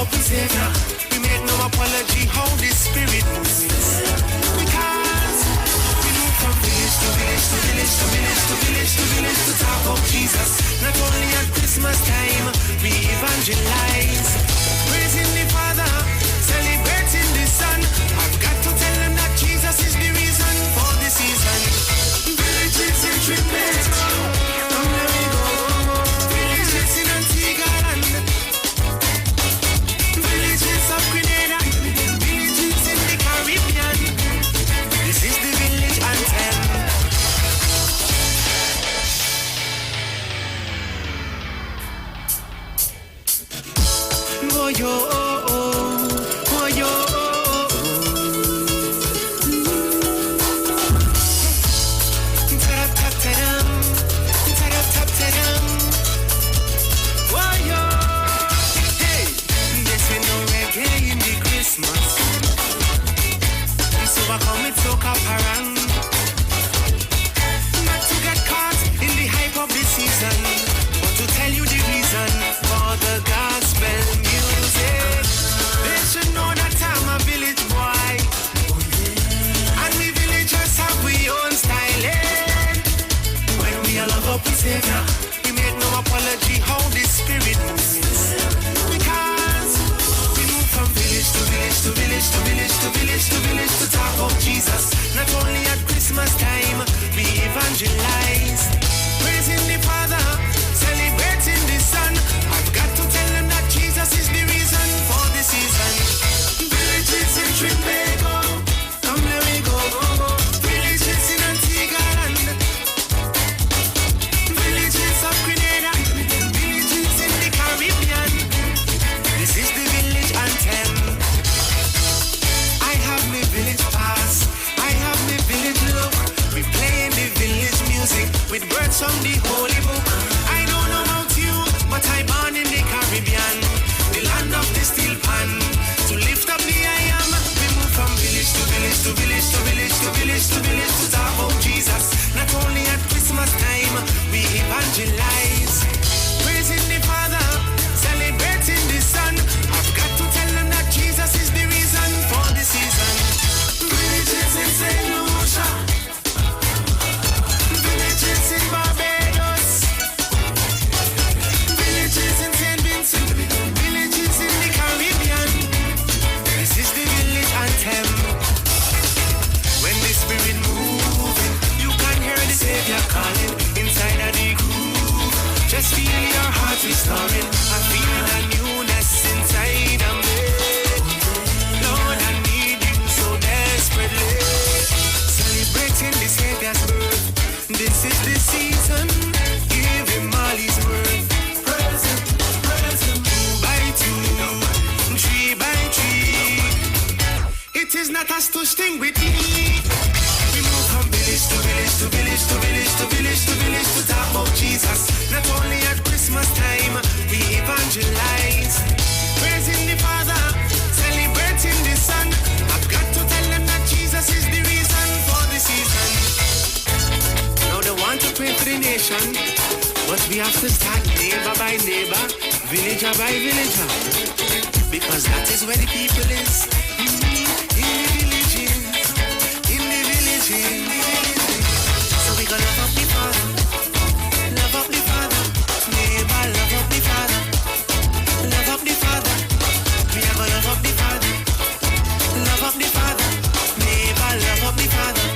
up and Savior. We make no apology how this spirit moves. Because we move from village to village to village to village to village to village to talk about Jesus. Not only at Christmas time, we evangelize. Praising the Father, celebrating the Son. I've got to tell them that Jesus is the reason for the season. Villages in Trinidad, come let me go. Villages in Antigua land, villages of Grenada, villages in the Caribbean. This is the village anthem. Oh yo, oh oh, oh yo, oh oh. Ta-da-ta-ta-dum, ta-da-ta-ta-dum. Oh yo, hey, there's no reggae in the Christmas. So I come with soca parang, not to get caught in the hype of the season, but to tell you the reason for the gospel music. They should know that I'm a village boy, and we villagers have we own styling. When we all love up with Savior, we make no apology how this spirit moves. Because we move from village to village to village to village to village to village to talk about Jesus. Not only at Christmas time, we evangelize. Praising the Father, celebrating the Son. I've got to tell them that Jesus is the reason for the season. Villages in Trinbago, come let me go. Villages in Antigua land, villages of Grenada, villages in the Caribbean. This is the village anthem. I have my village pass, I have my village look. We play in the village music with words from the Holy Book. I don't know about you, but I'm born in the Caribbean, the land of the steel pan. To lift up the I am, we move from village to village to village to village to village to village to talk about Jesus. Not only at Christmas time, we evangelize. Praising the Father, celebrating the Son. I've got to tell them that Jesus is the reason for the season. Villages in St. Lucia, villages in Barbados, villages in St. Vincent, villages in the Caribbean. This is the village anthem. When the spirit moving, you can hear the Savior calling inside of the groove. Just feel your heart restoring. I feel a newness inside of me. Lord, I need you so desperately. Celebrating the Savior's birth. This is the season. Give him all his worth. Praise him, praise him. 2 by 2, 3 by 3. It is not us to sting with me. We move from village to village to village to village to village to village to talk about Jesus. Not only at Christmas time, we evangelize. Praising the Father, celebrating the Son. I've got to tell them that Jesus is the reason for the season. Now they want to pray for the nation, but we have to start neighbor by neighbor, villager by villager, because that is where the people is. In the villages, in the villages. So we gonna love up the Father, love up the Father, neighbor, love up the Father, love up the Father. We are gonna love up the Father, love up the Father, neighbor, love up the Father,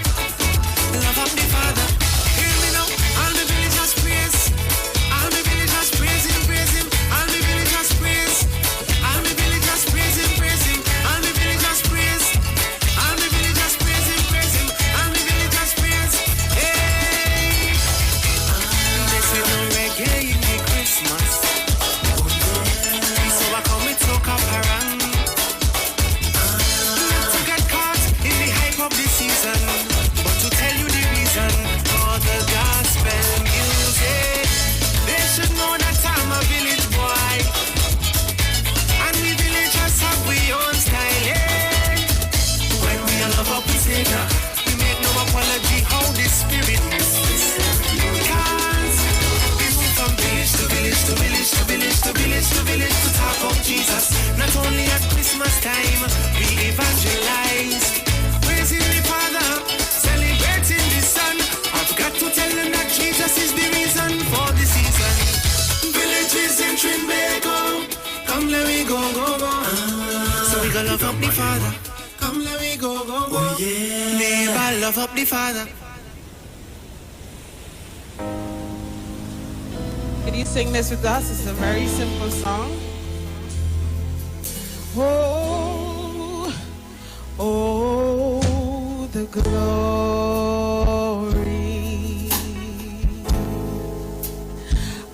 love up the Father. Hear me now, all the villagers praise, all the villagers praise him, praise him, all the villagers praise, all the villagers praise him, praise him, all the villagers Christmas time, we evangelize. Praising the Father, celebrating the Son. I've got to tell them that Jesus is the reason for the season. Villages in Trinbago, come let me go, go, go. So we gonna love up the Father. Come let me go, go, go. Oh, yeah. Neighbor, love up the Father. Can you sing this with us? It's a very simple song. Oh, oh, the glory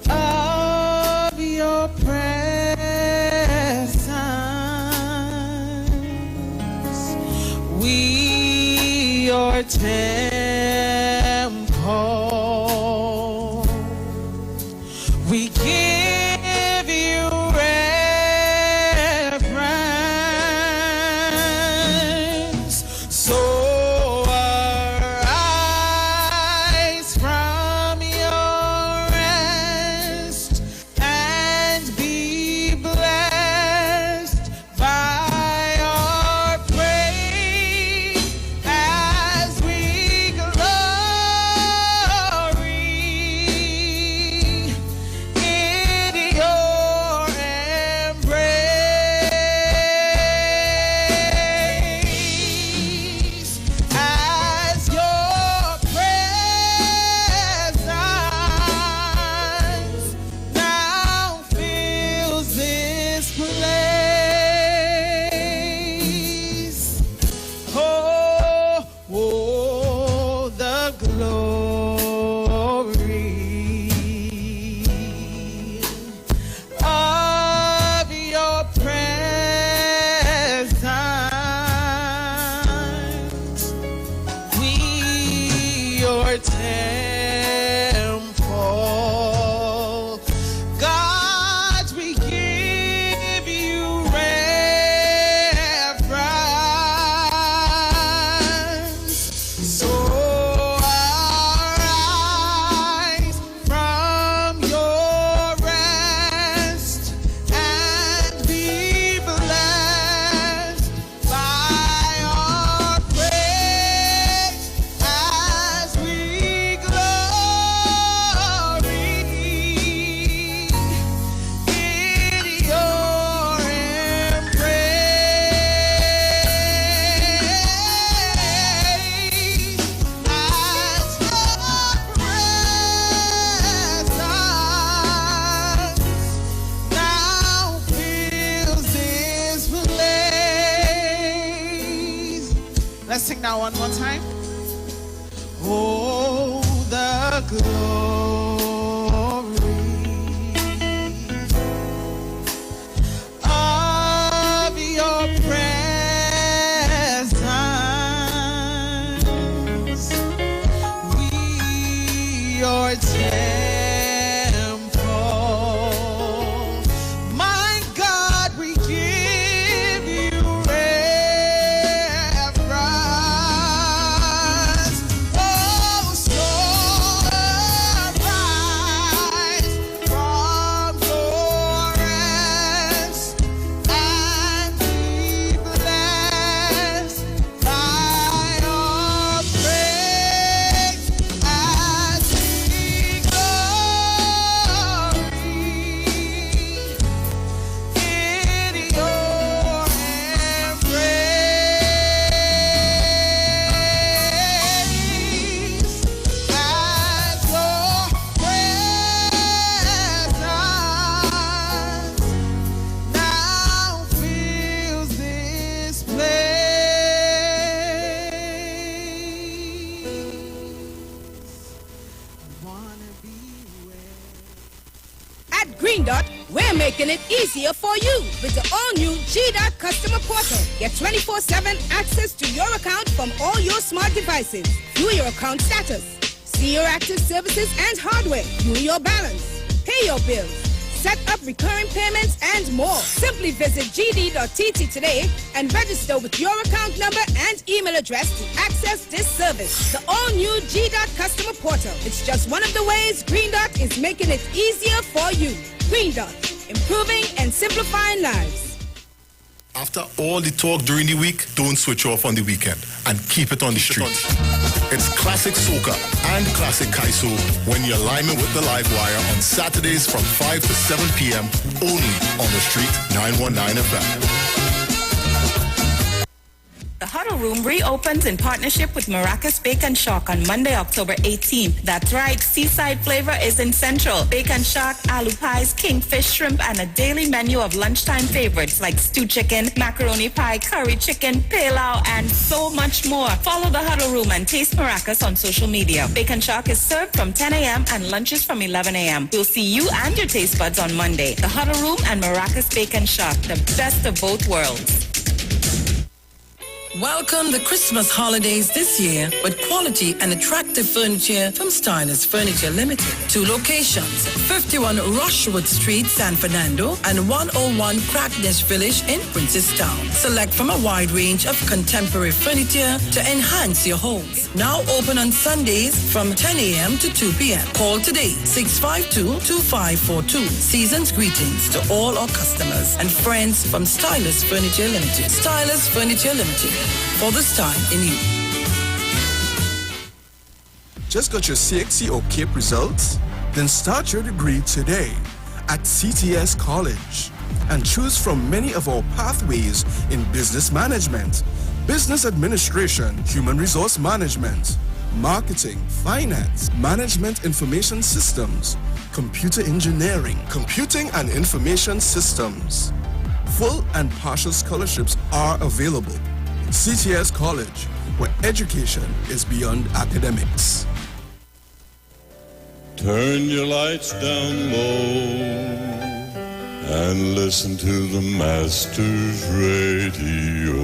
of your presence. We, your temple, we give you reverence. So arise from your rest and be blessed by our praise as we glory in your embrace, as your presence now fills this place. Oh, oh, the glory of your presence. We, your temple. God, we give you reverence. So arise from your rest and be blessed by our praise as we glory in your embrace, as your presence now fills this place. Let's sing that one more time. Oh, the glory of your presence. We, your temple. My God, we give you reverence. Oh, so arise from your rest and be blessed by our praise as we At Green Dot, we're making it easier for you with the all-new G-Dot customer portal. Get 24/7 access to your account from all your smart devices. View your account status, see your active services and hardware, view your balance, pay your bills, set up recurring payments, and more. Simply visit gd.tt today and register with your account number and email address to access this service. The all-new G-Dot customer portal. It's just one of the ways Green Dot is making it easier for you. Green Dot, improving and simplifying lives. After all the talk during the week, don't switch off on the weekend and keep it on the street. It's classic soca and classic kaiso when you're liming with the live wire on Saturdays from 5 to 7 p.m. only on the street 919 FM. The Huddle Room reopens in partnership with Maracas Bacon Shock on Monday, October 18th. That's right, seaside flavor is in Central. Bacon Shock, aloo pies, kingfish, shrimp, and a daily menu of lunchtime favorites like stew chicken, macaroni pie, curry chicken, pilau, and so much more. Follow the Huddle Room and taste Maracas on social media. Bacon Shock is served from 10 a.m. and lunches from 11 a.m. We'll see you and your taste buds on Monday. The Huddle Room and Maracas Bacon Shock, the best of both worlds. Welcome the Christmas holidays this year with quality and attractive furniture from Stylist Furniture Limited. 2 locations, 51 Rushwood Street, San Fernando, and 101 Crackness Village in Princestown. Select from a wide range of contemporary furniture to enhance your homes. Now open on Sundays from 10 a.m. to 2 p.m. Call today, 652-2542. Season's greetings to all our customers and friends from Stylist Furniture Limited. Stylist Furniture Limited. For the style in you. Just got your CXC or CAPE results? Then start your degree today at CTS College and choose from many of our pathways in business management, business administration, human resource management, marketing, finance, management information systems, computer engineering, computing and information systems. Full and partial scholarships are available. CTS College, where education is beyond academics. Turn your lights down low and listen to the Master's Radio.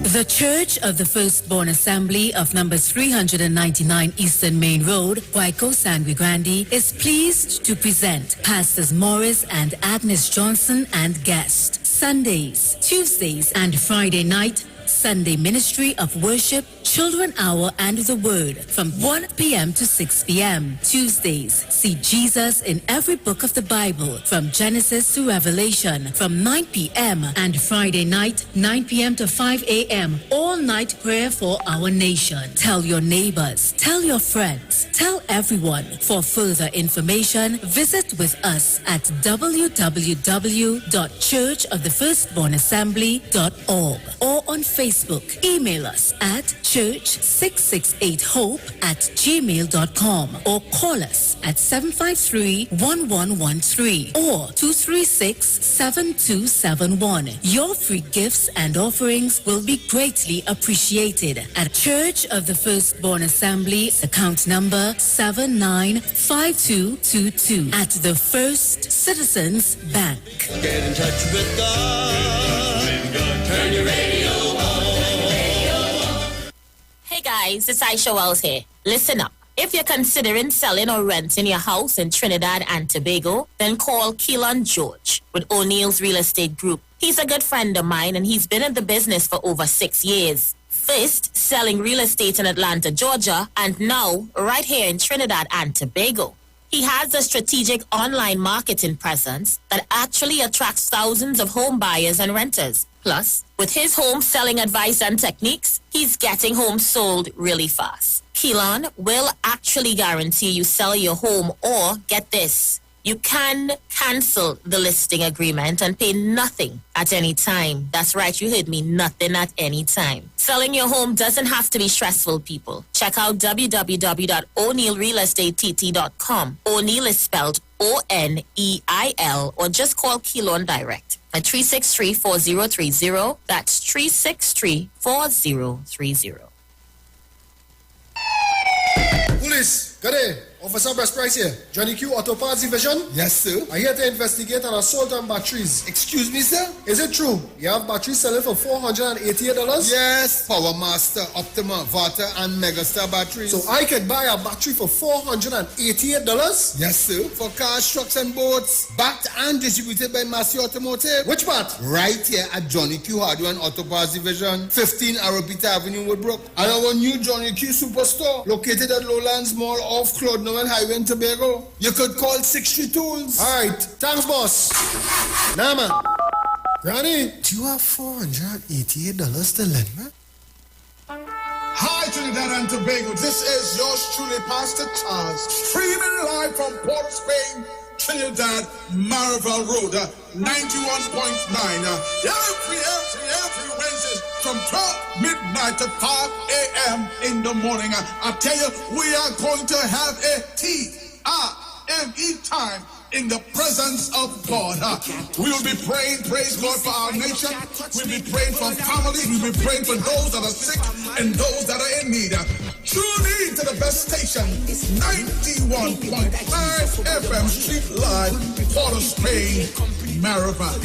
The Church of the Firstborn Assembly of numbers 399 Eastern Main Road, Waiko, Sangre Grande, is pleased to present Pastors Morris and Agnes Johnson and guest. Sundays, Tuesdays, and Friday night, Sunday Ministry of Worship, Children Hour and the Word from 1 p.m. to 6 p.m. Tuesdays, see Jesus in every book of the Bible from Genesis to Revelation from 9 p.m. and Friday night, 9 p.m. to 5 a.m. all night prayer for our nation. Tell your neighbors, tell your friends, tell everyone. For further information, visit with us at www.churchofthefirstbornassembly.org or on Facebook. Email us at church668hope@gmail.com or call us at 753-1113 or 236-7271. Your free gifts and offerings will be greatly appreciated at Church of the Firstborn Assembly, account number 795222 at the First Citizens Bank. Get in touch with God. Turn your radio on. Hey guys, it's Aisha Wells here. Listen up. If you're considering selling or renting your house in Trinidad and Tobago, then call Keelan George with O'Neill's Real Estate Group. He's a good friend of mine and he's been in the business for over 6 years. First, selling real estate in Atlanta, Georgia, and now right here in Trinidad and Tobago. He has a strategic online marketing presence that actually attracts thousands of home buyers and renters. Plus, with his home selling advice and techniques, he's getting homes sold really fast. Keelan will actually guarantee you sell your home or, get this, you can cancel the listing agreement and pay nothing at any time. That's right, you heard me, nothing at any time. Selling your home doesn't have to be stressful, people. Check out www.o'neillrealestatetT.com. O'Neill is spelled O-N-E-I-L, or just call Keelan direct at 363-4030. That's 363-4030. Police, good day. Officer Best Price here. Johnny Q Auto Parts Division? Yes, sir. I'm here to investigate an assault on batteries. Excuse me, sir? Is it true? You have batteries selling for $488? Yes. Power Master, Optima, Vata, and Megastar batteries. So I could buy a battery for $488? Yes, sir. For cars, trucks, and boats. Backed and distributed by Massey Automotive. Which part? Right here at Johnny Q Hardware and Auto Parts Division, 15 Arrowpita Avenue, Woodbrook. And our new Johnny Q Superstore, located at Lowlands Mall off Claude Noel Highway in Tobago. You could call 63 Tools. All right. Thanks, boss. Nah, man. Granny, do you have $488 to lend me? Hi, Trinidad and Tobago. This is yours truly, Pastor Charles, streaming live from Port of Spain, Trinidad, Marival Road, 91.9. Every Wednesday from 12 midnight to 5 a.m. in the morning. I tell you, we are going to have a TIME time in the presence of God. We will be praying, praise God, for our nation. We'll be praying for families. We'll be praying for those that are sick and those that are in need. Tune in to the best station, 91.5 FM Street Live, Port of Spain, Marival.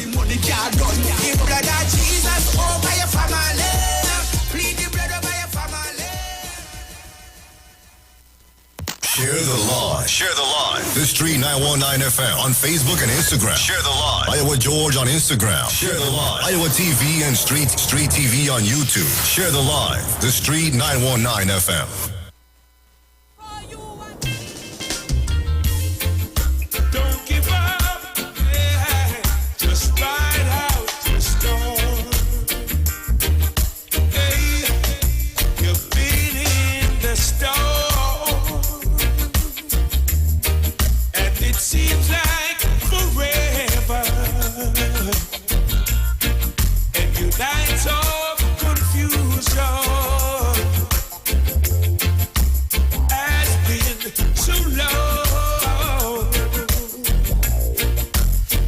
Share the live. Share the live. The Street 919 FM on Facebook and Instagram. Share the live. Iowa George on Instagram. Share the live. Iowa TV and Street TV on YouTube. Share the live. The Street 919 FM. Don't give up, yeah. Just ride out the storm. Hey, you've been in the storm. It seems like forever, and your nights of confusion has been so long.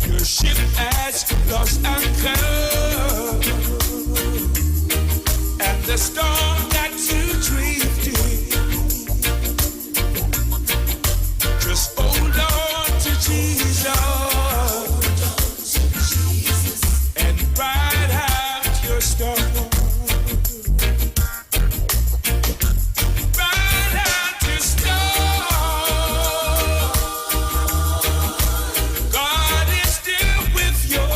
Your ship has lost anchor, and the storm got you drifting. Just hold on to Jesus and ride out your storm. Ride out your storm. God is still with you.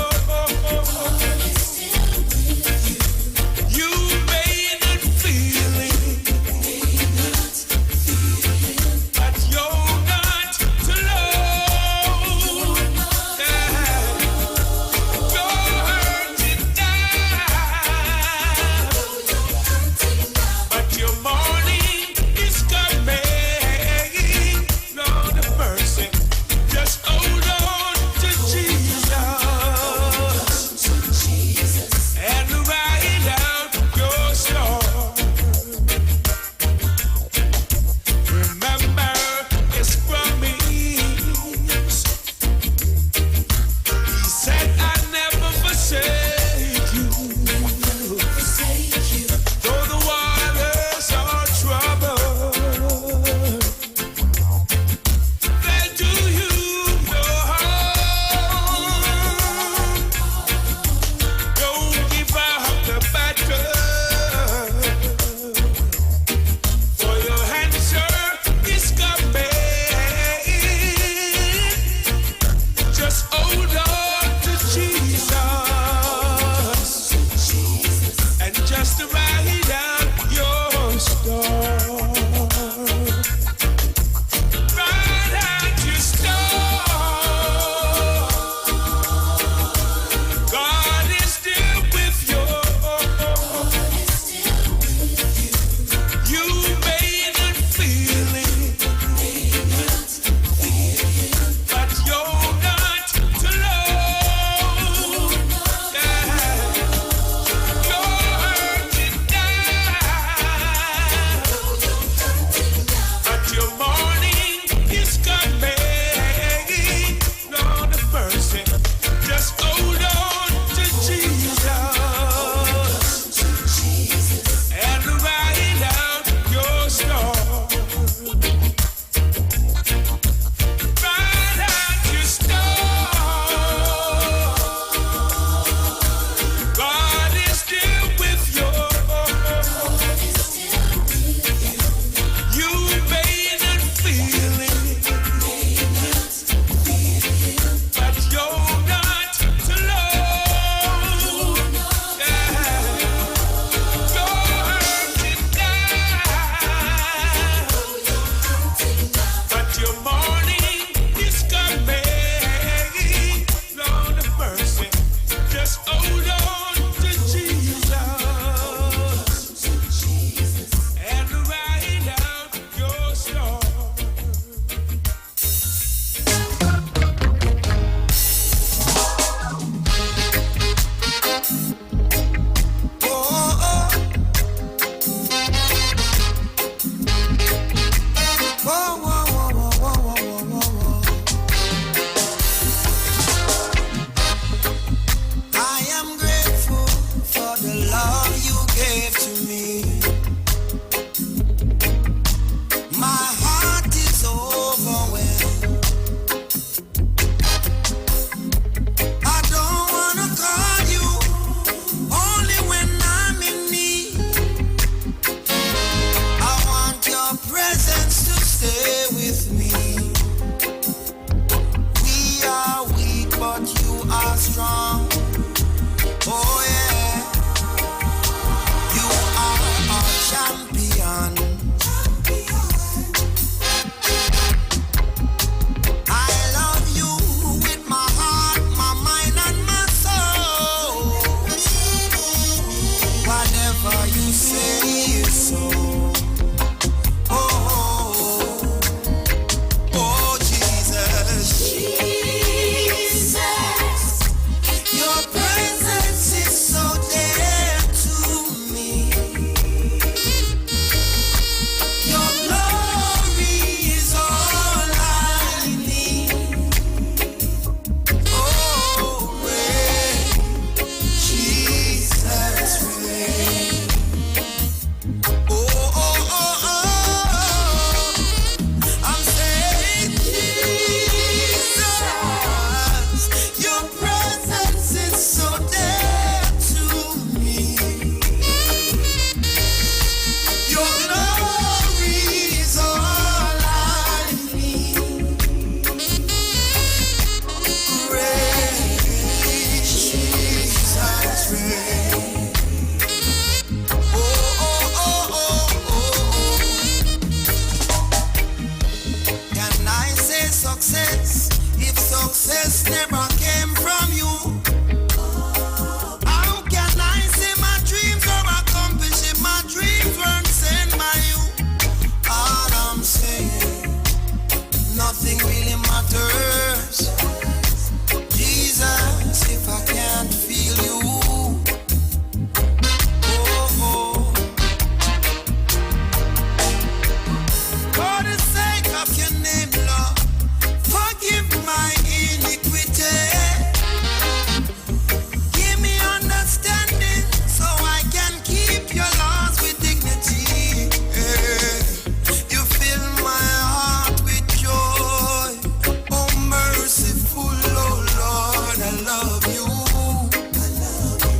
love you.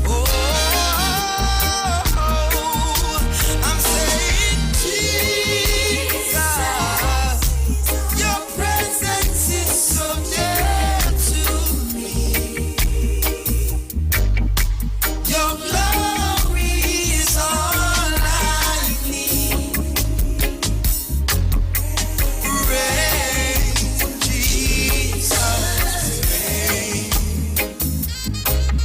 Oh, I'm saying Jesus, your presence is so dear to me. Your glory is all I need. Rain, Jesus, rain.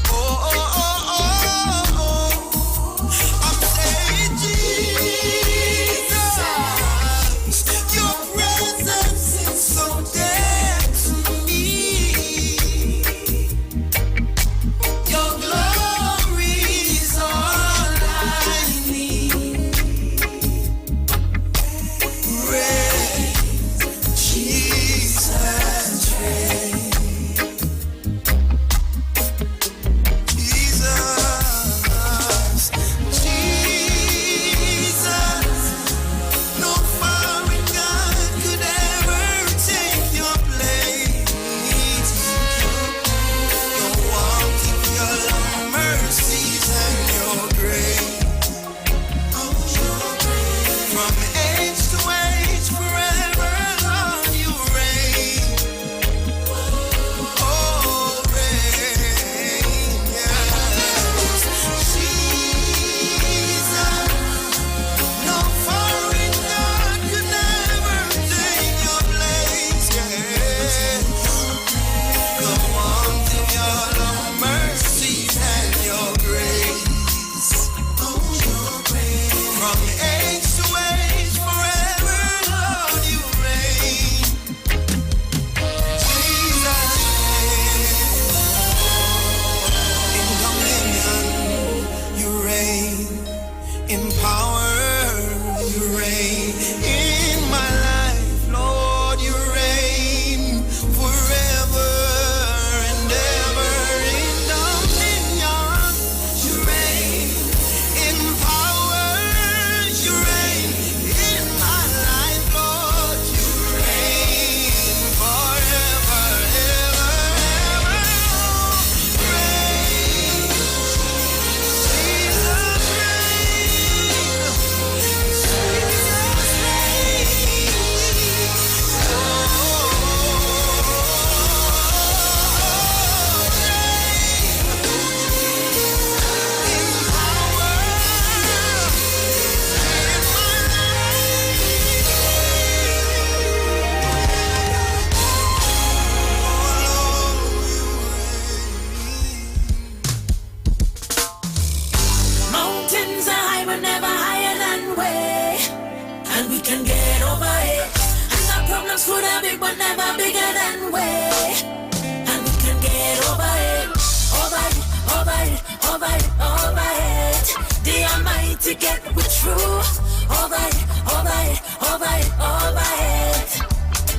Oh, oh, oh, oh, oh. I'm saying Jesus, your presence is so dear to me. Your glory is all I need. Rain, Jesus, rain. Jesus, Jesus, no foreign God could ever take your place. Your warmth, your love, mercies, and your grace. From age to age, forever, Lord, you reign. Oh, reign, yes. Jesus, no foreign God could never take your place, yes. The warmth of your love, mercies, and your grace. From age to age, forever, Lord, you reign. Jesus, in dominion, you reign. In power, you reign. In my life, Lord, you reign. Forever and ever in dominion, you reign. In power, you reign. In my life, Lord, you reign. Forever, ever, ever. Reign. Jesus, reign. Jesus, Mountains are high but never higher than we, and we can get over it. And our problems could have big but never bigger than we, and we can get over it. Over it, over it, over it, over it. The Almighty get we through. Over it, over it, over it, over it.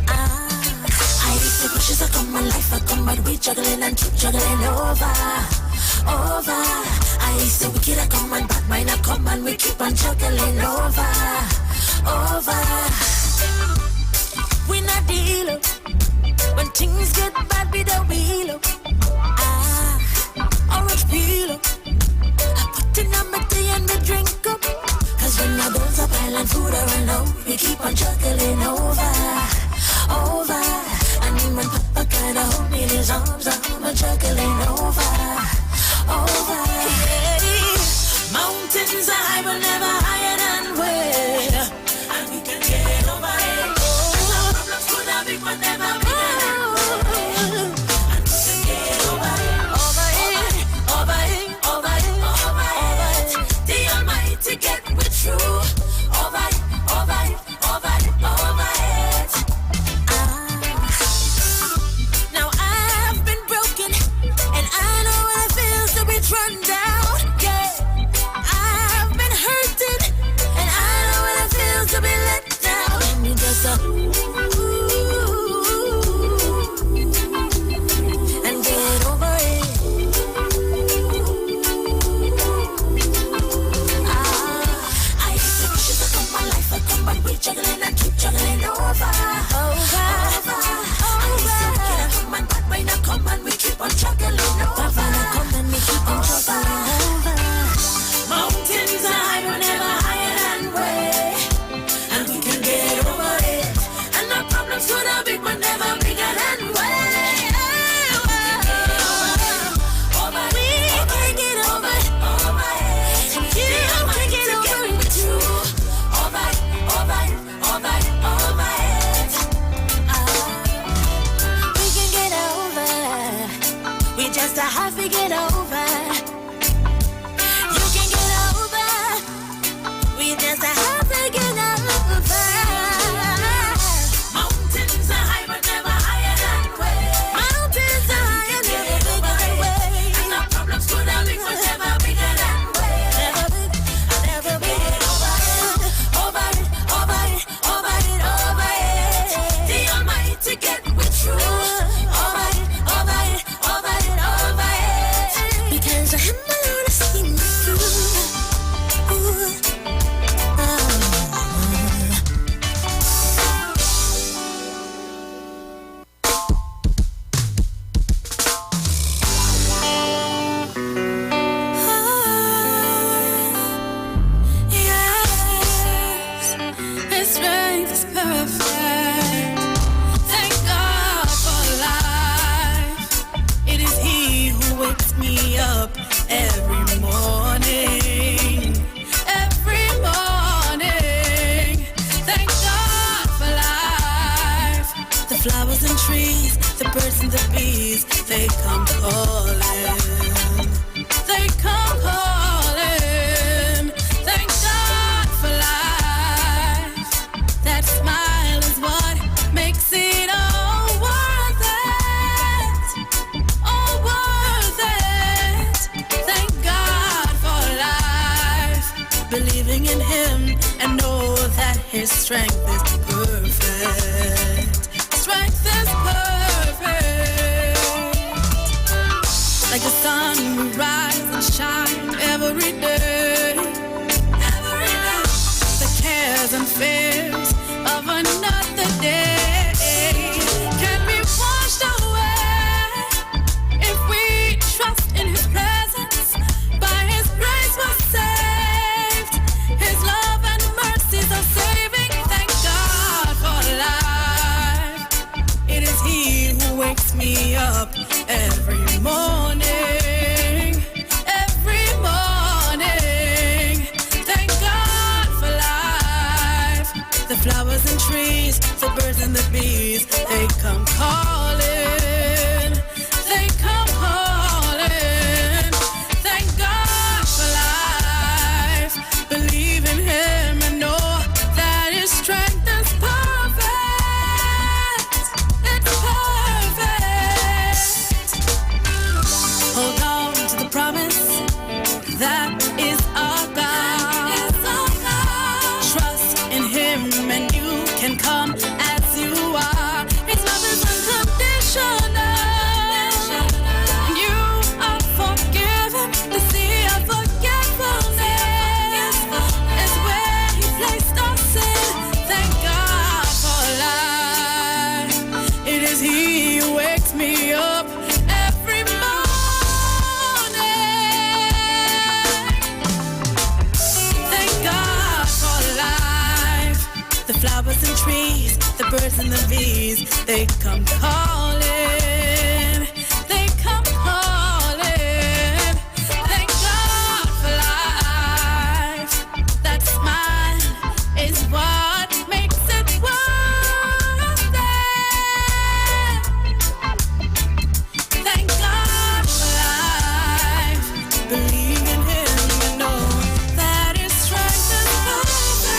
I used to pushes are come, my life I come, but we juggling and keep juggling over. I say we kid I come and bad mind I come and we keep on juggling over. We not deal up. When things get bad we the wheel up. Orange peel up. Putting on my tea and me drink up. Cause when our bills are piling food around out, we keep on juggling over. And when Papa kinda hold me in his arms, I'm juggling over. Mountains are high but never higher than we, and we can get over it. Our problems could have big but never bigger than we, and we can get to get over. You can get over. We just have to get over. Mountains are high, but never higher than we. Mountains are higher, never bigger than we. And the problems could have been, but never bigger than we. Never big, over it, over it, over it, over it, over it. The Almighty get with you. Over it, over it, over it, over it. Because I'm alone, I see me through. Yes, His strength is perfect. Thank God for life. It is He who wakes me up every morning. Every morning. Thank God for life. The flowers and trees, the birds and the bees, they come calling. They come calling. Thank God for life. That smile is what makes it all worth it. All worth it. Thank God for life. Believing in Him and know that His strength is perfect. Strength is perfect. Like the sun, we rise and shine every day. Every day. The cares and fears of another day can be washed away if we trust in His presence. By His grace we're saved. His love and mercies are saving. Thank God for life. It is He who wakes me up every morning. Every morning. Thank God for life. The flowers and trees, the birds and the bees, they come calling. They come calling. Thank God for life. Believe in Him and know that His strength is perfect. It's perfect. Hold on to the promise that is our God. Trust in Him and you can come as you are. His love is unconditional. And you are forgiven. The sea of forgetfulness is where He placed us in. Thank God for life. It is He who wakes me up every morning. Thank God for life. The flowers and trees, the birds and the bees, they come calling. They come calling. Thank God for life. That smile is what makes it worth it. Thank God for life. Believe in Him and know that His strength is perfect.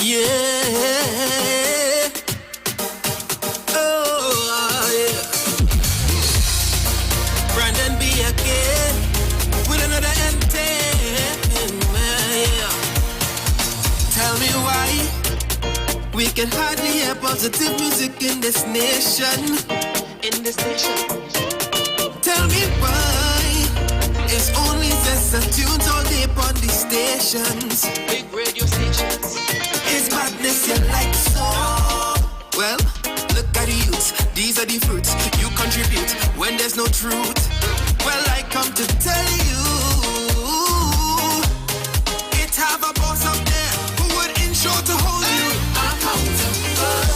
Yeah. Oh, yeah. Brandon B again with another anthem. Yeah. Tell me why we can hardly hear positive music in this nation. In this nation. Tell me why it's only just tunes all day on the stations. Big radio stations. It's madness you like so. Well, look at the youths. These are the fruits you contribute when there's no truth. Well, I come to tell you, it have a boss up there who would ensure to hold you accountable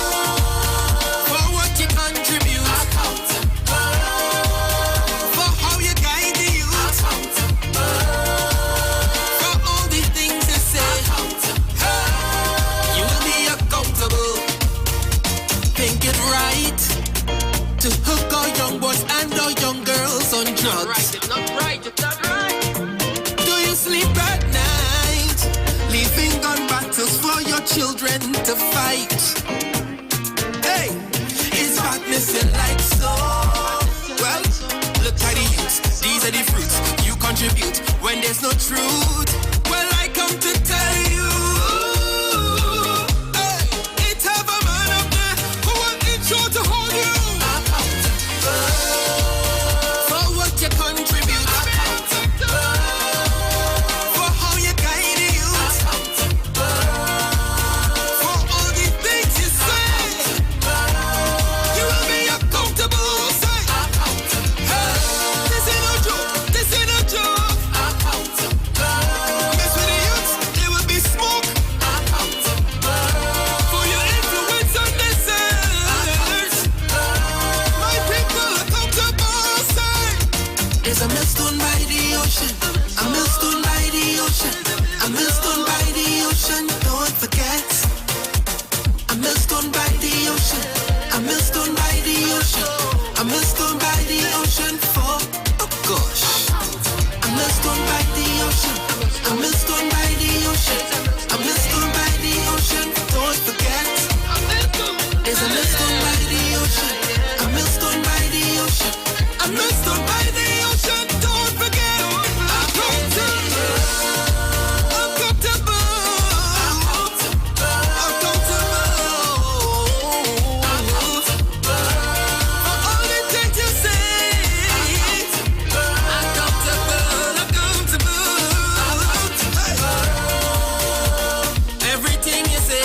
for what you contribute, for how you guide the youth, for all the things you say. You will be accountable. Think it right to hook our young boys and our young girls on drugs. It's not right, it's not right. Do you sleep at night, leaving gun battles for your children to fight? Hey, it's madness you like so. Well, look at the youths, these are the fruits you contribute when there's no truth. Well, I come to tell you, hey, it have a man up there who will ensure to hold you for what you contribute, for how you guide the youth, for all the things you say. You will be accountable. Say, hey, this ain't no joke. This ain't no joke. Mess with the youths, there will be smoke. For your influence on this earth, my people accountable. Say, there's a millstone by the ocean. A millstone by the ocean. A millstone by the ocean. Don't forget. A millstone by the ocean. A millstone by the ocean. A millstone by the ocean for, oh gosh. A millstone by the ocean. A millstone by the ocean. A millstone by the ocean. Don't forget. There's a millstone by the ocean. A millstone by the ocean. A millstone by the ocean. Don't forget. Everything you say,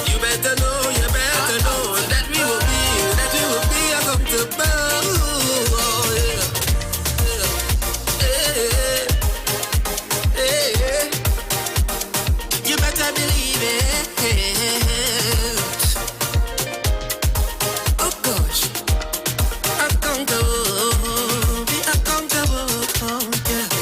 you better know that we will be accountable. Oh, yeah. You better believe it. Oh gosh, accountable, be accountable. Oh, yeah.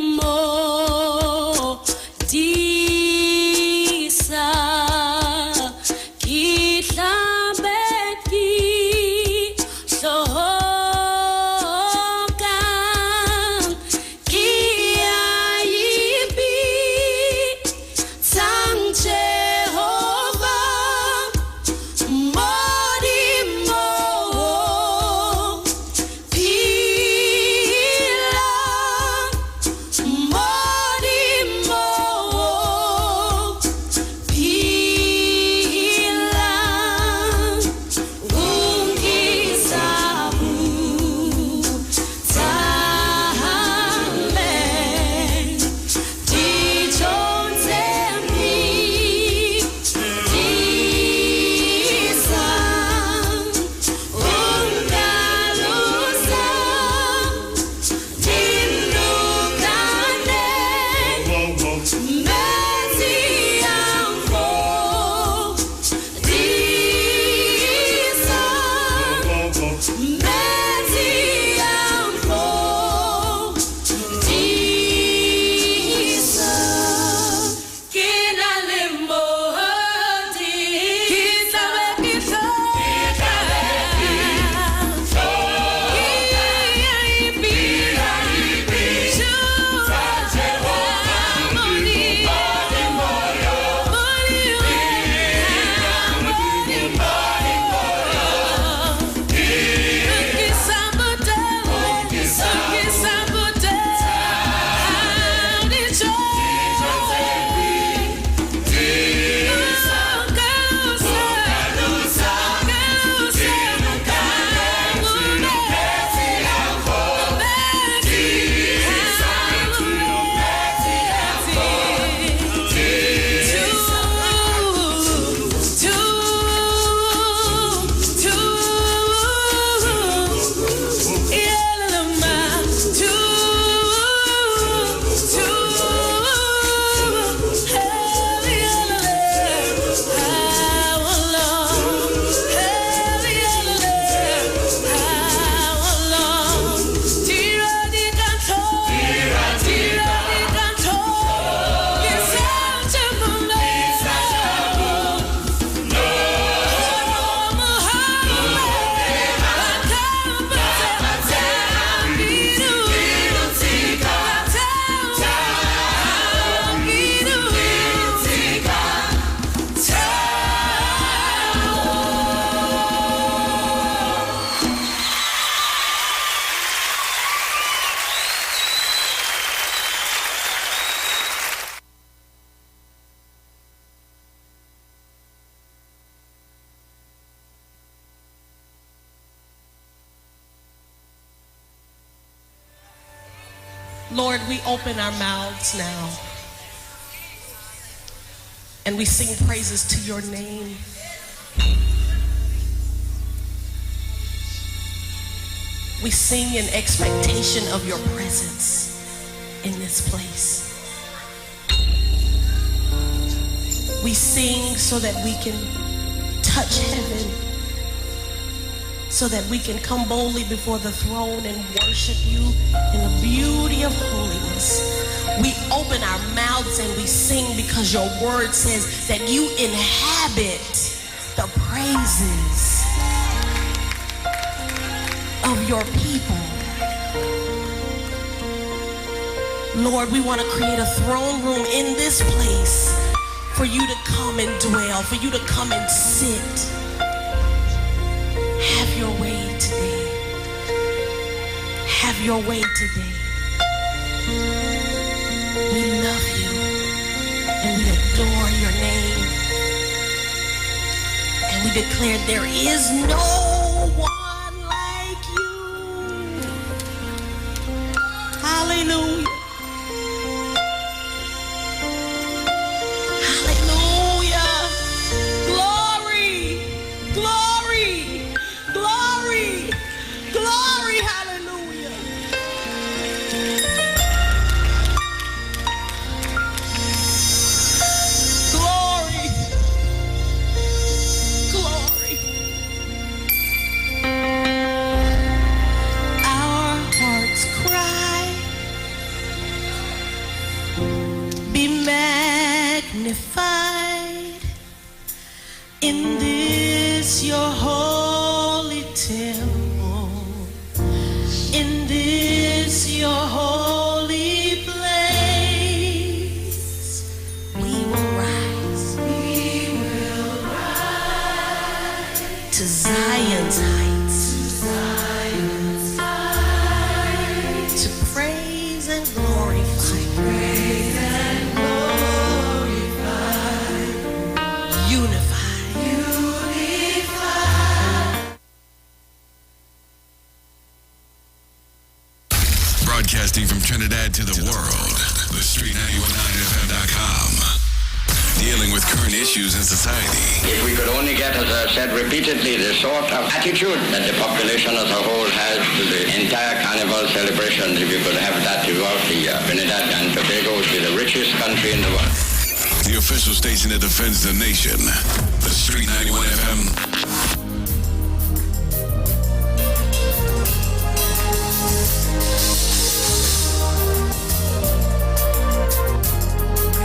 Kinalimo di Lord, we open our mouths now and we sing praises to your name. We sing in expectation of your presence in this place. We sing so that we can touch heaven, so that we can come boldly before the throne and worship you in the beauty of holiness. We open our mouths and we sing because your word says that you inhabit the praises of your people. Lord, we want to create a throne room in this place for you to come and dwell, for you to come and sit. Have your way today. Have your way today. We love you and we adore your name. And we declare there is no one like you. Hallelujah. Hallelujah. Glory. Glory. Glory. Glory. Hallelujah. Glory. Glory. Our hearts cry, be magnified in this your holy temple, in this your holy place. We will rise to Zion's heights, to praise and glorify, unify. Broadcasting from Trinidad to the world, the Street919FM.com. Dealing with current issues in society. If we could only get, as I said repeatedly, the sort of attitude that the population as a whole has to the entire carnival celebrations, if you could have that throughout the year. Trinidad and Tobago would be the richest country in the world. The official station that defends the nation, the Street 91 FM.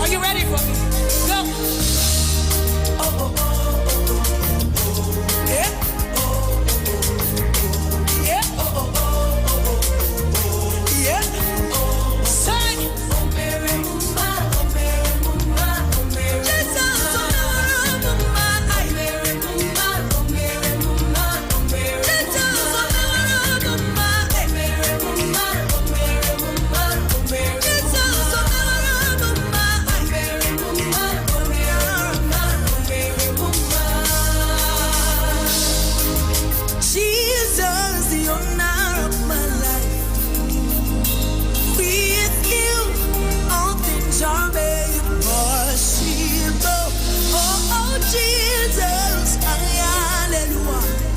Are you ready for me? Go. Yeah. Yeah. Yeah. Say. Jesus, the honor of my life. With you, all things are made possible. Oh, Jesus, hallelujah.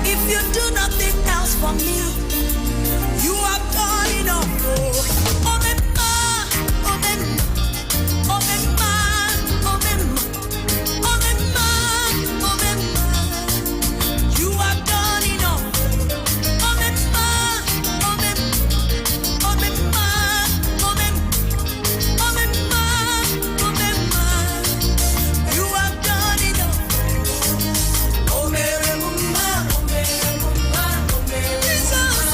If you do nothing else for me, you have done enough. Oh, you have done enough. You have done enough. Jesus.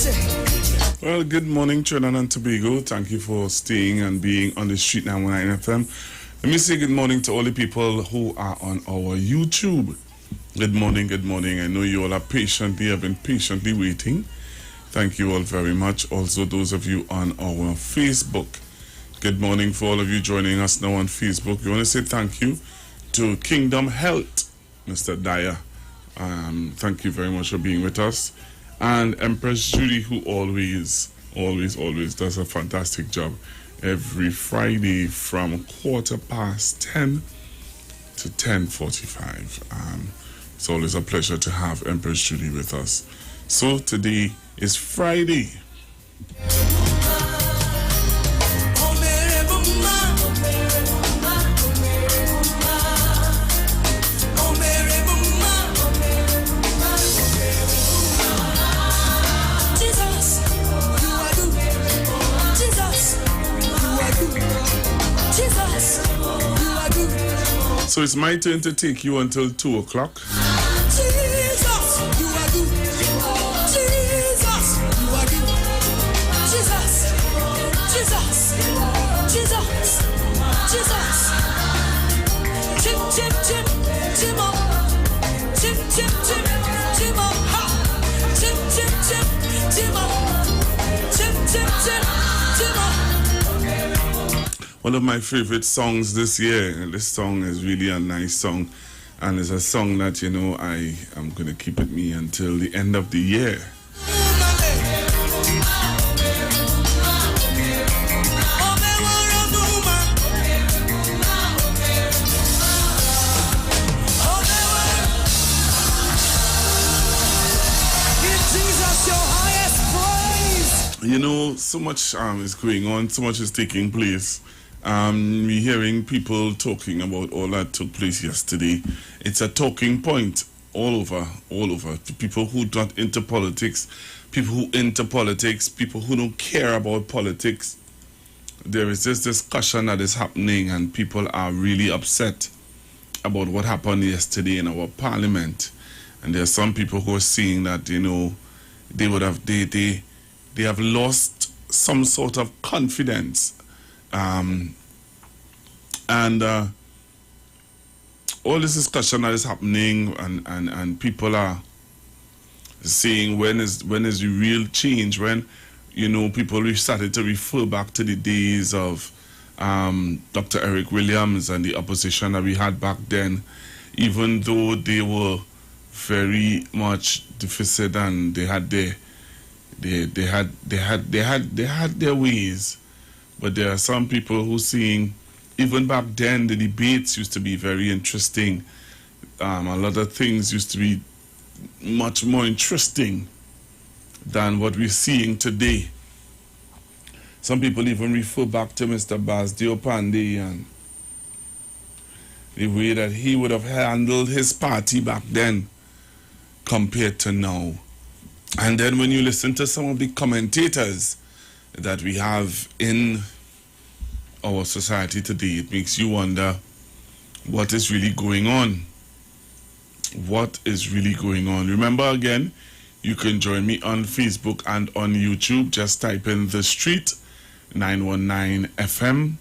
Well, good morning, Trinidad and Tobago. Thank you for staying and being on the Street 919 FM. Let me say good morning to all the people who are on our YouTube. Good morning, good morning. I know you all have been patiently waiting. Thank you all very much. Also, those of you on our Facebook. Good morning for all of you joining us now on Facebook. We want to say thank you to Kingdom Health, Mr. Dyer. Thank you very much for being with us. And Empress Judy, who always does a fantastic job every Friday from 10:15 to 10:45. It's always a pleasure to have Empress Judy with us. So today is Friday. So it's my turn to take you until 2 o'clock. Jesus, you are good. Jesus, you are good. Jesus, Jesus, Jesus, Jesus. Chim, chim, chim, chim up. Chim, chim, chim, chim up. Ha. Chim, chim, chim, chim up. Chim, chim, chim, chim up. One of my favorite songs this year, and this song is really a nice song, and it's a song that, you know, I am going to keep with me until the end of the year. You know, so much is going on, so much is taking place. We're hearing people talking about all that took place yesterday. It's a talking point all over. People who not into politics, people who into politics, people who don't care about politics. There is this discussion that is happening, and people are really upset about what happened yesterday in our parliament. And there are some people who are saying that, you know, they have lost some sort of confidence. All this discussion that is happening, and people are saying when is the real change, when, you know, people started to refer back to the days of Dr. Eric Williams and the opposition that we had back then, even though they were very much deficit and they had their ways. But there are some people who saying, even back then, the debates used to be very interesting. A lot of things used to be much more interesting than what we're seeing today. Some people even refer back to Mr. Baz Diopande and the way that he would have handled his party back then compared to now. And then when you listen to some of the commentators that we have in our society today, it makes you wonder what is really going on. What is really going on? Remember, again, you can join me on Facebook and on YouTube. Just type in The Street 919 FM.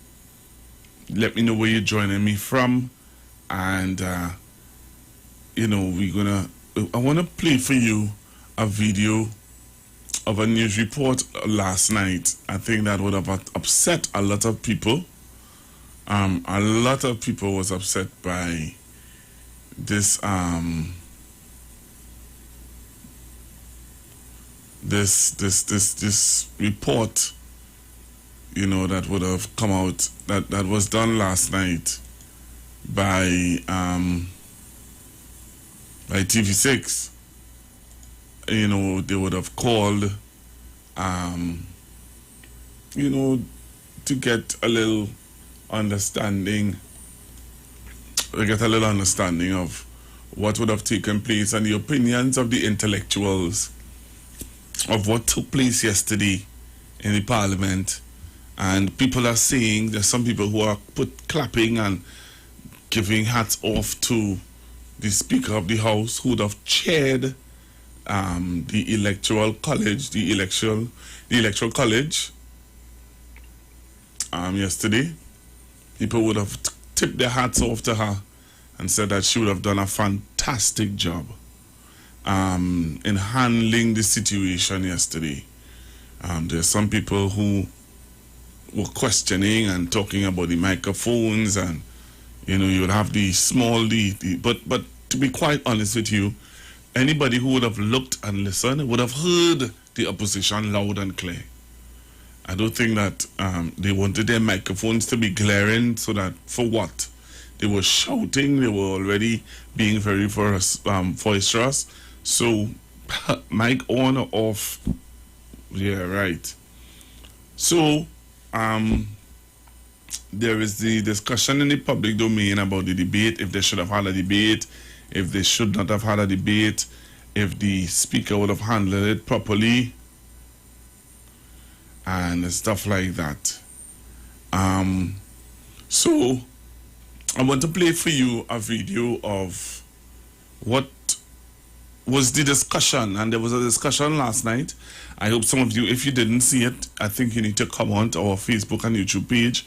Let me know where you're joining me from. And, you know, I want to play for you a video of a news report last night. I think that would have upset a lot of people. A lot of people was upset by this this report, you know, that would have come out, that was done last night by TV6. You know, they would have called, you know, to get a little understanding, of what would have taken place and the opinions of the intellectuals of what took place yesterday in the parliament. And people are saying, there's some people who are clapping and giving hats off to the Speaker of the House, who would have chaired the electoral college, the electoral college yesterday, people would have tipped their hats off to her and said that she would have done a fantastic job in handling the situation yesterday. There's some people who were questioning and talking about the microphones, and you would have the small but to be quite honest with you, anybody who would have looked and listened would have heard the opposition loud and clear. I don't think that they wanted their microphones to be glaring, so that for what? They were shouting, they were already being very boisterous. So, mic on or off? Yeah, right. So, there is the discussion in the public domain about the debate, if they should have had a debate, if they should not have had a debate, if the speaker would have handled it properly, and stuff like that. So, I want to play for you a video of what was the discussion, and there was a discussion last night. I hope some of you, if you didn't see it, I think you need to come on to our Facebook and YouTube page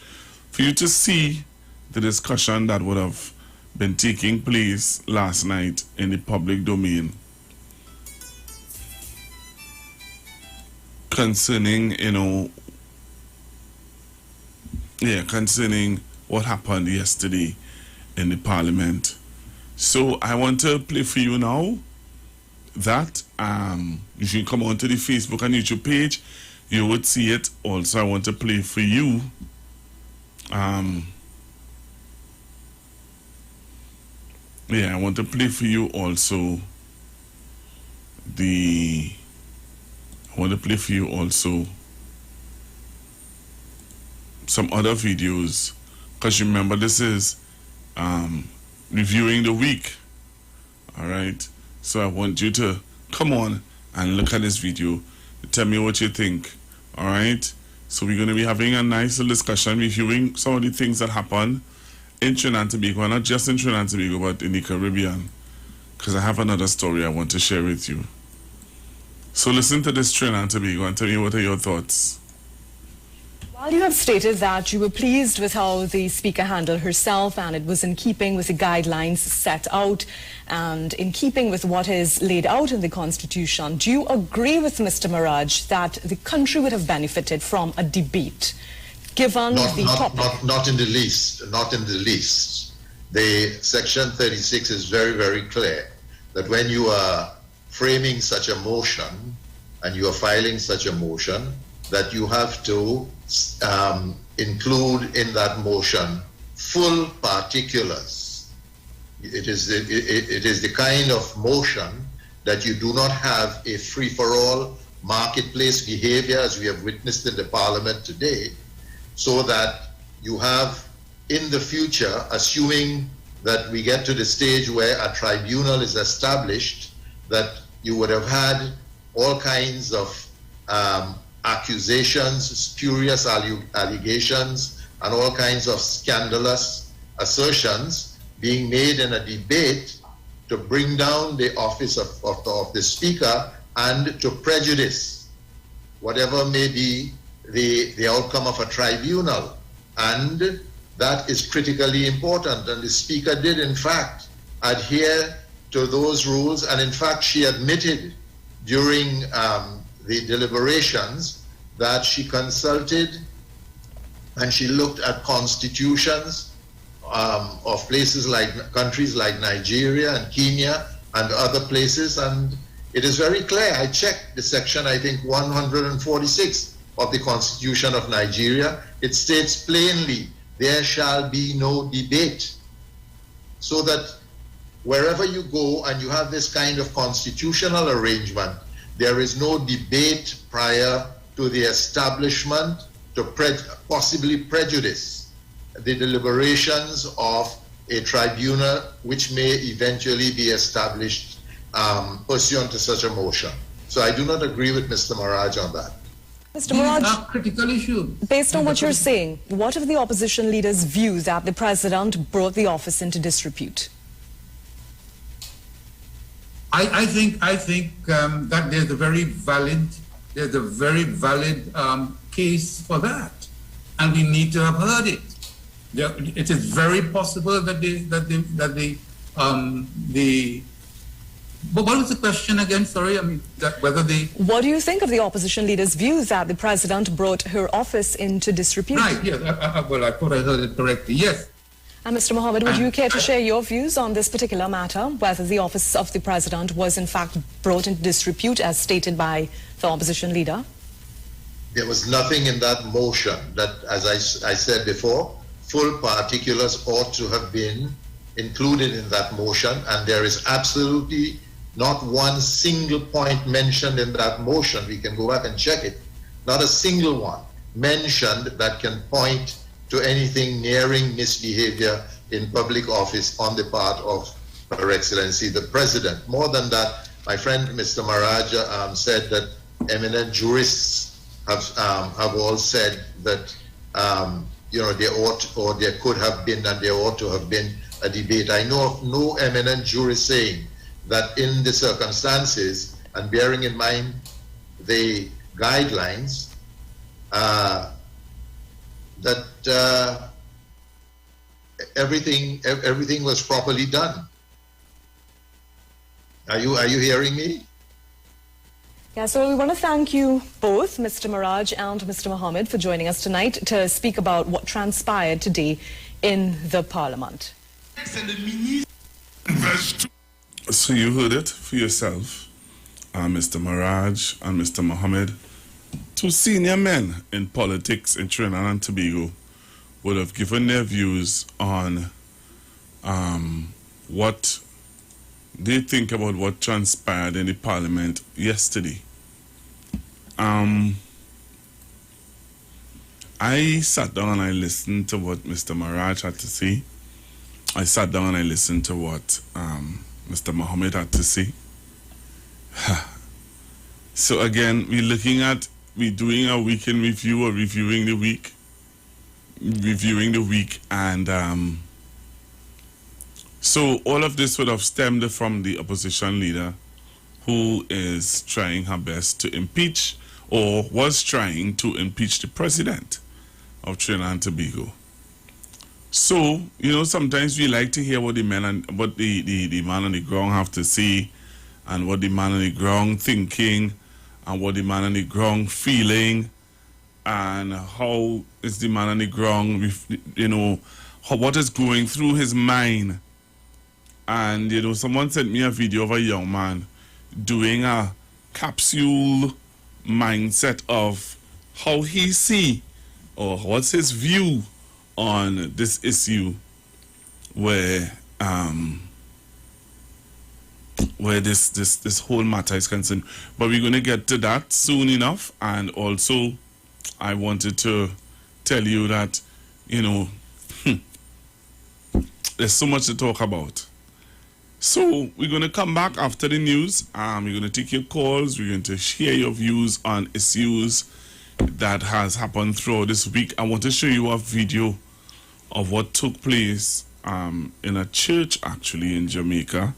for you to see the discussion that would have been taking place last night in the public domain concerning, concerning what happened yesterday in the parliament. So I want to play for you now that you should come on to the Facebook and YouTube page, you would see it. Also, I want to play for you I want to play for you also some other videos, because remember, this is reviewing the week. All right, so I want you to come on and look at this video, tell me what you think. All right, so we're going to be having a nice little discussion, reviewing some of the things that happened in Trinidad and Tobago, not just in Trinidad and Tobago, but in the Caribbean, because I have another story I want to share with you. So listen to this, Trinidad and Tobago, and tell me what are your thoughts. While you have stated that you were pleased with how the Speaker handled herself, and it was in keeping with the guidelines set out and in keeping with what is laid out in the Constitution, do you agree with Mr. Maraj that the country would have benefited from a debate, given the topic? Not in the least. Not in the least. The Section 36 is very, very clear that when you are framing such a motion and you are filing such a motion, that you have to include in that motion full particulars. It is the kind of motion that you do not have a free-for-all marketplace behavior as we have witnessed in the Parliament today, so that you have in the future, assuming that we get to the stage where a tribunal is established, that you would have had all kinds of accusations, spurious allegations, and all kinds of scandalous assertions being made in a debate to bring down the office of the Speaker and to prejudice whatever may be the outcome of a tribunal. And that is critically important. And the Speaker did, in fact, adhere to those rules. And in fact, she admitted during the deliberations that she consulted and she looked at constitutions of places like countries like Nigeria and Kenya and other places, and it is very clear. I checked the section, I think 146 of the Constitution of Nigeria. It states plainly, there shall be no debate. So that wherever you go and you have this kind of constitutional arrangement, there is no debate prior to the establishment to possibly prejudice the deliberations of a tribunal which may eventually be established pursuant to such a motion. So I do not agree with Mr. Maraj on that. Mr. Maraj, critical issue. Based on what you're saying, what of the opposition leaders' view that the President brought the office into disrepute? I think that there's a very valid case for that, and we need to have heard it. It is very possible that what was the question again? Sorry, I mean whether the. What do you think of the opposition leader's view that the president brought her office into disrepute? Right. Yes. Well, I thought I heard it correctly. Yes. And Mr. Mohammed, would you care to share your views on this particular matter, whether the office of the president was in fact brought into disrepute as stated by the opposition leader? There was nothing in that motion that, as I said before, full particulars ought to have been included in that motion, and there is absolutely not one single point mentioned in that motion. We can go back and check it. Not a single one mentioned that can point to anything nearing misbehavior in public office on the part of Her Excellency the President. More than that, my friend Mr. Maraja said that eminent jurists have all said that there ought or there could have been and there ought to have been a debate. I know of no eminent jurist saying that in the circumstances, and bearing in mind the guidelines, that everything was properly done. Are you hearing me? Yeah, so we want to thank you both, Mr. Maraj and Mr. Mohammed, for joining us tonight to speak about what transpired today in the Parliament. So you heard it for yourself, Mr. Maraj and Mr. Mohammed. Two senior men in politics in Trinidad and Tobago would have given their views on what they think about what transpired in the Parliament yesterday. I sat down and I listened to what Mr. Maraj had to say. I sat down and I listened to what Mr. Mohammed had to say. So again, we're doing a weekend review or reviewing the week, and so all of this would have stemmed from the opposition leader, who is trying her best to impeach, or was trying to impeach, the president of Trinidad and Tobago. So, sometimes we like to hear what the man on the ground have to say, and what the man on the ground thinking, and what the man on the ground feeling, and how is the man on the ground, what is going through his mind. And, someone sent me a video of a young man doing a capsule mindset of how he see, or what's his view on this issue where this whole matter is concerned. But we're going to get to that soon enough. And also, I wanted to tell you that, there's so much to talk about. So we're going to come back after the news. We're going to take your calls. We're going to share your views on issues that has happened throughout this week. I want to show you a video of what took place in a church, actually, in Jamaica.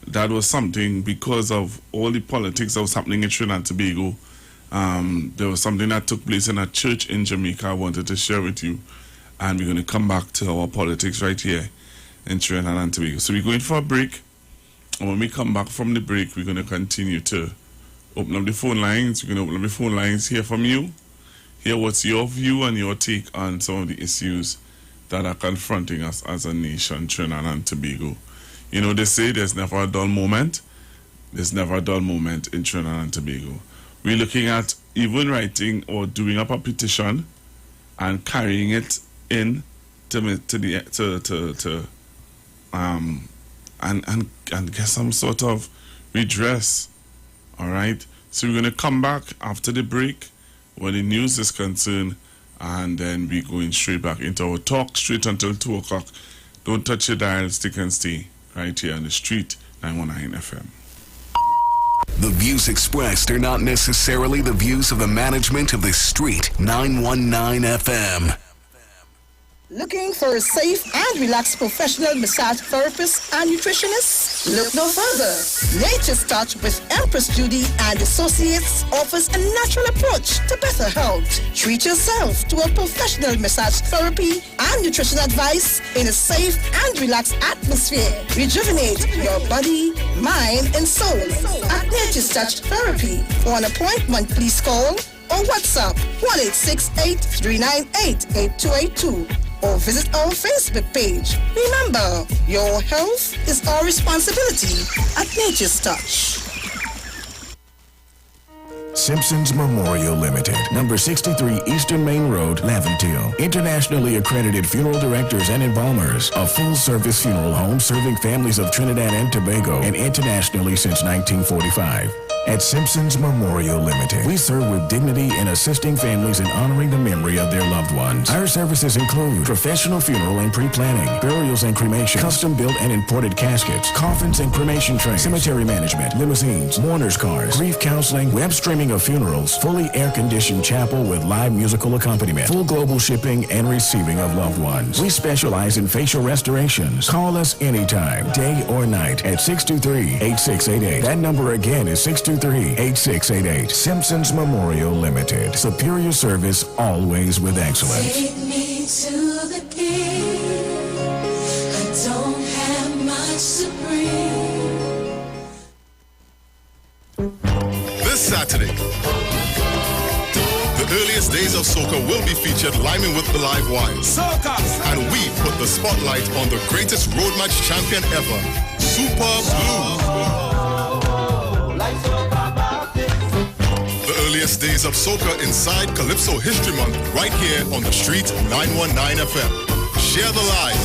That was something, because of all the politics that was happening in Trinidad and Tobago. There was something that took place in a church in Jamaica I wanted to share with you. And we're going to come back to our politics right here in Trinidad and Tobago. So we're going for a break. And when we come back from the break, we're going to continue to open up the phone lines. We're going to open up the phone lines, hear from you. Hear what's your view and your take on some of the issues that are confronting us as a nation, Trinidad and Tobago. They say there's never a dull moment. There's never a dull moment in Trinidad and Tobago. We're looking at even writing or doing up a petition and carrying it in and get some sort of redress. All right. So we're going to come back after the break when the news is concerned, and then we're going straight back into our talk straight until 2 o'clock. Don't touch your dial, stick and stay right here on the street, 919 FM. The views expressed are not necessarily the views of the management of the street, 919 FM. Looking for a safe and relaxed professional massage therapist and nutritionist? Look no further. Nature's Touch with Empress Judy and Associates offers a natural approach to better health. Treat yourself to a professional massage therapy and nutrition advice in a safe and relaxed atmosphere. Rejuvenate your body, mind, and soul at Nature's Touch Therapy. For an appointment, please call or WhatsApp 1-868-398-8282 or visit our Facebook page. Remember, your health is our responsibility at Nature's Touch. Simpsons Memorial Limited, number 63 Eastern Main Road, Laventille. Internationally accredited funeral directors and embalmers. A full-service funeral home serving families of Trinidad and Tobago and internationally since 1945. At Simpsons Memorial Limited, we serve with dignity in assisting families in honoring the memory of their loved ones. Our services include professional funeral and pre-planning, burials and cremation, custom-built and imported caskets, coffins and cremation trays, cemetery management, limousines, mourners cars, grief counseling, web streaming of funerals, fully air-conditioned chapel with live musical accompaniment, full global shipping and receiving of loved ones. We specialize in facial restorations. Call us anytime, day or night, at 623-8688. That number again is 623-8688. Simpsons Memorial Limited. Superior service, always with excellence. Take me to the king. I don't have much to bring. This Saturday, the earliest days of soca will be featured liming with the live wires. And we put the spotlight on the greatest road match champion ever, Super Blue. The earliest days of soca inside Calypso History Month, right here on the Street 919 FM. Share the live.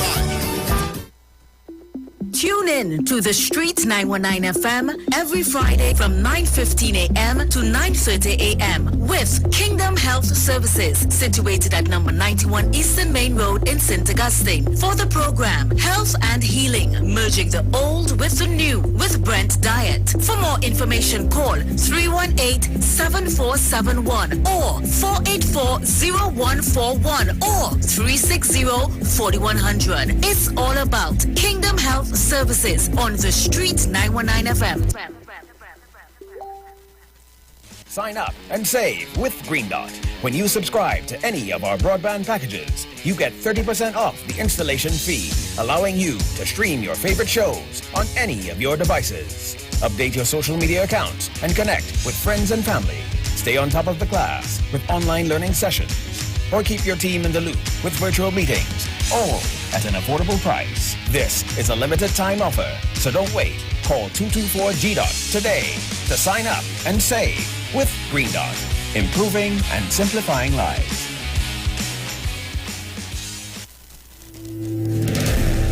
Tune in to the Street 919 FM every Friday from 9:15 a.m. to 9:30 a.m. with Kingdom Health Services, situated at number 91 Eastern Main Road in St. Augustine. For the program, Health and Healing, merging the old with the new with Brent Diet. For more information, call 318-7471 or 484-0141 or 360-4100. It's all about Kingdom Health Services on the Street 919 FM. Sign up and save with Green Dot. When you subscribe to any of our broadband packages, you get 30% off the installation fee, allowing you to stream your favorite shows on any of your devices. Update your social media accounts and connect with friends and family. Stay on top of the class with online learning sessions. Or keep your team in the loop with virtual meetings, all at an affordable price. This is a limited time offer, so don't wait. Call 224-GDOT today to sign up and save with Green Dot, improving and simplifying lives.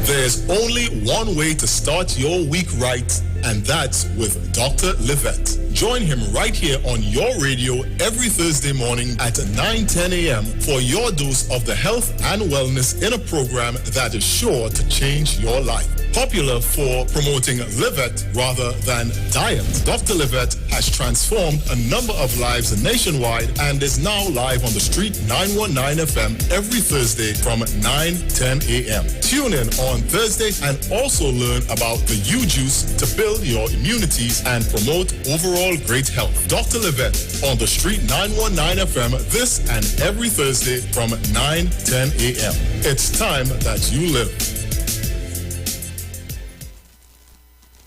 There's only one way to start your week right, and that's with Dr. Livette. Join him right here on your radio every Thursday morning at 9:10 a.m. for your dose of the health and wellness in a program that is sure to change your life. Popular for promoting Livette rather than diet, Dr. Livette has transformed a number of lives nationwide and is now live on the Street 919 FM every Thursday from 9:10 a.m. Tune in on Thursday and also learn about the U-Juice to build your immunities and promote overall great health. Dr. Livette on the Street 919 FM this and every Thursday from 9:10 a.m. It's time that you live.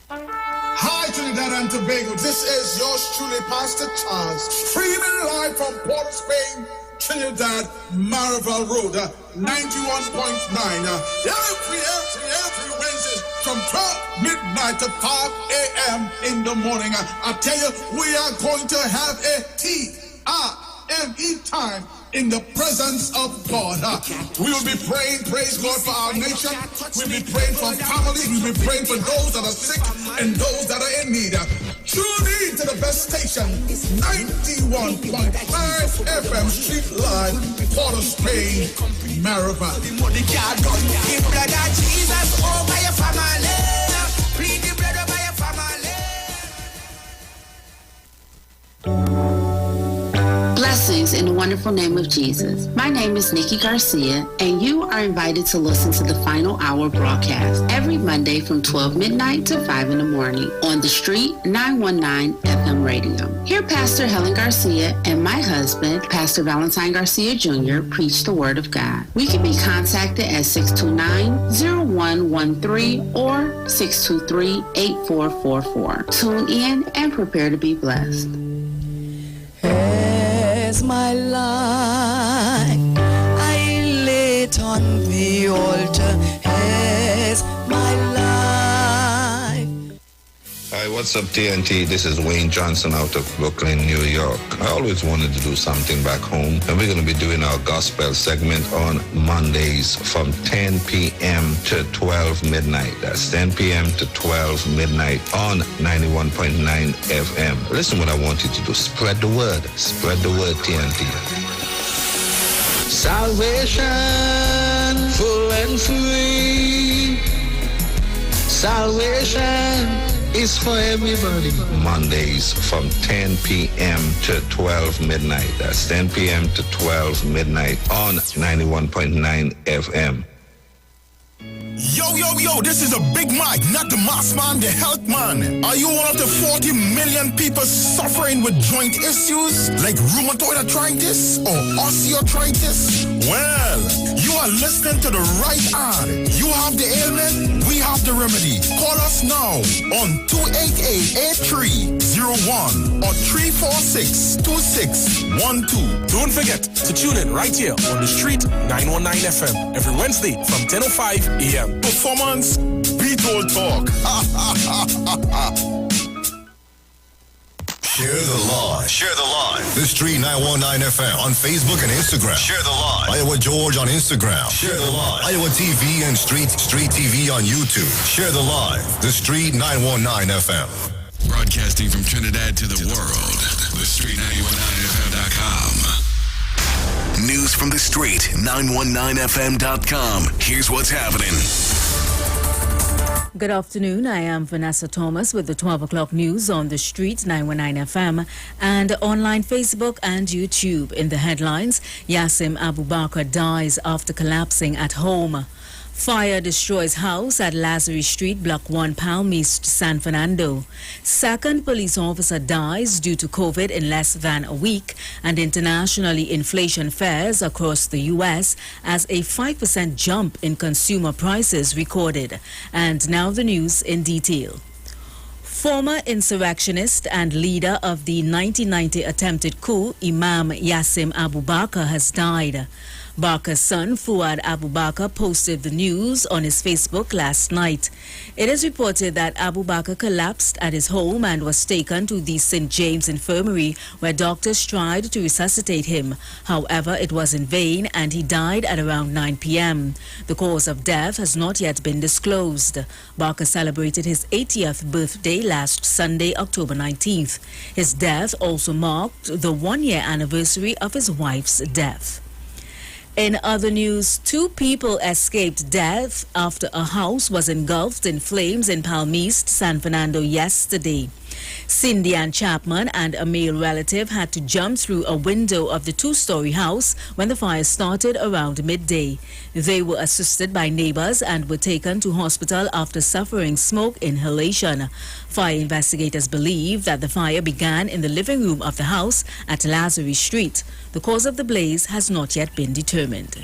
Hi, Trinidad and Tobago. This is yours truly, Pastor Charles, streaming live from Port of Spain, Trinidad, Marival Road, 91.9. Every Wednesday from 12 midnight to 5 a.m. in the morning. I tell you, we are going to have a T-I-M-E time in the presence of God. We will be praying, praise God, for our nation. We'll be praying for families. We'll be praying for those that are sick and those that are in need. Tune in to the best station, 91.5 FM Street Live, Port of Spain, Marival. Blessings Greetings in the wonderful name of Jesus. My name is Nikki Garcia, and you are invited to listen to the Final Hour broadcast every Monday from 12 midnight to 5 in the morning on the Street 919 FM radio. Here, Pastor Helen Garcia and my husband, Pastor Valentine Garcia Jr., preach the Word of God. We can be contacted at 629-0113 or 623-8444. Tune in and prepare to be blessed. As my life I lay it on the altar, as my life. Hi, what's up, TNT? This is Wayne Johnson out of Brooklyn, New York. I always wanted to do something back home, and we're going to be doing our gospel segment on Mondays from 10 p.m. to 12 midnight. That's 10 p.m. to 12 midnight on 91.9 FM. Listen what I want you to do. Spread the word. Spread the word, TNT. Salvation, full and free. Salvation is for everybody. Mondays from 10 p.m. to 12 midnight. That's 10 p.m. to 12 midnight on 91.9 FM. Yo, this is a Big Mike, not the mass man, the health man. Are you one of the 40 million people suffering with joint issues like rheumatoid arthritis or osteoarthritis? Well, you are listening to the right ad. You have the ailment, we have the remedy. Call us now on 288-8301 or 346-2612. Don't forget to tune in right here on the Street 919 FM every Wednesday from 10:05 a.m. Performance, beat all talk. Share the live. Share the live. The Street 919 FM on Facebook and Instagram. Share the live. Iowa George on Instagram. Share the live. Iowa TV and Street TV on YouTube. Share the live. The Street 919 FM. Broadcasting from Trinidad to the world. The Street 919FM.com. News from the street, 919fm.com. Here's what's happening. Good afternoon. I am Vanessa Thomas with the 12 o'clock news on the Street 919 FM and online Facebook and YouTube. In the headlines, Yassim Abubakar dies after collapsing at home. Fire destroys house at Lazarus Street, Block 1, Palm East, San Fernando. Second police officer dies due to COVID in less than a week. And internationally, inflation fares across the U.S. as a 5% jump in consumer prices recorded. And now the news in detail. Former insurrectionist and leader of the 1990 attempted coup, Imam Yassim Abubakar, has died. Bakar's son, Fuad Abubakar, posted the news on his Facebook last night. It is reported that Abubakar collapsed at his home and was taken to the St. James Infirmary, where doctors tried to resuscitate him. However, it was in vain and he died at around 9 p.m. The cause of death has not yet been disclosed. Bakar celebrated his 80th birthday last Sunday, October 19th. His death also marked the one-year anniversary of his wife's death. In other news, 2 people escaped death after a house was engulfed in flames in Palm East, San Fernando yesterday. Cindy Ann Chapman and a male relative had to jump through a window of the 2-story house when the fire started around midday. They were assisted by neighbors and were taken to hospital after suffering smoke inhalation. Fire investigators believe that the fire began in the living room of the house at Lazarus Street. The cause of the blaze has not yet been determined.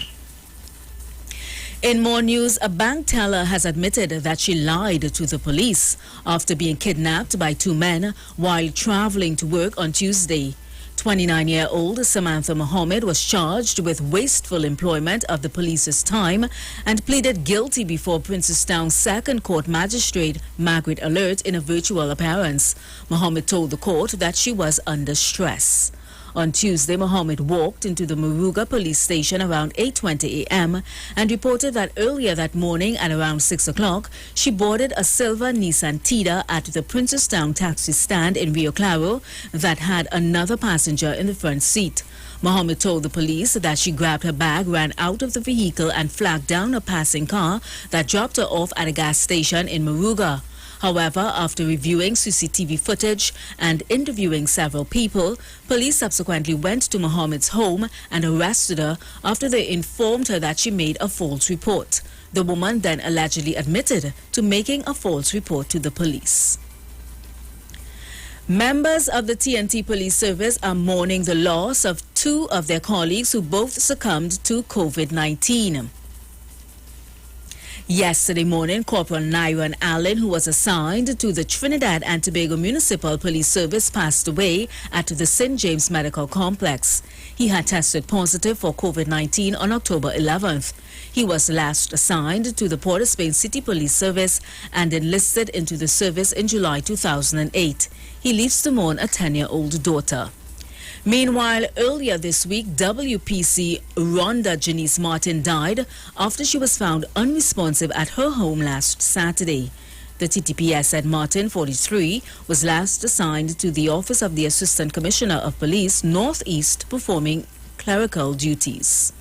In more news, a bank teller has admitted that she lied to the police after being kidnapped by 2 men while traveling to work on Tuesday. 29-year-old Samantha Mohammed was charged with wasteful employment of the police's time and pleaded guilty before Princestown Second Court Magistrate Margaret Alert in a virtual appearance. Mohammed told the court that she was under stress. On Tuesday, Mohammed walked into the Muruga police station around 8:20 a.m. and reported that earlier that morning at around 6 o'clock, she boarded a silver Nissan Tida at the Princestown taxi stand in Rio Claro that had another passenger in the front seat. Mohammed told the police that she grabbed her bag, ran out of the vehicle and flagged down a passing car that dropped her off at a gas station in Muruga. However, after reviewing CCTV footage and interviewing several people, police subsequently went to Mohammed's home and arrested her after they informed her that she made a false report. The woman then allegedly admitted to making a false report to the police. Members of the TNT Police Service are mourning the loss of two of their colleagues who both succumbed to COVID-19. Yesterday morning, Corporal Nyron Allen, who was assigned to the Trinidad and Tobago Municipal Police Service, passed away at the St. James Medical Complex. He had tested positive for COVID-19 on October 11th. He was last assigned to the Port of Spain City Police Service and enlisted into the service in July 2008. He leaves to mourn a 10-year-old daughter. Meanwhile, earlier this week, WPC Rhonda Janice Martin died after she was found unresponsive at her home last Saturday. The TTPS said Martin, 43, was last assigned to the Office of the Assistant Commissioner of Police, Northeast, performing clerical duties.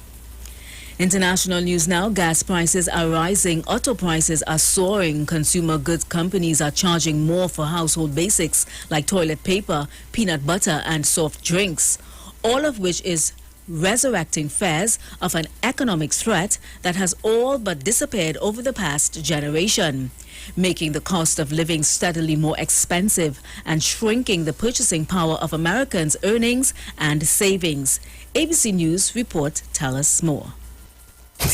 International news now. Gas prices are rising, auto prices are soaring, consumer goods companies are charging more for household basics like toilet paper, peanut butter and soft drinks, all of which is resurrecting fears of an economic threat that has all but disappeared over the past generation, making the cost of living steadily more expensive and shrinking the purchasing power of Americans' earnings and savings. ABC News report tell us more.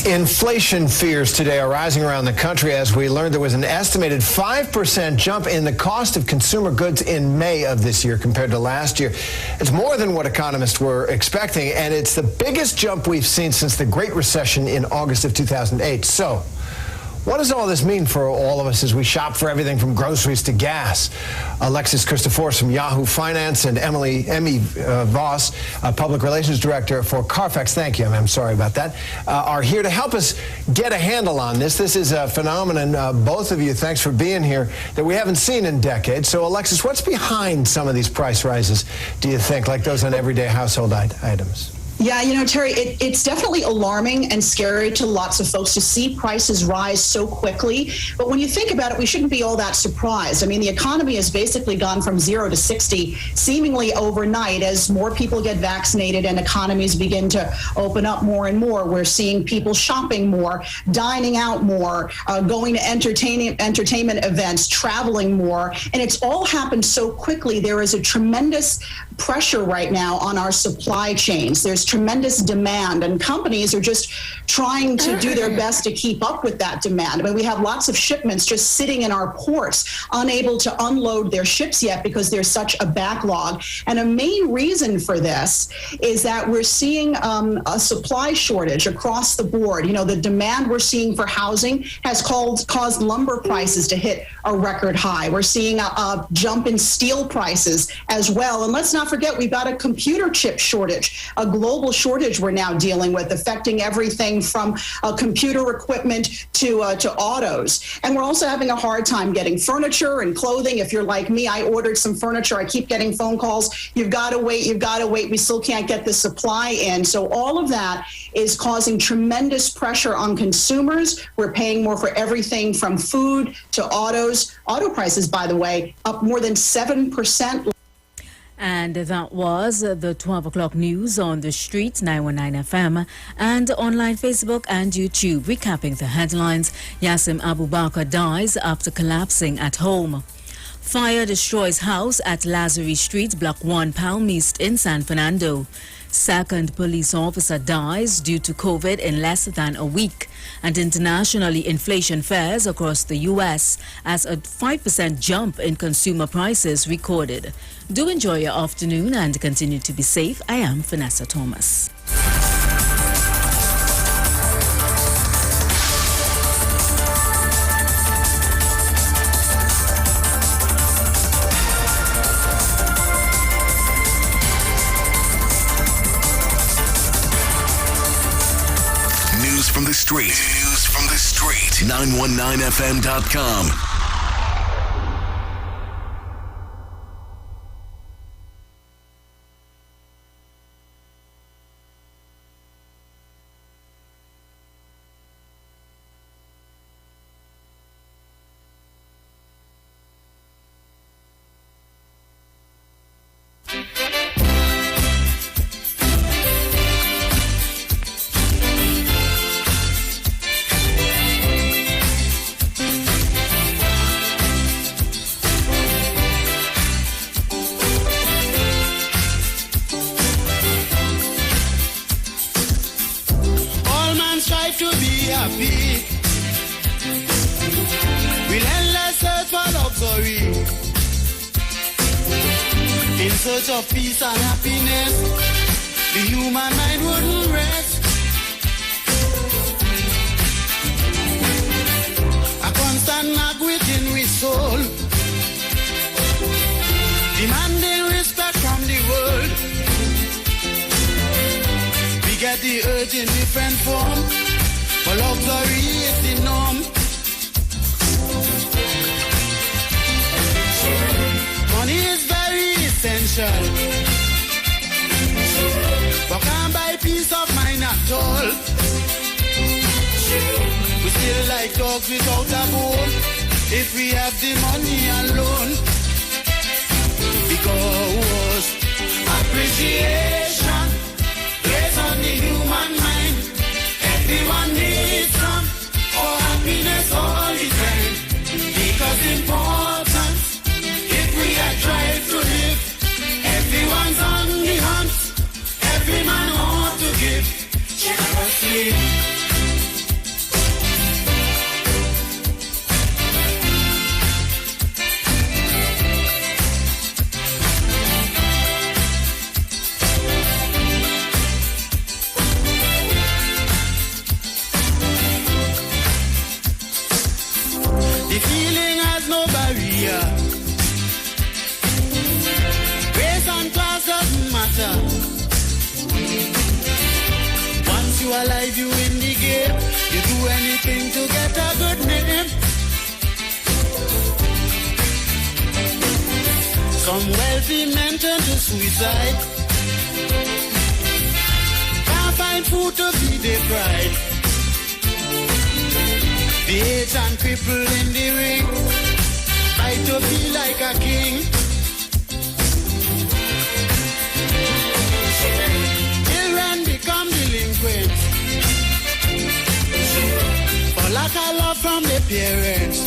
Inflation fears today are rising around the country as we learned there was an estimated 5% jump in the cost of consumer goods in May of this year compared to last year. It's more than what economists were expecting, and it's the biggest jump we've seen since the Great Recession in August of 2008. So, what does all this mean for all of us as we shop for everything from groceries to gas? Alexis Christoforous from Yahoo Finance and Emmy Voss, Public Relations Director for Carfax, thank you, I'm sorry about that, are here to help us get a handle on this. This is a phenomenon, both of you, thanks for being here, that we haven't seen in decades. So, Alexis, what's behind some of these price rises, do you think, like those on everyday household items? Yeah, you know, Terry, it's definitely alarming and scary to lots of folks to see prices rise so quickly. But when you think about it, we shouldn't be all that surprised. I mean, the economy has basically gone from 0 to 60 seemingly overnight as more people get vaccinated and economies begin to open up more and more. We're seeing people shopping more, dining out more, going to entertainment events, traveling more. And it's all happened so quickly. There is a tremendous pressure right now on our supply chains. There's tremendous demand, and companies are just trying to do their best to keep up with that demand. I mean, we have lots of shipments just sitting in our ports, unable to unload their ships yet because there's such a backlog. And a main reason for this is that we're seeing a supply shortage across the board. You know, the demand we're seeing for housing has caused lumber prices to hit a record high. We're seeing a jump in steel prices as well. And let's not forget, we've got a computer chip shortage, a global shortage we're now dealing with, affecting everything from computer equipment to autos. And we're also having a hard time getting furniture and clothing. If you're like me, I ordered some furniture. I keep getting phone calls. You've got to wait. You've got to wait. We still can't get the supply in. So all of that is causing tremendous pressure on consumers. We're paying more for everything from food to autos. Auto prices, by the way, up more than 7%. And that was the 12 o'clock news on the street, 919 FM, and online Facebook and YouTube. Recapping the headlines, Yassim Abubakar dies after collapsing at home. Fire destroys house at Lazare Street, Block 1, Palm East in San Fernando. Second police officer dies due to COVID in less than a week. And internationally, inflation fares across the U.S. as a 5% jump in consumer prices recorded. Do enjoy your afternoon and continue to be safe. I am Vanessa Thomas. News from the street. News from the street. 919fm.com. life to be happy. Relentless search for luxury. In search of peace and happiness, the human mind wouldn't rest. A constant nag within we soul, demanding respect from the world. We get the urge in different form, but luxury is the norm. Money is very essential, but can't buy peace of mind at all. We still like dogs without a bone if we have the money alone. Because appreciation plays on the human mind. Everyone needs some for happiness all the time. Because important, if we are trying to live, everyone's on the hunt. Every man ought to give generously. The feeling has no barrier. Race and class doesn't matter. Once you are alive, you in the game. You do anything to get a good name. Some wealthy men turn to suicide. Can't find food to feed their pride. The age and cripple in the ring, fight to feel like a king. Children become delinquents for lack of love from their parents.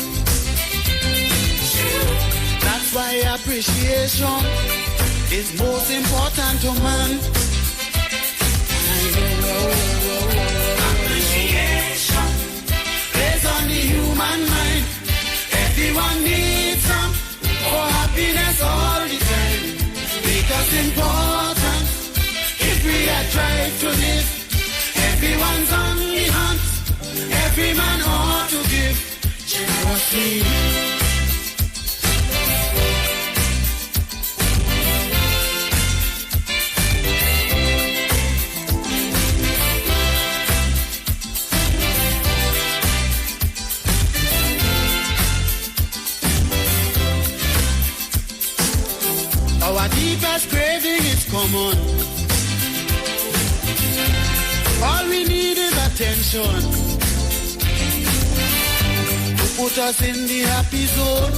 That's why appreciation is most important to man. Appreciation plays on the human mind. Everyone needs some for happiness all the time. Because important, if we are trying to live, everyone's on the hunt. Every man ought to give generously. Our deepest craving is common. All we need is attention to put us in the happy zone,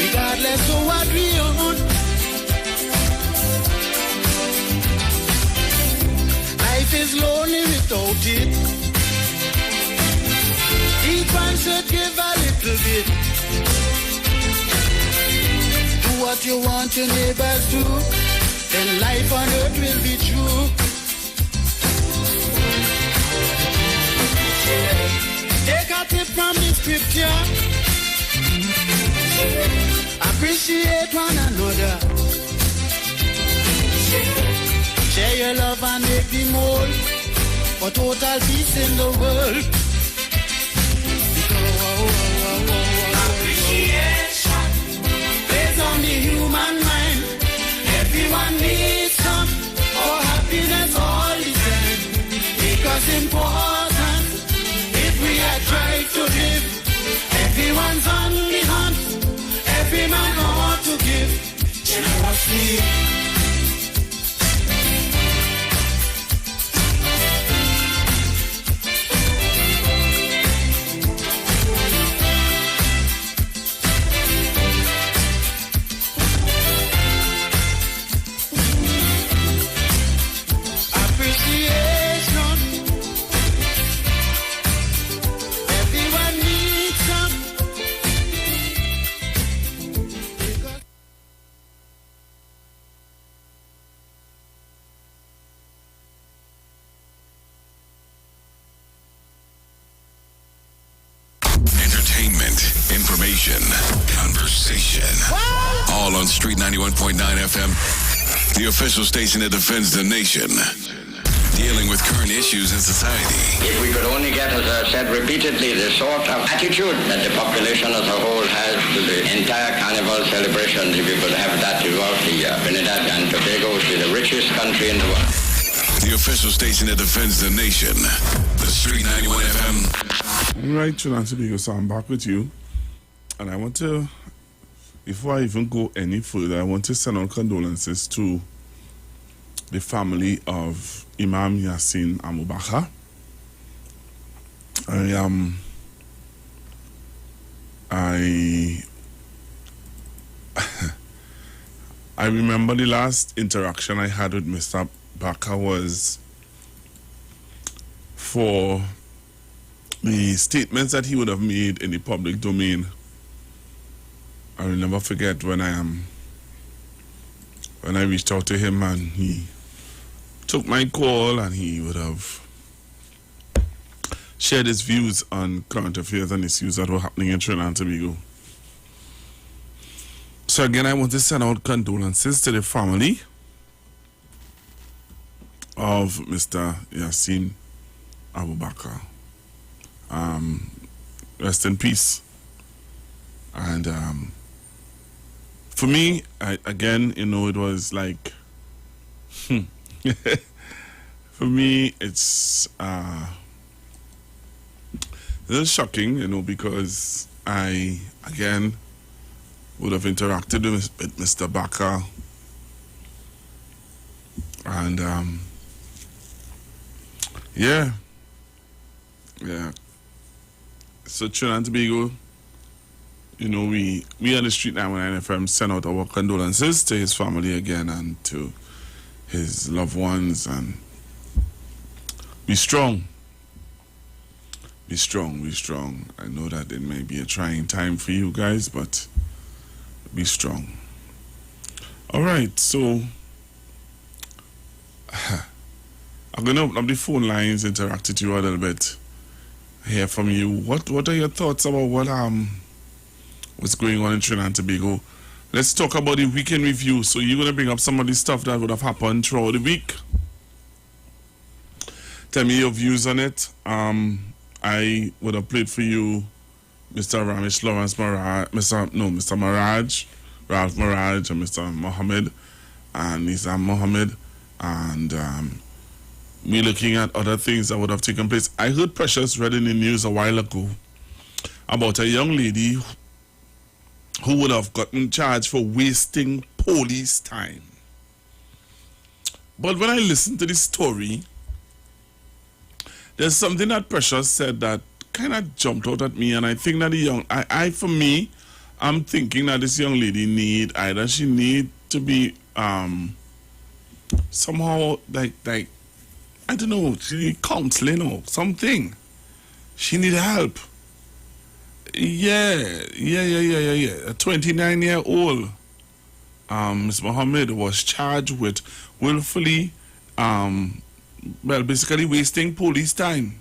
regardless of what we own. Life is lonely without it. Each one should give a little bit. What you want your neighbors do, then life on earth will be true. Take a tip from the scripture. Appreciate one another. Share your love and make the mold for total peace in the world. Appreciation on the human mind. Everyone needs some for happiness all the time. Because important, if we are trying to live, everyone's on the hunt. Every man ought to give generously. entertainment, information, conversation. All on Street 91.9 FM, the official station that defends the nation. Dealing with current issues in society. If we could only get, as I've said repeatedly, the sort of attitude that the population as a whole has to the entire carnival celebration, if we could have that throughout the Trinidad and Tobago, which is the richest country in the world. The official station that defends the nation. The Street 91 FM. All right, Trinidad and Tobago, so I'm back with you. And I want to, before I even go any further, I want to send out condolences to the family of Imam Yassin Abubakar. I remember the last interaction I had with Mr. Baka was for the statements that he would have made in the public domain. I will never forget when I reached out to him and he took my call and he would have shared his views on current affairs and issues that were happening in Trinidad and Tobago. So again, I want to send out condolences to the family of Mr. Yassin Abubakar. Rest in peace. And for me, it was like, for me, it's a little shocking, because I, again, would have interacted with Mr. Baka. And, yeah. So, Trinidad and Tobago, we on the Street 91 FM send out our condolences to his family again and to his loved ones, and be strong. Be strong, be strong. I know that it may be a trying time for you guys, but be strong. All right, so I'm going to open up the phone lines, interact with you a little bit, hear from you. What are your thoughts about what's going on in Trinidad and Tobago? Let's talk about the weekend review. So you're going to bring up some of the stuff that would have happened throughout the week. Tell me your views on it. I would have played for you Mr. Ramesh Lawrence Maraj, Mr. Maraj, Ralph Maraj, and Mr. Mohammed, and Nizam Mohammed, and me looking at other things that would have taken place. I heard Precious read in the news a while ago about a young lady who would have gotten charged for wasting police time. But when I listened to this story, there's something that Precious said that kind of jumped out at me, and I think that I'm thinking that this young lady she need to be somehow like I don't know, she need counseling or something. She need help. Yeah. A 29-year-old Ms. Mohammed was charged with willfully basically wasting police time.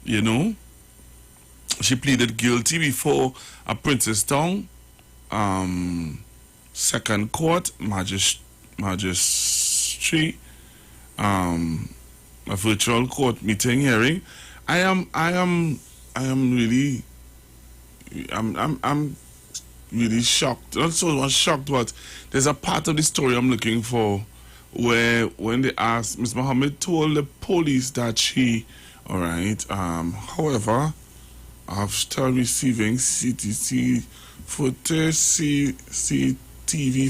She pleaded guilty before a Princestown second court magistrate a virtual court meeting hearing. I'm really shocked. Not so much shocked, but there's a part of the story I'm looking for where when they asked, Ms. Mohammed told the police that she, however, after receiving CTV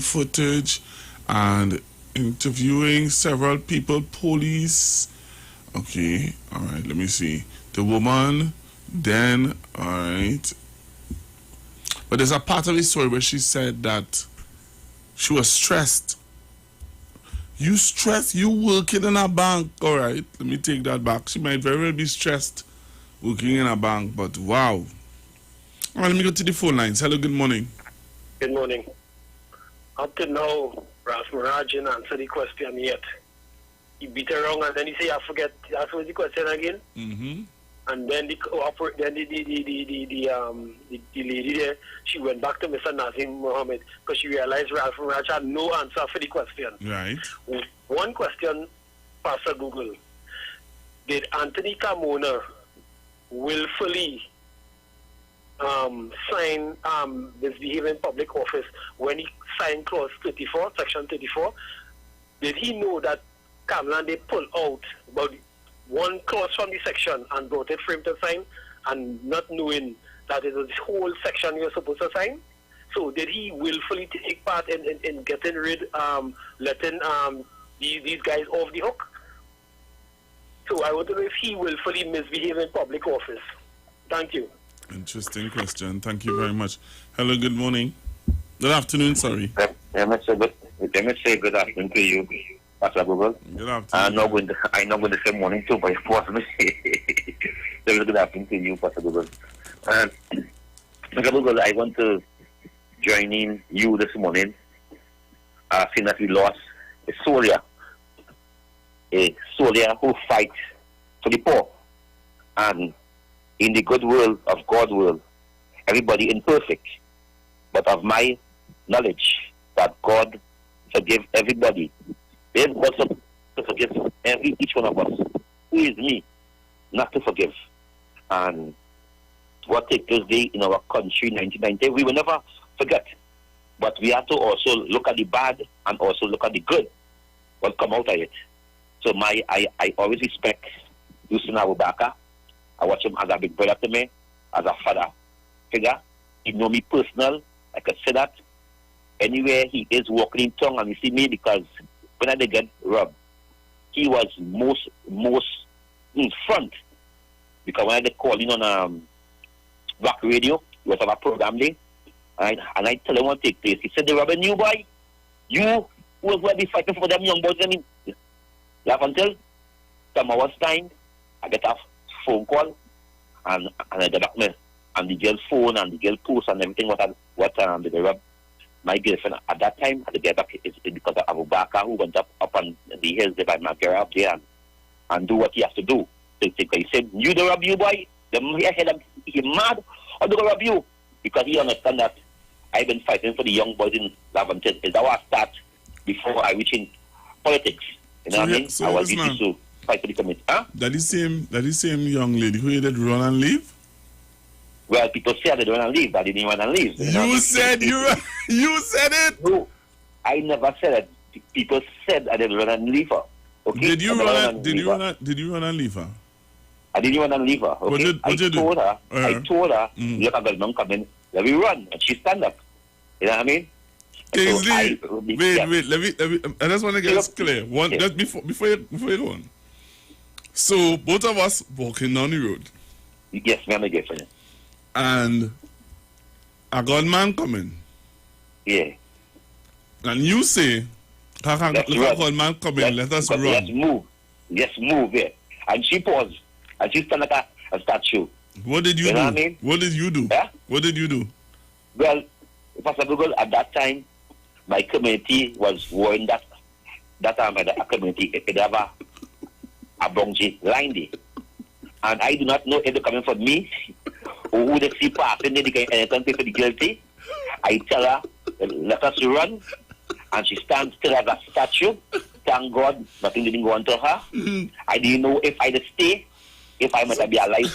footage and interviewing several people, police, let me see, the woman, then, but there's a part of the story where she said that she was stressed. You stressed? You working in a bank? All right, let me take that back. She might very well be stressed working in a bank, but wow. All right, let me go to the phone lines. Hello, good morning. Good morning. Up to now, Ralph Maraj didn't answer the question yet. He beat her wrong and then he say, I forget. Ask me the question again. Mm-hmm. And then the lady there, she went back to Mr. Nazim Mohammed because she realized Ralph Raj had no answer for the question. Right. One question, Pastor Google. Did Anthony Carmona willfully sign misbehave in public office when he signed clause 34, section 34? Did he know that Kamlan, they pulled out about one clause from the section and brought it for him to sign, and not knowing that it was this whole section he was supposed to sign? So did he willfully take part in getting rid, letting these guys off the hook? So I want to know if he willfully misbehaved in public office. Thank you. Interesting question. Thank you very much. Hello, good morning. Good afternoon, sorry. Let me say good afternoon to you, Pastor Google. Good afternoon. I'm not going to say morning too, but force me. Good afternoon to you, Pastor Google. Pastor Google, I want to join in you this morning, seeing that we lost a soldier who fights for the poor. And in the good will of God's will, everybody imperfect. But of my knowledge that God forgive everybody. There's God to forgive each one of us. Who is me not to forgive? And what took this day in our country, 1990, we will never forget. But we have to also look at the bad and also look at the good, what come out of it. So I always respect Houston Abubakar. I watch him as a big brother to me, as a father figure. He know me personal. I can say that. Anywhere he is walking in tongue and he see me, because when I did get robbed, he was most in front. Because when I did call in on Rock Radio, he was on a program day, and I tell him what take place. He said, "They robbing you, boy. You who will be fighting for them young boys." I mean, you have until some hours time, I get a phone call, and I get back me and the girl's phone and the girl post and everything what they robbed my girlfriend at that time. At the get back is because of Abubakar, who went up on the hills there by Magara up there and do what he has to do. So he said, "You don't rob you, boy. The head he mad or don't rob you?" Because he understand that I've been fighting for the young boys in Lavantel. Is that what I start before I reach in politics? You know what I mean? So I was used to fight for the committee. Huh? That is same young lady who did run and leave? Well, people say I didn't run and leave. I didn't run and leave. You said it. No, I never said it. People said I didn't run and leave her. Okay? Did you run and leave her? I didn't run and leave her. Okay? I told her, look at the mom come in, let me run, and she stand up. You know what I mean? Kingsley, wait, let me. I just want to get this clear. Just before you go on. So both of us walking down the road. Yes, me and my girlfriend. And a gunman coming. Yeah. And you say, gunman coming, let us run. Let's move. Let's move, yeah. And she paused. And she stand like a statue. What did you do? Know what I mean? What did you do? Yeah? What did you do? Well, Pastor Google, at that time, my community was worrying that a community could have a bungee line there. And I do not know if they're coming for me or who they see passing, they can pay for the guilty. I tell her, let us run. And she stands still as a statue. Thank God, nothing didn't go on to her. I didn't know if I'd stay, if I might be alive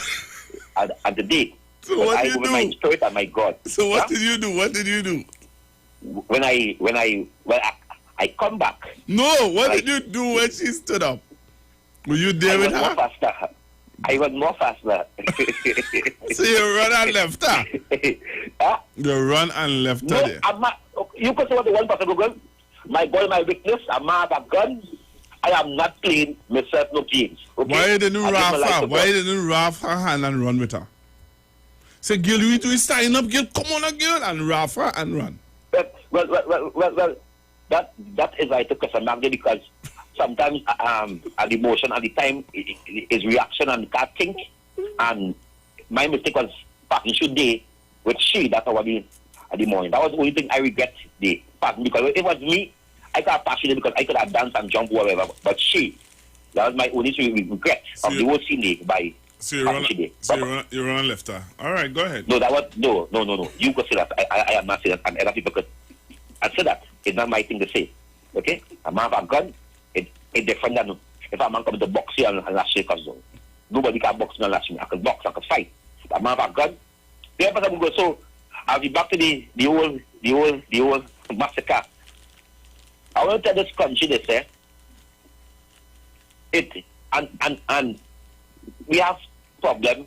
at the day. So but what I did you with do? my spirit and my God. So what did you do? What did you do? When I come back. No, what did you do when she stood up? Were you there with her? I was more faster. So you run and left her? Huh? You run and left her there? You could say what the one person Google. My boy, my witness, I'm not a gun. I am not playing myself no games. Okay? Why didn't you wrap her? Why didn't you wrap her hand and run with her? Say, girl, you need to stand up, girl. Come on, girl, and wrap her and run. Well, that is I took a mark because sometimes at the emotion at the time is reaction and can't think. And my mistake was passing shoot day with she. That's how I mean at the morning. That was the only thing I regret the passing because if it was me, I got passionate because I could have danced and jumped whatever. But she, that was my only regret of the whole scene day by So you're on lefter. All right, go ahead. No, that was no. You could say that. I am not saying that, and other people could. I said that. It's not my thing to say. Okay, a man have a gun. It's different than if a man comes to box you and lash you because nobody can box me and lash me. I can box, I can fight. But a man have a gun. So I'll be back to the old massacre. I want to tell this country they say it and we have problem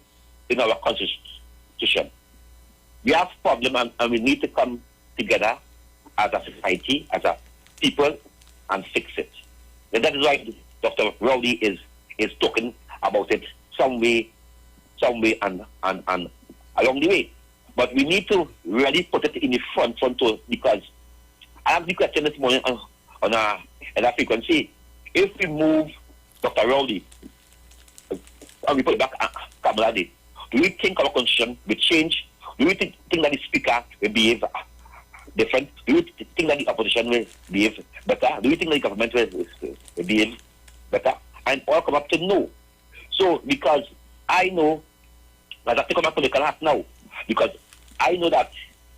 in our constitution. We have problem and we need to come together as a society, as a people, and fix it. And that is why Dr. Rowley is talking about it some way and along the way. But we need to really put it in the front too, because I have the question this morning on a frequency. If we move Dr. Rowley and we put it back Kamala Day, do we think our constitution will change? Do we think that the speaker will behave different? Do you think that the opposition will behave better? Do you think that the government will behave better? And all come up to no. So, because I know, as I take on my political hat now, because I know that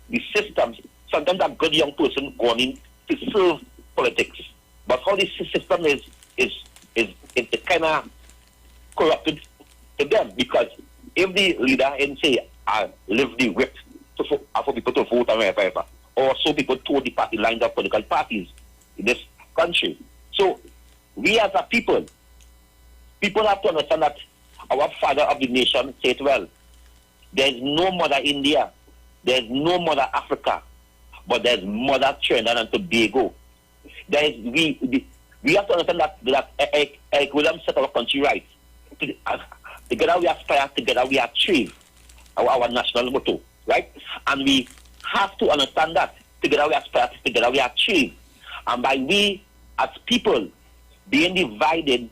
the systems, sometimes a good young person going in to serve politics, but how this system is kind of corrupted to them, because if the leader and say, I live the whip for people to vote and whatever, or so people told the party lines of political parties in this country. So we as a people have to understand that our father of the nation said, well, there's no mother India, there's no mother Africa, but there's mother Trinidad and Tobago. We have to understand that Eric Williams set our country right. Together we aspire, together we achieve our national motto, right? And we have to understand that together we aspire, together we achieve. And by we as people being divided,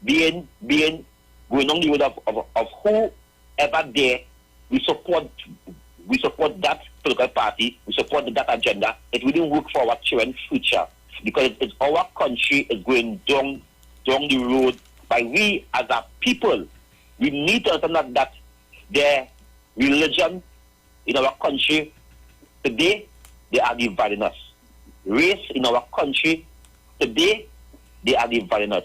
being going on the road of whoever there, we support that political party, we support that agenda. It wouldn't work for our children's future, because it's our country is going down the road. By we as a people, we need to understand that their religion in our country today, they are dividing us. Race in our country today, they are dividing us.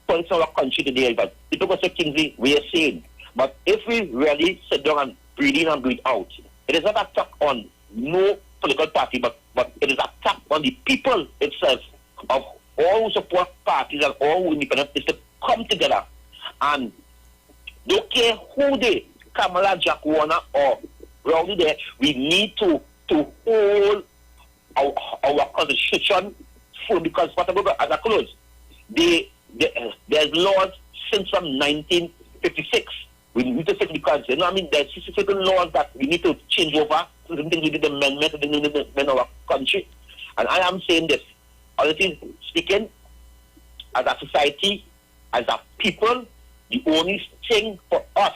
Politics in our country today, but people go say things we are saying. But if we really sit down and breathe in and breathe out, it is not an attack on no political party, but it is an attack on the people itself, of all who support parties and all who independent, is to come together and don't care who they, Kamala, Jack Warner, or Rowley there, we need to hold our constitution full, because what about as a close? There's laws since from 1956. We need to fix, because there's certain laws that we need to change over. Certain things we did amendment in our country. And I am saying this, honestly speaking, as a society, as a people, the only thing for us,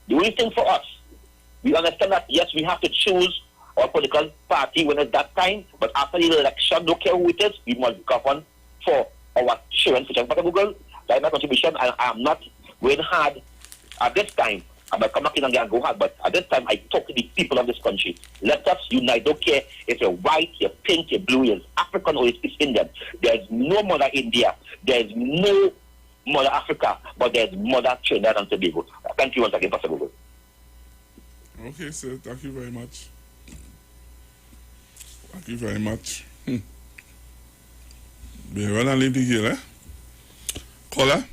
we understand that yes, we have to choose our political party when it's that time, but after the election, don't care who it is, we must govern for our children. But Google, that's my contribution, and I am not going hard at this time. I might come back in and go hard, but at this time, I talk to the people of this country. Let us unite. Don't care if you're white, you're pink, you're blue, you're African, or you're Indian. There's no mother India. There's no mother Africa, but there's mother Trinidad and Tobago. Thank you once again, Pastor Google. Okay, sir. Thank you very much. Thank you very much. We run and leave the hill, eh? Caller?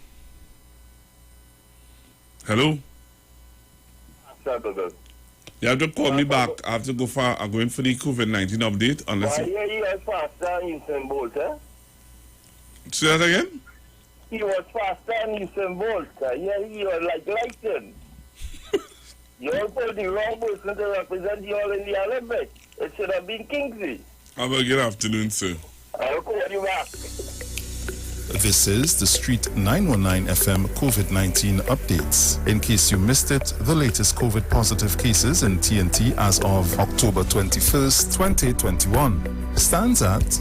Hello? You have to call me back. I have to go for, I'm going for the COVID-19 update, unless you... He was faster than Usain Bolt, eh? Say that again? He was faster than Usain Bolt, eh? He was like lightning. You all put the wrong person to represent you all in the Olympics. It should have been Kingsley. Have a good afternoon, sir. I'll call you back. This is the Street 919 FM COVID-19 updates. In case you missed it, the latest COVID positive cases in TNT as of October 21st, 2021. stands at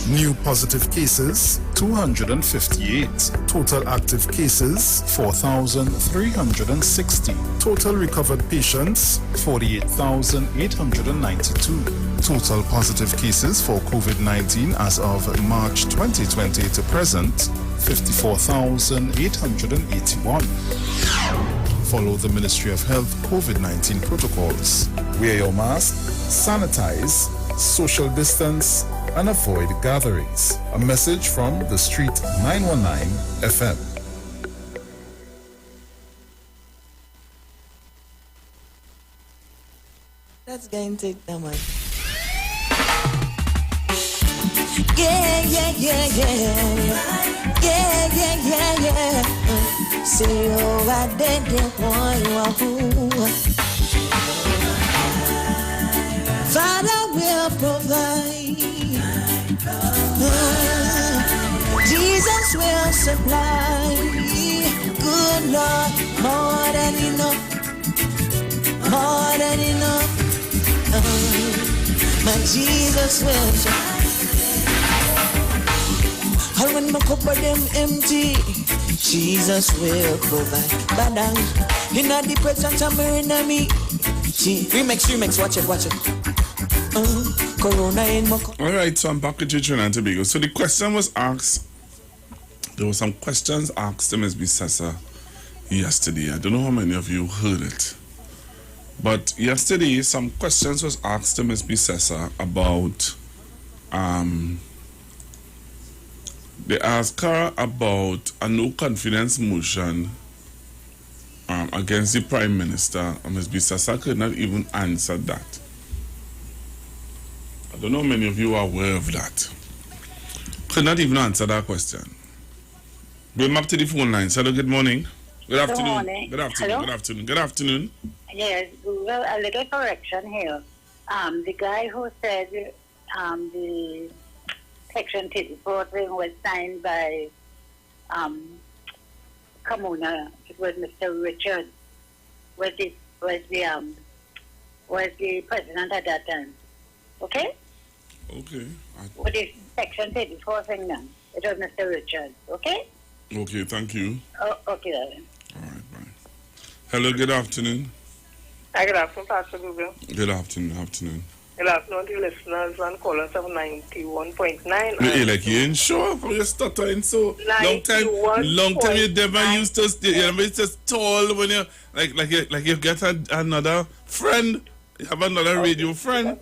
new positive cases 258, total active cases 4,360, total recovered patients 48,892, total positive cases for COVID-19 as of March 2020 to present 54,881. Follow the Ministry of Health COVID-19 protocols. Wear your mask, sanitize, social distance, and avoid gatherings. A message from the Street 919 FM. Let's go and take that one. Yeah, yeah, yeah, yeah. Yeah, yeah, yeah, yeah. Say, oh, I did it for you. Father will provide. Jesus will supply. Good Lord, more than enough. More than enough. My Jesus will supply. And when my cup of them empty, Jesus will provide. Badang, in the presence of my enemy. Remix, watch it. Corona in my cup. All right, so I'm back with Trinidad and Tobago. So the question was asked, there were some questions asked to Ms. Bissessa yesterday. I don't know how many of you heard it. But yesterday, some questions was asked to Ms. Bissessa about, they asked her about a no confidence motion against the Prime Minister, and Ms. Bissessa could not even answer that. I don't know how many of you are aware of that. Could not even answer that question. Going up to the phone lines. Hello, good morning. Good afternoon. Morning. Good afternoon. Hello? Good afternoon. Good afternoon. Yes, well, a little correction here. The guy who said the Section 34 thing was signed by Kamuna. It was Mr. Richard. Was the president at that time. Okay? Okay. What is Section 34 thing now? It was Mr. Richard. Okay? Okay, thank you. Oh, okay, darling. Hello, good afternoon. Hi, good afternoon, Pastor Google. Good afternoon. Good afternoon to you listeners and callers of 91.9. Hey, like you ain't sure how you stuttering so long time you never used to stay. You never used to stall when you like you get another friend. You have another radio friend.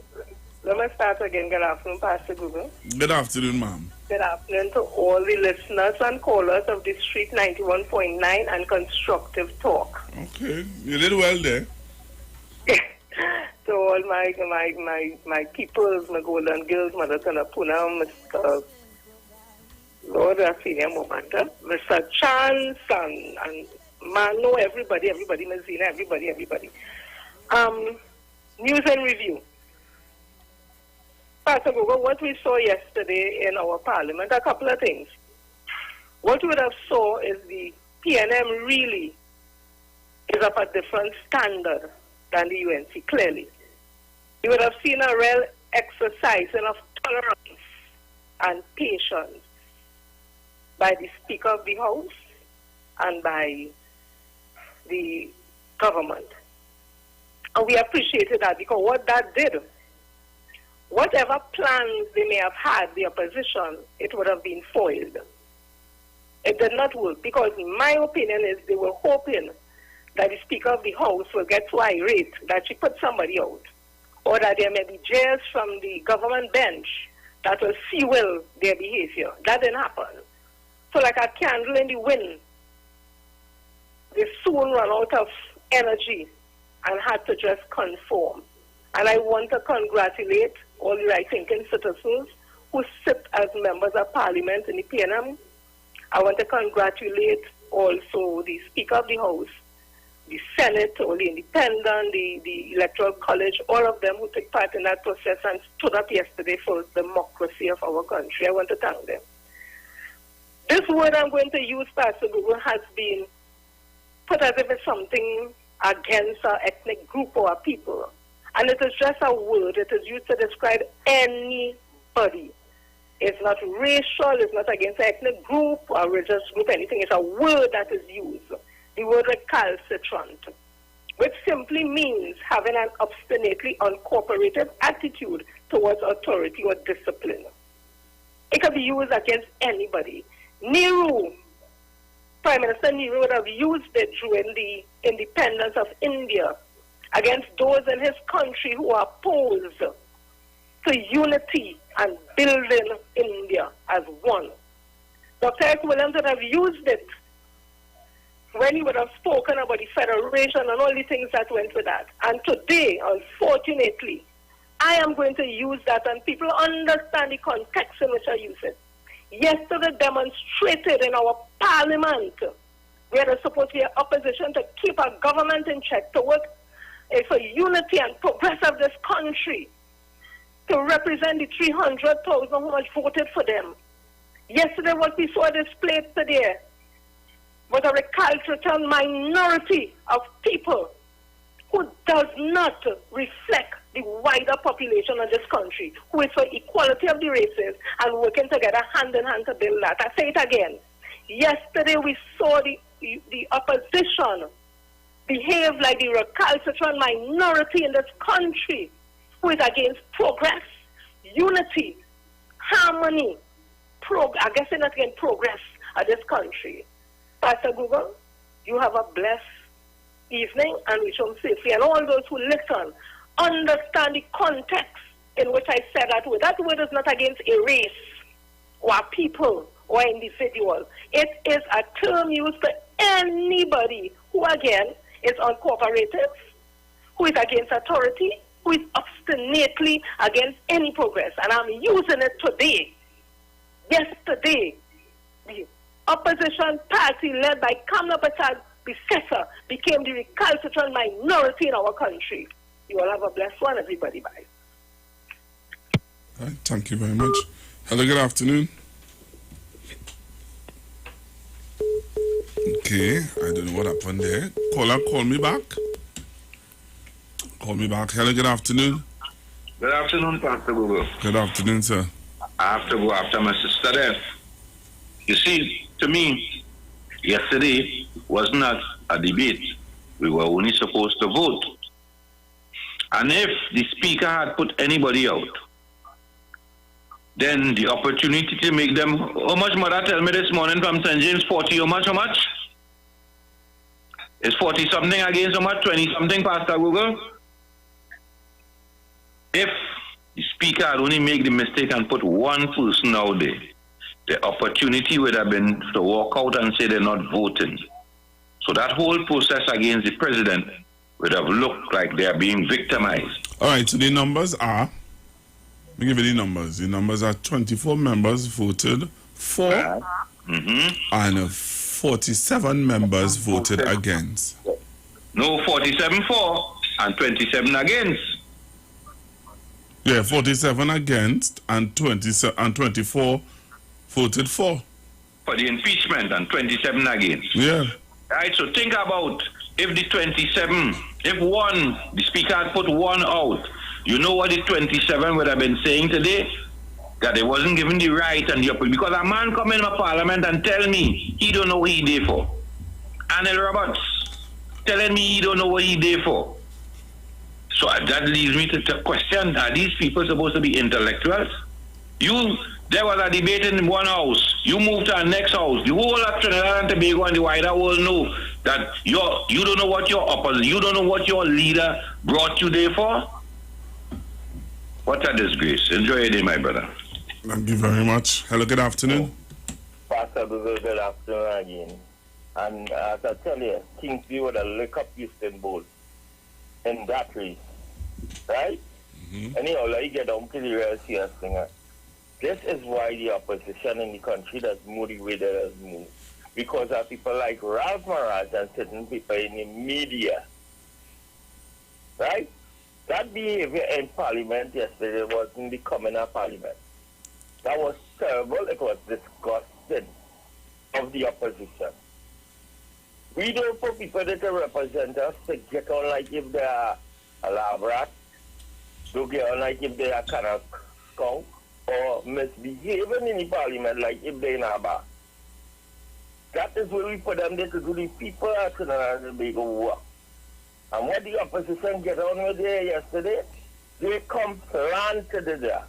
Let me start again. Good afternoon, Pastor Google. Good afternoon, ma'am. Good afternoon to all the listeners and callers of the Street 91.9 and Constructive Talk. Okay, you did well there. To all my peoples, my golden girls, Mother Tanapuna, Mr. Lord Rafinia Momanta, Mr. Chance, and Mano, everybody, Mazina, everybody. News and review. Pastor Gogo, what we saw yesterday in our parliament, a couple of things. What we would have saw is the PNM really is of a different standard than the UNC, clearly. You would have seen a real exercising of tolerance and patience by the Speaker of the House and by the government. And we appreciated that because what that did, whatever plans they may have had, the opposition, it would have been foiled. It did not work because my opinion is they were hoping that the Speaker of the House will get so irate that she put somebody out, or that there may be jeers from the government bench that will fuel their behavior. That didn't happen. So like a candle in the wind, they soon ran out of energy and had to just conform. And I want to congratulate all the right-thinking citizens who sit as members of parliament in the PNM. I want to congratulate also the Speaker of the House, the Senate, all the independent, the Electoral College, all of them who took part in that process and stood up yesterday for the democracy of our country. I want to thank them. This word I'm going to use, Pastor Google, has been put as if it's something against our ethnic group or our people. And it is just a word. It is used to describe anybody. It's not racial. It's not against an ethnic group or religious group, anything. It's a word that is used. The word recalcitrant, which simply means having an obstinately uncooperative attitude towards authority or discipline. It can be used against anybody. Prime Minister Nehru would have used it during the independence of India against those in his country who are opposed to unity and building India as one. Dr. Eric Williams would have used it when he would have spoken about the federation and all the things that went with that. And today, unfortunately, I am going to use that, and people understand the context in which I use it. Yesterday demonstrated in our parliament, where there's supposed to be an opposition to keep our government in check, to work for unity and progress of this country, to represent the 300,000 who much voted for them. Yesterday, what we saw displayed today was a recalcitrant minority of people who does not reflect the wider population of this country, who is for equality of the races and working together hand in hand to build that. I say it again. Yesterday we saw the opposition behave like the recalcitrant minority in this country who is against progress, unity, harmony, I guess it's not against progress of this country. Pastor Google, you have a blessed evening and reach home safely. And all those who listen, understand the context in which I said that word. That word is not against a race or a people or an individual. It is a term used for anybody who, again, is uncooperative, who is against authority, who is obstinately against any progress. And I'm using it today. Yesterday, the opposition party led by Kamla Prasad Bissessa became the recalcitrant minority in our country. You all have a blessed one, everybody. Bye. All right, thank you very much. Hello, good afternoon. Okay, I don't know what happened there. Caller, call me back. Call me back. Hello, good afternoon. Good afternoon, Pastor Google. Good afternoon, sir. I have to go after my sister there. You see, to me, yesterday was not a debate. We were only supposed to vote. And if the speaker had put anybody out, then the opportunity to make them, how much mother tell me this morning from St. James, 40, how much? It's 40 something against how much? 20 something, Pastor Google? If the speaker had only made the mistake and put one person out there, the opportunity would have been to walk out and say they're not voting. So that whole process against the president would have looked like they're being victimized. All right, so the numbers are, let me give you the numbers. The numbers are 24 members voted for and 47 members voted against. No, 47 for and 27 against. Yeah, 47 against and 24 voted for. For the impeachment and 27 against. Yeah. Right, so think about if the 27, if one, the speaker had put one out, you know what the 27 would have been saying today? That they wasn't given the right and the opportunity. Because a man come in my parliament and tell me he don't know what he there for. Anil Roberts telling me he don't know what he there for. So that leads me to question, are these people supposed to be intellectuals? There was a debate in one house. You move to the next house. The whole of Trinidad and Tobago and the wider world know that you don't know what your opposite, you don't know what your leader brought you there for. What a disgrace. Enjoy your day, my brother. Thank you very much. Hello, good afternoon. Pastor, good afternoon again. And as I tell you, Kingsley would have lick up Houston Bolt in that race. Right? Anyhow, let you get down to the real serious thing. This is why the opposition in the country does move the way that does move. Because of people like Ralph Maraj and certain people in the media. Right? That behavior in Parliament yesterday was in the Communal Parliament. That was terrible. It was disgusting of the opposition. We don't put people that represent us to get on like if they are a lab rat don't get on like if they are kind of skunk or misbehaving in the parliament like if they in a bar. That is where we put them there to do the people at Trinidad and Tobago work. And what the opposition get on with there yesterday, they come plan to do that.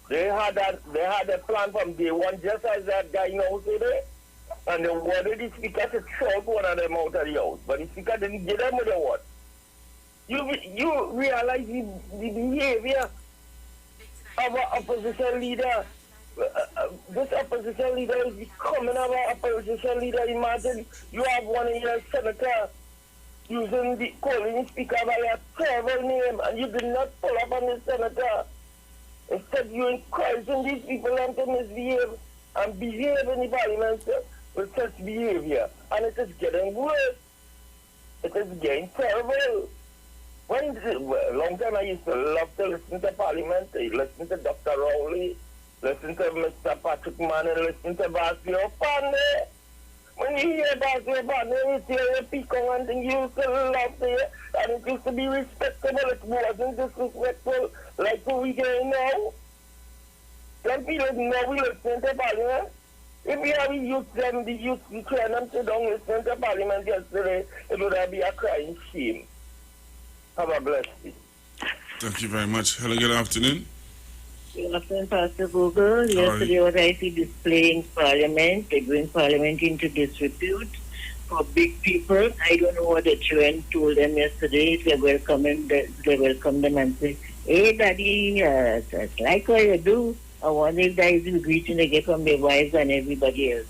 They had a plan from day one, just as that guy knows today. And they wanted the speaker to choke one of them out of the house. But the speaker didn't get them with the word. You realize the behavior of an opposition leader. This opposition leader is becoming of an opposition leader. Imagine you have one of your senator calling the speaker by a terrible name, and you did not pull up on the senator. Instead, you encouraging these people to misbehave and behave in the parliament with such behavior. And it is getting worse. It is getting terrible. A long time I used to love to listen to Parliament, listen to Dr. Rowley, listen to Mr. Patrick Mann, and listen to Basio Pane. When you hear Basio Pane, you hear your peacock and things you used to love to hear, and it used to be respectable. It wasn't disrespectful like we getting now. Some people know we listen to Parliament. If we have the youth, we train them to down listen to Parliament yesterday, it would be a crying shame. Have a blessed day. Thank you very much. Hello, good afternoon. Good afternoon, Pastor Google. Yesterday, what I see displaying Parliament, they bring Parliament into disrepute for big people. I don't know what the children told them yesterday. They welcome them and say, "Hey, Daddy, that's like what you do." I wonder if that is the greeting they get from their wives and everybody else.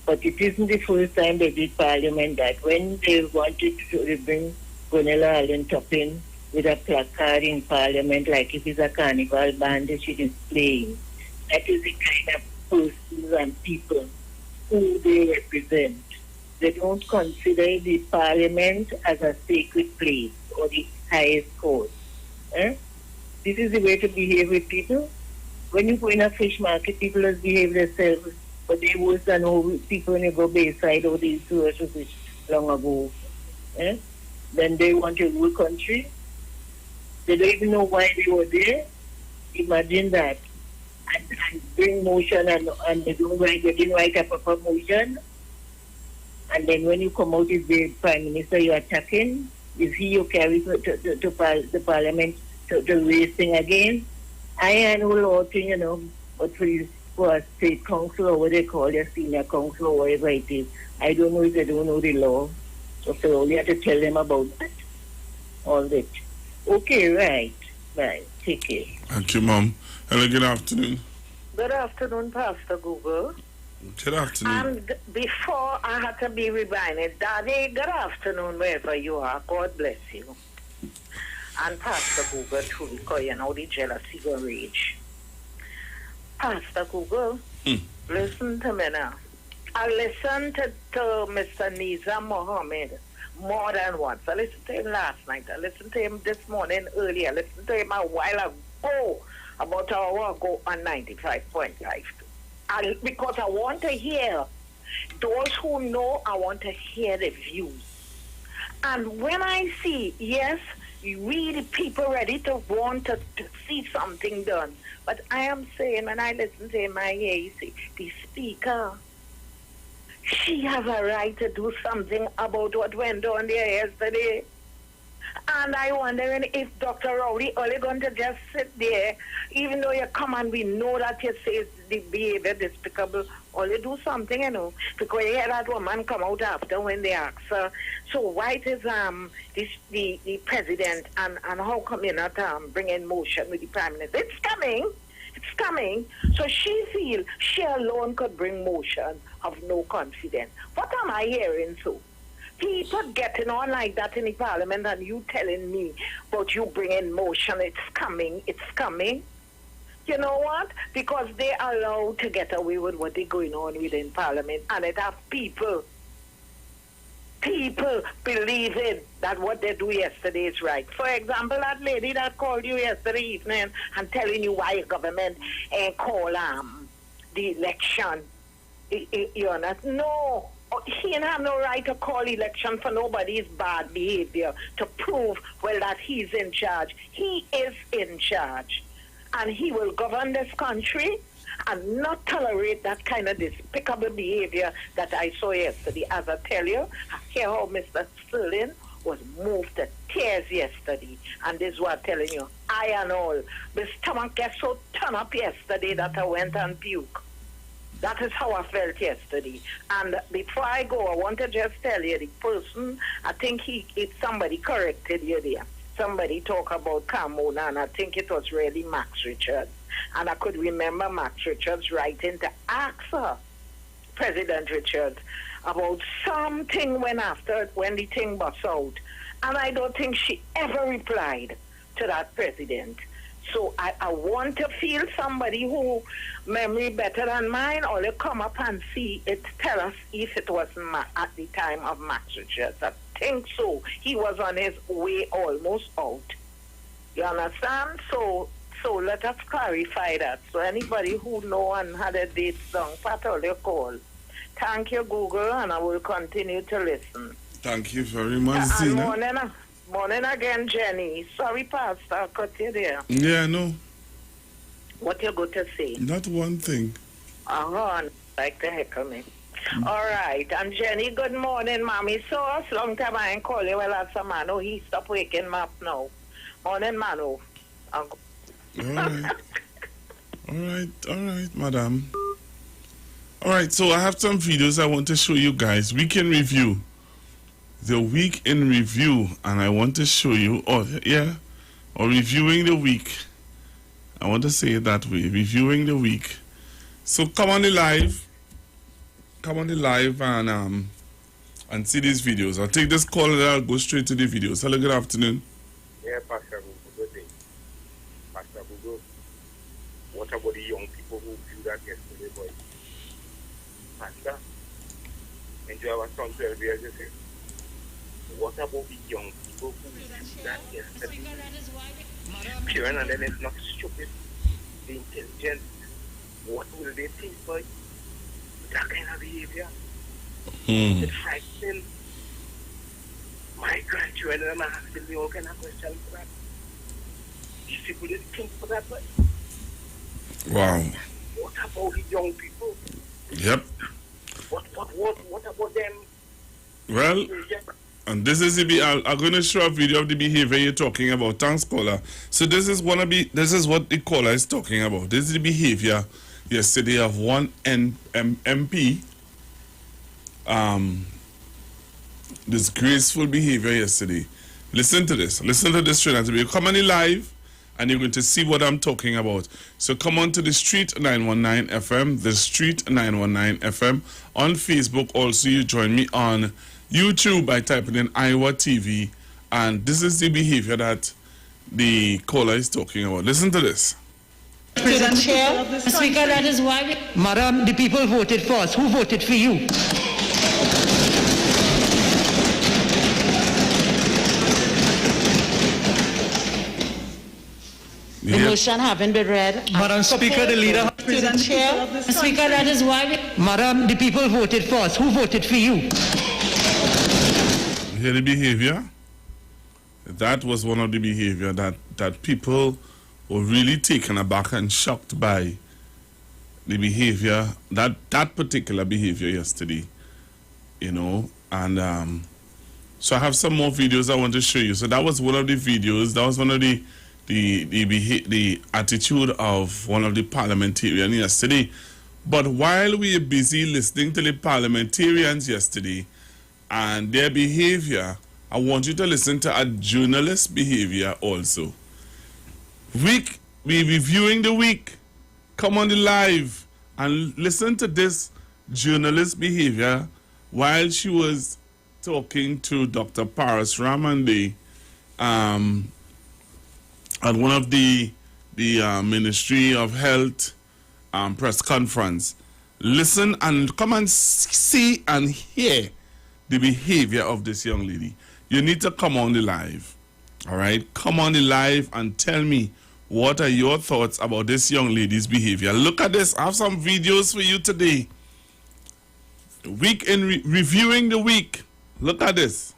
But it isn't the first time they did Parliament that when they wanted to bring Gonella Allen Toppin with a placard in Parliament, like if it's a carnival band that she is playing. That is the kind of persons and people who they represent. They don't consider the Parliament as a sacred place or the highest court. This is the way to behave with people. When you go in a fish market, people just behave themselves, but they worse than all people when you go Bayside or they used to worship fish long ago. Then they want to rule country. They don't even know why they were there. Imagine that. And bring motion and they didn't write a proper motion. And then when you come out as the Prime Minister you're attacking, is he you carry to the Parliament to raise thing again? I know a lot of things, but for a state council or what they call a senior council or whatever it is, I don't know if they don't know the law. So they only have to tell them about that. All that. Okay, right. Bye. Take care. Thank you, Mom. Hello, good afternoon. Good afternoon, Pastor Google. Good afternoon. And before I had to be reminded, Daddy, good afternoon, wherever you are. God bless you. And Pastor Google, too, because you know the jealousy will rage. Pastor Google, listen to me now. I listened to Mr. Nizam Mohammed more than once. I listened to him last night. I listened to him this morning earlier. I listened to him a while ago, about an hour ago on 95.5. Because I want to hear those who know, I want to hear the views. And when I see, yes, we the people ready to want to see something done. But I am saying, when I listen to him, I hear you say, the speaker, she has a right to do something about what went on there yesterday. And I wonder if Dr. Rowley only going to just sit there, even though you come and we know that you say the behavior despicable, only do something, because you hear that woman come out after when they ask her, so why is the president and how come you're not bringing motion with the prime minister? It's coming. So she feels she alone could bring motion of no confidence. What am I hearing so? People getting on like that in the parliament and you telling me about you bringing motion, it's coming. You know what? Because they are allowed to get away with what they're going on within parliament, and it have people believing that what they do yesterday is right. For example, that lady that called you yesterday evening and telling you why your government ain't call the election. You understand? No. he ain't have no right to call election for nobody's bad behavior to prove, well, that he's in charge. He is in charge. And he will govern this country and not tolerate that kind of despicable behavior that I saw yesterday. As I tell you, I hear how Mr. Sterling was moved to tears yesterday. And this is what I'm telling you. I and all. My stomach got so torn up yesterday that I went and puke. That is how I felt yesterday. And before I go, I want to just tell you, the person, I think it's somebody corrected you there. Somebody talk about Carmona, and I think it was really Max Richards. And I could remember Max Richards writing to ask her, President Richards, about something when the thing bust out. And I don't think she ever replied to that president. So I want to feel somebody who memory better than mine, or they come up and see it, tell us if it was at the time of Max Richards. I think so. He was on his way almost out. You understand? So let us clarify that. So anybody who know and had a date song, pat all your call. Thank you, Google, and I will continue to listen. Thank you very much, Zina. Morning again, Jenny. Sorry, Pastor, I cut you there. Yeah, no. What you going to say? Not one thing. Like the heck of me. All right, and Jenny, good morning, Mommy. So, long time I ain't call you. Well, that's a man. Oh, he stopped waking me up now. Morning, Manu. All right. All right, madam. All right, so I have some videos I want to show you guys. Week in review. The week in review, and I want to show you, or reviewing the week. I want to say it that way, reviewing the week. So come on the live and see these videos. I'll take this call and I'll go straight to the videos. Hello, good afternoon. Yeah, Pastor Gugu, good day. Pastor Gugu, what about the young people who viewed that yesterday, boy? Pastor, enjoy our son 12 years, you say. What about the young people who viewed that yesterday? Pure and then it's not stupid, the intelligent. What will they think, boy? That kind of behavior. It's frightening. My grandchildren are asking me all kind of questions for that. These people didn't think for that, boy. Wow. What about the young people? Yep. What about them? Well, and this is I'm going to show a video of the behavior you're talking about. Thanks, caller. So this is what the caller is talking about. This is the behavior yesterday of one MP. Disgraceful behavior yesterday. Listen to this. Listen to this straight. You come on the live, and you're going to see what I'm talking about. So come on to the Street 919 FM, the Street 919 FM. On Facebook, also, you join me on YouTube by typing in Iwer TV, and this is the behavior that the caller is talking about. Listen to this. President Chair, Speaker, that is why Madam, the people voted for us. Who voted for you? The motion having been read. Madam Speaker, the leader. President Chair, Speaker, that is why Madam, the people voted for us. Who voted for you? Hear the behavior? That was one of the behavior that people were really taken aback and shocked by the behavior, that particular behavior yesterday, you know. And so I have some more videos I want to show you. So that was one of the videos. That was one of the attitude of one of the parliamentarians yesterday. But while we are busy listening to the parliamentarians yesterday and their behavior, I want you to listen to a journalist's behavior also. We reviewing the week. Come on the live and listen to this journalist behavior while she was talking to Dr. Paras Ramande at one of the Ministry of Health press conference. Listen and come and see and hear the behavior of this young lady. You need to come on the live. All right? Come on the live and tell me what are your thoughts about this young lady's behavior. Look at this. I have some videos for you today. Week in reviewing the week. Look at this.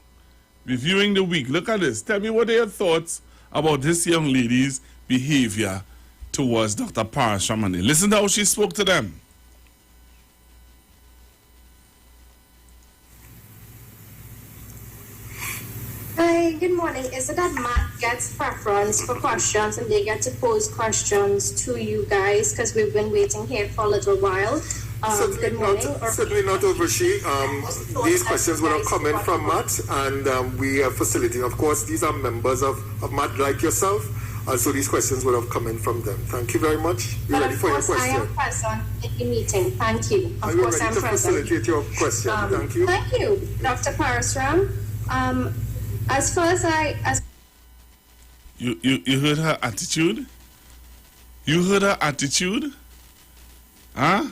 Reviewing the week. Look at this. Tell me what are your thoughts about this young lady's behavior towards Dr. Parasramani. Listen to how she spoke to them. Hi, good morning. Is it that Matt gets preference for questions and they get to pose questions to you guys? Because we've been waiting here for a little while. Good morning. Certainly not, Overshi. These questions were coming from Matt, and we have facility. Of course, these are members of Matt like yourself, so these questions would have come in from them. Thank you very much. We're ready for your question. I am present in the meeting. Thank you. Of course, I'm present. Facilitate your question. Thank you. Thank you, Dr. Parasram. As far as You heard her attitude? You heard her attitude? Huh?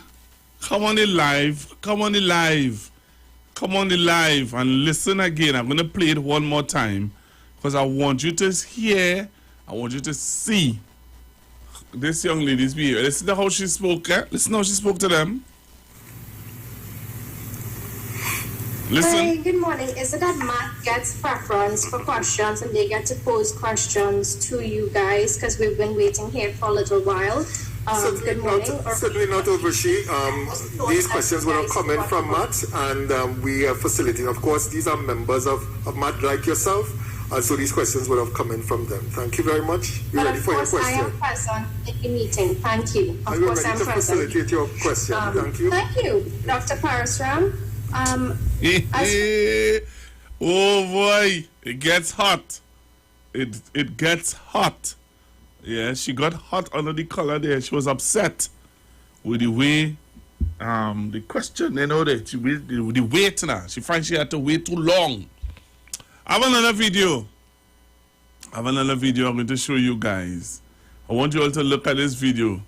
Come on the live. Come on the live. Come on the live and listen again. I'm going to play it one more time because I want you to hear, I want you to see this young lady's behavior. Listen to how she spoke. Listen how she spoke to them. Listen. Hi, good morning. Is it that Matt gets preference for questions and they get to pose questions to you guys? Because we've been waiting here for a little while. Good morning. Certainly not, Overshi. These questions were coming from Matt, and we have facility. Of course, these are members of Matt like yourself, so these questions would have come in from them. Thank you very much. We're ready for your question. I am present in the meeting. Thank you. Of course, I'm present. Facilitate your question. Thank you. Thank you, Dr. Parasram. Oh boy, it gets hot. It gets hot. Yeah, she got hot under the collar there. She was upset with the way the question, you know, the wait now. She finds she had to wait too long. I have another video. I'm going to show you guys. I want you all to look at this video.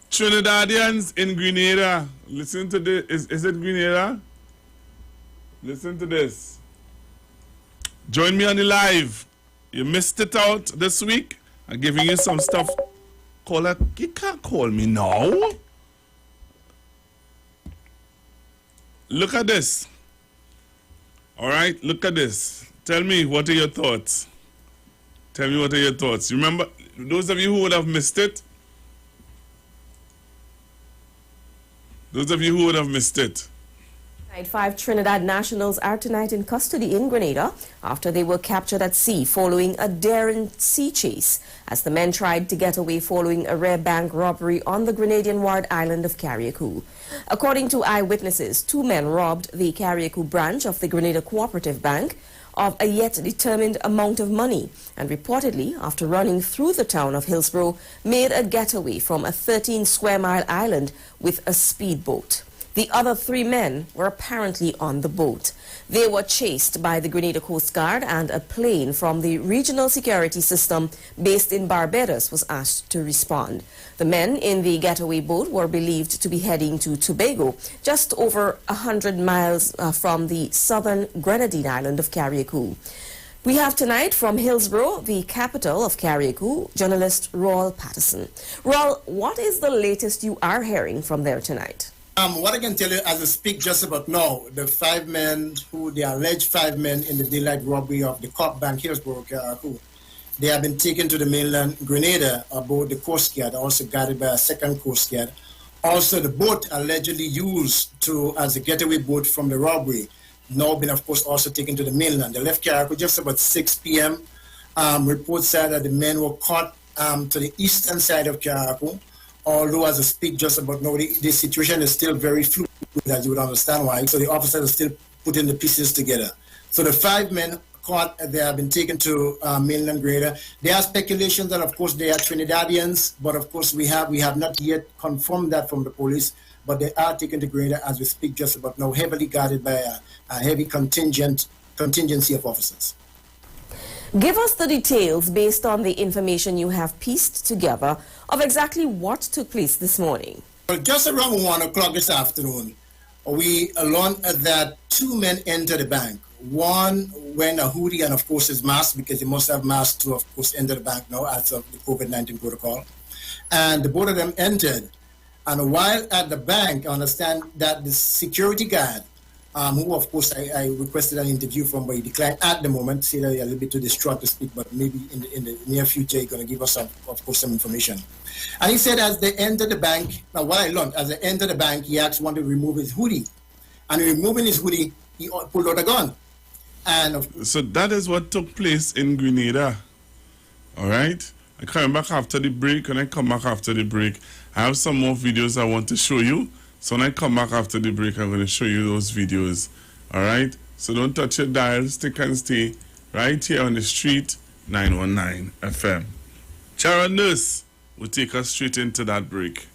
Trinidadians in Grenada. Listen to this. Is it Grenada? Listen to this. Join me on the live. You missed it out this week. I'm giving you some stuff. Caller, you can't call me now. Look at this. All right, look at this. Tell me, what are your thoughts? Tell me, what are your thoughts? Remember, those of you who would have missed it, Five Trinidad nationals are tonight in custody in Grenada after they were captured at sea following a daring sea chase as the men tried to get away following a rare bank robbery on the Grenadian-wide island of Carriacou. According to eyewitnesses, 2 men robbed the Carriacou branch of the Grenada Cooperative Bank of a yet determined amount of money and reportedly, after running through the town of Hillsborough, made a getaway from a 13-square-mile island with a speedboat. The other 3 men were apparently on the boat. They were chased by the Grenada Coast Guard, and a plane from the regional security system based in Barbados was asked to respond. The men in the getaway boat were believed to be heading to Tobago, just over 100 miles from the southern Grenadine island of Carriacou. We have tonight from Hillsborough, the capital of Carriacou, journalist Raul Patterson. Raul, what is the latest you are hearing from there tonight? What I can tell you as I speak just about now, the 5 men the alleged 5 men in the daylight robbery of the Coop Bank, Hillsborough, Carriacou, they have been taken to the mainland Grenada aboard the Coast Guard, also guarded by a second Coast Guard. Also, the boat allegedly used as a getaway boat from the robbery, now been, of course, also taken to the mainland. They left Carriacou just about 6 p.m. Reports said that the men were caught to the eastern side of Carriacou. Although as I speak just about now, the situation is still very fluid, as you would understand why. So the officers are still putting the pieces together. So the 5 men caught, they have been taken to mainland Grenada. There are speculations that, of course, they are Trinidadians, but of course we have not yet confirmed that from the police. But they are taken to Grenada as we speak just about now, heavily guarded by a heavy contingency of officers. Give us the details based on the information you have pieced together of exactly what took place this morning. Well, just around 1 o'clock this afternoon, we learned that 2 men entered the bank. One wearing a hoodie and, of course, his mask, because he must have mask to, of course, enter the bank now as of the COVID-19 protocol. And the both of them entered. And while at the bank, I understand that the security guard, who of course I requested an interview from, but he declined at the moment, say that they're a little bit too distraught to speak, but maybe in the near future he's going to give us some information. And he said as they entered the bank, now what I learned, as they entered the bank, he asked one to remove his hoodie. And removing his hoodie, he pulled out a gun. And so that is what took place in Grenada. All right? I come back after the break. When I come back after the break, I have some more videos I want to show you. So when I come back after the break, I'm going to show you those videos. All right? So don't touch your dial. Stick and stay right here on the street, 919 FM. Chara Nurse will take us straight into that break.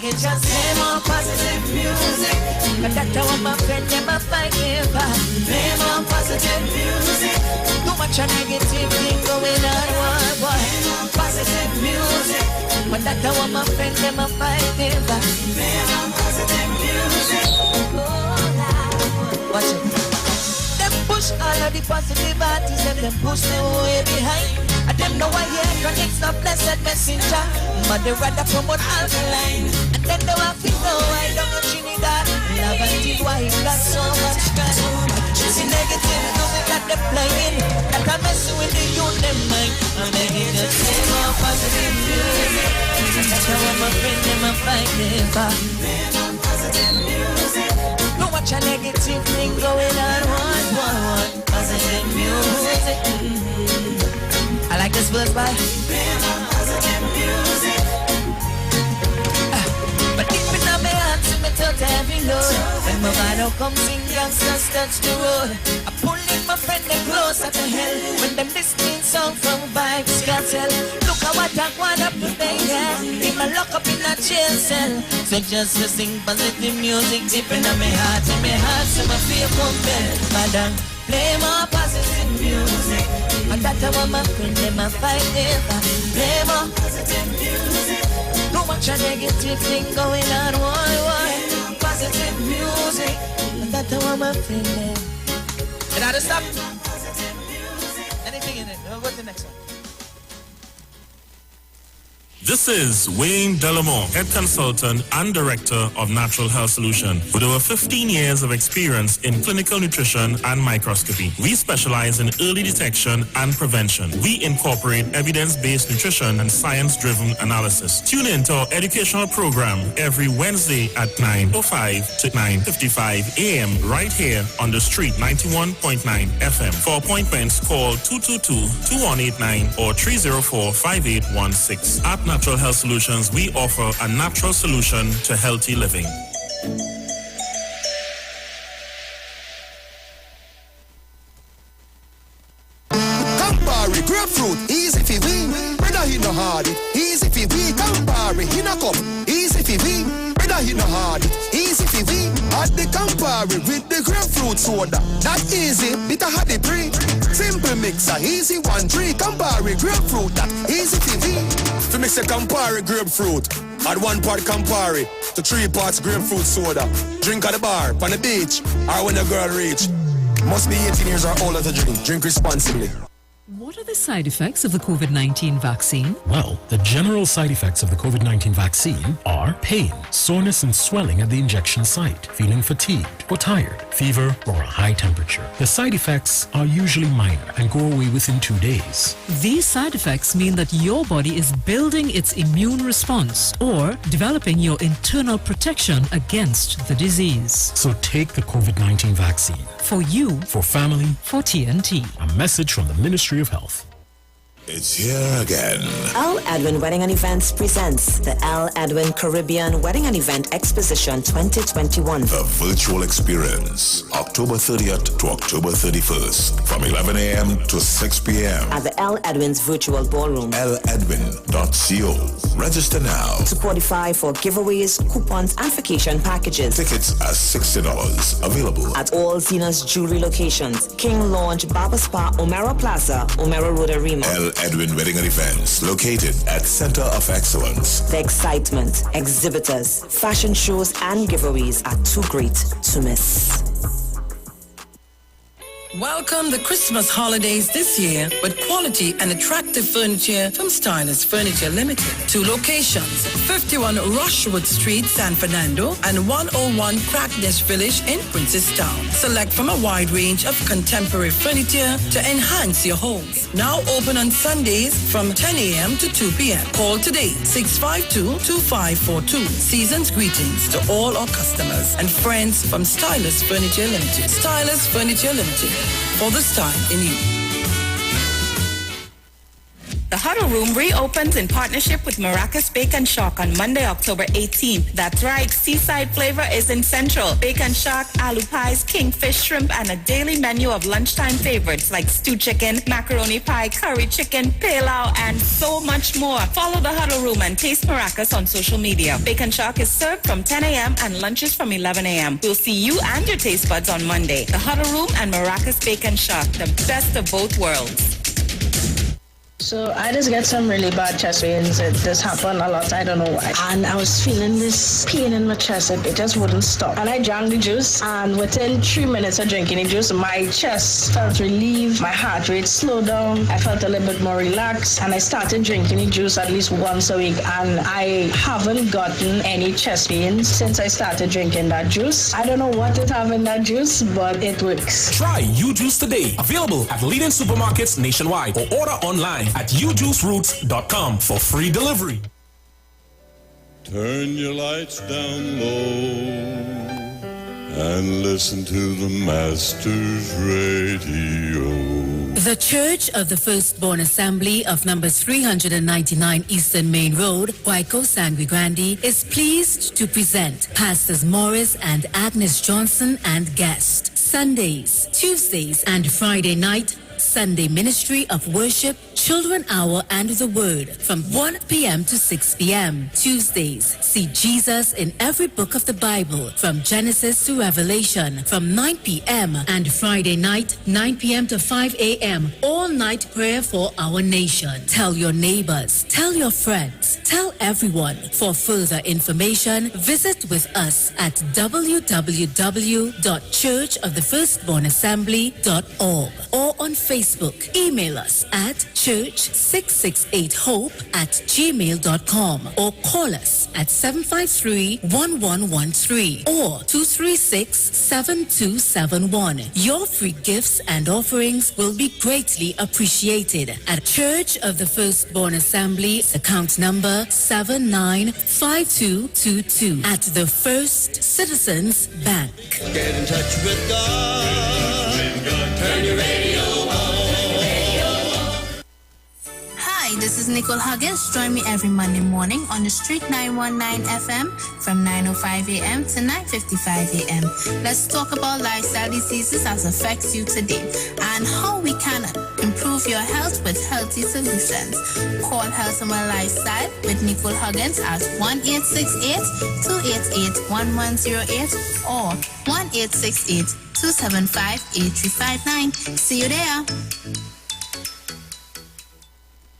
Just play more positive music. But that's how my friend never fight never. Play more positive music. Too much a negative thing going on, boy. Play more positive music. But that's how my friend never fight never. Play more positive music. Watch it. Them push all of the positive artists and them push them way behind. And them know I hear chronics not blessed messenger. But they rather promote alkaline. And then they want to know I don't know Trinidad. Love and deep why it got so much time. Choosing negative music that they're playing. That I'm messing with the youth, them mind. I'm making the same more positive music. That's how I'm a friend, them a fight never. Positive music. No watch a negative thing going on. One. Positive music. I like this verse by positive music. But deep in my heart, to me tell every note. When my bottle comes in, gangsters touch the road. I pull in my friend them closer to hell. When them listening song from Vibes Cartel. Look at what I want up today, yeah. In my lock up in a jail cell. So just to sing positive music deep in my heart. In my heart, so my feel compelled. Madam, play more positive music. And that's how my friend them a fight never. Play more positive music. No much a negative thing going on. Why? Positive music. And that's how my friend them. Did I just stop? Anything in it? We'll go to the next one. This is Wayne Delamore, Head Consultant and Director of Natural Health Solution. With over 15 years of experience in clinical nutrition and microscopy, we specialize in early detection and prevention. We incorporate evidence-based nutrition and science-driven analysis. Tune in to our educational program every Wednesday at 9:05 to 9:55 a.m. right here on the street, 91.9 FM. For appointments, call 222-2189 or 304-5816. At Natural Health Solutions, we offer a natural solution to healthy living. Campari, grapefruit, easy for we. Brother, he no hard it. Easy for we. Campari, he no cup. Easy for we. Brother, he no hard it. Easy for we. Add the Campari with the grapefruit soda. That easy, bitter had the pre. Simple mixer, easy 1-3. Campari, grapefruit, that easy for we. To mix a Campari grapefruit, add 1 part Campari to 3 parts grapefruit soda. Drink at the bar, on the beach, or when the girl reach. Must be 18 years or older to drink. Drink responsibly. What are the side effects of the COVID-19 vaccine? Well, the general side effects of the COVID-19 vaccine are pain, soreness and swelling at the injection site, feeling fatigued or tired, fever or a high temperature. The side effects are usually minor and go away within 2 days. These side effects mean that your body is building its immune response or developing your internal protection against the disease. So take the COVID-19 vaccine. For you, for family, for TNT. A message from the Ministry of Health. It's here again. Al Edwin Wedding and Events presents the Al Edwin Caribbean Wedding and Event Exposition 2021. The virtual experience, October 30th to October 31st, from 11 a.m. to 6 p.m. at the Al Edwin's Virtual Ballroom. aledwin.co. Register now to qualify for giveaways, coupons, and vacation packages. Tickets are $60. Available at all Zena's jewelry locations: King Lounge, Barber Spa, Omero Plaza, Omero Road Arima. Edwin Wedding and Events, located at Center of Excellence. The excitement, exhibitors, fashion shows, and giveaways are too great to miss. Welcome the Christmas holidays this year with quality and attractive furniture from Stylist Furniture Limited. 2 locations, 51 Rushwood Street, San Fernando and 101 Crackness Village in Princestown. Select from a wide range of contemporary furniture to enhance your homes. Now open on Sundays from 10 a.m. to 2 p.m. Call today, 652-2542. Season's greetings to all our customers and friends from Stylist Furniture Limited. Stylist Furniture Limited. For the style in you. The Huddle Room reopens in partnership with Maracas Bacon Shock on Monday, October 18th. That's right, seaside flavor is in Central. Bacon Shock, aloo pies, kingfish, shrimp, and a daily menu of lunchtime favorites like stew chicken, macaroni pie, curry chicken, pilau, and so much more. Follow The Huddle Room and taste Maracas on social media. Bacon Shock is served from 10 a.m. and lunches from 11 a.m. We'll see you and your taste buds on Monday. The Huddle Room and Maracas Bacon Shock, the best of both worlds. So I just get some really bad chest pains. It just happened a lot. I don't know why. And I was feeling this pain in my chest. It just wouldn't stop. And I drank the juice. And within 3 minutes of drinking the juice, my chest felt relieved. My heart rate slowed down. I felt a little bit more relaxed. And I started drinking the juice at least once a week. And I haven't gotten any chest pains since I started drinking that juice. I don't know what it have in that juice, but it works. Try U-Juice today. Available at leading supermarkets nationwide or order online at ujuiceroots.com for free delivery. Turn your lights down low and listen to the Master's Radio. The Church of the Firstborn Assembly of number 399 Eastern Main Road, Waiko Sangre Grande, is pleased to present Pastors Morris and Agnes Johnson and guest. Sundays, Tuesdays, and Friday night, Sunday Ministry of Worship, Children Hour and the Word from 1 p.m. to 6 p.m. Tuesdays, see Jesus in every book of the Bible from Genesis to Revelation from 9 p.m. and Friday night, 9 p.m. to 5 a.m. All night prayer for our nation. Tell your neighbors, tell your friends, tell everyone. For further information, visit with us at www.churchofthefirstbornassembly.org or on Facebook. Email us at church668hope@gmail.com or call us at 753-1113 or 236-7271. Your free gifts and offerings will be greatly appreciated at Church of the Firstborn Assembly, account number 795222 at the First Citizens Bank. Get in touch with God. Turn your radio on. Hi, this is Nicole Huggins. Join me every Monday morning on the Street 919 FM from 9:05 a.m. to 9:55 a.m. Let's talk about lifestyle diseases as affects you today and how we can improve your health with healthy solutions. Call Health and Well Lifestyle with Nicole Huggins at 1-868-288-1108 or 1-868-275-8359. See you there.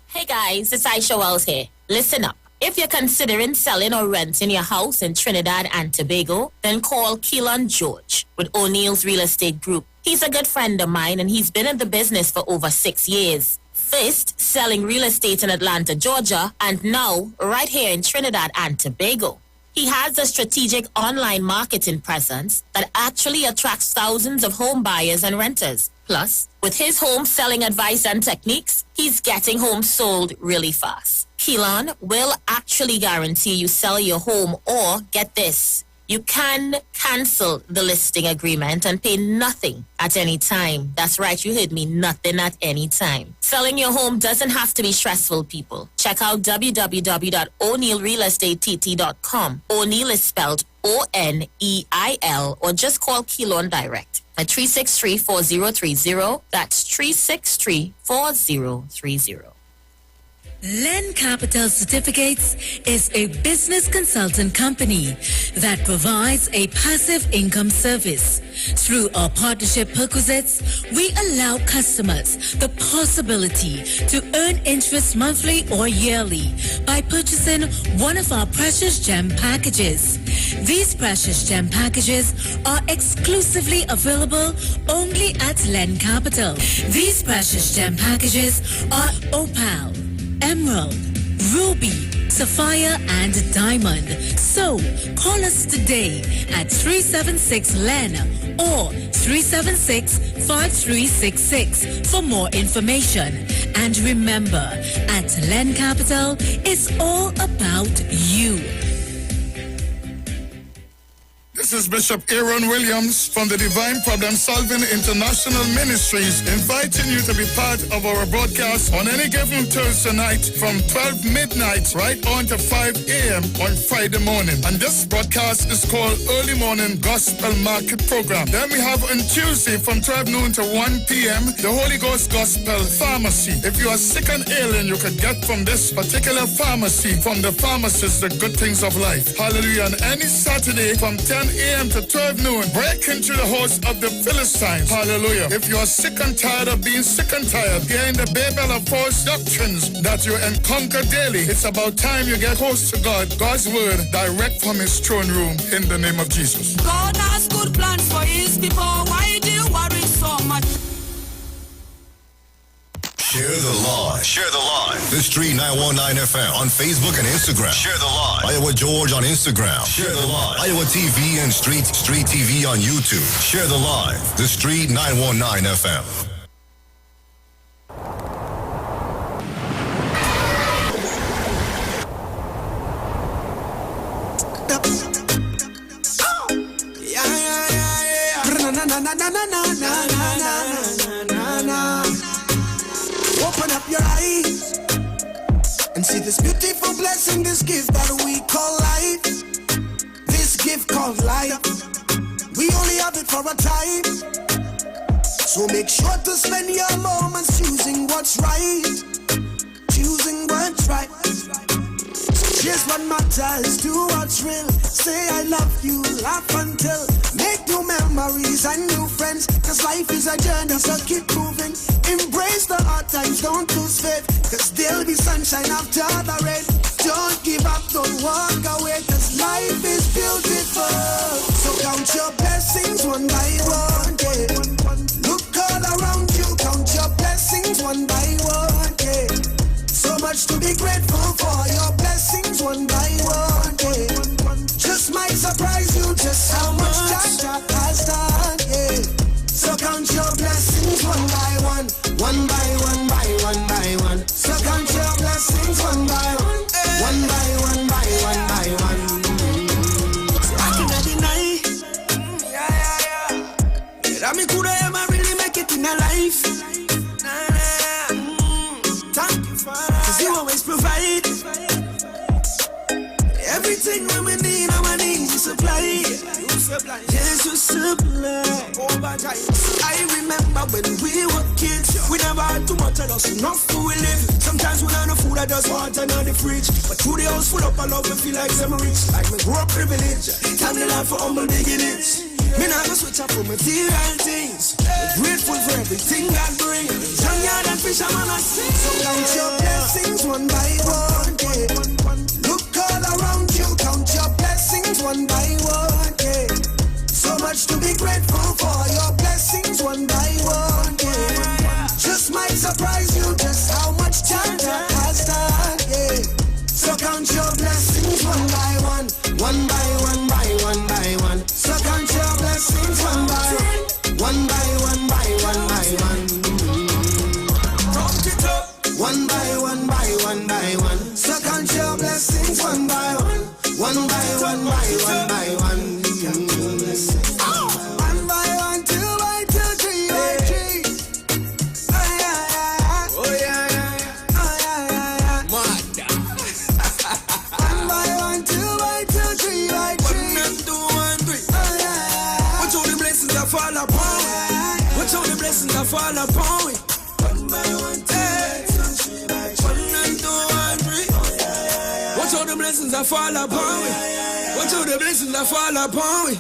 Hey guys, it's Aisha Wells here. Listen up. If you're considering selling or renting your house in Trinidad and Tobago, then call Keelan George with O'Neill's Real Estate Group. He's a good friend of mine and he's been in the business for over 6 years. First, selling real estate in Atlanta, Georgia, and now right here in Trinidad and Tobago. He has a strategic online marketing presence that actually attracts thousands of home buyers and renters. Plus, with his home selling advice and techniques, he's getting homes sold really fast. Keelan will actually guarantee you sell your home or, get this, you can cancel the listing agreement and pay nothing at any time. That's right, you heard me, nothing at any time. Selling your home doesn't have to be stressful, people. Check out www.o'neillrealestatetT.com. O'Neill is spelled O-N-E-I-L, or just call Keelan direct at 363-4030. That's 363-4030. Len Capital Certificates is a business consultant company that provides a passive income service. Through our partnership perquisites, we allow customers the possibility to earn interest monthly or yearly by purchasing one of our precious gem packages. These precious gem packages are exclusively available only at Len Capital. These precious gem packages are Opal, Emerald, Ruby, Sapphire and Diamond. So call us today at 376-LEN or 376-5366 for more information. And remember, at Len Capital, it's all about you. This is Bishop Aaron Williams from the Divine Problem Solving International Ministries, inviting you to be part of our broadcast on any given Thursday night from 12 midnight right on to 5 a.m. on Friday morning. And this broadcast is called Early Morning Gospel Market Program. Then we have on Tuesday from 12 noon to 1 p.m. the Holy Ghost Gospel Pharmacy. If you are sick and ailing, you can get from this particular pharmacy, from the pharmacist, the good things of life. Hallelujah. And any Saturday from 10 a.m. to 12 noon, break into the house of the Philistines. Hallelujah. If you are sick and tired of being sick and tired, hearing the babel of false doctrines that you encounter daily, it's about time you get close to God. God's word direct from his throne room in the name of Jesus. God has good plans for his people. Why do you worry so much? Share the live. Share the live. The Street 919 FM on Facebook and Instagram. Share the live. Iowa George on Instagram. Share the live. Iowa TV and Street TV on YouTube. Share the live. The Street 919 FM. Open up your eyes and see this beautiful blessing, this gift that we call life. This gift called life, we only have it for a time. So make sure to spend your moments choosing what's right. Choosing what's right. Here's what matters, do what's real. Say I love you, laugh until. Make new memories and new friends, cause life is a journey, so keep moving. Embrace the hard times, don't lose faith, cause there'll be sunshine after the rain. Don't give up, don't walk away, cause life is beautiful. So count your blessings one by one, yeah. Look all around you, count your blessings one by one, yeah. So much to be grateful for, your blessings one by one, yeah. Just might surprise you just how much Jah has done, yeah. So count your blessings one by one, one by one by one by one. So count your blessings one by one, one by one by one by one. I cannot deny, that me coulda ever really make it in a life. Thank you, Father, 'cause you always provide everything when we need, our needs you supply. Yes, you supply. I remember when we were kids, we never had too much of us, enough food we live. Sometimes we had no food, I just water in the fridge. But through the house full up of love, we feel like some rich. Like me grow up privileged. Time the life for humble beginnings. Me not gonna switch up for material things. Grateful for everything God brings. Junkyard and fisherman I sing. So count your blessings one by one, yeah. Look all around you, count your blessings one by one, yeah. So much to be grateful for, your blessings one by one, yeah. Just might surprise you just how much Jah has done, yeah. So count your blessings one by one, one by one by one by one. So count your blessings one by one by one by one by one. Count it up. One by one by one by one. So count your blessings one by one, one by one by one by one. One by one, 2 by 2, 3 by 3. Oh yeah, yeah. Oh yeah, yeah. Oh yeah, yeah, yeah. Mad. One by one, 2 by 2, 3 by 3. 1 and 2, 1, 3. Oh yeah, yeah. Watch all the blessings that fall upon me. Watch all the blessings that fall upon me. 1 by 1, 2 by 2, 3 by 3. 1 and 2, 1. blessings that fall upon me. Watch out the blessings that fall upon me.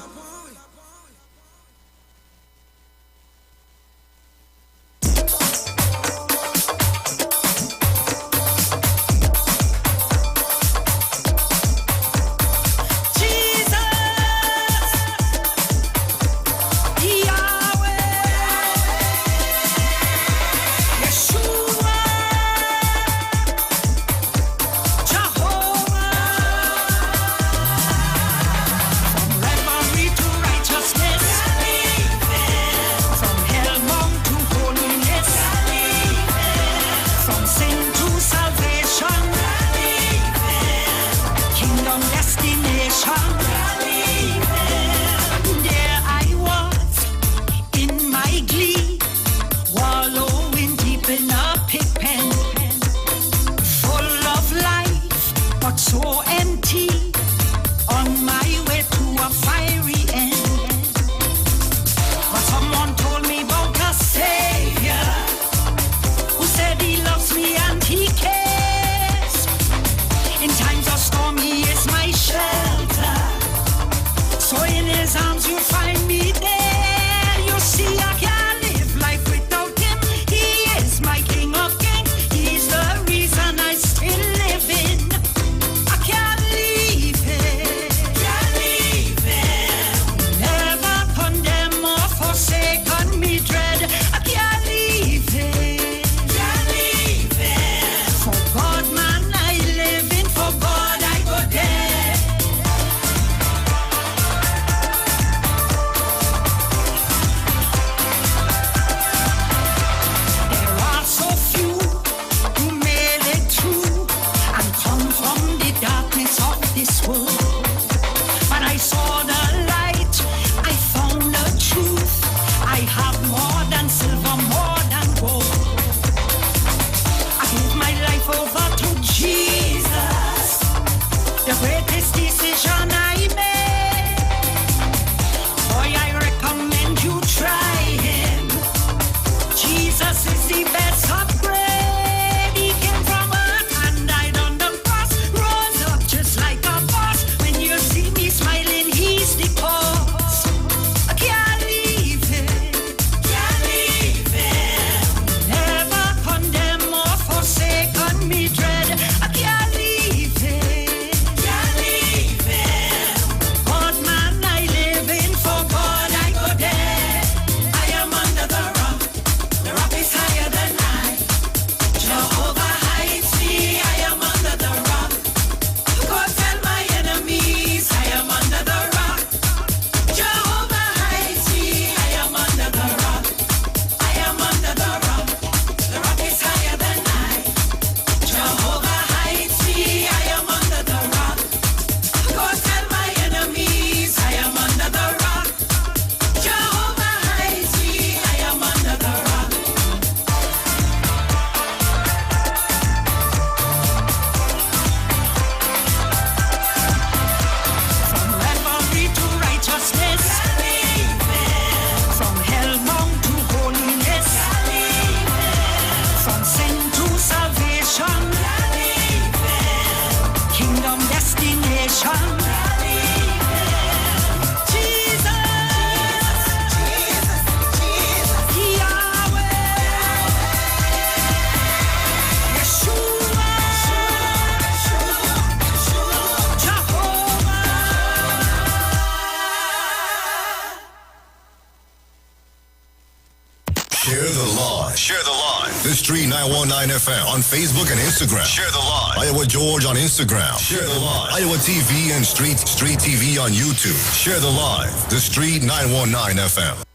Share the live. The Street 919 FM on Facebook and Instagram. Share the live. Iowa George on Instagram. Share the live. Iowa TV and Street TV on YouTube. Share the live. The Street 919 FM.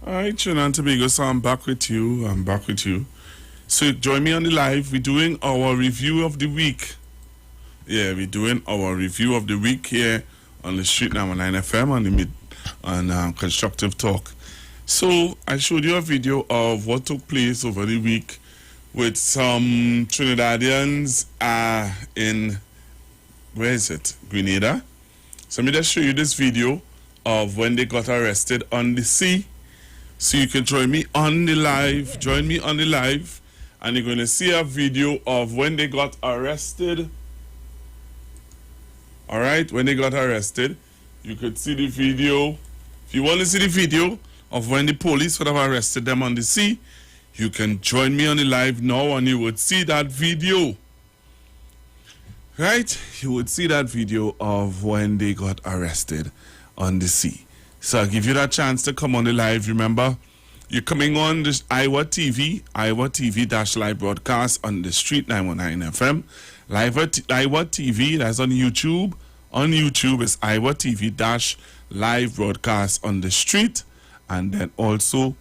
All right, Trinidad and Tobago, so I'm back with you. So join me on the live. We're doing our review of the week. Yeah, we're doing our review of the week here on the Street 919 FM on Constructive Talk. So I showed you a video of what took place over the week with some Trinidadians in, where is it? Grenada. So let me just show you this video of when they got arrested on the sea. So you can join me on the live. Join me on the live and you're going to see a video of when they got arrested. All right, when they got arrested, you could see the video. If you want to see the video of when the police would have arrested them on the sea, you can join me on the live now and you would see that video. Right? You would see that video of when they got arrested on the sea. So I'll give you that chance to come on the live. Remember, you're coming on this Iwer TV-live broadcast on the Street 919 FM. Iwer TV, that's on YouTube. On YouTube, it's Iwer TV-live broadcast on the street. And then also,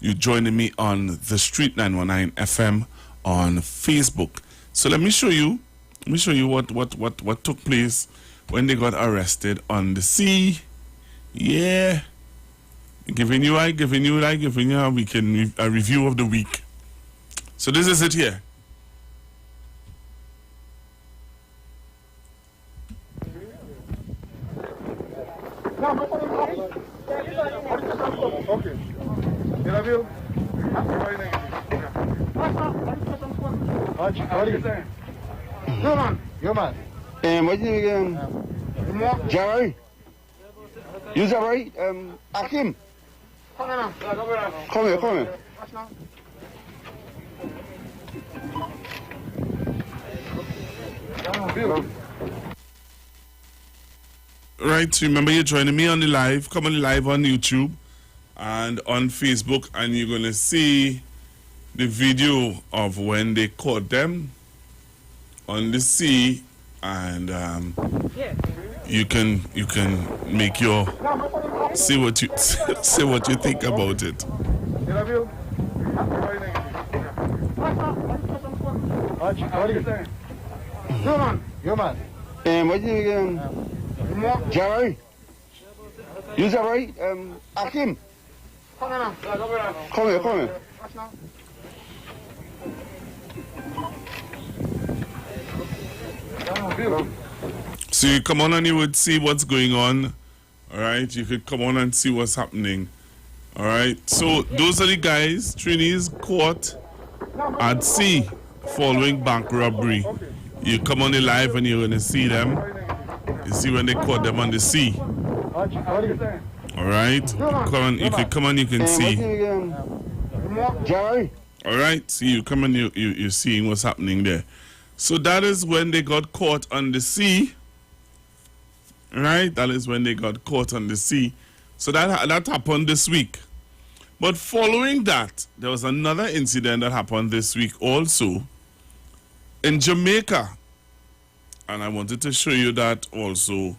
you're joining me on the Street 919 FM on Facebook. So let me show you what took place when they got arrested on the sea. Yeah. Giving you a weekend a review of the week. So this is it here. Okay. Yo, man. What's your name again? Jerry? You Jerry? Akim? Come here. Right, so remember you're joining me on the live. Come on the live on YouTube and on Facebook, and you're going to see the video of when they caught them on the sea, and you can make your see what you think about it. Yo, man. What's your name again? Jerry? You Jerry? Akim? Come here. So you come on and you would see what's going on. Alright, you could come on and see what's happening. Alright, so those are the guys Trini's caught at sea following bank robbery. You come on the live and you're going to see them. You see when they caught them on the sea. Alright, you can come on, you can see. Alright, see you come on, you're seeing what's happening there. So that is when they got caught on the sea. Right? That is when they got caught on the sea. So that happened this week. But following that, there was another incident that happened this week also in Jamaica. And I wanted to show you that also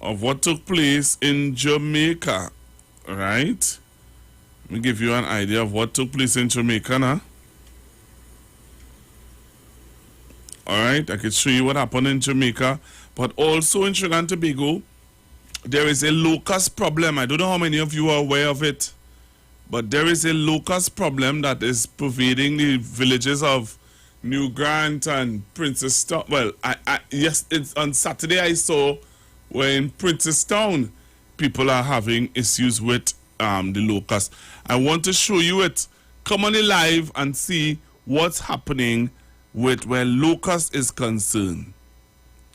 of what took place in Jamaica. Right? Let me give you an idea of what took place in Jamaica now. Alright, I can show you what happened in Jamaica. But also in Trinidad and Tobago, there is a locust problem. I don't know how many of you are aware of it, but there is a locust problem that is pervading the villages of New Grant and Princess Town. Well, yes, it's on Saturday I saw where in Princess Town people are having issues with the locust. I want to show you it. Come on the live and see what's happening with where locust is concerned.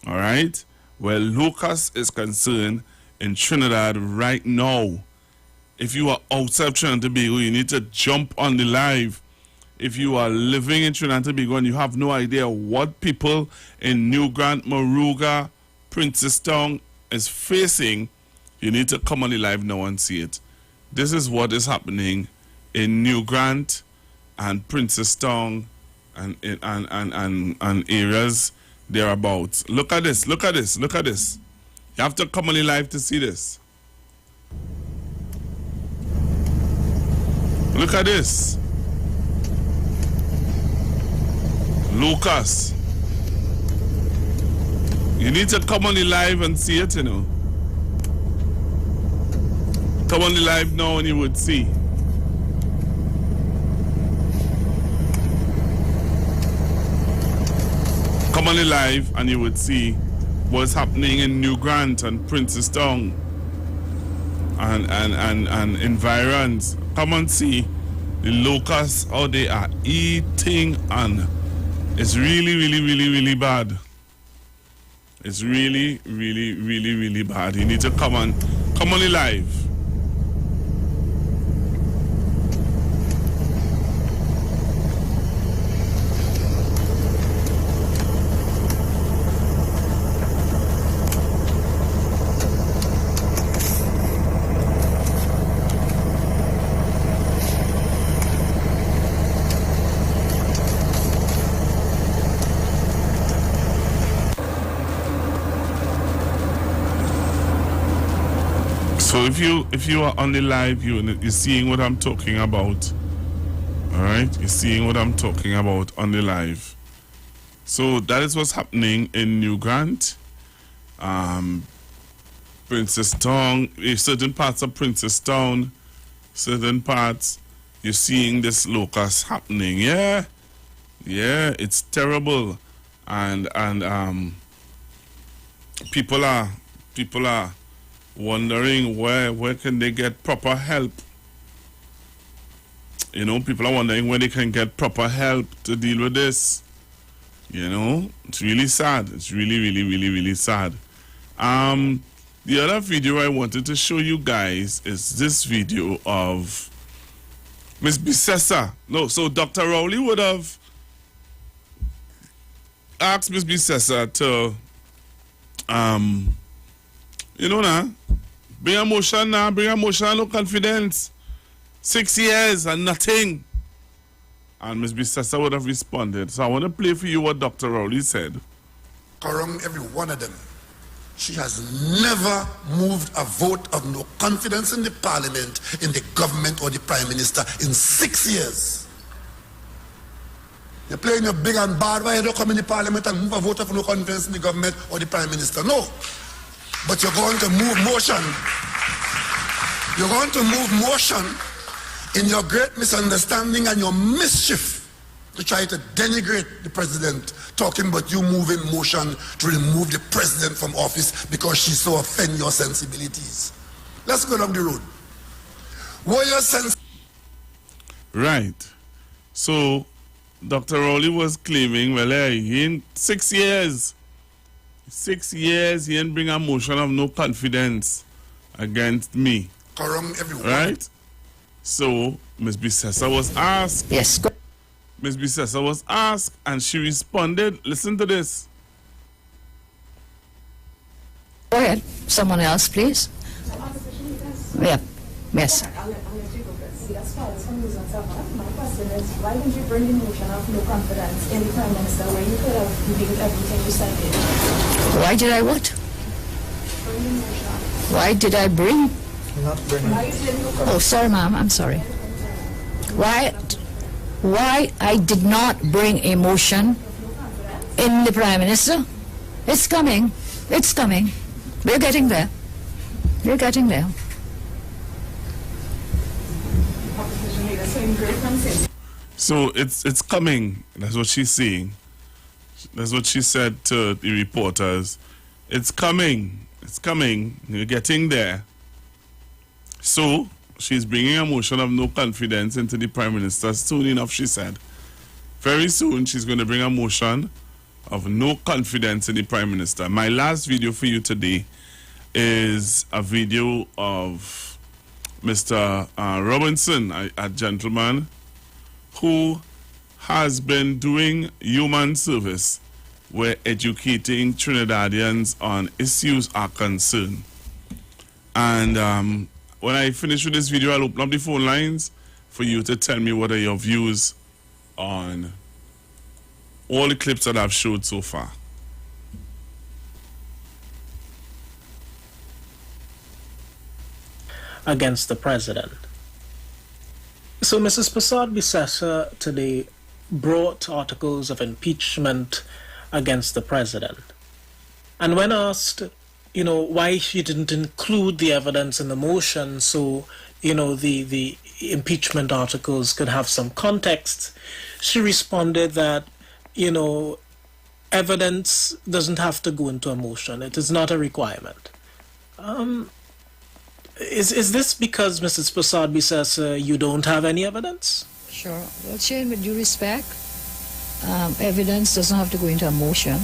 All right, where locust is concerned in Trinidad right now. If you are outside Trinidad and Tobago, you need to jump on the live. If you are living in Trinidad and Tobago and you have no idea what people in New Grant, Moruga, Princess Town is facing, you need to come on the live now and see it. This is what is happening in New Grant and Princess Town and areas thereabouts. Look at this. You have to come on the live to see this. Look at this. Lucas. You need to come on the live and see it, you know. Come on the live now and you would see. Come on the live and you would see what's happening in New Grant and Princess Town and environs. Come and see The locusts, how they are eating, and it's really, really, really, really bad. It's really, really, really, really bad. You need to come on the live. So if you are on the live, you're seeing what I'm talking about. All right, you're seeing what I'm talking about on the live. So that is what's happening in New Grant, Princess Town, certain parts of Princess Town, certain parts. You're seeing this locust happening. Yeah, it's terrible, and people are wondering where can they get proper help. You know, people are wondering where they can get proper help to deal with this. You know, it's really sad. It's really, really, really, really sad. The other video I wanted to show you guys is this video of Miss Bissessa. No, so Dr. Rowley would have asked Miss Bissessa to you know now, bring a motion, no confidence. 6 years and nothing. And Ms. Bissessa would have responded. So I want to play for you what Dr. Rowley said. Around every one of them. She has never moved a vote of no confidence in the parliament, in the government or the prime minister in 6 years. You're playing your big and bad. Why you don't come in the parliament and move a vote of no confidence in the government or the prime minister? No. But you're going to move motion. You're going to move motion in your great misunderstanding and your mischief to try to denigrate the president, talking about you moving motion to remove the president from office because she so offend your sensibilities. Let's go down the road. What your sense? Right. So Dr. Rowley was claiming, well, he in 6 years. 6 years, he didn't bring a motion of no confidence against me. Right? So, Ms. Bissessa was asked. Yes. Ms. Bissessa was asked, and she responded. Listen to this. Go ahead. Someone else, please. Yeah. Yes. Why didn't you bring the motion of no confidence in the Prime Minister where you could have revealed everything you said did? Why did I what? Why did I bring? Not bring. Oh, sorry, ma'am. I'm sorry. Why I did not bring a motion in the Prime Minister? It's coming. It's coming. We're getting there. We're getting there. So it's coming. That's what she's saying. That's what she said to the reporters. It's coming. It's coming. You're getting there. So she's bringing a motion of no confidence into the Prime Minister soon enough, she said. Very soon she's going to bring a motion of no confidence in the Prime Minister. My last video for you today is a video of Mr. Robinson, a gentleman who has been doing human service where educating Trinidadians on issues are concerned. And when I finish with this video, I'll open up the phone lines for you to tell me what are your views on all the clips that I've showed so far. Against the president. So Mrs. Prasad Bissessa today brought articles of impeachment against the president. And when asked, why she didn't include the evidence in the motion so, the impeachment articles could have some context, she responded that, evidence doesn't have to go into a motion. It is not a requirement. Is this because, Mrs. Prasad says you don't have any evidence? Sure. Well, Shane, with due respect, evidence doesn't have to go into a motion.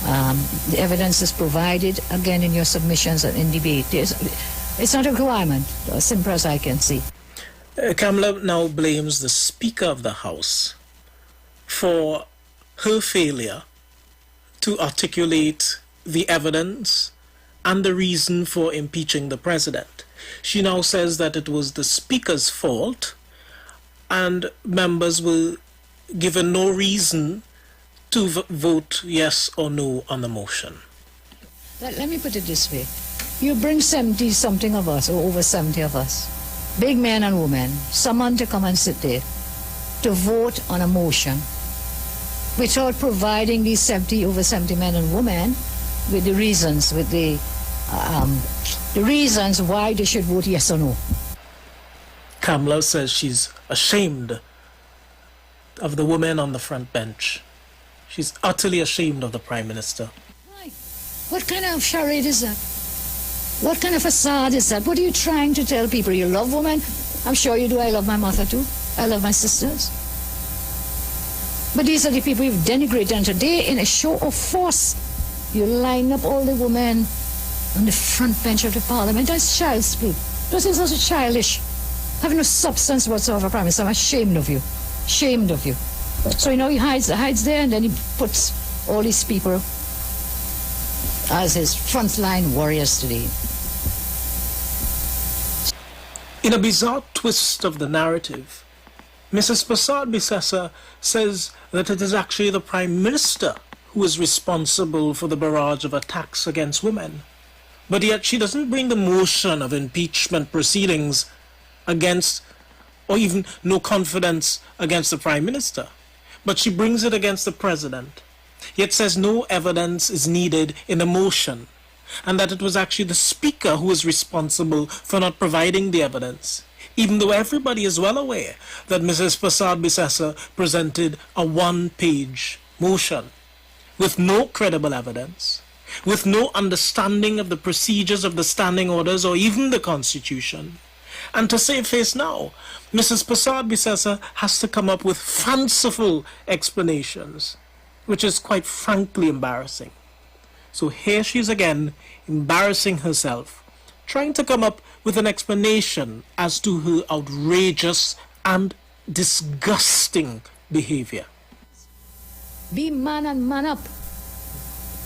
The evidence is provided, again, in your submissions and in debate. It's not a requirement, as simple as I can see. Kamala now blames the Speaker of the House for her failure to articulate the evidence and the reason for impeaching the president. She now says that it was the Speaker's fault and members were given no reason to vote yes or no on the motion. Let me put it this way. You bring 70-something of us, or over 70 of us, big men and women, someone to come and sit there to vote on a motion without providing these over 70 men and women with the reasons, the reasons why they should vote yes or no. Kamala says she's ashamed of the women on the front bench. She's utterly ashamed of the Prime Minister. What kind of charade is that? What kind of facade is that? What are you trying to tell people? You love women? I'm sure you do. I love my mother too. I love my sisters. But these are the people you've denigrated. And today, in a show of force, you line up all the women on the front bench of the Parliament. That's child's play. This is also childish. Having no substance whatsoever, Prime Minister. I'm ashamed of you. Ashamed of you. So, he hides there, and then he puts all these people as his frontline warriors today. In a bizarre twist of the narrative, Mrs. Prasad Bisesa says that it is actually the Prime Minister who is responsible for the barrage of attacks against women. But yet she doesn't bring the motion of impeachment proceedings against, or even no confidence against the Prime Minister. But she brings it against the President, yet says no evidence is needed in a motion, and that it was actually the Speaker who is responsible for not providing the evidence, even though everybody is well aware that Mrs. Prasad Bisesa presented a one-page motion with no credible evidence, with no understanding of the procedures of the standing orders or even the Constitution. And to save face now, Mrs. Prasad Bisesa has to come up with fanciful explanations, which is quite frankly embarrassing. So here she is again, embarrassing herself, trying to come up with an explanation as to her outrageous and disgusting behavior. Be man and man up.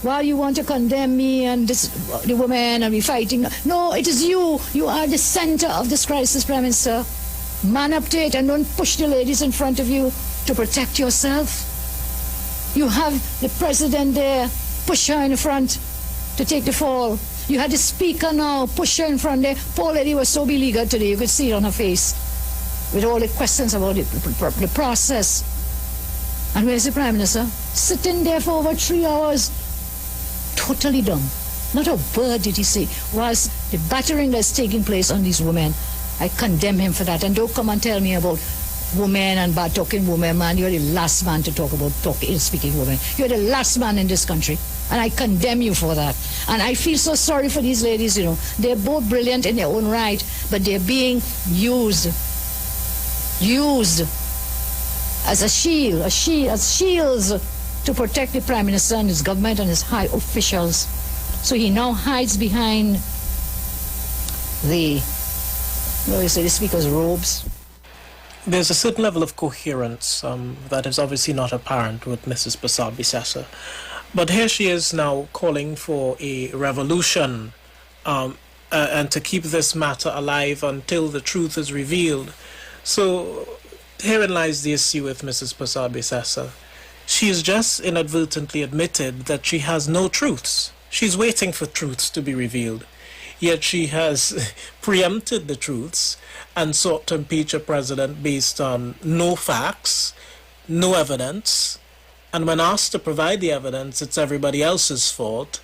While you want to condemn me and the women and be fighting. No, it is you. You are the center of this crisis, Prime Minister. Man up to it and don't push the ladies in front of you to protect yourself. You have the President there, push her in the front to take the fall. You had the Speaker now, push her in front there. Poor lady was so beleaguered today, you could see it on her face, with all the questions about the process. And where's the Prime Minister? Sitting there for over 3 hours, totally dumb. Not a word did he say. Whilst the battering that's taking place on these women, I condemn him for that. And don't come and tell me about women and bad talking women, man. You're the last man to talk about speaking women. You're the last man in this country. And I condemn you for that. And I feel so sorry for these ladies, They're both brilliant in their own right, but they're being used as a shield, as shields to protect the Prime Minister and his government and his high officials. So he now hides behind the Speaker's robes. There's a certain level of coherence that is obviously not apparent with Mrs. Prasad Bisesa. But here she is now calling for a revolution and to keep this matter alive until the truth is revealed. So herein lies the issue with Mrs. Prasad Bisesa. She has just inadvertently admitted that she has no truths. She's waiting for truths to be revealed. Yet she has preempted the truths and sought to impeach a president based on no facts, no evidence. And when asked to provide the evidence, it's everybody else's fault.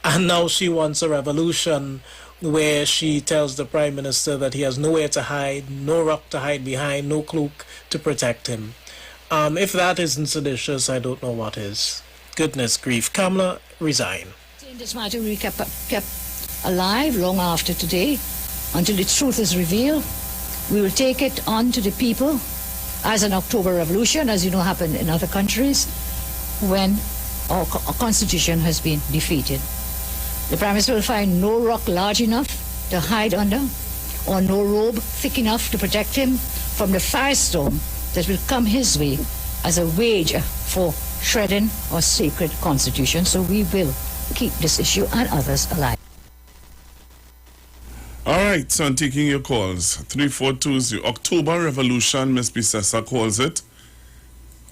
And now she wants a revolution where she tells the Prime Minister that he has nowhere to hide, no rock to hide behind, no cloak to protect him. If that isn't seditious, I don't know what is. Goodness grief. Kamala, resign. This matter we kept alive long after today. until the truth is revealed. We will take it on to the people as an October revolution, as you know happened in other countries, when our constitution has been defeated. The Prime Minister will find no rock large enough to hide under, or no robe thick enough to protect him from the firestorm that will come his way as a wage for shredding our sacred constitution. So we will keep this issue and others alive. All right, so I'm taking your calls. 3420. October Revolution, Miss Bissessa calls it.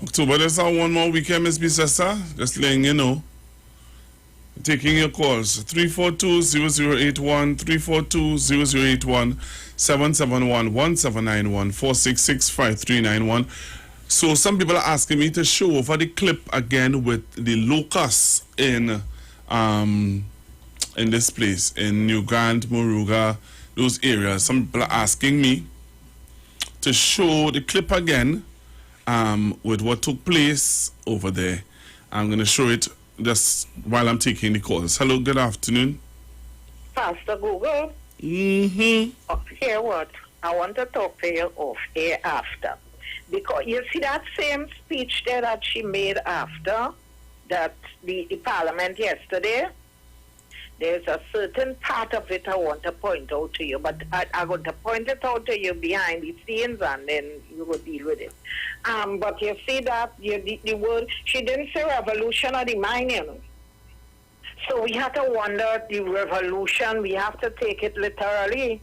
October, there's one more weekend, Miss Bissessa. Just letting you know. Taking your calls. 342-0081, 342-0081, 771-1791, 466-5391. So some people are asking me to show over the clip again with the locusts in this place, in New Grand, Moruga, those areas. Some people are asking me to show the clip again with what took place over there. I'm going to show it just while I'm taking the calls. Hello, good afternoon. Pastor Google. Mm-hmm. Hear what? I want to talk to you off air after. Because you see that same speech there that she made after that the parliament yesterday, there's a certain part of it I want to point out to you, but I'm going to point it out to you behind the scenes and then you will deal with it. But you see that the word, she didn't say revolution of the mind, you know. So we have to wonder the revolution, we have to take it literally.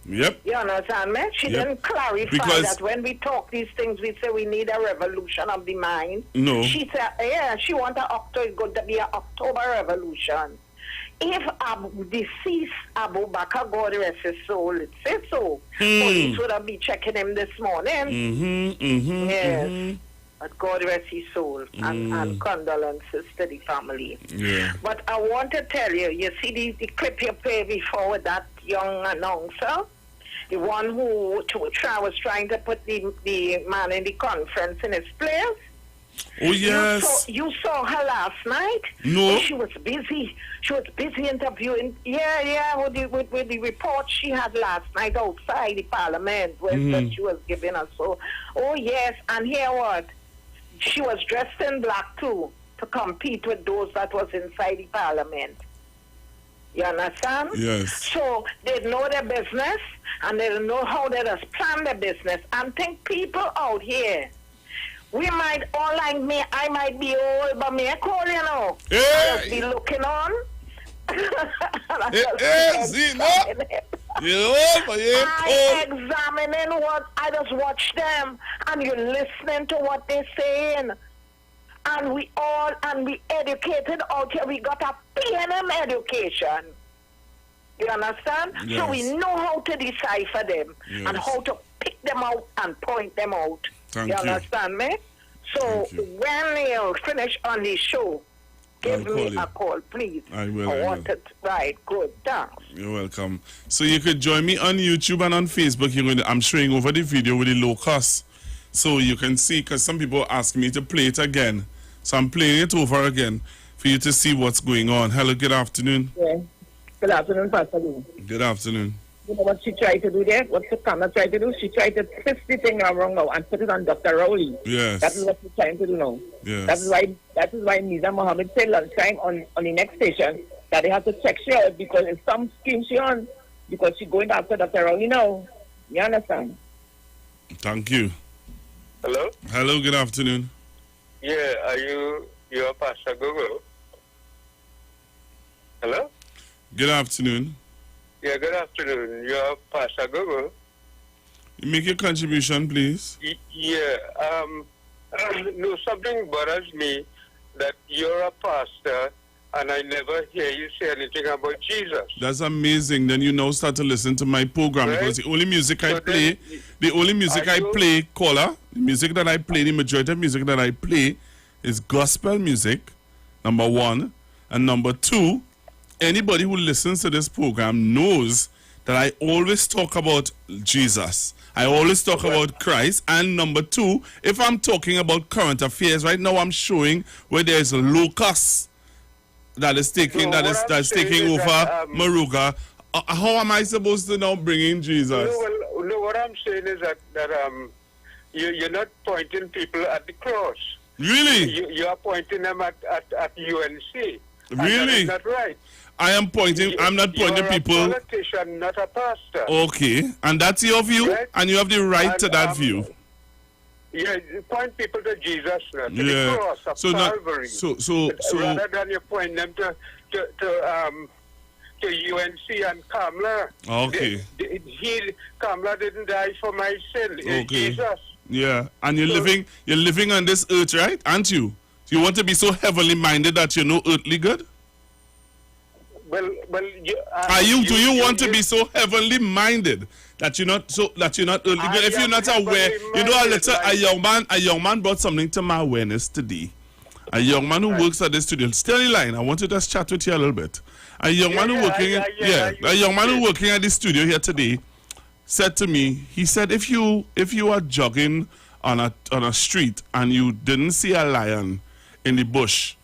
Yep. You understand me? She didn't clarify that when we talk these things, we say we need a revolution of the mind. No. She said, yeah, she wants it's going to be an October revolution. If deceased Abu Bakr, God rest his soul, it says so. Police would have been checking him this morning. Yes. But God rest his soul. And condolences to the family. Yeah. But I want to tell you, you see the clip you played before with that young announcer? The one who was trying to put the man in the conference in his place? Oh, yes. You saw her last night? No. Oh, she was busy. She was busy interviewing. With the report she had last night outside the parliament that she was giving us. So, oh, yes. And hear what? She was dressed in black, too, to compete with those that was inside the parliament. You understand? Yes. So they know their business, and they know how they just plan their business. And think people out here, we might all like me, I might be old, but me I call, you know. I'll just be looking on. I examining what I just watch them, and you're listening to what they're saying. And we educated out here. We got a P&M education. You understand? Yes. So we know how to decipher them and how to pick them out and point them out. Thank you you. understand me? So when you finish on the show, give me a call, please. I will. I want it. Right, good. Thanks. You're welcome. So you could join me on YouTube and on Facebook. I'm showing over the video with the locusts. So you can see, because some people ask me to play it again. So I'm playing it over again for you to see what's going on. Hello, good afternoon. Yeah. Good afternoon, Pastor Lee. Good afternoon. You know what she tried to do there? What the camera tried to do? She tried to twist the thing around now and put it on Dr. Rowley. Yes. That is what she's trying to do now. Yes. That is why Nisa Mohammed said lunchtime on the next station that they have to check she out because it's some scheme she on because she's going after Dr. Rowley now. You understand? Thank you. Hello? Hello, good afternoon. Yeah, you're Pastor Gogo? Hello? Good afternoon. Yeah, good afternoon. You're Pastor Gogo? You make your contribution, please. No, something bothers me that you're a pastor and I never hear you say anything about Jesus. That's amazing. Then you now start to listen to my program because the only music I play, caller, the music that I play, the majority of music that I play is gospel music, number one. And number two, anybody who listens to this program knows that I always talk about Jesus. I always talk about Christ. And number two, if I'm talking about current affairs, right now I'm showing where there's a locust that is taking taking over Moruga how am I supposed to now bring in Jesus? No, what I'm saying is that you're not pointing people at the cross. Really? You are pointing them at UNC. Really? That's not right. I'm not pointing people. You're a politician, not a pastor. Okay, and that's your view, right? and you have the right to that view. Yeah, you point people to Jesus, not to Yeah. the cross of Calvary. So rather than you point them to UNC and Kamala. Okay. Kamala didn't die for my sin. It's Jesus. Yeah, and you're living on this earth, right? Aren't you? You want to be so heavenly minded that you know earthly good? Well, do you want to be so heavenly minded that you're not earthly good? If you're not aware, a young man brought something to my awareness today. A young man who works at the studio. Stay on the line. I want to just chat with you a little bit. A young man who working at the studio here today said to me, he said, if you are jogging on a street and you didn't see a lion in the bush,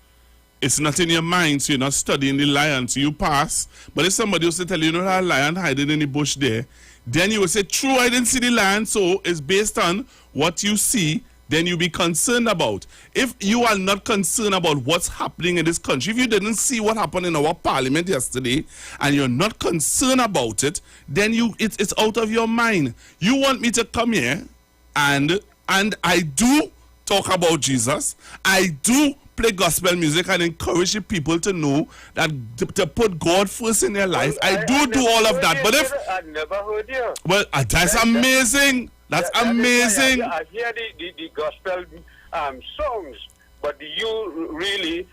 it's not in your mind, so you're not studying the lion, so you pass. But if somebody was to tell you, that lion hiding in the bush there, then you would say, true, I didn't see the lion, so it's based on what you see, then you be concerned about. If you are not concerned about what's happening in this country, if you didn't see what happened in our parliament yesterday, and you're not concerned about it, then it's out of your mind. You want me to come here, and I do talk about Jesus. I do play gospel music and encourage the people to know that to put God first in their life. I do all of that. But if I never heard you. Well, that's amazing. That's amazing. I hear the gospel songs, but you really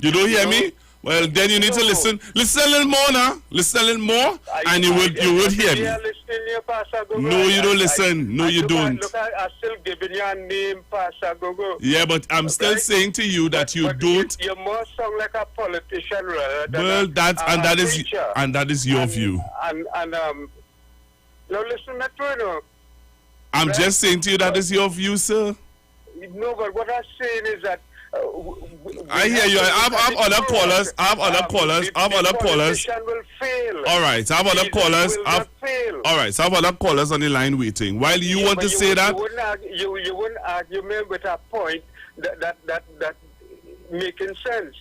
you don't hear me? Well, then you need to listen. Listen a little more now. Listen a little more, and you would hear me. No, you don't listen. No, you don't. Look, I'm still giving you a name, Pastor Gogo. Yeah, but I'm still saying to you that you don't. You more sound like a politician rather than well, that is your view. And now listen, Metro. I'm just saying to you that is your view, sir. No, but what I'm saying is that. I hear you. I have other callers. I have other callers. I have other callers. Will fail. All right. I have other callers. All right. So I have other callers on the line waiting. While you want to say that, you wouldn't argue me with a point that making sense.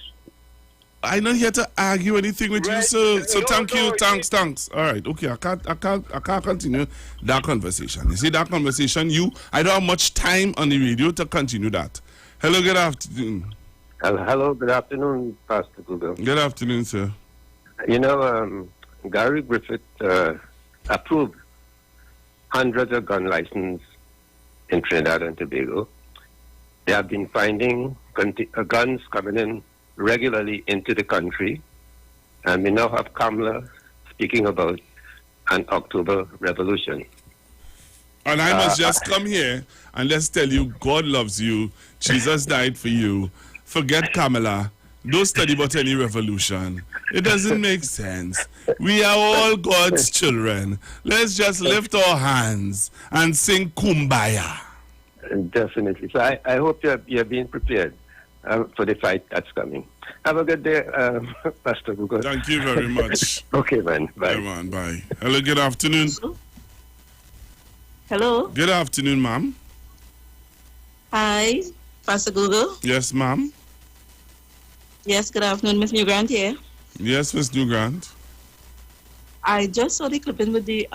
I'm not here to argue anything with you, sir. So thank you. Thanks. All right. Okay. I can't continue that conversation. You see that conversation? I don't have much time on the radio to continue that. Hello, good afternoon. Hello, good afternoon, Pastor Google. Good afternoon, sir. You know, Gary Griffith approved hundreds of gun licenses in Trinidad and Tobago. They have been finding guns coming in regularly into the country, and we now have Kamala speaking about an October revolution. And I must just come here and let's tell you, God loves you. Jesus died for you. Forget Kamala. Don't study about any revolution. It doesn't make sense. We are all God's children. Let's just lift our hands and sing Kumbaya. Definitely. So I hope you're being prepared for the fight that's coming. Have a good day, Pastor Google. Thank you very much. Okay, man. Bye. Bye, man. Bye. Hello, good afternoon. Hello. Good afternoon, ma'am. Hi, Pastor Google. Yes, ma'am. Yes, good afternoon, Miss Newgrant here. Yes, Miss Newgrant. I just saw the clipping with the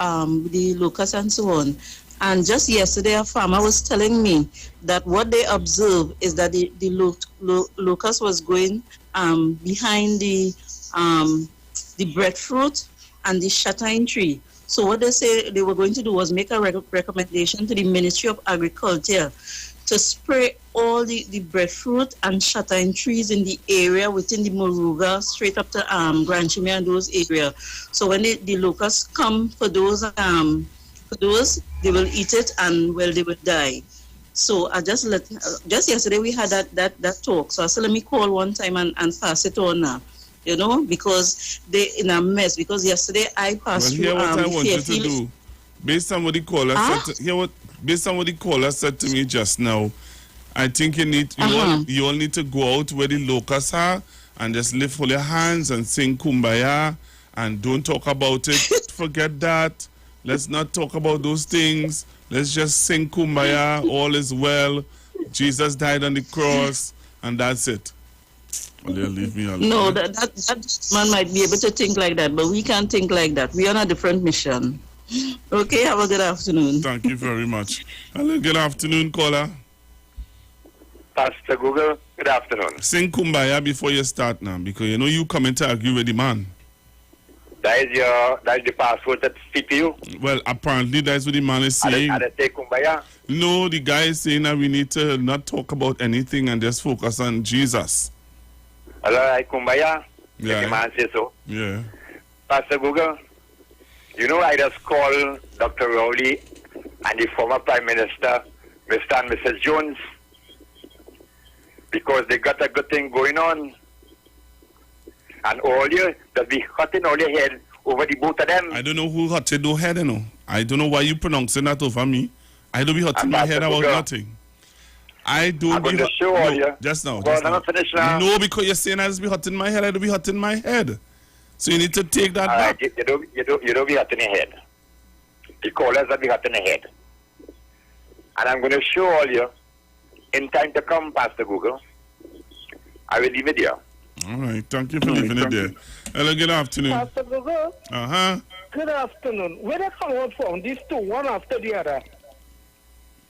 locusts and so on. And just yesterday, a farmer was telling me that what they observed is that the locust was going behind the breadfruit and the shatine tree. So what they say they were going to do was make a recommendation to the Ministry of Agriculture to spray all the breadfruit and shatine trees in the area within the Moruga, straight up to Grand Chimney and those areas. So when the locusts come for those, they will eat it and they will die. So I just yesterday we had that talk. So I said let me call one time and pass it on now. You know, because they in a mess. Because yesterday I passed through. Hear what I want you to do. Based on what the caller said, based on what the caller said to me just now, I think you all need to go out where the locusts are and just lift all your hands and sing Kumbaya and don't talk about it. Forget that. Let's not talk about those things. Let's just sing Kumbaya, all is well. Jesus died on the cross, and that's it. Well, they'll leave me alone. No, that man might be able to think like that, but we can't think like that. We are on a different mission. Okay, have a good afternoon. Thank you very much. Hello, good afternoon, caller. Pastor Google, good afternoon. Sing Kumbaya before you start now, because you know you coming to argue with the man. That is the password that speak to you? Well, apparently that's what the man is saying. Are they say Kumbaya? No, the guy is saying that we need to not talk about anything and just focus on Jesus. All right, Kumbaya? Yeah. The man says so. Yeah. Pastor Google, you know I just called Dr. Rowley and the former Prime Minister, Mr. and Mrs. Jones, because they got a good thing going on. And all you, that be hurting all your head over the both of them. I don't know who hurted no head, you know. I don't know why you pronouncing that over me. I don't be hurting my head about nothing. I don't I'm going to show no, all you. Just now. Well, Just I'm now. not finished now. No, because you're saying I just be hurting my head. I don't be hurting my head. So you need to take that all back. right, you don't be hurting your head. The callers that be hurting your head. And I'm going to show all you in time to come, Pastor Google. I will leave it here. All right, thank you for leaving it there. Hello, good afternoon. Pastor Google. Good afternoon. Where they come out from? These two, one after the other.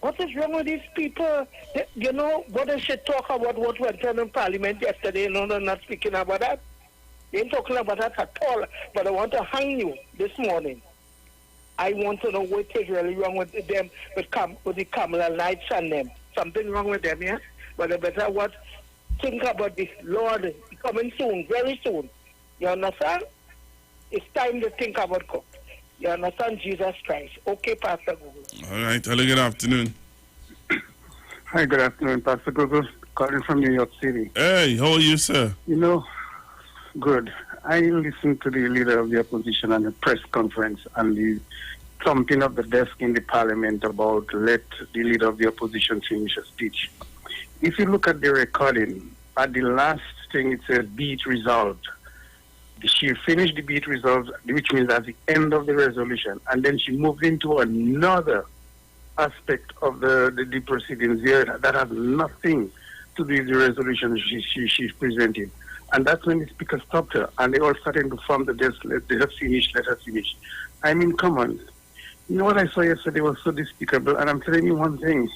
What is wrong with these people? You know, what they should talk about what went on in Parliament yesterday. No, they're not speaking about that. They ain't talking about that at all. But I want to hang you this morning. I want to know what is really wrong with them, with the Kamala Knights and them. Something wrong with them, yeah? But I better think about this Lord coming soon, very soon. You understand? It's time to think about God. You understand? Jesus Christ. Okay, Pastor Google. All right, hello, good afternoon. Hi, good afternoon, Pastor Google. Calling from New York City. Hey, how are you, sir? You know, good. I listened to the leader of the opposition on the press conference and the thumping of the desk in the parliament about let the leader of the opposition finish a speech. If you look at the recording, at the last thing it says beat resolved. She finished the beat resolved, which means at the end of the resolution, and then she moved into another aspect of the proceedings here that has nothing to do with the resolution she's presenting. And that's when the speaker stopped her, and they all started to form the desk, let her finish. I mean, come on. You know what I saw yesterday was so despicable, and I'm telling you one thing.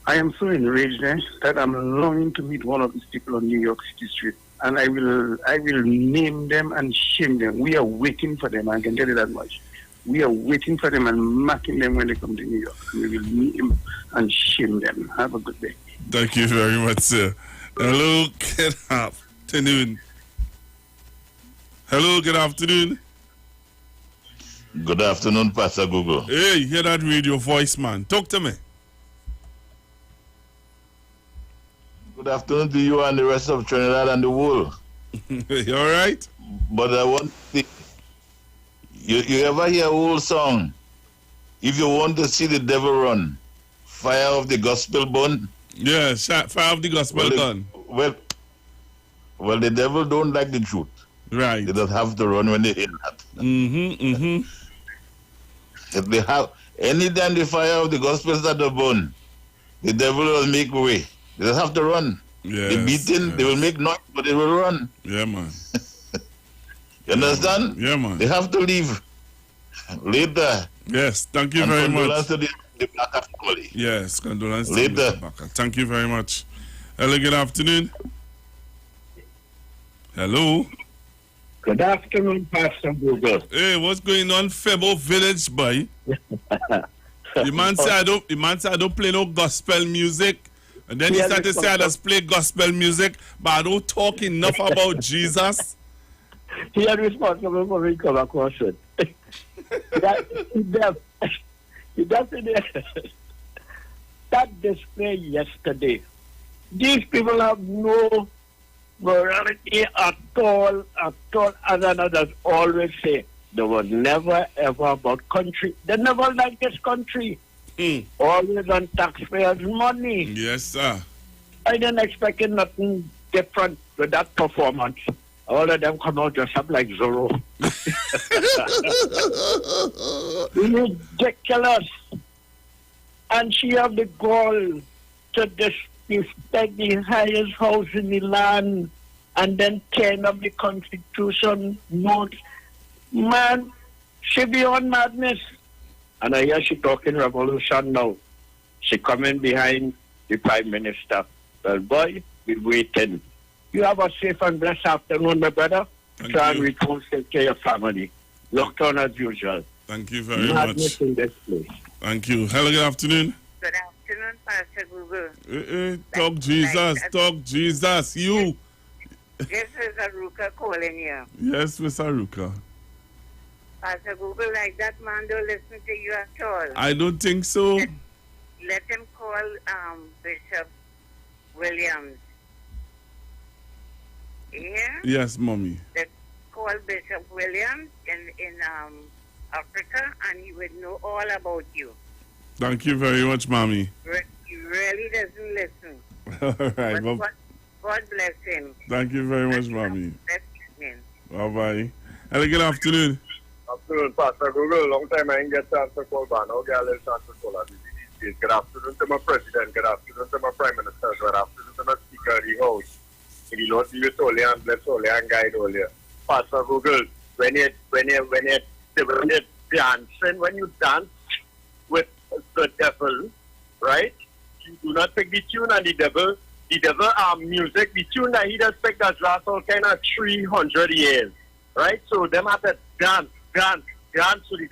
I am so enraged that I'm longing to meet one of these people on New York City Street, and I will name them and shame them. We are waiting for them. I can tell you that much. We are waiting for them and marking them when they come to New York. We will meet them and shame them. Have a good day. Thank you very much, sir. Hello, good afternoon. Hello, good afternoon. Good afternoon, Pastor Google. Hey, hear that radio voice, man. Talk to me. Good afternoon to you and the rest of Trinidad and the world. You all right? But I want to you ever hear an old song? If you want to see the devil run, fire of the gospel burn. Yes, fire of the gospel gun. Well, the devil don't like the truth. Right. They don't have to run when they hear that. If they have anytime the fire of the gospel start to burn, the devil will make way. They don't have to run. Yes, they beaten, they will make noise, but they will run. Yeah, man. You understand? Yeah, man. They have to leave later. Yes, thank you and very much. Condolence to the Baka family. Yes, condolence later. to Mr. Baka. Thank you very much. Hello, good afternoon. Hello. Good afternoon, Pastor Google. Hey, what's going on, Febo Village, boy? The man said I don't play no gospel music. And then he started to say I just play gospel music, but I don't talk enough about Jesus. He is responsible for me come across it. That display yesterday, these people have no morality at all, as others always say. They were never ever about country. They never liked this country. Always on taxpayers' money. Yes, sir. I didn't expect nothing different with that performance. All of them come out dressed up like Zorro. Ridiculous. And she have the gall to disrespect the highest house in the land and then turn up the Constitution notes. Man, she beyond madness. And I hear she talking revolution now. She coming behind the Prime Minister. Well, boy, we waiting. You have a safe and blessed afternoon, my brother. Try and return safe to your family. Lockdown as usual. Thank you very Madness much. in this place. Thank you. Hello, good afternoon. Good afternoon, Pastor Google. Talk Jesus, talk Jesus. You. This is Aruka calling you. Yes, Miss Aruka. Pastor Google, like that man don't listen to you at all. I don't think so. Let him call Bishop Williams. Yeah? Yes, mommy. Let's call Bishop Williams in Africa, and he would know all about you. Thank you very much, mommy. He really doesn't listen. All right. But God bless him. Thank you very much, mommy. Bless him. Bye-bye. Hello, good afternoon. Afternoon, Pastor Google. Long time I didn't get a chance to call back. Now get a little chance to call at Good afternoon to my president. Good afternoon to my prime minister. Good afternoon to my speaker of the house. May the Lord be with all you and bless all you and guide all you. Pastor Google, when you dancing, when you dance with the devil, right? You do not pick the tune and the devil music, the tune that he does pick does last all kind of 300 years. Right? So them have to dance to the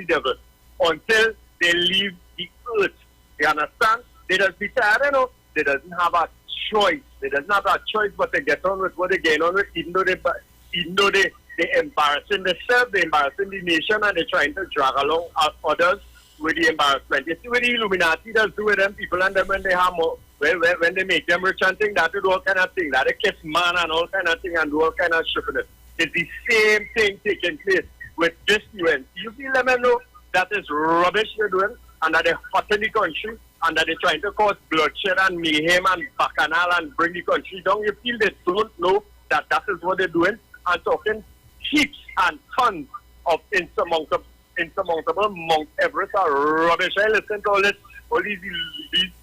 devil until they leave the earth. You understand? They just be tired, you know. They doesn't have a choice. They doesn't have a choice but to get on with what they get on with, even though they embarrassing themselves, they embarrassing the nation, and they're trying to drag along others with the embarrassment. You see what the Illuminati does do with them people, and then when they have more, when they make them rich and thing, that do all kind of thing, that they kiss man and all kind of thing and do all kind of shit with it. It's the same thing taking place with this UN. You feel them know that is rubbish they're doing, and that they're hurting the country, and that they're trying to cause bloodshed and mayhem and bacchanal and bring the country down. You feel they don't know that that is what they're doing, and talking heaps and tons of insurmountable Mount Everest are rubbish. I listen to all these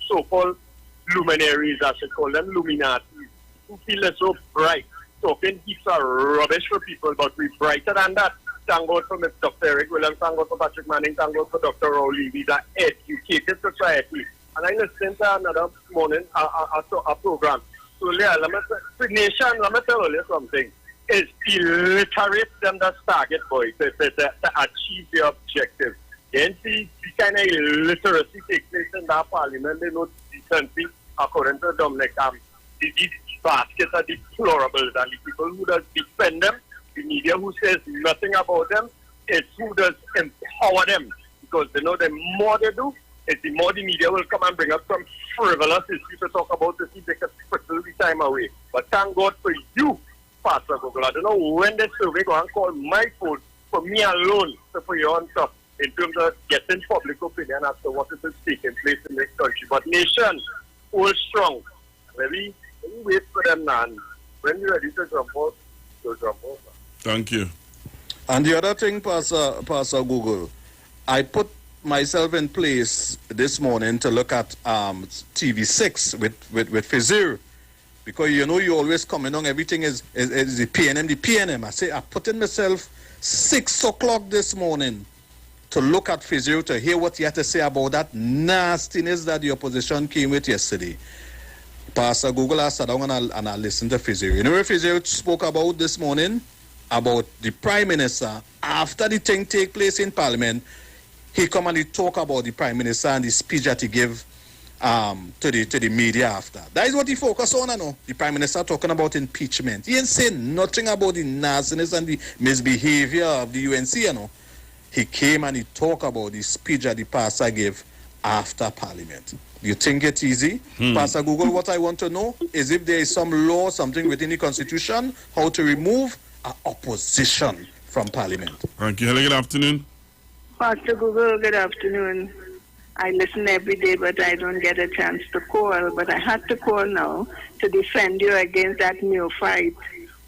so-called luminaries, I should call them Illuminati, who feel they're so bright. Talking heaps of rubbish for people, but we're brighter than that. Thank God for Mr. Dr. Eric Williams, thank God for Patrick Manning, thank God for Dr. Rowley. These are educated society. And I listened to another morning, a program. So, yeah, let me tell you something. It's illiterate them that target, boy, to achieve their objective. Then see the kind of illiteracy takes place in that parliament. They know decency, according to Dominic. These baskets are deplorable, and the people who does defend them, the media who says nothing about them, is who does empower them. Because they know the more they do, it's the more the media will come and bring up some frivolous issue to talk about to see if they can quickly the time away. But thank God for you, Pastor Google. I don't know when the survey go and call my phone for me alone to put you on top in terms of getting public opinion as to what is taking place in this country. But nation, hold strong. Maybe wait for them now. When you're ready to jump out, so jump out. Thank you. And the other thing, Pastor Google, I put myself in place this morning to look at TV6 with Fizir. Because you know you always coming on, everything is the PNM. I say I put in myself 6 o'clock this morning to look at Fizir, to hear what he had to say about that nastiness that the opposition came with yesterday. Pastor Google, I sat down and I listened to Fizir. You know what Fizir spoke about this morning? About the Prime Minister, after the thing take place in Parliament, he come and he talk about the Prime Minister and the speech that he gave to the media after. That is what he focused on, I know. The Prime Minister talking about impeachment. He ain't saying nothing about the nastiness and the misbehavior of the UNC, you know. He came and he talked about the speech that the pastor gave after Parliament. Do you think it's easy? Pastor Google, what I want to know is if there is some law, something within the Constitution, how to remove opposition from Parliament. Thank you. Hello, good afternoon. Pastor Google, good afternoon. I listen every day, but I don't get a chance to call. But I had to call now to defend you against that new fight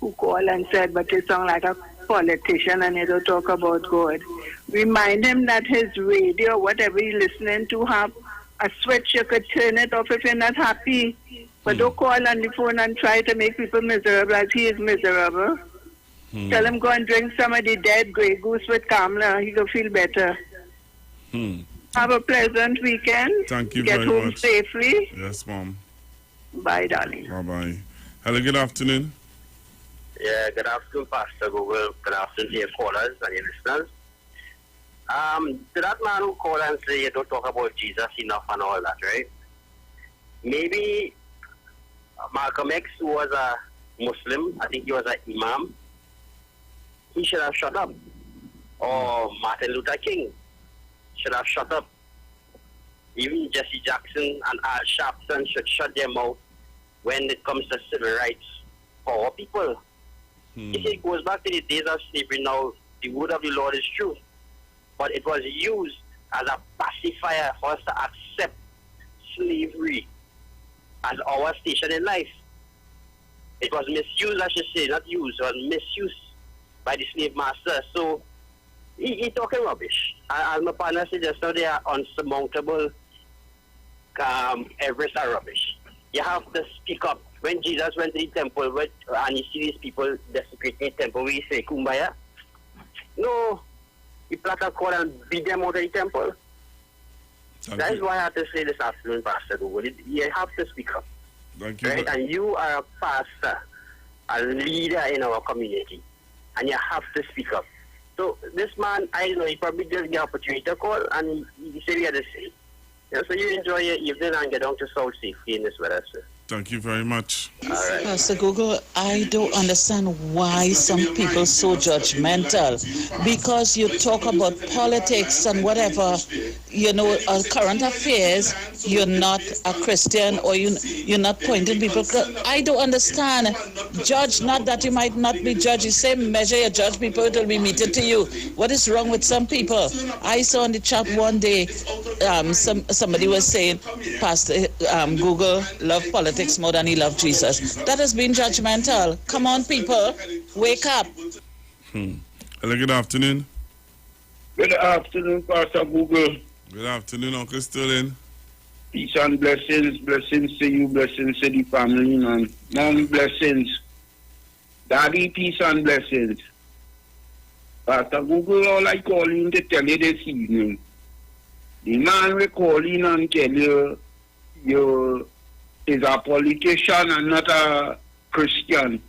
who called and said, but you sound like a politician and you don't talk about God. Remind him that his radio, whatever he's listening to, have a switch. You could turn it off if you're not happy. But don't call on the phone and try to make people miserable as he is miserable. Tell him go and drink some of the dead Grey Goose with Kamla. He will feel better. Have a pleasant weekend. Thank you Get very home much. safely. Yes, Mom. Bye, darling. Bye-bye. Hello, good afternoon. Yeah, good afternoon, Pastor Google. Good afternoon to your callers and your listeners. To that man who called and say you don't talk about Jesus enough and all that, right? Maybe Malcolm X, who was a Muslim, I think he was an imam, he should have shut up. Or Martin Luther King should have shut up. Even Jesse Jackson and Al Sharpton should shut their mouth when it comes to civil rights for our people. You see, it goes back to the days of slavery. Now, the word of the Lord is true. But it was used as a pacifier for us to accept slavery as our station in life. It was misused, I should say, not used. It was misused by the slave master. So, he talking rubbish. As my partner said just now, they are unsurmountable Everest are rubbish. You have to speak up. When Jesus went to the temple and you see these people desecrating the temple, we say, Kumbaya. No, you pluck a cord and beat them out of the temple. That is why I have to say this afternoon, Pastor Google. You have to speak up. Thank you. Right? And you are a pastor, a leader in our community, and you have to speak up. So this man, I don't know, he probably just get opportunity to call, and he said he had to say. Yeah, so you enjoy your evening and get down to South safely in this weather, sir. Thank you very much. Pastor Google, I don't understand why some people so judgmental. Because you talk about politics and whatever, current affairs, you're not a Christian or you're not pointing people. I don't understand. Judge not that you might not be judged. The same measure you judge people, it will be meted to you. What is wrong with some people? I saw in the chat one day, somebody was saying, Pastor Google love politics more than he loved Jesus. That has been judgmental. Come on, people, wake up. Hello, good afternoon. Good afternoon, Pastor Google. Good afternoon, Uncle Sterling. Peace and blessings. Blessings to you, blessings to the family, man. Mom, blessings. Daddy, peace and blessings. Pastor Google, all I call in to tell you this evening. The man we call in and tell you is a politician and not a Christian.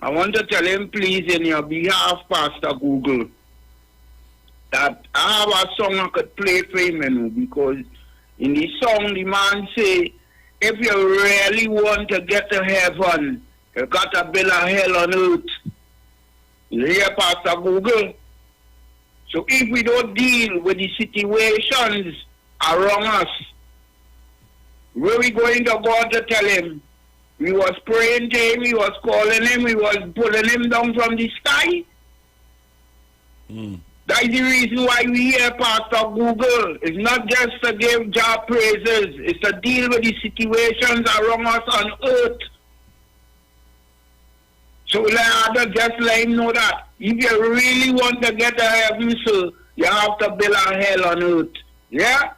I want to tell him, please, in your behalf, Pastor Google, that I have a song I could play for him, because in the song, the man say, if you really want to get to heaven, you got to build a hell on earth. You hear, Pastor Google? So if we don't deal with the situations around us, where we going to God to tell him? We was praying to him, we was calling him, we was pulling him down from the sky. That is the reason why we here, Pastor Google. It's not just to give Jah praises, it's to deal with the situations around us on earth. So just let him know that if you really want to get to heaven, sir, you have to build a hell on earth. Yeah?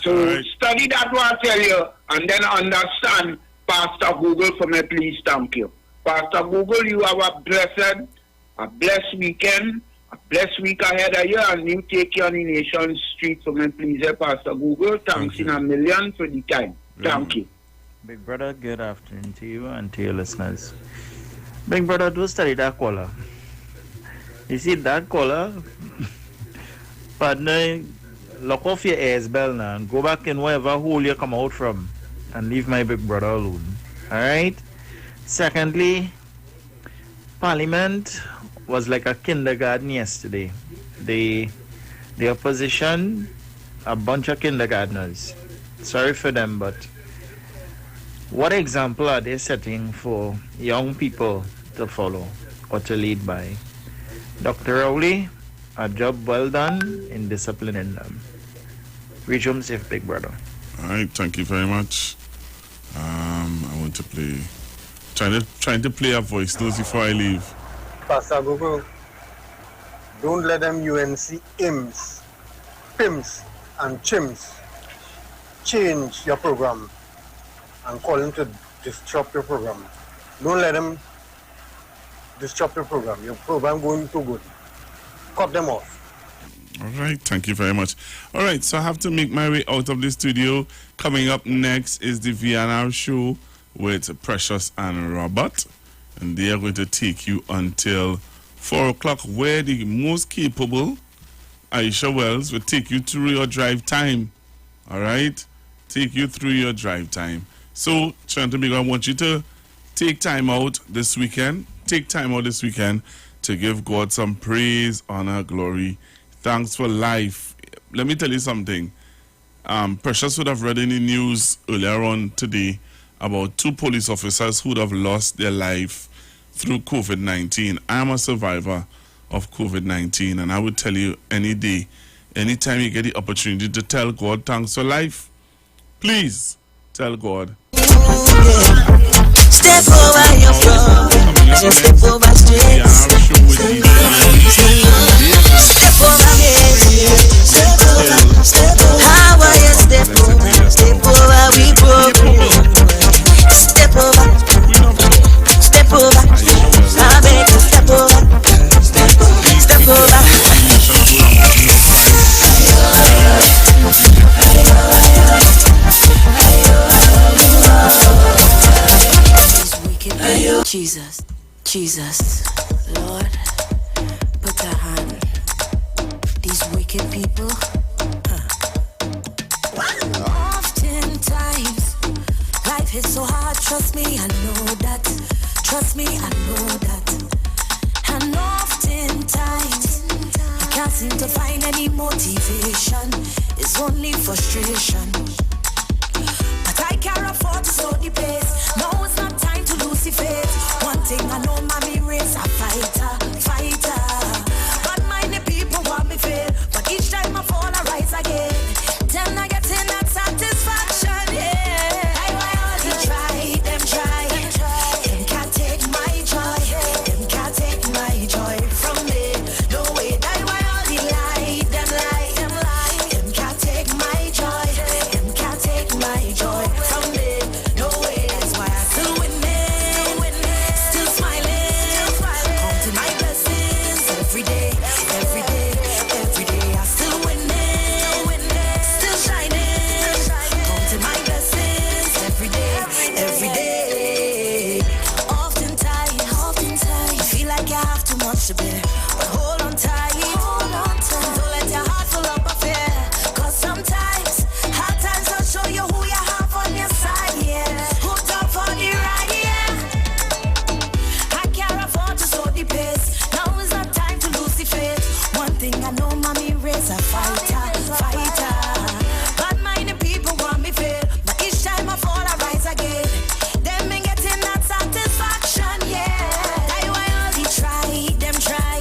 So study that what I tell you, and then understand, Pastor Google, for me, please. Thank you. Pastor Google, you have a blessed weekend, a blessed week ahead of you, and you take you on the nation street for me, please, Pastor Google. Thanks in a million for the time. Thank you. Big brother, good afternoon to you and to your listeners. Big brother, do study that caller. You see that caller? Partner, lock off your ears, bell now, and go back in wherever hole you come out from, and leave my big brother alone. Alright? Secondly, Parliament was like a kindergarten yesterday. The opposition, a bunch of kindergartners. Sorry for them, but what example are they setting for young people to follow or to lead by? Dr. Rowley, a job well done in disciplining them. Reach home safe, big brother. All right, thank you very much. I want to play Trying to play a voice notes before I leave. Pastor Google, don't let them UNC imps, pimps, and chimps change your program and call them to disrupt your program. Don't let them disrupt your program. Your program going too good. Cut them off. All right, thank you very much. All right, so I have to make my way out of the studio. Coming up next is the VNR show with Precious and Robert, and they are going to take you until 4 o'clock, where the most capable Aisha Wells will take you through your drive time. All right, take you through your drive time. So, Chantambigo, I want you to take time out this weekend. Take time out this weekend to give God some praise, honor, glory. Thanks for life. Let me tell you something. Precious would have read in the news earlier on today about 2 police officers who would have lost their life through COVID-19. I am a survivor of COVID-19, and I would tell you any day, anytime you get the opportunity to tell God thanks for life, please tell God. Step over your floor, just step over straight. Step over me, step over. How are you? Step over we broke. Step over, step over. I beg you, step over, step over. Jesus, Jesus, Lord, put a hand. These wicked people. Oftentimes, life hits so hard. Trust me, I know that. Trust me, I know that. And oftentimes, I can't seem to find any motivation. It's only frustration. But I can't afford to slow the pace. No, it's not time to lose the faith. One thing I know, mommy race a fighter, fighter. But mind the people want me fail. But each time I fall, I rise again. Then I get in that satisfaction, yeah. They try, them try. Them can't take my joy. Them can't take my joy from me. No way, die why all the lie. Them lie, them lie. Them can't take my joy. Them can't take my joy from me. No way, that's why I still winning. Still smiling. Counting my blessings every day, every day, every day. I still winning. Still shining. Counting my blessings every day, every day. Oftentimes, you feel like you have too much to bear. But hold on tight. Don't let your heart full up of fear. 'Cause sometimes, hard times will show you who you have on your side, yeah. Hooked up for the ride, yeah. I can't afford to slow the pace. Now is not time to lose the faith. One thing I know, mommy raise a fighter, fighter. But mind the people want me fail. But each time I fall, I rise again. Them ain't getting that satisfaction, yeah. That's why all they try, them try.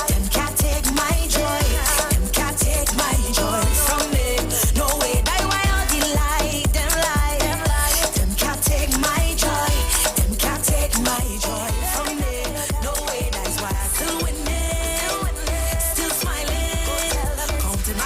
Them can't take my joy. Them can't take my joy from me. No way, that's why all they lie, them lie. Them can't take my joy. Them can't take my joy from me. No way, that's why I still winning. Still smiling. Counting my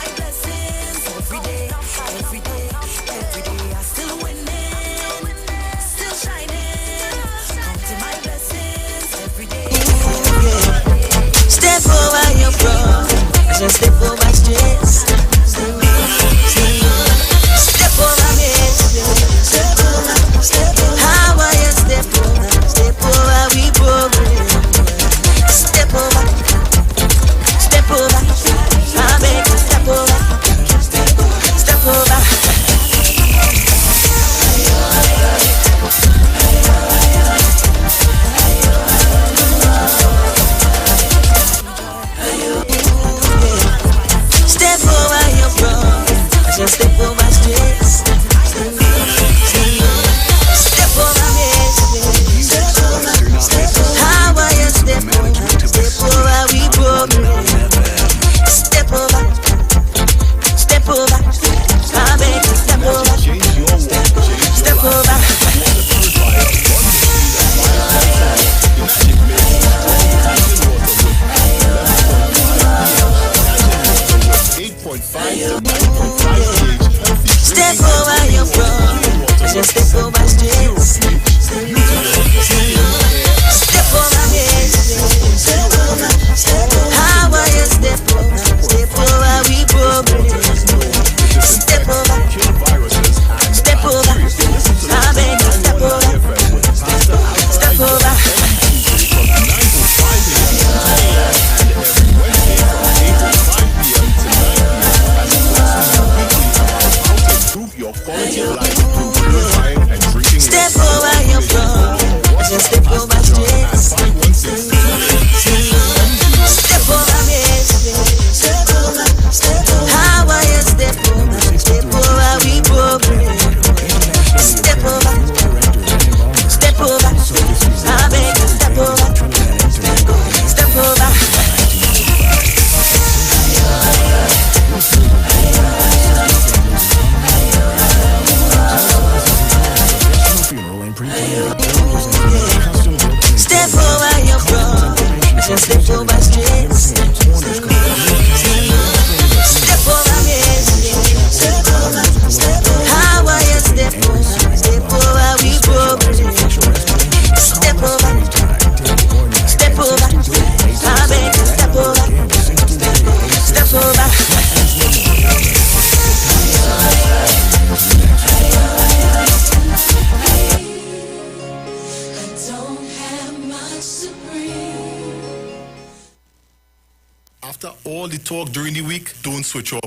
After all the talk during the week, don't switch off.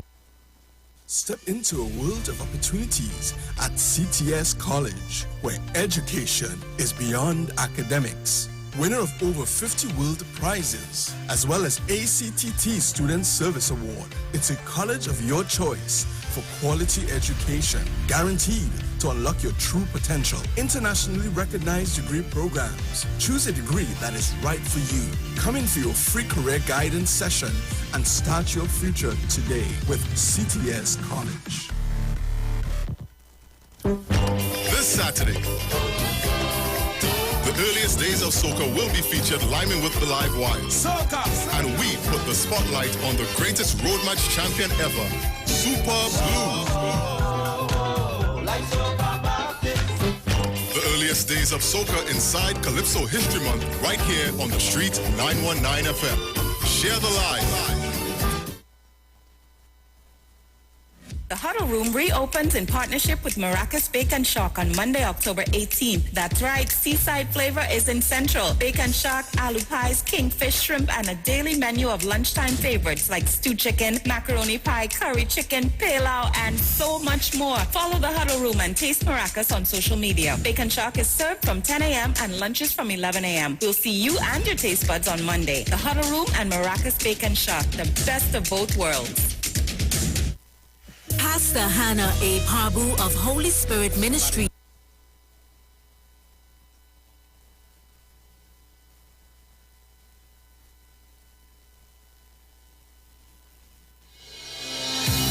Step into a world of opportunities at CTS College, where education is beyond academics. Winner of over 50 world prizes, as well as ACTT Student Service Award. It's a college of your choice for quality education, guaranteed to unlock your true potential. Internationally recognized degree programs. Choose a degree that is right for you. Come in for your free career guidance session and start your future today with CTS College. This Saturday, the earliest days of soca will be featured liming with the live wires. Soca! And we put the spotlight on the greatest road match champion ever, Super Blues. The earliest days of soca inside Calypso History Month, right here on the street 919 FM. Share the live. The Huddle Room reopens in partnership with Maracas Bake and Shock on Monday, October 18th. That's right, seaside flavor is in Central. Bake and Shock, aloo pies, kingfish, shrimp, and a daily menu of lunchtime favorites like stew chicken, macaroni pie, curry chicken, pilau, and so much more. Follow The Huddle Room and taste Maracas on social media. Bake and Shock is served from 10 a.m. and lunches from 11 a.m. We'll see you and your taste buds on Monday. The Huddle Room and Maracas Bake and Shock, the best of both worlds. Pastor Hannah A. Parbu of Holy Spirit Ministry.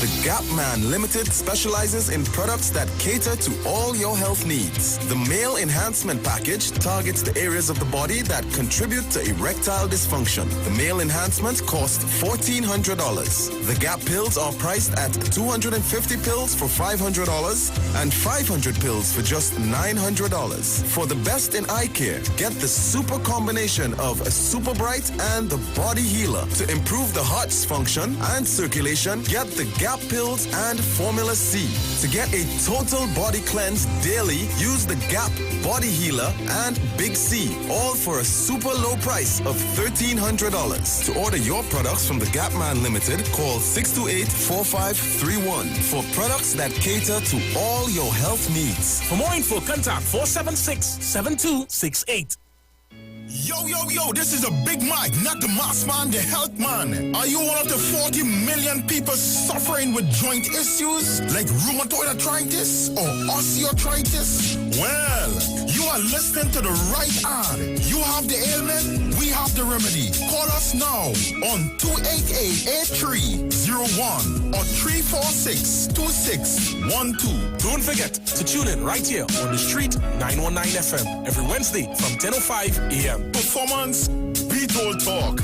The Gap Man Limited specializes in products that cater to all your health needs. The Male Enhancement Package targets the areas of the body that contribute to erectile dysfunction. The Male Enhancement costs $1,400. The Gap pills are priced at 250 pills for $500 and 500 pills for just $900. For the best in eye care, get the super combination of a Super Bright and the Body Healer. To improve the heart's function and circulation, get the Gap pills and Formula C. To get a total body cleanse daily, use the Gap Body Healer and Big C, all for a super low price of $1,300. To order your products from the Gap Man Limited, call 628-4531 for products that cater to all your health needs. For more info, contact 476-7268. Yo, this is a Big Mike, not the mass man, the health man. Are you one of the 40 million people suffering with joint issues like rheumatoid arthritis or osteoarthritis? Well, you are listening to the right ad. You have the ailment, we have the remedy. Call us now on 288-8301 or 346-2612. Don't forget to tune in right here on the street 919 FM every Wednesday from 10:05 a.m. Performance beat all talk.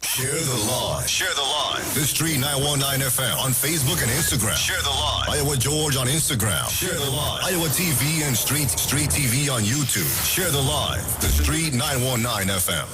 Share the live. Share the live. The Street 919 FM on Facebook and Instagram. Share the live. Iowa George on Instagram. Share the live. Iowa TV and Street TV on YouTube. Share the live. The Street 919 FM.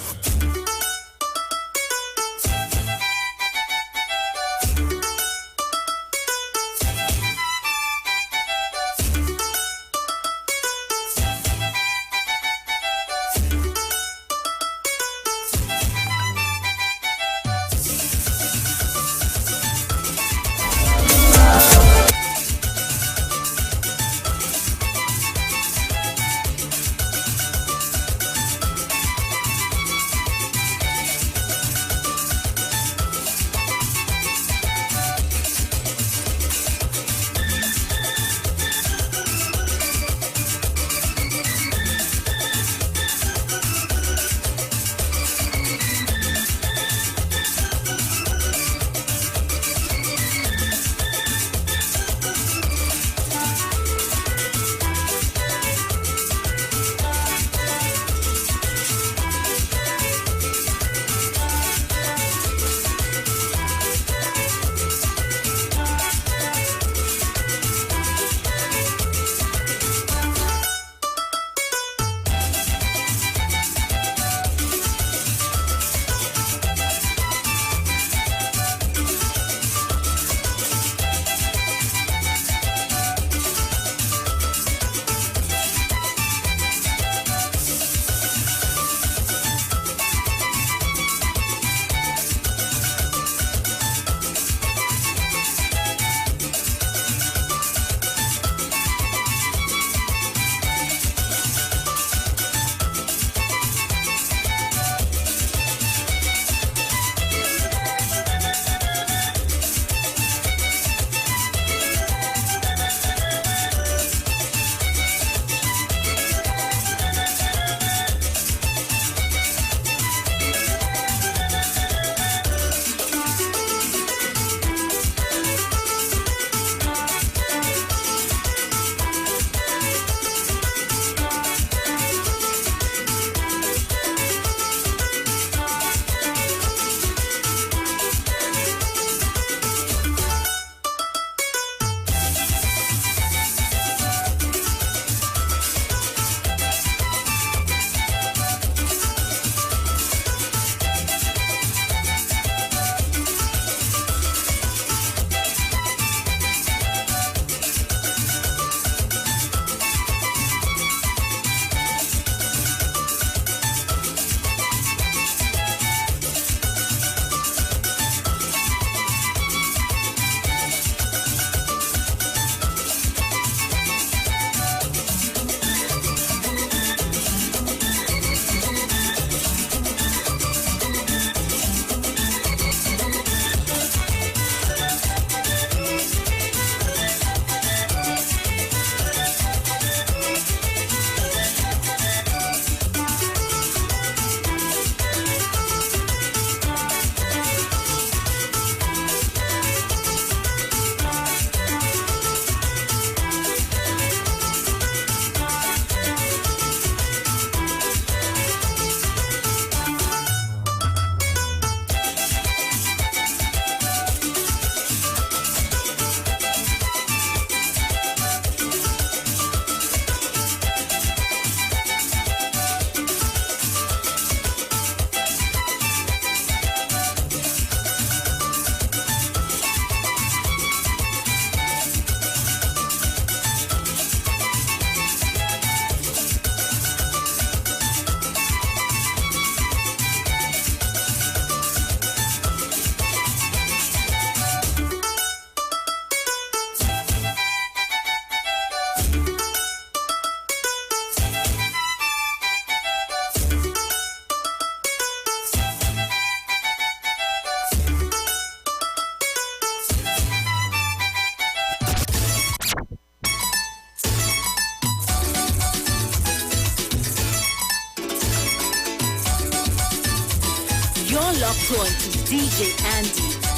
You're locked on to DJ Andy.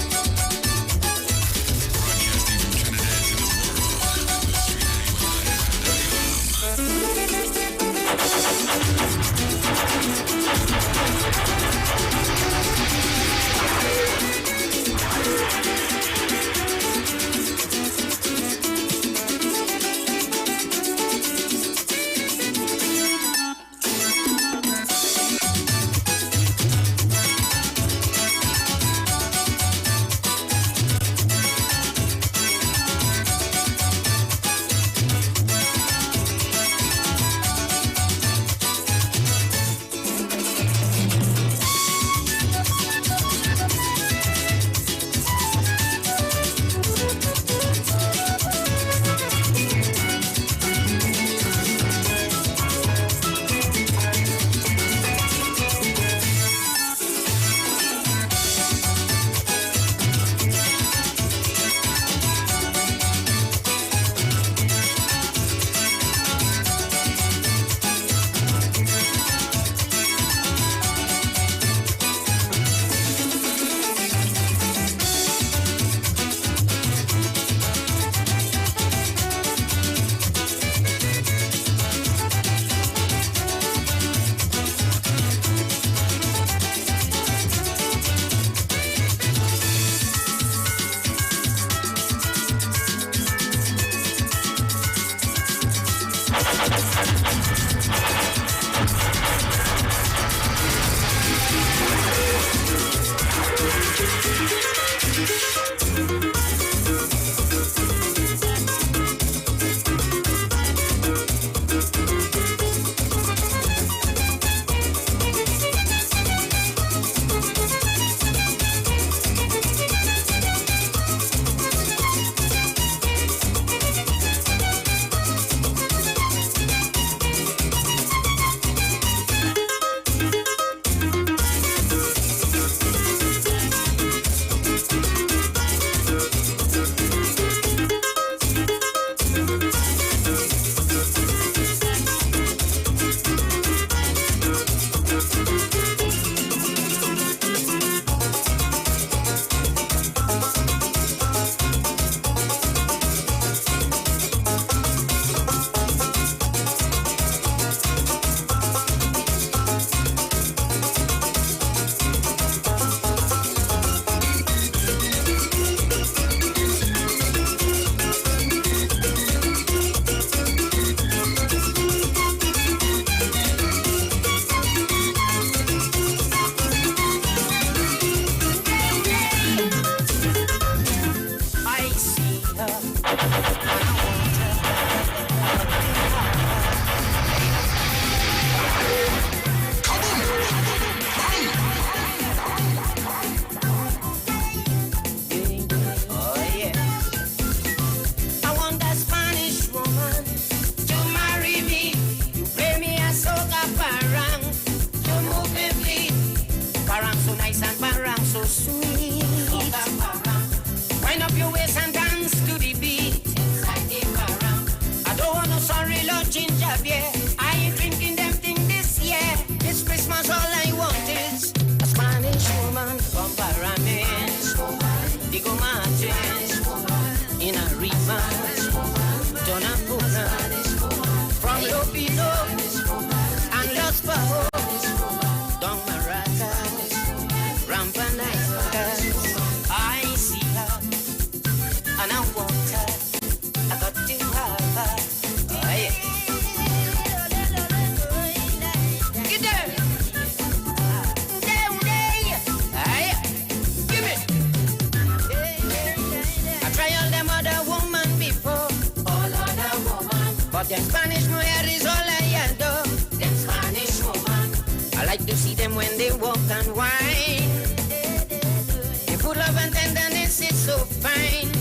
Them Spanish mujer is all I adore. Them Spanish woman. I like to see them when they walk and whine. They full of and tenderness, it's so fine.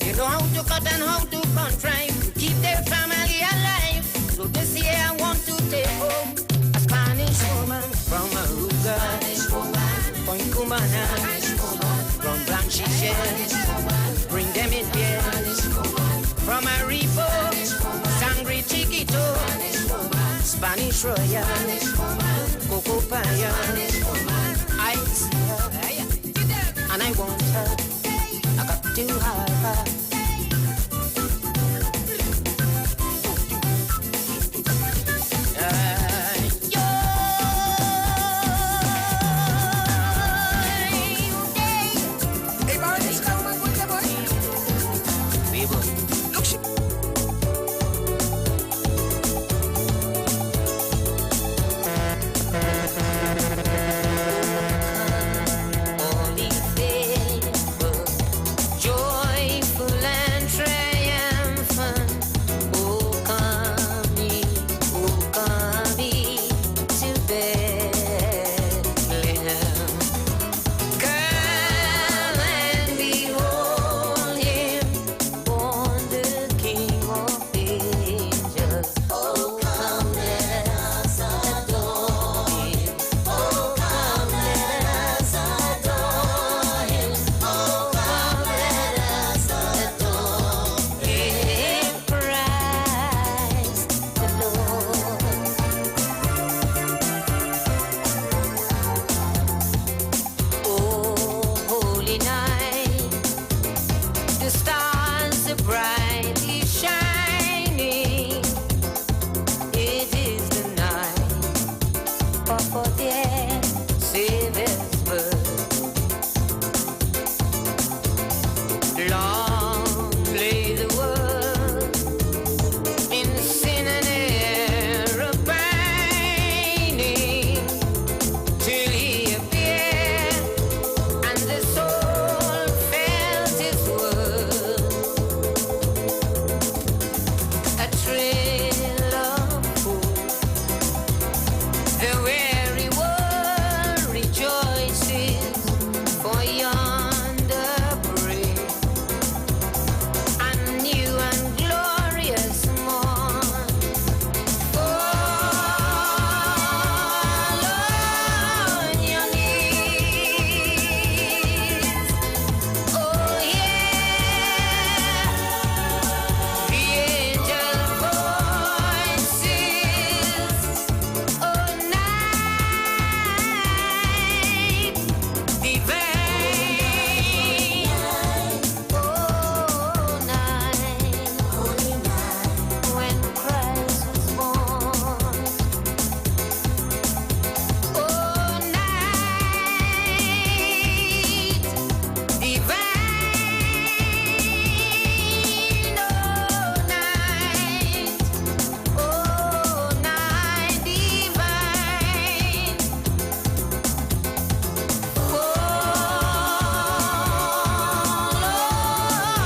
You know how to cut and how to contrive to keep their family alive. So this year I want to take home a Spanish woman from Aruga, Point Cumana, from Blanchichet. Bring them in here. From Aripo, Sangre Chiquito, Spanish Royal, Coco Paya, air, Savior's birth. Long lay the world in sin and error pining, till he appeared and the soul felt his word. A trail of hope, the weary world rejoices for yonder break, a new and glorious morn. Fall on your knees, oh yeah, the angel voices, oh night divine, oh night, holy night, when Christ was born, oh night divine, oh night divine, fall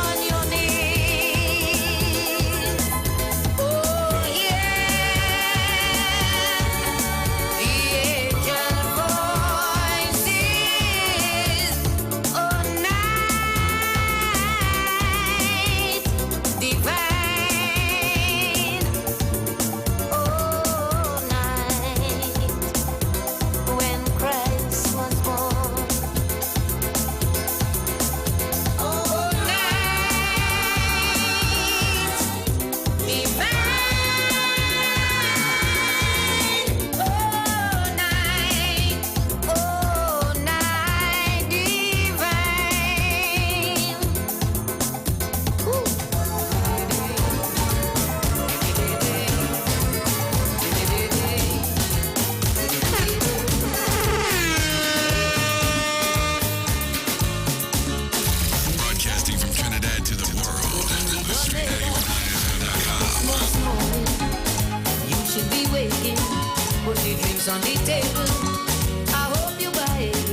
on your knees, oh yeah, the angel voices, oh night divine, oh night when Christ was born, oh night divine, oh night divine. Broadcasting from Trinidad to the world. The Street 919fm.com. You should be waking, put the drinks on the table. I hope you buy it.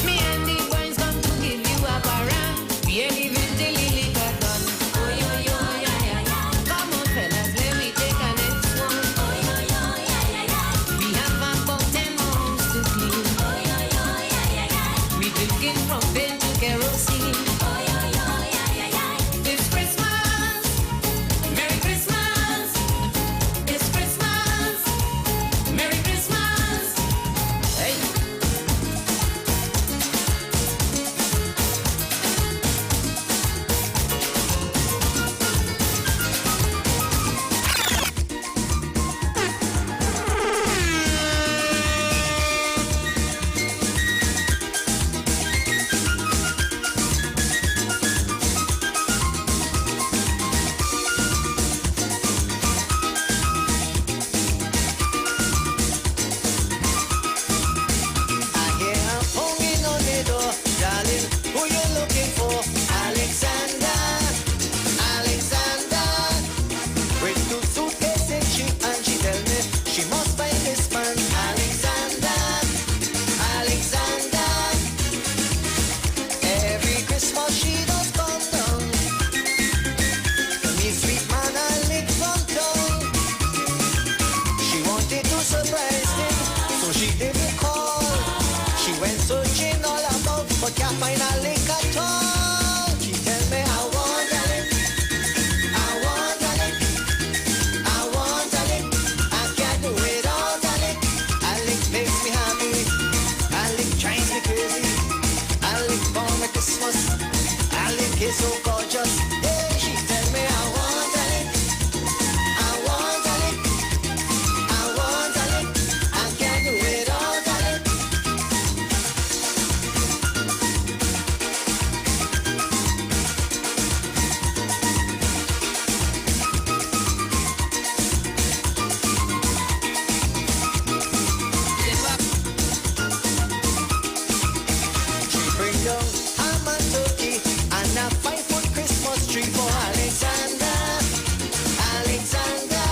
Me and the boys come to give you a parang. We ain't even till the liquor done. Oh yo yo yeah yeah yeah. Come on fellas, let me take a next one. Oh yo yo yeah yeah yeah. We have about 10 homes to clean. Oh yo yo yeah yeah yeah. We drinking from pain to kerosene. Oh yo yo yeah yeah yeah. It's Christmas, Merry Christmas. It's Christmas, Merry Christmas. Hey. I hear a pounding on the door, darling. Who you looking for? Alexander, Alexander. With 2 suitcases and she tell me she must buy this man. Alexander, Alexander. Every Christmas she does come down. Me sweet man, I lick from town. She wanted to surprise him, so she didn't call. She went searching all about, but can't find a lick at all. She tell me I want a lick, I want a lick, I want a lick. I can't do without a lick. A lick makes me happy, a lick drives me crazy. A lick for my Christmas, a lick is so gorgeous. Hey, she tell me I want a lick, I want a lick, I want a lick. I can't do without a lick. down ham and turkey and a 5-foot Christmas tree for Alexander. Alexander,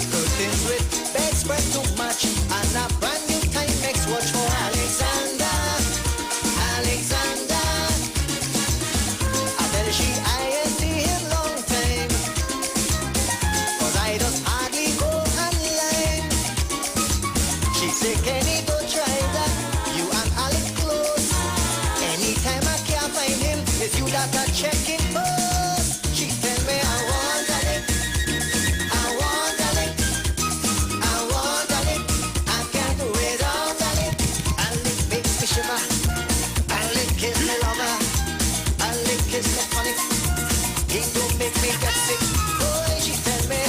curtains with bedspread to match and a brand new Timex watch for Alexander. Alexander, I tell she I ain't seen him long time, 'cause I just hardly go online. She say, Kenny, don't try that, you and Alex close. Anytime I can't find him, it's you that are checking first. She tell me I want Alex, I want Alex, I want Alex, I can't do without Alex. Alex makes me shiver, Alex is my lover, Alex is my tonic. He don't make me get sick, boy, she tell me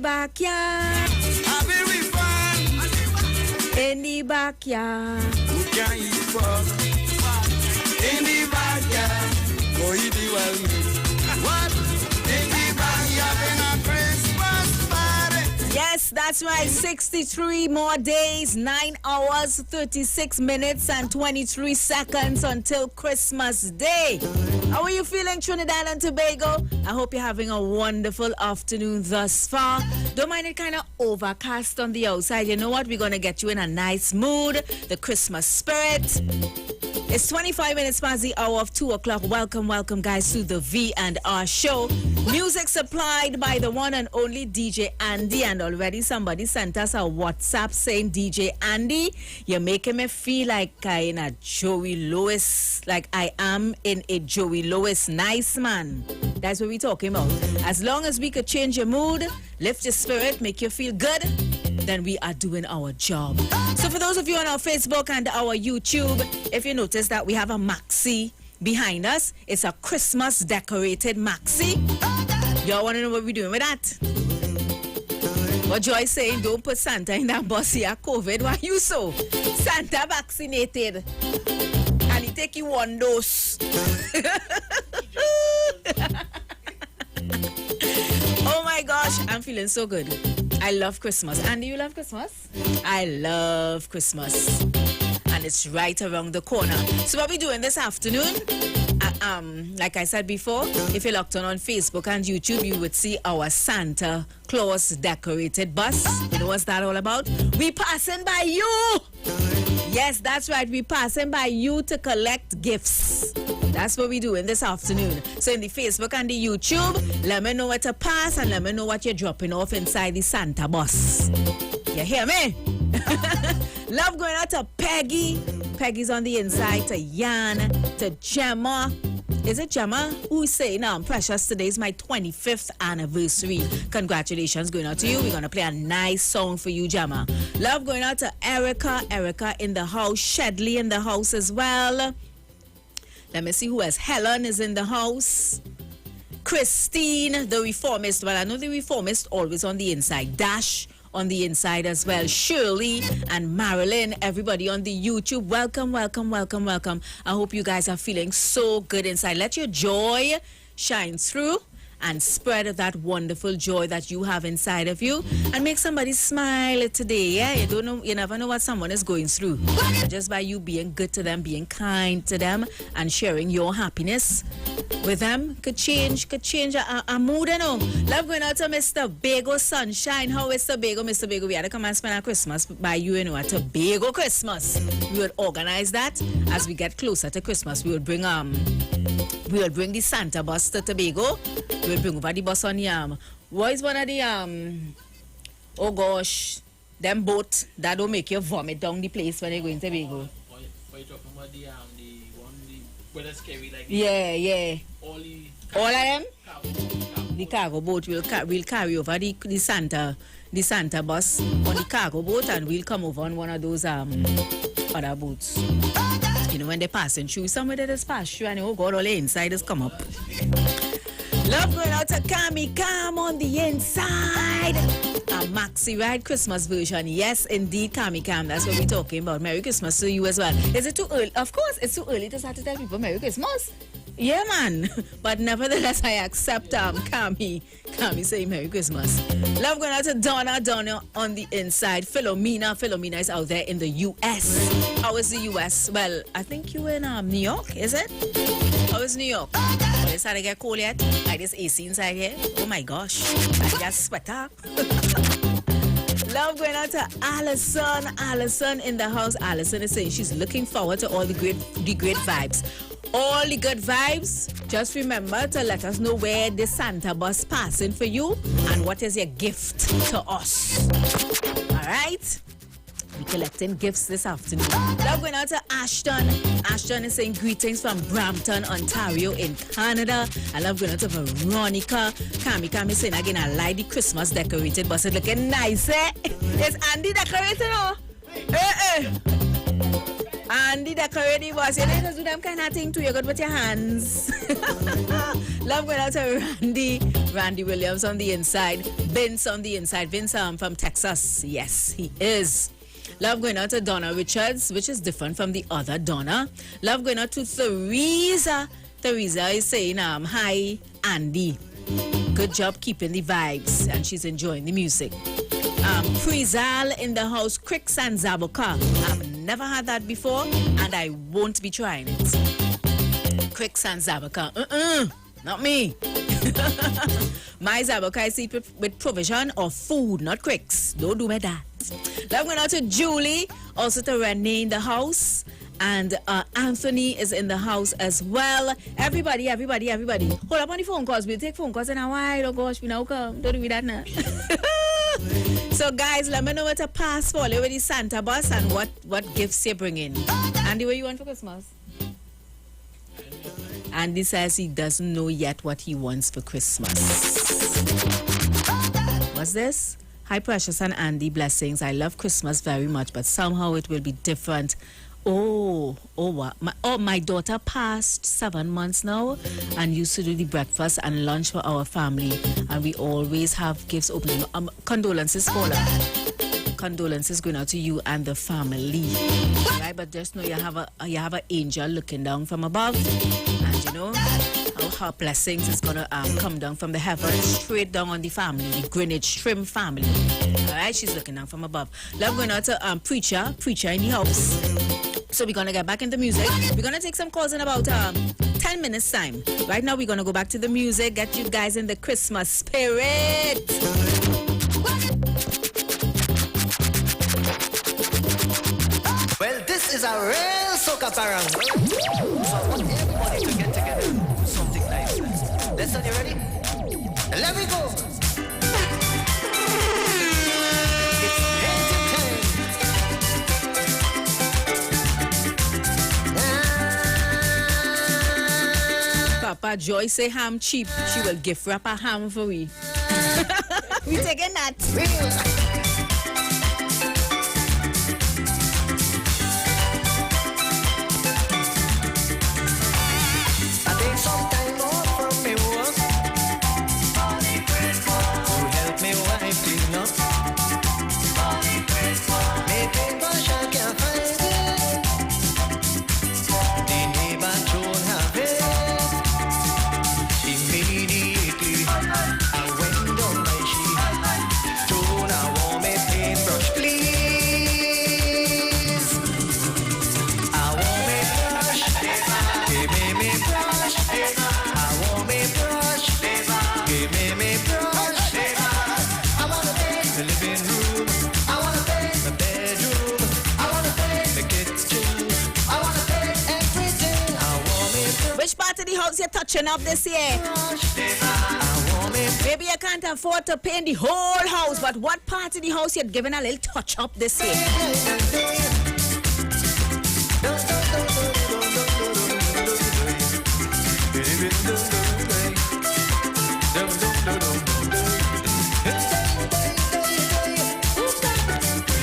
backyard. Having we fun in the backyard. Who can eat frog in the backyard? Go eat the well meat. What? In the backyard, having a Christmas party. Yes, that's right. 63 more days, 9 hours, 36 minutes, and 23 seconds until Christmas Day. How are you feeling, Trinidad and Tobago? I hope you're having a wonderful afternoon thus far. Don't mind it kind of overcast on the outside. You know what? We're going to get you in a nice mood, the Christmas spirit. It's 25 minutes past the hour of 2 o'clock. Welcome, welcome, guys, to the V&R show. Music supplied by the one and only DJ Andy. And already somebody sent us a WhatsApp saying, DJ Andy, you're making me feel like I'm in a Joey Lewis, like I am in a Joey Lewis nice man. That's what we're talking about. As long as we could change your mood, lift your spirit, make you feel good, then we are doing our job. So for those of you on our Facebook and our YouTube, if you notice that we have a maxi behind us, it's a Christmas decorated maxi. Y'all want to know what we're doing with that? What Joyce saying, don't put Santa in that bus here, COVID. Why you so? Santa vaccinated. And he take you one dose. Oh my gosh, I'm feeling so good. I love Christmas. And do you love Christmas? I love Christmas. And it's right around the corner. So what we doing this afternoon? Like I said before, if you logged on Facebook and YouTube, you would see our Santa Claus decorated bus. You know what's that all about? We passing by you. Yes, that's right. We passing by you to collect gifts. That's what we doing this afternoon. So in the Facebook and the YouTube, let me know where to pass and let me know what you're dropping off inside the Santa bus. You hear me? Love going out to Peggy. Peggy's on the inside. To Yan. To Gemma. Is it Gemma? Who say now I'm precious? Today's my 25th anniversary. Congratulations going out to you. We're going to play a nice song for you, Gemma. Love going out to Erica. Erica in the house. Shedley in the house as well. Let me see who else. Helen is in the house. Christine, the reformist. Well, I know the reformist always on the inside. Dash on the inside as well. Shirley and Marilyn, everybody on the YouTube. Welcome, welcome, welcome, welcome. I hope you guys are feeling so good inside. Let your joy shine through and spread that wonderful joy that you have inside of you and make somebody smile today. Yeah, you don't know, you never know what someone is going through. Just by you being good to them, being kind to them, and sharing your happiness with them could change a mood, you know. Love going out to Mr. Bago Sunshine. How is Tobago, Mr. Bago? We had to come and spend our Christmas by you, you know, at Tobago Christmas. We would organize that as we get closer to Christmas. We would bring the Santa bus to Tobago. We will bring over the bus on the what is one of the oh gosh, them boat that don't make you vomit down the place when you're going to Tobago. What you talking about the one where that's carry like yeah. All of them? Cargo. The cargo boat will carry over the Santa bus on the cargo boat, and we'll come over on one of those other boats. You know, when they're passing through, somewhere that is passed through, and oh God, all the insiders come up. Love going out to Kami Kam on the inside. A maxi ride Christmas version. Yes, indeed, Kami Kam. That's what we're talking about. Merry Christmas to you as well. Is it too early? Of course, it's too early to start to tell people Merry Christmas. Yeah, man. But nevertheless, I accept Kami saying Merry Christmas. Love going out to Donna on the inside. Philomena is out there in the U.S. How is the U.S.? Well, I think you're in New York, is it? How is New York? Well, it's starting to get cold yet. Like this AC inside here. Oh my gosh. I just sweater. Love going out to Allison in the house. Allison is saying she's looking forward to all the great vibes. All the good vibes. Just remember to let us know where the Santa bus passing for you and what is your gift to us. All right? We're collecting gifts this afternoon. Love going out to Ashton. Ashton is saying greetings from Brampton, Ontario in Canada. I love going out to Veronica. Kami is saying again, I like the Christmas decorated bus. It's looking nice, eh? Is Andy decorated, oh? Andy decorating bus. You need to do them kind of thing too. You got with your hands. Love going out to Randy Williams on the inside. Vince on the inside. Vince from Texas. Yes, he is. Love going out to Donna Richards, which is different from the other Donna. Love going out to Theresa. Theresa is saying, hi, Andy. Good job keeping the vibes. And she's enjoying the music. Prizal in the house, Cricks and Zaboka. I've never had that before, and I won't be trying it. Cricks and Zaboka. Not me. My Zaboka is eat with provision or food, not Cricks. Don't do me that. Love going out to Julie, also to Renee in the house, and Anthony is in the house as well. Everybody. Hold up on the phone calls. We'll take phone calls in a while. Oh gosh, we now come. Don't do that now. So guys, let me know what to pass for with the Santa bus and what gifts you're bringing. Andy, what you want for Christmas? Andy says he doesn't know yet what he wants for Christmas. What's this? Hi, Precious and Andy. Blessings. I love Christmas very much, but somehow it will be different. What? My daughter passed 7 months now and used to do the breakfast and lunch for our family, and we always have gifts opening. Condolences, caller. Condolences going out to you and the family. Right, but just know you have an angel looking down from above, and you know how her blessings is gonna come down from the heavens straight down on the family, the Greenwich Trim family. All right, she's looking down from above. Love going out to preacher in the house. So we're gonna get back into music. We're gonna take some calls in about 10 minutes time. Right now we're gonna go back to the music, get you guys in the Christmas spirit. Well, this is a real soca parang. So I want everybody to get together and do something nice. Listen, you ready? Let me go. Papa Joy say ham cheap. She will gift wrap a ham for we. We taking that. I take some time off from me work to help me wife clean up. Me paintbrush I can't find it. The neighbor don't have it. Immediately I went down my sheet. Told I want me paintbrush please. I want me brush. Give me brush. I want me brush. Give me brush. I want to paint the living room. I want to paint the bedroom. I want to paint the kitchen. I want to paint everything. I want me brush. Which part of the house you're touching up this year? I want me Maybe you can't afford to paint the whole house, but what part of the house you're giving a little touch up this year?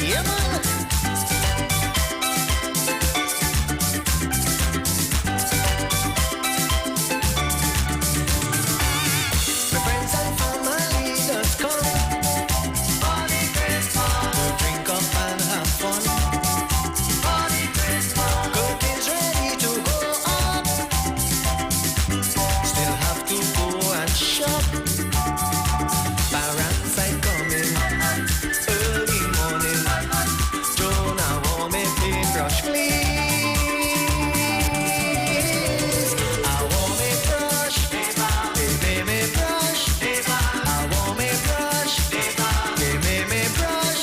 Yeah, man. My friends and family just come to drink up and have fun. Curtains ready to go up. Still have to go and shop. Parents are coming early morning. Jonah want me paintbrush please. I want me brush. Give me brush. I want me brush. Give me brush.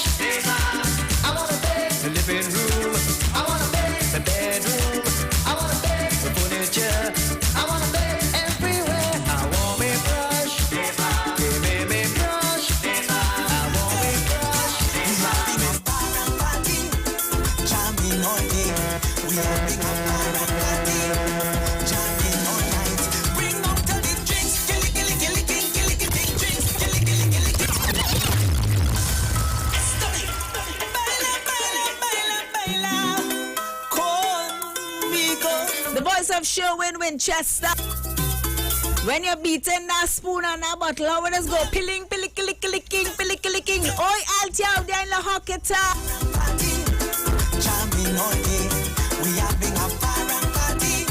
I want to paint the living room. I want to paint the bedroom. I want to paint the furniture. I want to paint everywhere. I want me brush. Give me brush. I want me brush. Jamming all day, we are big up party. Jamming all night, bring up to the drinks, killy killy killy king, killy killy king drinks, killy killy killy king. Baila, baila, baila, baila, conmigo. The voice of Sherwin Winchester. When you're beating that spoon and that bottle, how does go? Pilling, pilly, killy, killy, king, pilly, killy, king. Oi, Alti out there in the hockey top. Jamming all day, we having a party.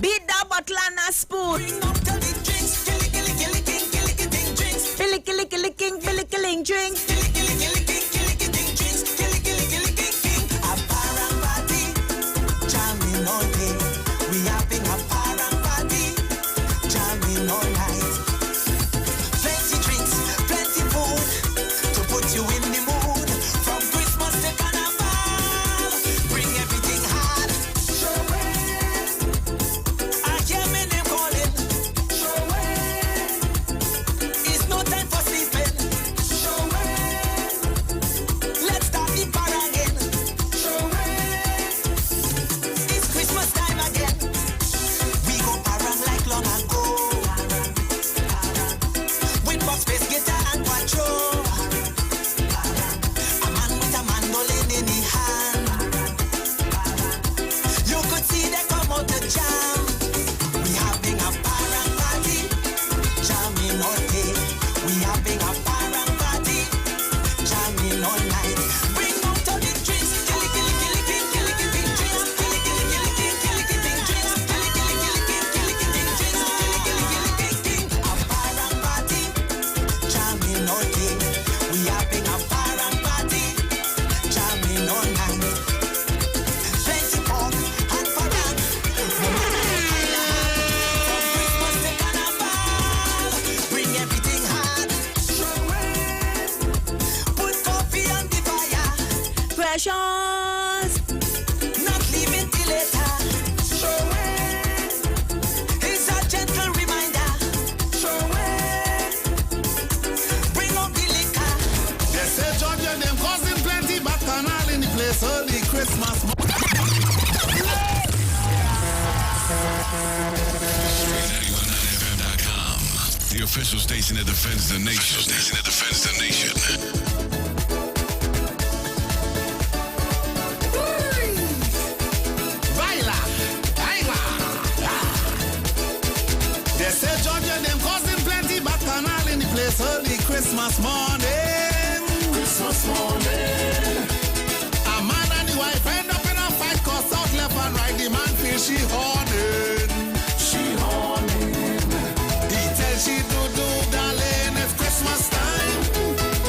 Beat that bottle and that spoon. Bring up to the drinks, killy killy killy king, killy killy king drinks, Pilly, killy, killy, king, pilly, killing drink. killy killy killy king, killy killy king drinks, killy killy killy king king. A party, jamming all day, we having a party. Jamming all night. Plenty drinks, plenty food to put you in the mood. From Christmas to Carnival, bring everything hard. I hear my name calling. It's no time for sleeping. Precious. Not leaving till later. Show it. It's a gentle reminder. Show it. Bring up the liquor. They say Georgia them causing plenty bacchanal in the place early Christmas. Street919fm.com, the official station that defends the nation. Baila, baila. They say Georgia them causing plenty bacchanal in the place early Christmas morning. Christmas morning. A man and the wife end up in a fight cause out left and right. The man feels she horning. She horning. He tells she do, darling, it's Christmas time.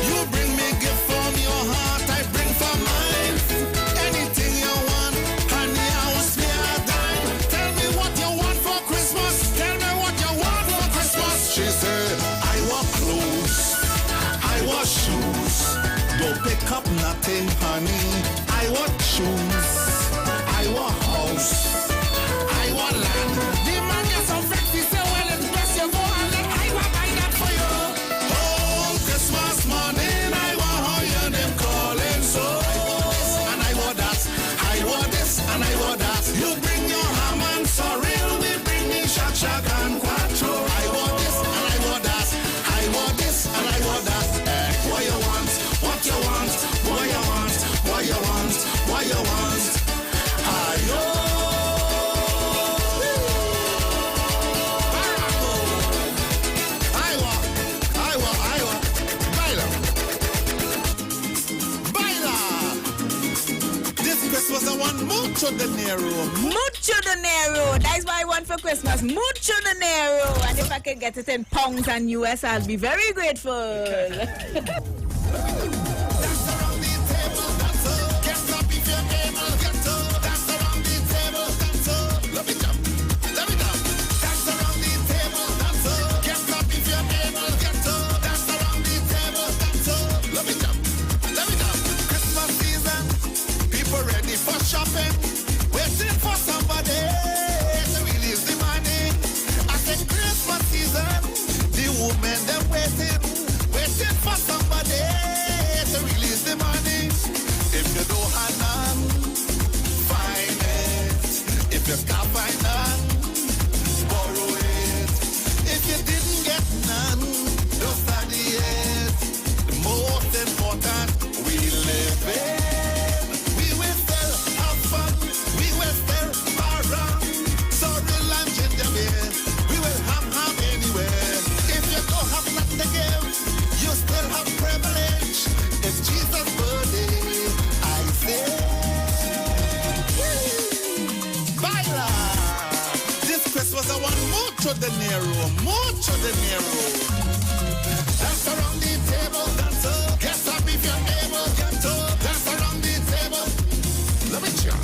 You bring me gift from your heart, I bring from mine. Anything you want, honey, I will spare a dime. Tell me what you want for Christmas. Tell me what you want for Christmas. She said, I want clothes, I want shoes. Don't pick up nothing, honey. I want shoes, I want house, I want land. The man gets some breakfast, say, well, it's best you go and let I want buy that for you. Oh, Christmas morning, I want how you them calling so. And I want that, I want this, and I want that. You bring your ham and sorrel, we bring me shak shak and quattro. I want this, and I want that. I want this, and I want that. What you want, what you want, what you want, what you want, what you want. Ayo. Christmas I want mucho dinero. Mucho dinero. That's what I want for Christmas. Mucho dinero. And if I can get it in pounds and US, I'll be very grateful. Shopping, waiting for somebody to release the money. I said Christmas season, the women them waiting for somebody to release the money. If you don't have none, find it. If you can't find none, borrow it. If you didn't get none, don't study it. The most important, we live it. I want mucho dinero. Dance around the table, dance up. Get up if you're able, get up. Dance around the table. Let me jump.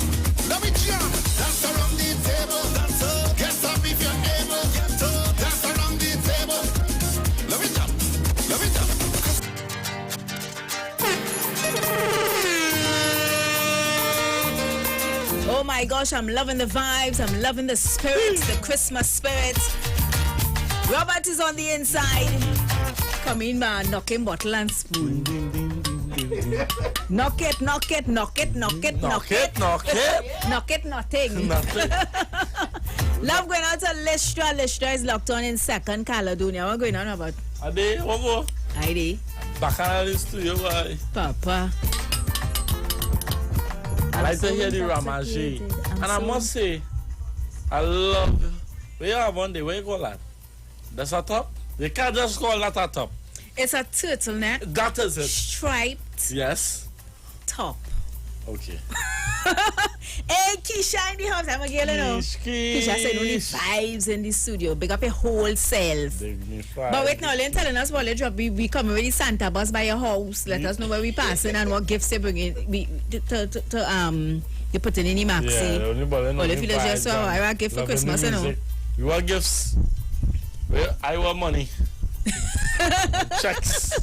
Dance around the table, dance up. Get up if you're able, get up. Dance around the table. Let me jump. Oh my gosh, I'm loving the vibes. I'm loving the spirits, the Christmas spirits. Robert is on the inside. Come in, man. Knocking bottle and spoon. Knock it. Knock it, nothing. Love going out to Listra. Listra is locked on in Second Caledonia. What going on about? Ade, what go? Ade. Bacchanal is to you, boy. Papa. I like to hear the Ramage. And I must say, I love... Where you have one day? Where you go, lad? That's a top? You can't just call that a top. It's a turtleneck. That is it. Striped. Yes. Top. Okay. Hey, Keisha in the house. I'm a girl, you know. Keisha said only vibes in the studio. Big up your whole self. But wait now, Len telling us what we come with the Santa bus by your house. Let us know where we passing and what gifts you bring in. You put in the maxi. Yeah, if you just so I want gift for Christmas, you know. You want gifts? Well, I want money. Checks.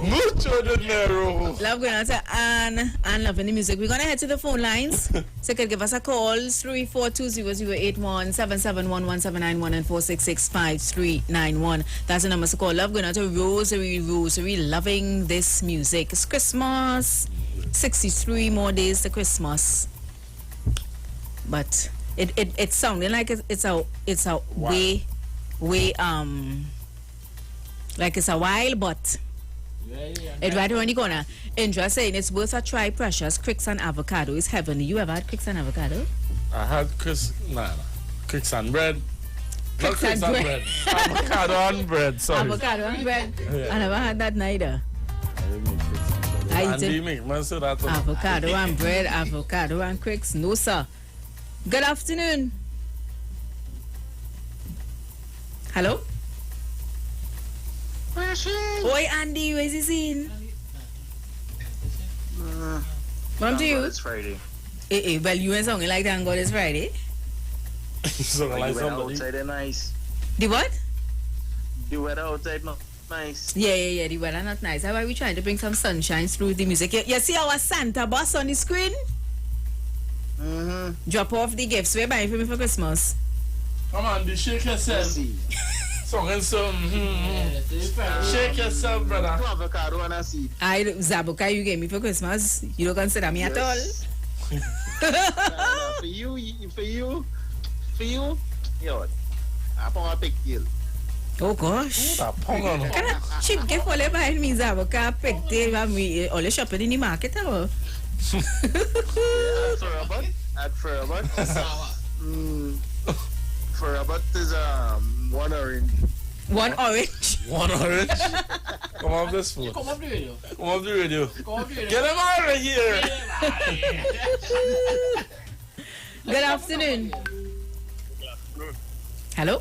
Mucho dinero. Love going out to Anne. Anne loving the music. We're going to head to the phone lines. So you can give us a call. 3420081 7711791 and 4665391. That's the number to call. Love going out to Rosary. Rosary loving this music. It's Christmas. 63 more days to Christmas. But it sounding like it's a way like it's a while, but it's right around the corner. Indra saying it's worth a try. Precious cricks and avocado is heavenly. You ever had cricks and avocado? I had cricks and bread. Cricks and bread. Avocado and bread. Sorry. Avocado and bread. Yeah. I never had that neither. Andy make most of that. Avocado and bread, avocado and cricks. No, sir. Good afternoon. Hello? Oi, Andy, where's he seen? What to you? It's Friday. Well, you ain't singing like thank God it's Friday. So like like the weather somebody. outside is nice. The what? The weather outside not nice. Yeah, the weather not nice. That's why we trying to bring some sunshine through the music. You see our Santa bus on the screen? Drop off the gifts. We're buying for me for Christmas. Come on, shake yourself. Song and some. Shake yourself, brother. Avocado and a seed. Zabuka you gave me for Christmas. You don't consider me at all. For you, yo, I want a pigtail. Oh gosh. Kind of cheap gift all behind me, Zabuka, pigtail, and we all shopping in the market, or? At Furabot. Furabot is one orange. One orange? One orange? Come off this phone. Come off the radio. Come off the radio. Come off the radio. Get him out of here. Good afternoon. Hello?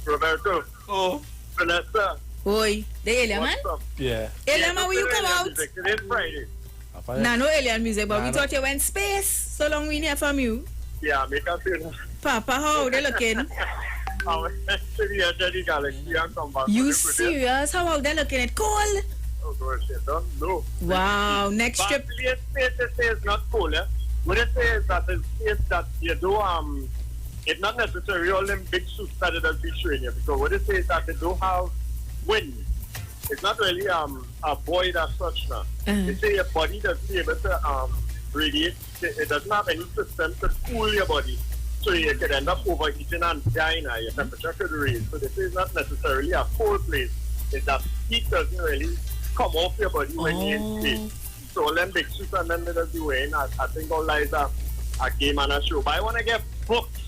Roberto. Oh. Vanessa. Oi. The alien man? Yeah. Alien man, will you come out? Today's Friday. Nah, no alien music, but we thought you went space. So long we hear from you. Yeah, make us feel. Papa, how they looking? I went to the galaxy and come back. You serious? How are they looking? It cold? Oh gosh, you don't know. Wow, next trip. Space they say is not cold, eh? What they say is that it's space that you do it's not necessarily all them big suits that it does be showing you, because what they say is that they do have wind. It's not really a void as such now. They say your body doesn't be able to radiate. It doesn't have any system to cool your body. So you could end up overheating and dying. Your temperature could raise. So this is not necessarily a cold place. It's that heat doesn't really come off your body when you're in space. So all them big suits and then they just be wearing. I think all lies a game and a show. But I want to get books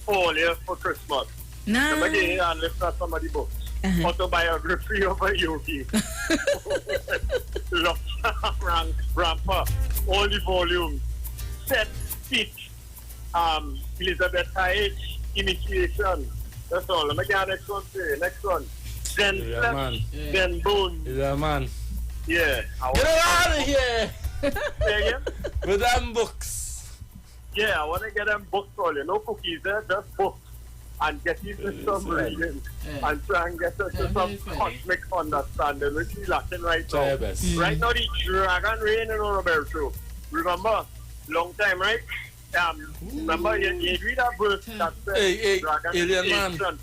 all year for Christmas. Nah. So again and lift up somebody's books. Autobiography of a yogi. Rampa. All the volumes. Set feet. Elizabeth H. Initiation. That's all. Let me get next one. Next one. Then flesh, then bone. Yeah, man. Yeah. Get out of here. Say again? With them books. Yeah, I want to get them books all. No cookies there, just books. And get into some reading. And try and get into some cosmic understanding, which we're lacking right now. Right now, the dragon reign in Roberto. Remember, long time, right? Remember, you read that verse that says dragon is ancient.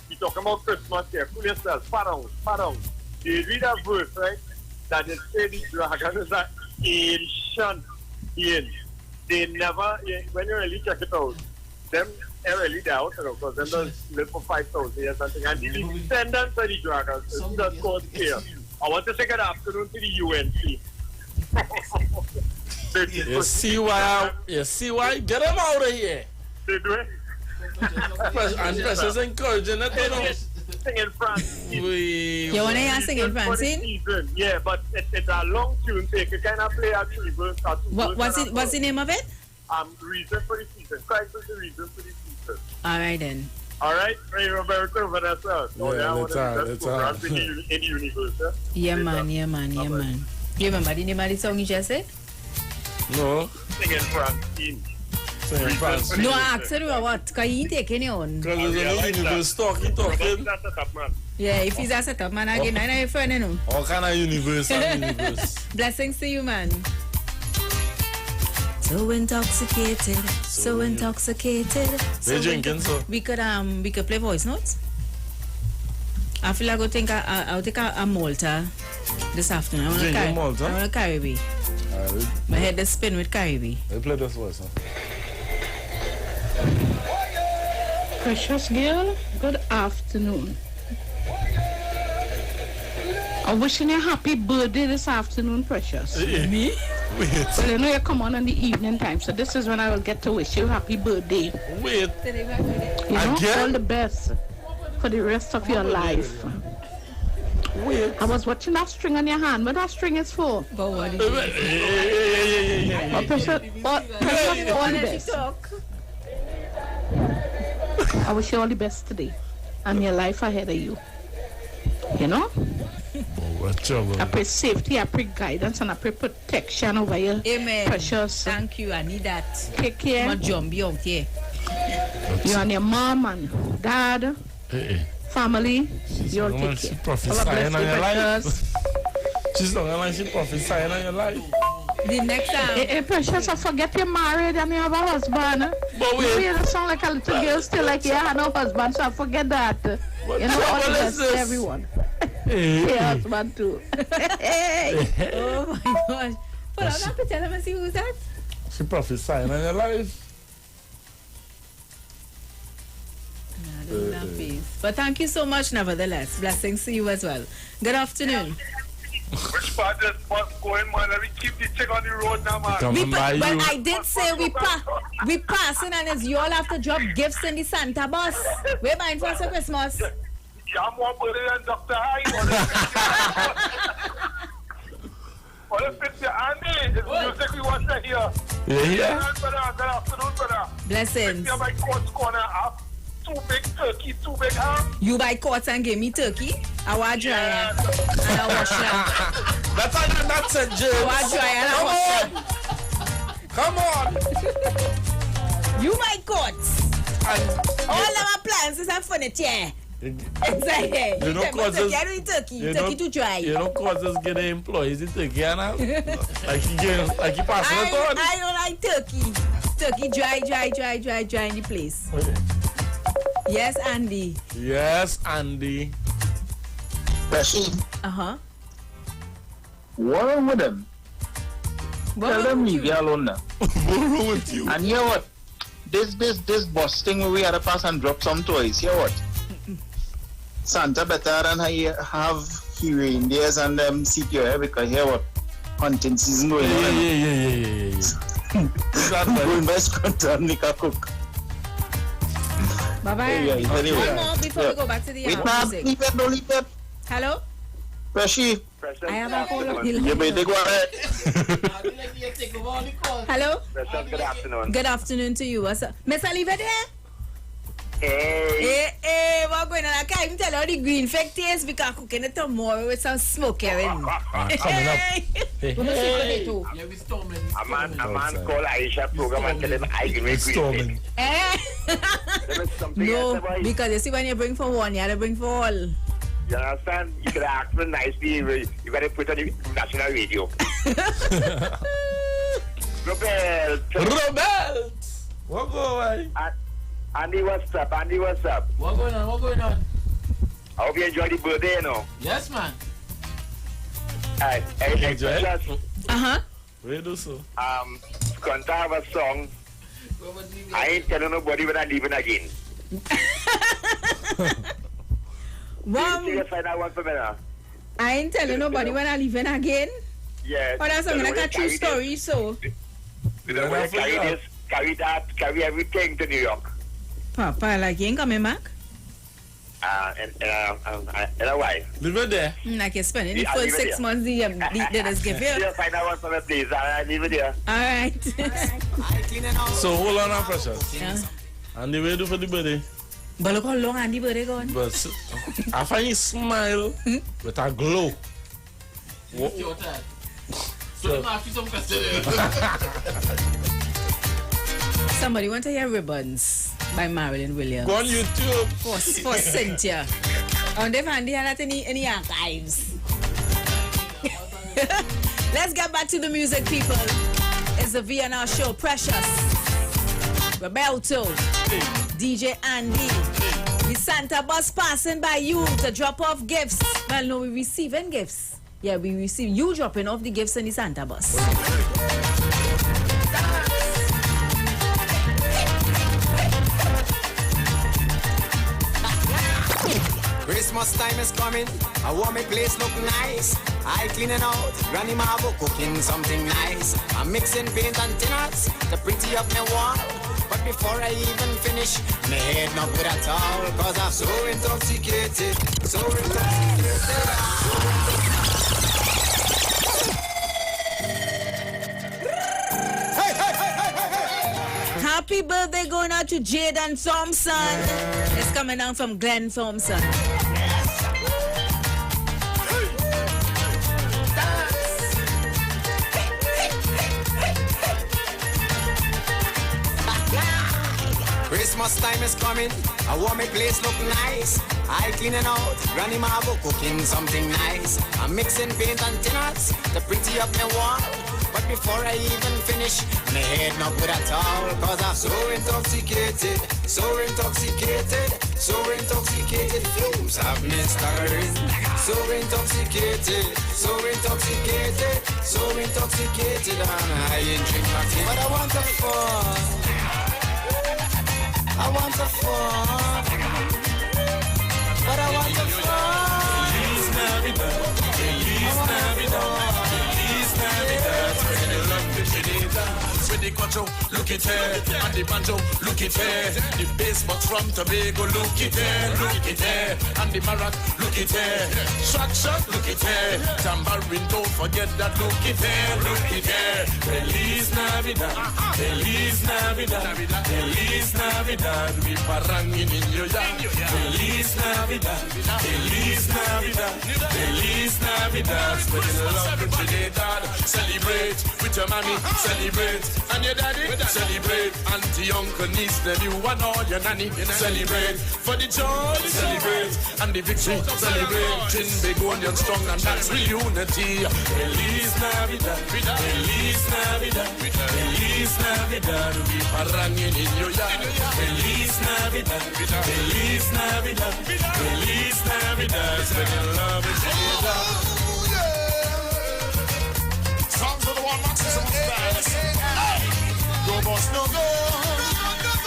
You talking about Christmas here. Cool yourself. Pardon. You read that verse, right? That it says the dragon is an ancient being. They never, when you really check it out, them really doubt, because them don't live for 5,000 years and things. And the descendants of the dragons is just called here. I want to say good afternoon to the UNC. You see why? Get him out of here. They do it. And Precious encouraging it, you know. Sing in France. You want to hear sing in France? Yeah, but it's a long tune, so you can kind of play a 3 verse or 2 verse. What's the name of it? Reason for the season. Christ is the reason for the season. All right then. All right, Roberto, Vanessa. Let's in the universe. Yeah, man. You remember the name of the song you just said? No. Sing in France. No, I asked you what. Because you taking it on. Because there's a universe talking. That's a top man. Yeah, if he's a setup man again, I know your friend, you know. All kind of universe and universe. Blessings to you, man. So intoxicated, so intoxicated. They drinking, so we could play voice notes. I feel like I'll take a Malta this afternoon. I want to carry Malta? I want to Caribbean. My head is spin with Caribbean. They play this voice, huh? Precious girl, good afternoon. I'm wishing you a happy birthday this afternoon, Precious. Me? Wait. Well, you know you come on in the evening time, so this is when I will get to wish you a happy birthday. Wait. You know, all the best for the rest of your life. Wait. I was watching that string on your hand. What that string is for? But what is it? Precious, all the best. I wish you all the best today and your life ahead of you. You know? I pray safety, I pray guidance, and I pray protection over you. Amen. Precious. Thank you, I need that. Take care. I'm a zombie out here. You and your mom and dad, family, you all take care. Prophesying on your life. She's not like she prophesying on your life. The next time. Hey, Precious, I forget you're married and you have a husband. But wait. You sound like a little girl still like you had no husband, so I forget that. What you know all the trouble best is to this? everyone. Hey. Your husband too. Oh my gosh. But I'm not to tell him and see who's that. She prophesying on your life. But thank you so much nevertheless. Blessings to you as well. Good afternoon. Which part is what's going, man? Let me keep the chick on the road now, man. But I did say we passing and it's you all have to drop gifts in the Santa bus. We're buying for Christmas. Yeah, I'm more better than Dr. High. What if it's your Andy? It's music we want to hear. Yeah. Good afternoon, brother. Blessings. You my court's corner up. Too big turkey, too big ham. You buy courts and give me turkey? I want dry and I wash it. That's how you're not said, James. I want dry and I wash it. Come on. You buy courts. All our plans is have furniture. Exactly. You know, causes turkey to dry. You know, causes get the employees in turkey and all. Like he passing it on. I don't like turkey. Turkey dry in the place. Okay. Yes, Andy. Yes, Andy. Uh-huh. What wrong with them? Tell them leave you alone now. What wrong with you? And hear what? This bus thing where we had to pass and drop some toys. Hear what? Santa better than have he reindeers and them CPO because hear what? Hunting season going on. Yeah. Go invest control make a cook. Bye-bye. Anyway. One more before we go back to the music. Don't leave it. Hello? Pressy. I have a call of You better go ahead. Hello? Good afternoon. Good afternoon to you. What's up? Miss Oliver there? Hey. Hey, what's going on? I can't even tell how the green fake taste because I'm cooking it tomorrow with some smoke here. Coming up. A man called Aisha program and tell him I can make green. No, because you see when you bring for one, you have to bring for all. You understand? You could ask me nicely. You got to put on the national radio. Robert! What go on? Andy, what's up? What going on? I hope you enjoy the birthday, you know. Yes, man. Hey, Uh-huh. We do so. Can't have a song. I ain't telling nobody when I'm leaving again. I ain't telling nobody when I'm leaving again. Yeah. But that's something like a true story, so. You know, when you carry everything to New York. Papa, like you ain't coming back? And a wife. Leave it there. Like you're spending the full 6 months they just give you. Yeah, find out one for me, please. I leave it there. All right. So hold on now, Precious. Yeah. And the way do for the birthday? But look how long Andy birthday gone. But I find you smile with a glow. Somebody want to hear Ribbons by Marilyn Williams. Go on YouTube. For Cynthia. On the fan, not any archives. Let's get back to the music, people. It's the VNR show. Precious, Roberto, DJ Andy. The Santa bus passing by you to drop off gifts. Well, no, we're receiving gifts. Yeah, we receive you dropping off the gifts in the Santa bus. Christmas time is coming. I want my place look nice. I cleaning out. Granny Marvo cooking something nice. I'm mixing paint and thinners to pretty up my wall. But before I even finish, my head not good at all. Cause I'm so intoxicated. So intoxicated. Happy birthday going out to Jaden Thompson. It's coming down from Glenn Thompson. Christmas time is coming. I want my place look nice. I cleaning out. Granny Marvo cooking something nice. I'm mixing paint and thinners to pretty up my wall. But before I even finish, my head not good at all. Cause I'm so intoxicated. So intoxicated. So intoxicated. Fumes have me staggering. So intoxicated. So intoxicated. So intoxicated. And I ain't drink nothing. But I want the fun. I want the fun, but I want the fun. Feliz Navidad, Feliz Navidad, Feliz Navidad. When you love the Trinidad, with the concho, look it here, and the banjo, look it here. The bass box from Tobago, look it here, and the marac, look it here. Shot, look it here. Tambourine, don't forget that, look it here. Feliz Navidad, Feliz Navidad, Feliz Navidad. We parangin in your yard. Feliz Navidad, Feliz Navidad, Feliz Navidad. Spreading love to Trinidad. Celebrate with your mommy, celebrate. And your daddy, celebrate. Auntie, uncle, niece, nephew, and all your nanny. Celebrate for the joy, celebrate. And the victory, celebrate. Chin big, onion strong, and that's real unity. Feliz Navidad, Feliz Navidad, Feliz Navidad. We parangin in your yard. Feliz Navidad, Feliz Navidad, Feliz Navidad. Spreading love in Trinidad. Songs of the one Maximum Style. Go boss, no go.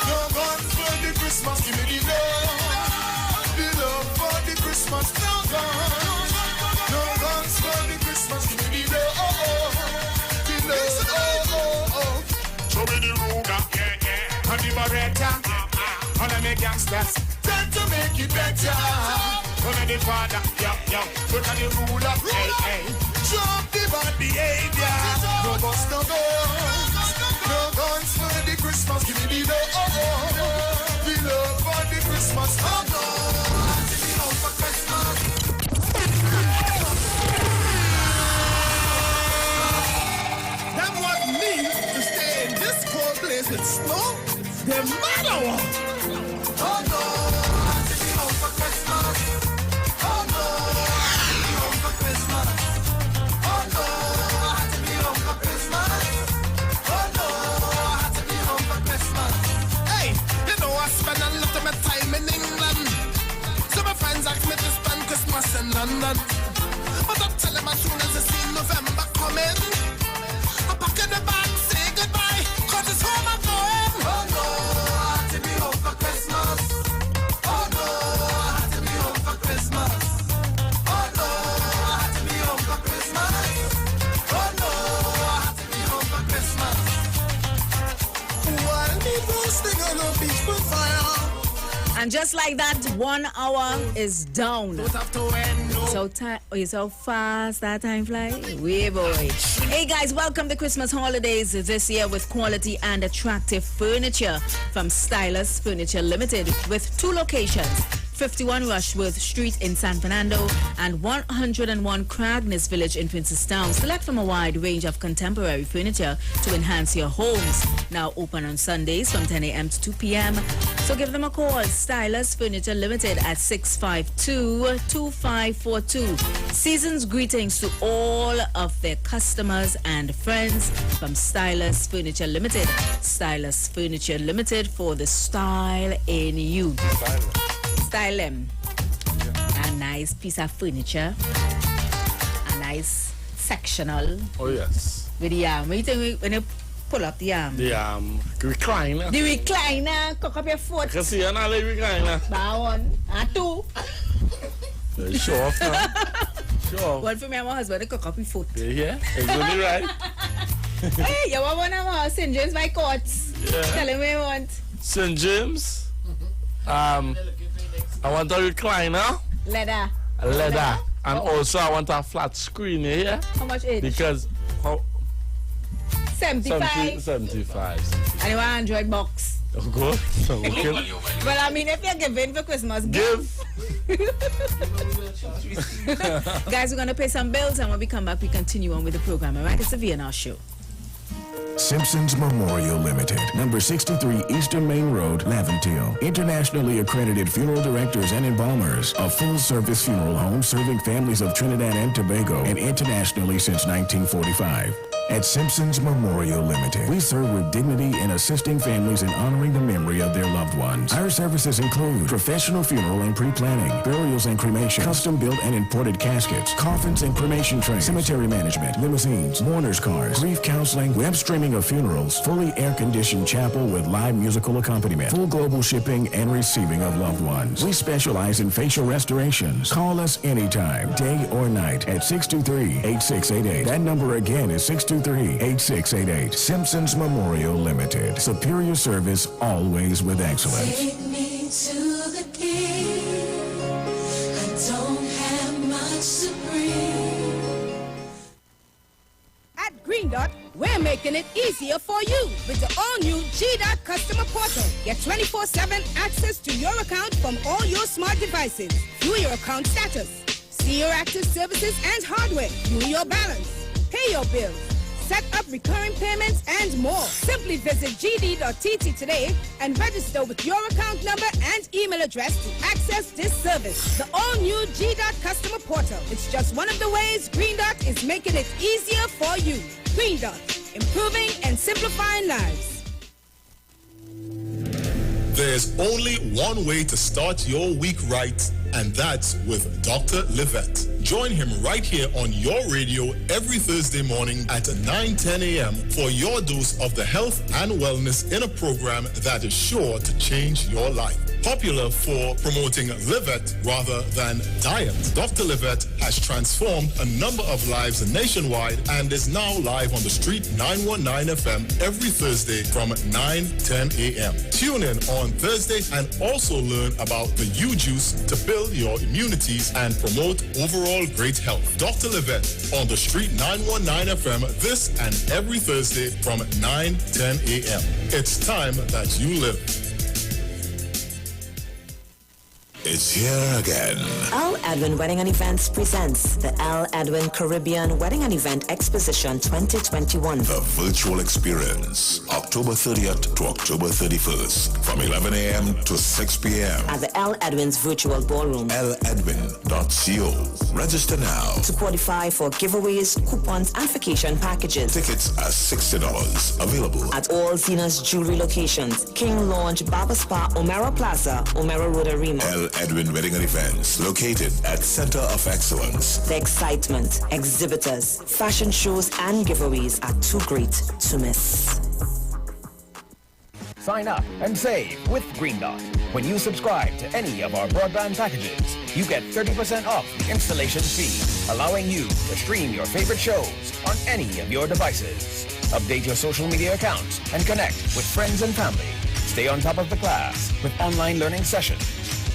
No guns for the Christmas, give me the love. The love for the Christmas, no guns. No guns for the Christmas, give me the love. The love, Show me the Ruger, and the Beretta, and the gangsters. Time to make it better. Come on the father, yo, look at the ruler, hey. Drop the bad behavior. No bust, no guns. No guns for the Christmas. Give me the love. The love for the Christmas. Oh no. Give me love for Christmas. Them what means to stay in this cold place with snow. Them matter what. Oh no. Give me love for Christmas. Oh no. Give me love for Christmas. Oh no, I had to be home for Christmas. Oh no, I had to be home for Christmas. Hey, you know I spend a lot of my time in England. So my friends ask me to spend Christmas in London. But I tell them as soon as I see November coming, I pack in the bag, say goodbye, cause it's home I'm going. Oh no, I had to be home for Christmas. Oh no, I had to be home for Christmas. Oh no, I had to be home for Christmas. Oh no, I had to be home for Christmas. While me roasting on a beach with fire. And just like that, 1 hour is down. So fast that time fly. Way boy. Hey guys, welcome to Christmas holidays this year with quality and attractive furniture from Stylus Furniture Limited with 2 locations. 51 Rushworth Street in San Fernando, and 101 Cragness Village in Princestown. Select from a wide range of contemporary furniture to enhance your homes. Now open on Sundays from 10 a.m. to 2 p.m. So give them a call. Stylus Furniture Limited at 652-2542. Season's greetings to all of their customers and friends from Stylus Furniture Limited. Stylus Furniture Limited for the style in you. Style them. A nice piece of furniture. A nice sectional. Oh, yes. With the arm. What do you think when you pull up the arm? The recliner. The recliner. Cock up your foot. I can see another recliner. That one. And two. Show off now. Show off. One for me and my husband to cock up your foot. Yeah, exactly right. Hey, you want one of our St. James by Courts? Yeah. Tell him what you want. St. James. I want a recliner. Leather. A leather. And also I want a flat screen here. How much age? Because 75. 75. And you want an Android box? Oh, good. Okay. Well, I mean, if you're giving for Christmas, give. Guys, we're going to pay some bills, and when we come back, we continue on with the program. All right? It's the VNR show. Simpsons Memorial Limited, number 63 Eastern Main Road, Laventille. Internationally accredited funeral directors and embalmers. A full-service funeral home serving families of Trinidad and Tobago and internationally since 1945. At Simpsons Memorial Limited, we serve with dignity in assisting families in honoring the memory of their loved ones. Our services include professional funeral and pre-planning, burials and cremation, custom-built and imported caskets, coffins and cremation trays, cemetery management, limousines, mourners cars, grief counseling, web streaming of funerals, fully air-conditioned chapel with live musical accompaniment, full global shipping and receiving of loved ones. We specialize in facial restorations. Call us anytime, day or night, at 623-8688. That number again is 623-8688. Simpsons Memorial Limited. Superior service, always with excellence. Take me to the king. I don't have much to bring. At Green Dot, we're making it easier for you with the all-new G-Dot customer portal. Get 24/7 access to your account from all your smart devices. View your account status, see your active services and hardware, view your balance, pay your bills, set up recurring payments, and more. Simply visit gd.tt today and register with your account number and email address to access this service. The all-new G-Dot customer portal. It's just one of the ways Green Dot is making it easier for you. Green Dot, improving and simplifying lives. There's only one way to start your week right, and that's with Dr. Livette. Join him right here on your radio every Thursday morning at 9:10 a.m. for your dose of the health and wellness in a program that is sure to change your life. Popular for promoting Livette rather than diet, Dr. Livette has transformed a number of lives nationwide and is now live on the Street 919 FM every Thursday from 9:10 a.m. Tune in on Thursday and also learn about the U-Juice to build your immunities and promote overall great health. Dr. Livette on the Street 919 FM this and every Thursday from 9:10 a.m. It's time that you live. It's here again. Al Edwin Wedding and Events presents the Al Edwin Caribbean Wedding and Event Exposition 2021. The virtual experience, October 30th to October 31st, from 11 a.m. to 6 p.m. At the Al Edwin's Virtual Ballroom. aledwin.co. Register now. To qualify for giveaways, coupons, and vacation packages. Tickets are $60. Available at all Zena's jewelry locations. King Lounge, Barber Spa, Omera Plaza, Omera Road Arima. Al Edwin Wedding and Events, located at Center of Excellence. The excitement, exhibitors, fashion shows, and giveaways are too great to miss. Sign up and save with Green Dot. When you subscribe to any of our broadband packages, you get 30% off the installation fee, allowing you to stream your favorite shows on any of your devices. Update your social media accounts and connect with friends and family. Stay on top of the class with online learning sessions.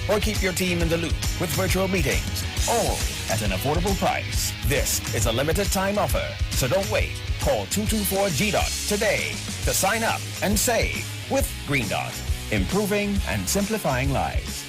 Or keep your team in the loop with virtual meetings, all at an affordable price. This is a limited time offer, so don't wait. Call 224-G-DOT today to sign up and save with Green Dot, improving and simplifying lives.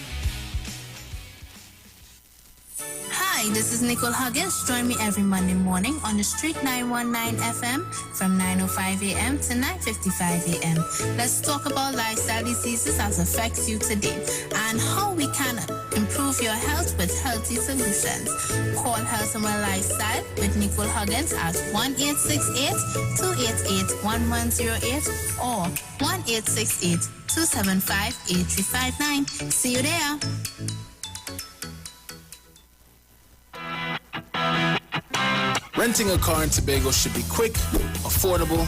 Hi, this is Nicole Huggins. Join me every Monday morning on the Street 919 FM from 9:05 a.m. to 9:55 a.m. Let's talk about lifestyle diseases that affects you today and how we can improve your health with healthy solutions. Call Health and Well Lifestyle with Nicole Huggins at 1-868-288-1108 or 1-868-275-8359. See you there. Renting a car in Tobago should be quick, affordable,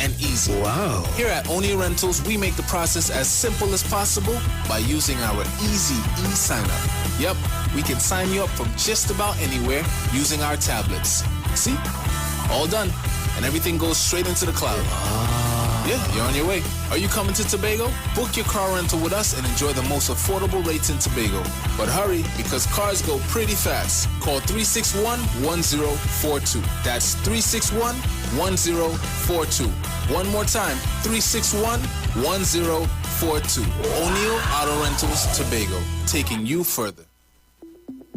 and easy. Wow. Here at Oni Rentals, we make the process as simple as possible by using our easy e-sign-up. Yep, we can sign you up from just about anywhere using our tablets. See? All done. And everything goes straight into the cloud. Yeah, you're on your way. Are you coming to Tobago? Book your car rental with us and enjoy the most affordable rates in Tobago. But hurry, because cars go pretty fast. Call 361-1042. That's 361-1042. One more time, 361-1042. O'Neill Auto Rentals, Tobago, taking you further.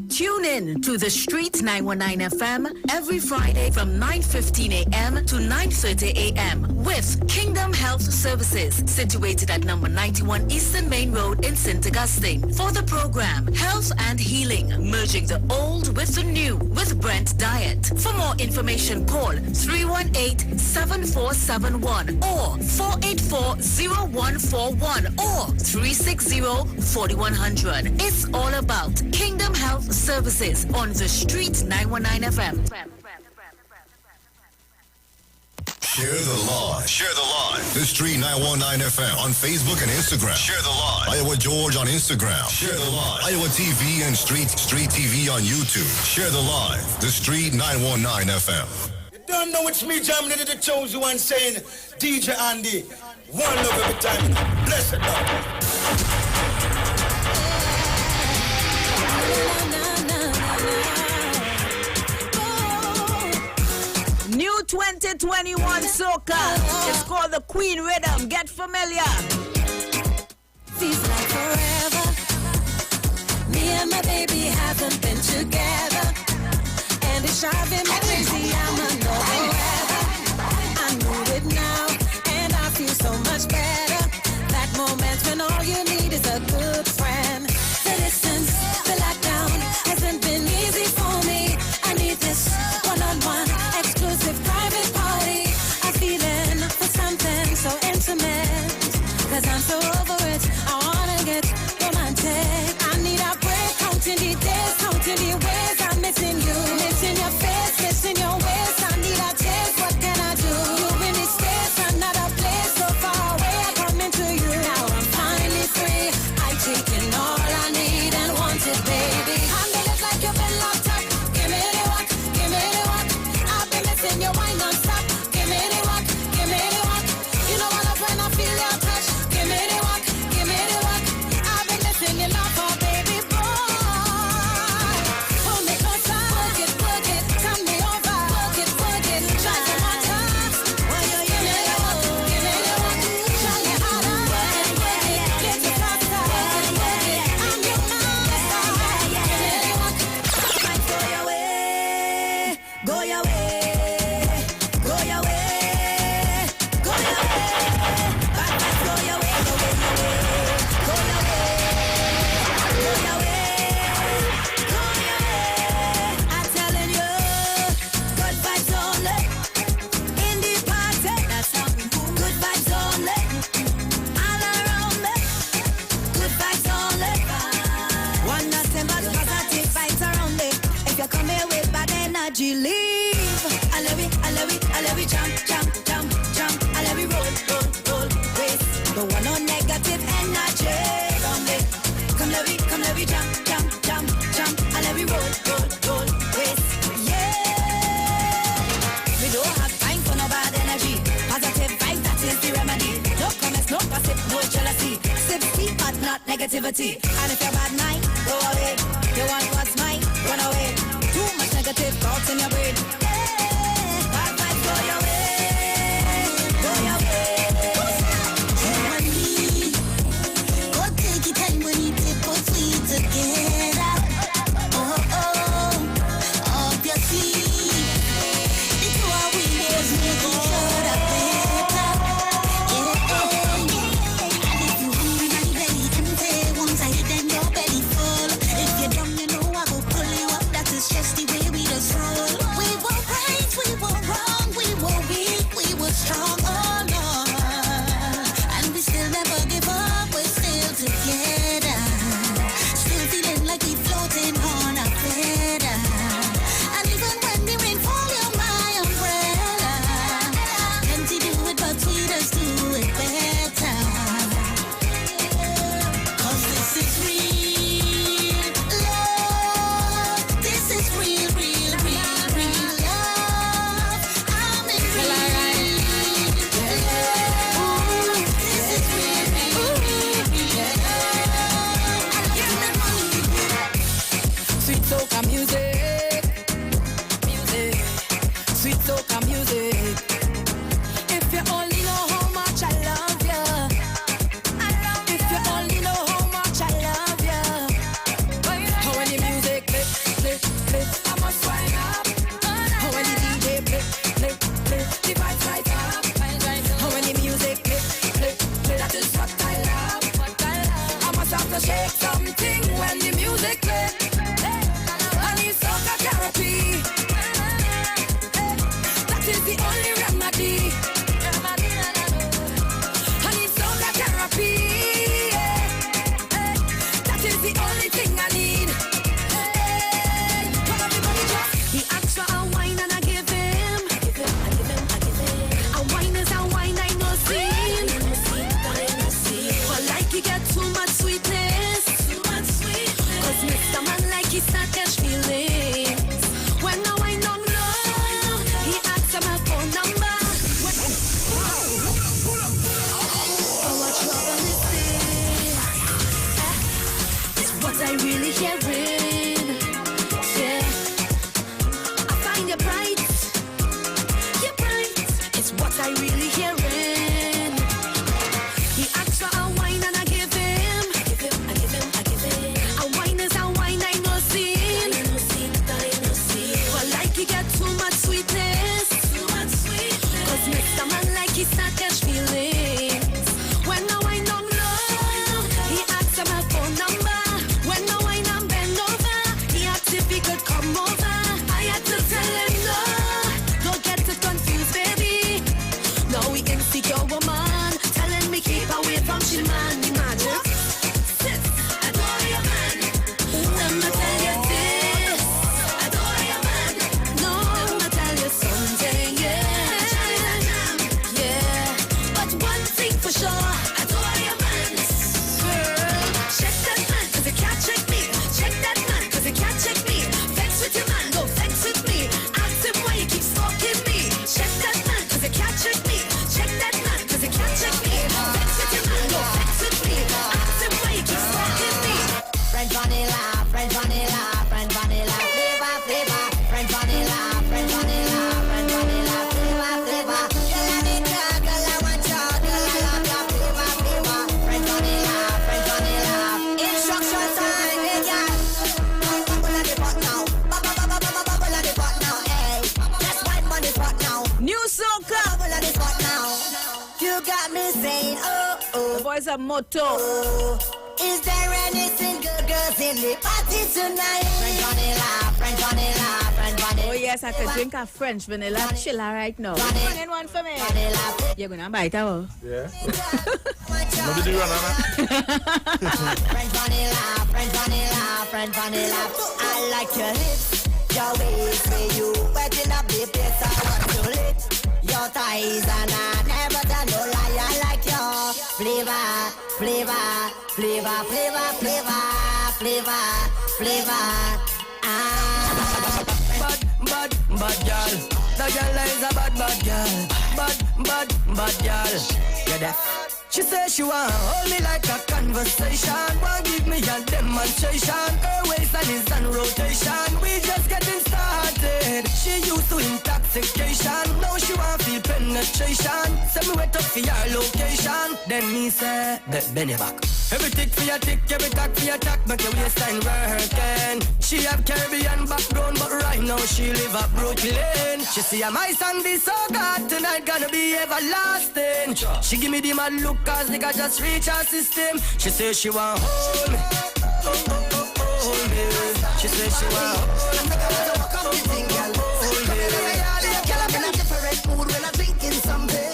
Tune in to the Street 919 FM every Friday from 9:15 a.m. to 9:30 a.m. with Kingdom Health Services, situated at number 91 Eastern Main Road in St. Augustine. For the program, Health and Healing, merging the old with the new with Brent Diet. For more information, call 318-7471 or 484-0141 or 360-4100. It's all about Kingdom Health Services on the Street 919 FM. Share the live. Share the live. The Street 919 FM on Facebook and Instagram. Share the live. Iowa George on Instagram. Share the live. Iowa TV and Street TV on YouTube. Share the live. The Street 919 FM. You don't know it's me, jamming into the chosen one saying, DJ Andy, one love every time. Bless it, Lord. New 2021 soca. It's called the Queen Rhythm. Get familiar. Feels like forever. Me and my baby haven't been together, and it's driving me crazy. I'm under forever. I knew it now, and I feel so much better. That moment when all you need is a good friend. The distance, the lockdown hasn't been easy for me. I need this one-on-one, exclusive private party. I'm feeling for something so intimate, 'cause I'm so over it. I wanna get romantic. I need a break, counting the days, counting the ways I'm missing you. Missing your face, missing your ways. I need a taste, what can I do? You in this space, another place so far away. I come into you. Now I'm finally free. I take in all I need and want it, baby. Handle it like you've been locked up. Give me the work, give me the work. I've been missing your wine non-stop. Give me the work, give me the work. You know what I when I feel your touch. Give me the work, give me the work. I've been missing your love, oh baby boy. Pull me closer, work it, turn me over. Work it, try some more times. Why you give me the work, give me the work. Try me harder, get you faster. I'm your master. Give me the work. Might go your way, go your way, go your way, go your way. Bad vibes go your way, go your way, go your way, go your way, go your way. I'm telling you, good vibes only in the party. That's how we move. Good vibes only all around me. Good vibes only. One nothing but positive vibes around me. If you come here with bad energy, leave. I love it, I love it, I love it. Jump, jump, jump, jump. I love it, roll, roll, roll, race. Don't want no negative energy from me. Come love it, jump, jump, jump, jump. I love it, roll, roll, roll, race. Yeah. We don't have time for no bad energy. Positive vibes, that is the remedy. No comments, no gossip, no jealousy. Sip, speak, but not negativity. And if you're bad mind, go away. You want what's mine, run away. Too much negative thoughts in your brain. Yeah. Bad vibes, go your way. Go your way. You and me, go take your time when you dip both feet together. Oh, oh. a wine and I give him. A wine is a wine I know seen. But like he get too much sweetness. Cause Mr. Man like he start catch feelings. When I wine on low, he asks for my phone number. Oh, what trouble is this? It's what I really hearing. Yeah, I find you bright. You're bright. It's what I really hearing. He asks for a wine and I give him. A wine is a wine I know seen. But like he get too much sweetness. Cause Mr. Man like he start catch feelings. When I wine on low, he asks for my phone number. When I wine and bend over, he asked if he could come over. I had to tell him no, don't get it confused, baby. No, we insecure woman, telling me keep away from she man. Imagine. Sis, adore your man. Let me tell you this. Adore your man. No, let me tell you something, yeah. Yeah, but one thing for sure, adore your man. Girl, check that man, cause he can't check me. Check that man, cause he can't check me. Vex with your man, go vex with me. Ask him why he keeps stalking me. Check that man, cause he can't check me. Check that man, cause he can't check me. Vex with your man, go vex with me. Ask him why he keeps stalking me. French vanilla, French vanilla, French vanilla, flavor, flavor. French vanilla, French vanilla, French vanilla, flavor, flavor. Girl, I need ya, girl, I want ya, girl, I love ya, flavor, flavor. French vanilla, French vanilla. Instruction time, hey girl. Bubble at the pot now, bubble at the pot now, hey. That's white money pot now. New soca. Bubble at the pot now. You got me saying, oh, oh. The boys are motto. Is there any single girls in the party tonight? French vanilla, French vanilla, French vanilla. Oh yes, I could drink a French vanilla chiller right now. Bring in one for me. You're gonna buy it, oh? Yeah. Nobody run on French vanilla, French vanilla, French vanilla. I like your hips, your waist, where you wetting up the place. I want to lick your thighs and I never tell no lie. I like your flavor, flavor, flavor, flavor, flavor, flavor, flavor. Bad girl. The girl is a bad girl. Bad girl. You're deaf. She says she want hold me like a conversation. Want give me a demonstration. Her waistline is on rotation. We just getting started. She used to intoxication. Now she want feel penetration. Send me wait up for your location. Then me say, bend your back. Every tick for your tick, every tack for your tack. Make your waistline working. She have Caribbean background, but right now she live up Brooklyn. She see my song be so good tonight, gonna be everlasting. She give me the mad look, cause nigga just reach her system. She say she want hold me, hold me. She say she want hold me, hold me. Girl, I'm in a different mood when I'm drinking something.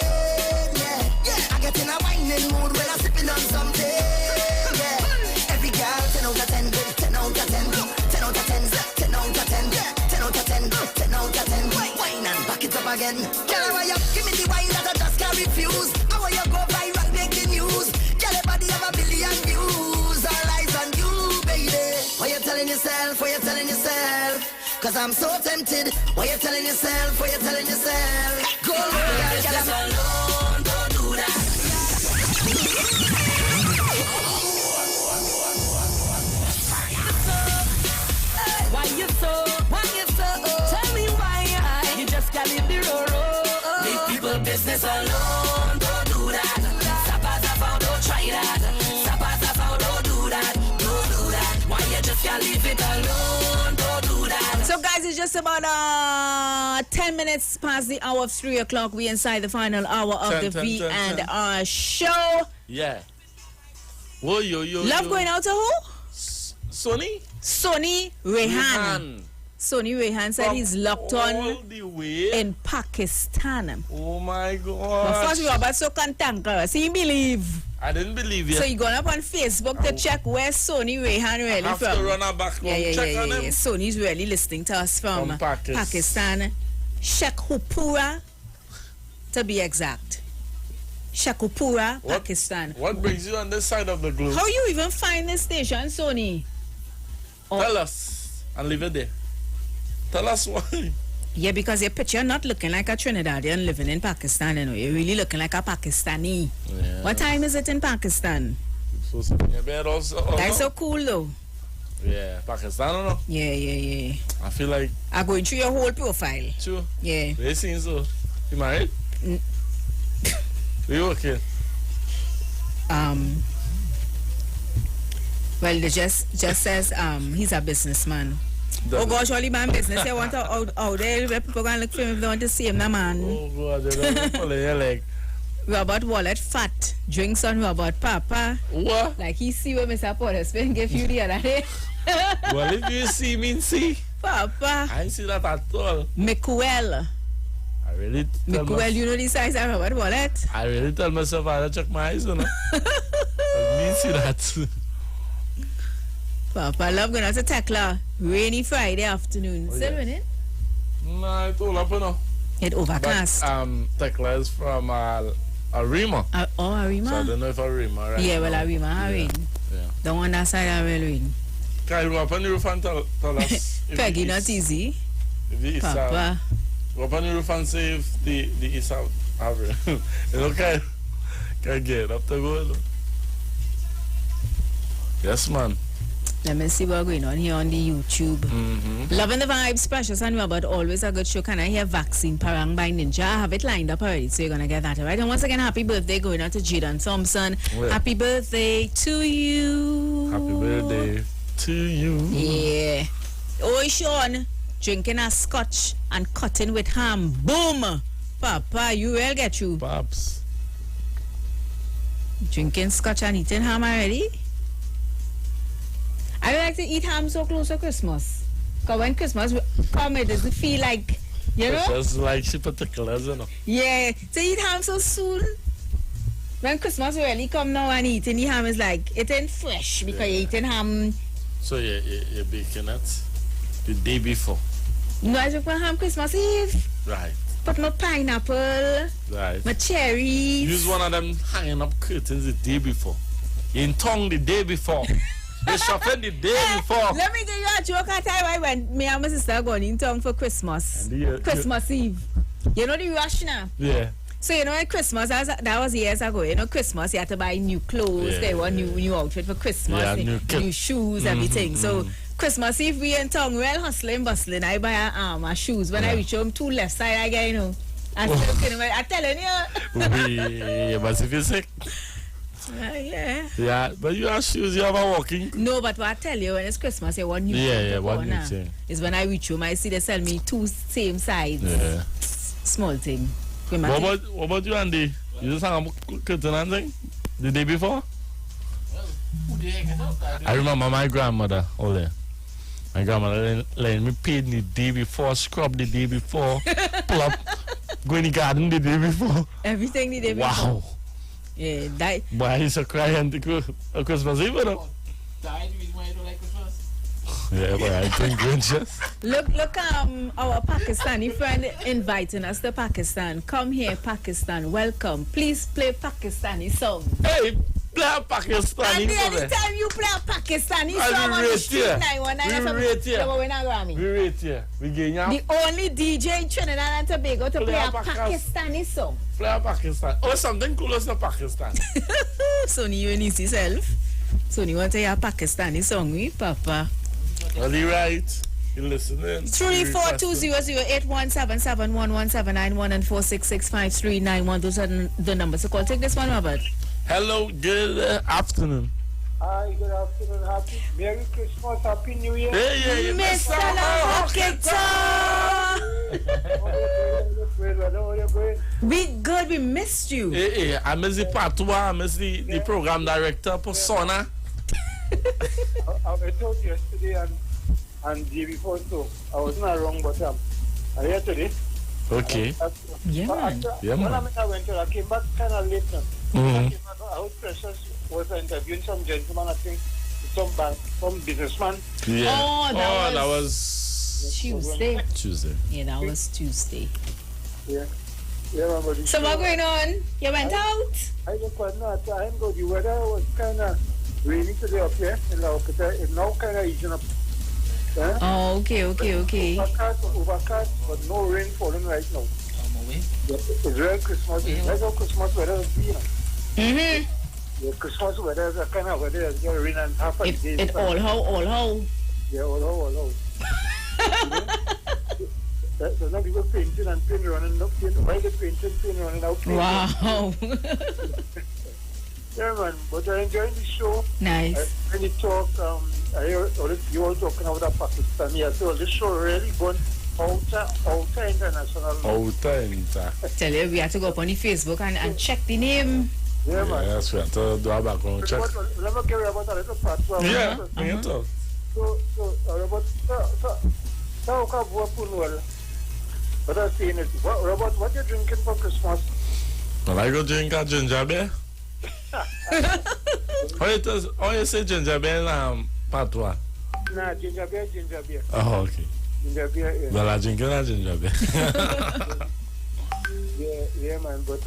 Yeah, I get in a whining mood when I'm sipping on something. Yeah, every girl 10 out of 10, 10 out of 10, 10 out of 10, 10 out of 10, 10 out of 10, 10 out of 10. Wine and back it up again. Girl, why you give me the wine that I just can't refuse? How you go viral, make the news? Girl, your body have a billion views. All eyes on you, baby. What you telling yourself? What you telling yourself? Cause I'm so tempted. What you telling yourself? What you telling yourself? Go, girl, girl, I'm alone. Don't do that. Why you so? Why you so? Tell me why you just can't leave the road. Leave people business alone. Don't do that. Sapa, don't try that. Sapa, don't do that. Don't do that. Why you just can't leave it alone? Don't do that. So guys, it's just about 10 minutes past the hour of 3 o'clock. We inside the final hour of the V and R show. Yeah. Whoa, yo. Love going out to who? Sonny Rehan. Sonny Rehan said he's locked on the way in Pakistan. Oh my God. But first, Robert so cantankerous. He believe. I didn't believe you. So you going up on Facebook to check where Sony Rehan really have from? To run her back home, check on him. Sony's really listening to us from Pakistan. Shekhupura, to be exact. Shekhupura, Pakistan. What brings you on this side of the globe? How you even find this station, Sony? Tell us and leave it there. Tell us why. Yeah, because your picture not looking like a Trinidadian living in Pakistan, you know. You're really looking like a Pakistani. Yeah. What time is it in Pakistan? So in your bed also. That's so cool though. Yeah, Pakistan or no? Yeah. I feel like I'm going through your whole profile. True. Yeah. They seem so. You married? You okay? Well, it just says he's a businessman. Oh gosh, only man business. I want to out there. People gonna look for him if they want to see him, nah, man. Oh God, they don't follow your leg. Robert Wallet fat. Drinks on Robert Papa. What? Like he see what Mr. Portersman gave you the other day. Well, if you see me, see. Papa. I ain't see that at all. Mikuel. I really tell Mikuel, you know the size of Robert Wallet? I really tell myself I had to check my eyes, you know. I mean, see that. Papa, I love going to Tekla. Rainy Friday afternoon. Still winning? No, it's all up, you know. It overcast. But, Tekla is from Arima. Arima? So I don't know if Arima, right? Yeah, well, Arima, rain. Yeah. The one that side of rain. Can you go up on the roof and tell us? Peggy, not easy. If the East Papa. Go up on the roof and say if the East have rain. It's okay. Can get up to go. Yes, man. Let me see what's going on here on the YouTube. Loving the vibes, Precious and Robert. Always a good show. Can I hear Vaccine Parang by Ninja? I have it lined up already, so you're going to get that right. And once again, happy birthday going out to Jaden Thompson. Yeah. Happy birthday to you. Happy birthday to you. Yeah. Oh, Sean, drinking a scotch and cutting with ham. Boom. Papa, you will get you. Pops. Drinking scotch and eating ham already? I don't like to eat ham so close to Christmas. Because when Christmas come, it doesn't feel like, you know? It's just like she particulars, you know. Yeah, to eat ham so soon. When Christmas really come now and eating the ham is like, it ain't fresh because you're eating ham. So you're baking it the day before? No, I just want ham Christmas Eve. Right. Put my pineapple, right, my cherries. Use one of them hanging up curtains the day before. In tongue the day before. They shopping the day before. Let me give you a joke at time I went. Me and my sister going in town for Christmas. Christmas Eve. You know the rush now? Yeah. So you know at Christmas, that was years ago. You know Christmas, you had to buy new clothes. They want new outfit for Christmas. Yeah, new shoes, everything. So Christmas Eve we in town, well hustling, bustling. I buy my shoes. When I reach home, two left side I get, you know. I'm telling you. Yeah, but if you're sick. Yeah. Yeah, but you have shoes, you have a walking. No, but what I tell you, when it's Christmas, you want new one new thing. Is when I reach home, I see they sell me two same sides. Yeah. Small thing. What about you, Andy? You just hang a curtain and thing? The day before? I remember my grandmother, my grandmother letting me paint the day before, scrub the day before, pull up, go in the garden the day before. Everything the day before. Wow. Yeah, that. Why he's so crying to Christmas Eve, you know? Yeah, but I think gracious. Look, our Pakistani friend inviting us to Pakistan. Come here, Pakistan. Welcome. Please play Pakistani song. Hey, play a Pakistani and song. anytime you play a Pakistani song on the street, we rate here. We gain the only DJ in Trinidad and Tobago to play a Pakistani song. Play a Pakistan. Oh, something cool as the Pakistan. Sonny, you need yourself. Sonny want to hear a Pakistani song, we, Papa. Well, you right. You listening. 342-008-177-1179-1 and 466-5391. Those are the numbers to call. Take this one, Robert. Hello, good afternoon. Hi, good afternoon. Happy Merry Christmas, Happy New Year. Hey, Mr. We good, we missed you. Hey, I miss the Patua, I miss the program director, Persona. I told you yesterday and the day before, so I wasn't wrong, but I'm here today. Okay. Yeah, man. Yeah, When man. I went I came back kind of late now. Mhm. I came back, I was precious, was interviewing some gentleman, I think, some businessman. Yeah. Oh, that was Tuesday. Tuesday. Yeah, that was Tuesday. Yeah. Yeah, man, but So what going on? You went out? I just was not. I didn't go. The weather was kind of rainy today up here in Laukata. It's now kind of easing up. Yeah? Oh, okay. Overcast, but no rain falling right now. Yeah, it's real Christmas. That's how Christmas weather is, you know. Mm-hmm. Yeah, Christmas weather is a kind of weather that's going to rain and half a day. It all how. Yeah, all how. There's no people painting and paint running up. Why the paint running out? Wow. Yeah, man. But I'm enjoying the show. Nice. When you talk, I hear you all talking about Pakistan. Yeah, so this show really going outer international. Tell you, we have to go up on the Facebook and check the name. Yeah, man. Yes, we have to do a background check. Let me carry about a little part. Yeah, bring it up. So, Robert, how come what I'm saying is, Robert, what you drinking for Christmas? Well, I go drink a ginger beer. How you say ginger beer in patois? Nah, ginger beer. Oh, okay. Ginger beer, yeah. Well, I drink a ginger beer. yeah, man, but,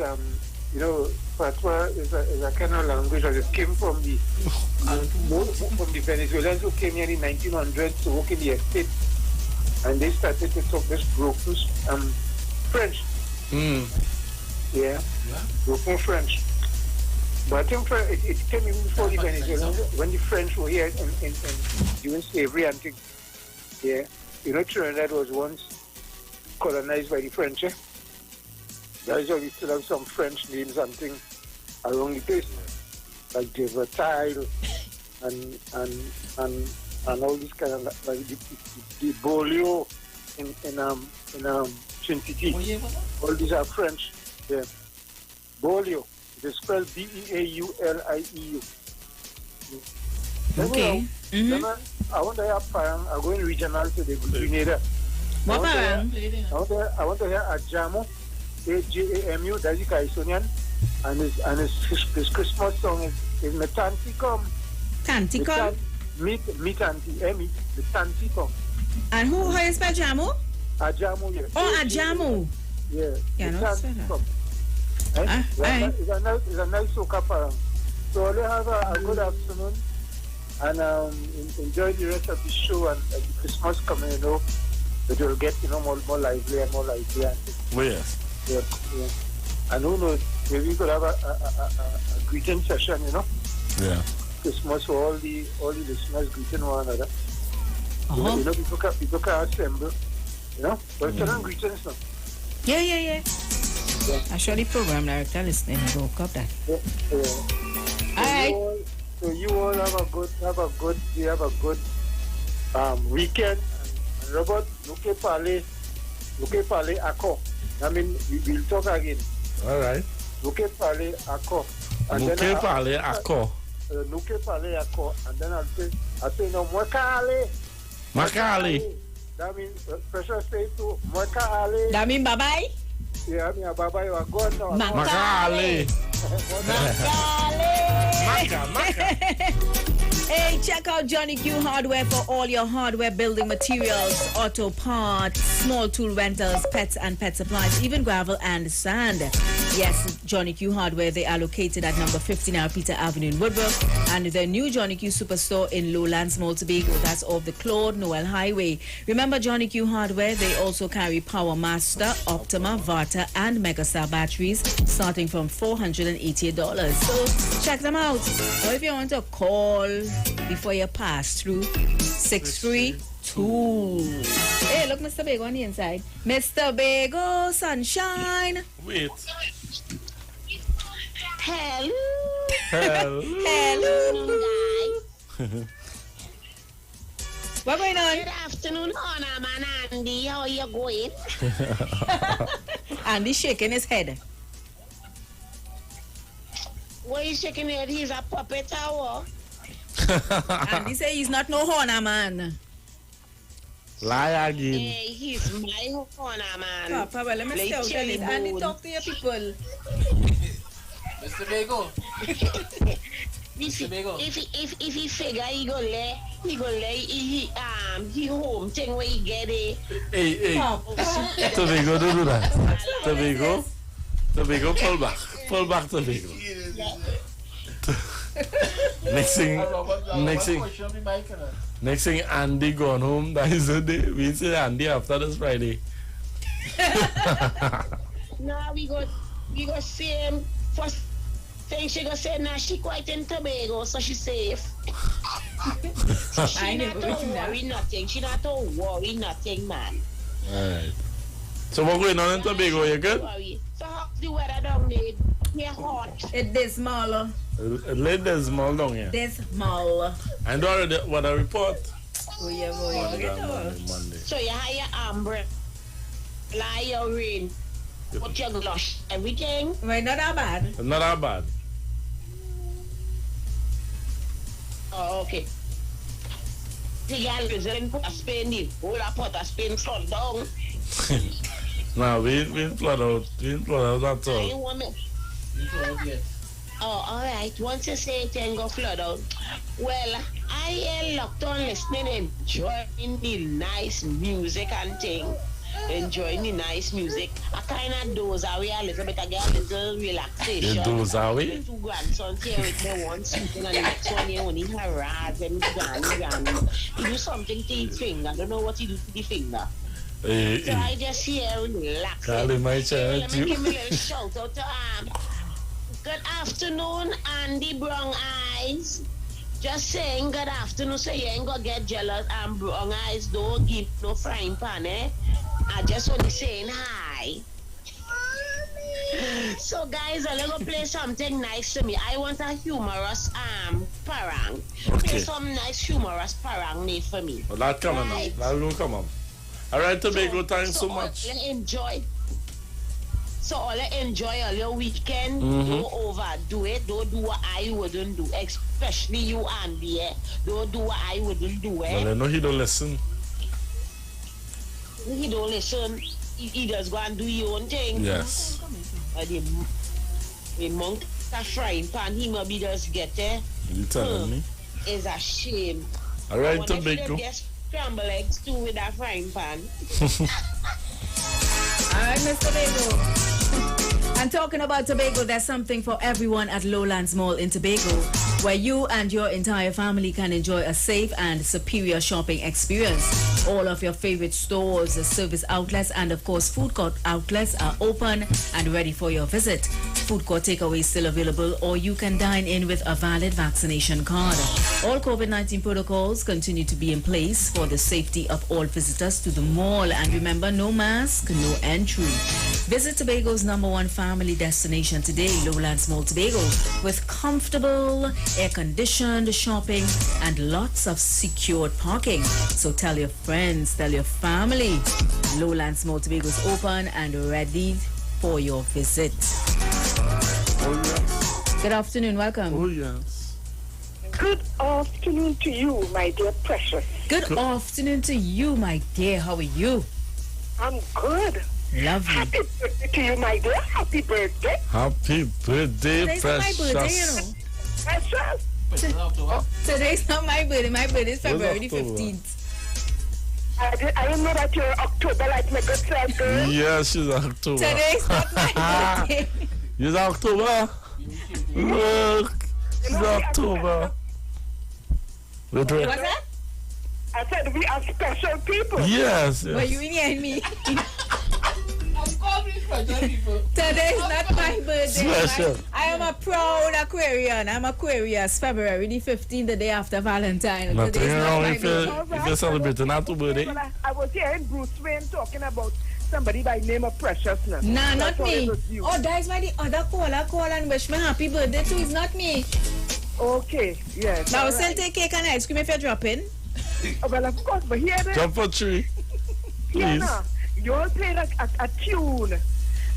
you know, patois is a kind of language that it came from the Venezuelans who came here in the 1900s to work in the estate. And they started to talk this broken French. Yeah, broken French. But I think it came even before the Venezuelans, when the French were here in during slavery and things. Yeah, you know, Trinidad was once colonized by the French. That is why we still have some French names and things around the place, like the Vertile and all this kind of like the Bolio in Trinity. All these are French. Yeah. Bolio. They spell Beaullieu. Okay. I want to hear Parang. I'm going regional to the Grenada. What Parang? I want to hear Ajamu, Ajamu, that's the Kaisonian, and his Christmas song is Metanti Come. Tanti Come? Meet Auntie Emmy, the Tanti Come. And how you spell Jamu? Ajamu, yeah. Oh, Ajamu. Yeah. Yeah, no, Tanti Come. It's a nice soca parang. So I'll have a good afternoon and enjoy the rest of the show and the Christmas coming, you know. It will get, you know, more lively and more lively. Oh, yes. Yeah. And who knows, maybe we could have a greeting session, you know. Yeah. Christmas for all the listeners greeting one another. You know, people can assemble, you know. But it's not greetings now. Yeah. Actually, program director listening, go up that. Yeah. All right. So you all have a good weekend. And Robert, look parle ako. I mean, we'll talk again. All right. Look parle ako. Look parle ako. And then I'll say no Mwakale. That means pressure say to Mwakale. That means bye bye. Yeah, I mean bye bye. You are gone now. Makale. Hey, check out Johnny Q Hardware for all your hardware building materials, auto parts, small tool rentals, pets and pet supplies, even gravel and sand. Yes, Johnny Q Hardware, they are located at number 59 Peter Avenue in Woodbrook, and their new Johnny Q Superstore in Lowlands, Moultrie, that's off the Claude Noel Highway. Remember Johnny Q Hardware, they also carry Power Master, Optima, Varta, and Megastar batteries, starting from $488. So check them out. Or if you want to call before you pass through, 632. Hey, look, Mr. Bego on the inside. Mr. Bego, sunshine. Wait. Hello. What going on? Good afternoon, Hannah, man. Andy, how are you going? Andy shaking his head. Why are you shaking your head? He's a puppet or what? Andy say he's not no Hannah, man. Lie again. Hey, he's my corner, man. Papa, let me stay out on it. And talk to your people. Mr. Bego. If he figure he home thing where he get it. Hey. Tobago, don't do that. Tobago, pull back Tobago. Next thing, Andy gone home. That is the day. We say Andy after this Friday. No, we go see him. First thing she go say, nah, she quite in Tobago, so she safe. So she not to worry nothing. She not to worry nothing, man. Alright. So what going on in Tobago? You good? So how's the weather down there? Yeah, hot. It is small. It is small down here. Dismal. And already what a report. Oh yeah, Monday. So you have your umbrella, your rain, put your gloves, everything. Right, not that bad. Not that bad. Oh, okay. The girl is in put a Spain in. All I put a Spain flood down. No, we ain't flood out. That's all. You want me? Oh, all right. Once you say it ain't go flood out. Well, I am locked on listening, enjoying the nice music and thing. Enjoying the nice music. I kind of doze away a little bit. I get a little relaxation. You doze away? Two grandsons here with me one sleeping and the next one here only harass and granny. He do something to his finger. I don't know what he do to the finger. Hey. So I just here relaxing. Call him my child. Let me give me a little shout out to good afternoon, Andy Brown Eyes. Just saying good afternoon so you ain't gonna get jealous. And Brown Eyes don't give no frying pan, eh? I just only saying hi. So guys, I'm gonna play something nice to me. I want a humorous parang. Okay. Play some nice humorous parang made for me. Well, that coming up. That will come up. All right, Tobago, thanks so much. Enjoy. So all enjoy all your weekend. Don't overdo it. Don't do what I wouldn't do. Especially you, Andy. Don't do what I wouldn't do. Well, I know he don't listen. He don't listen. He just go and do your own thing. Yes. The monk that frying pan, he maybe just get there. You telling me? It's a shame. All right, Tobago. Scrambled eggs too with that frying pan. All right, Mr. Tobago. And talking about Tobago, there's something for everyone at Lowlands Mall in Tobago, where you and your entire family can enjoy a safe and superior shopping experience. All of your favorite stores, service outlets, and of course food court outlets are open and ready for your visit. Food court takeaway is still available, or you can dine in with a valid vaccination card. All COVID-19 protocols continue to be in place for the safety of all visitors to the mall. And remember, no mask, no entry. Visit Tobago's #1 family destination today, Lowlands Mall Tobago, with comfortable, air-conditioned shopping and lots of secured parking. So tell your friends, tell your family. Lowlands Mall Tobago is open and ready for your visit. Oh, yes. Good afternoon, welcome. Oh, yes. Good afternoon to you, my dear precious. Good afternoon to you, my dear. How are you? I'm good. Lovely. Happy birthday to you, my dear. Happy birthday. Happy birthday, Today's precious. not my birthday, you know. Precious. Today's not my birthday. My birthday is February 15th. I didn't know that you're October like my good self, girl. Yes, she's October. Today's not my birthday. It's October. Look, it's October. What's that? I said we are special people. Yes. Well, you and me. Today's not my birthday. Special. I am a proud Aquarian. I'm Aquarius. February the 15th, the day after Valentine. Nothing wrong if you're celebrating October birthday. I was hearing Bruce Wayne talking about somebody by name of Preciousness. Nah, not me. Oh, that is why the other caller call and wish me happy birthday too. It's not me. Okay, yes. Now, we'll still take cake and ice cream if you're dropping. Well, of course, but here then. Jump for tree. Yeah, no. You all played a tune.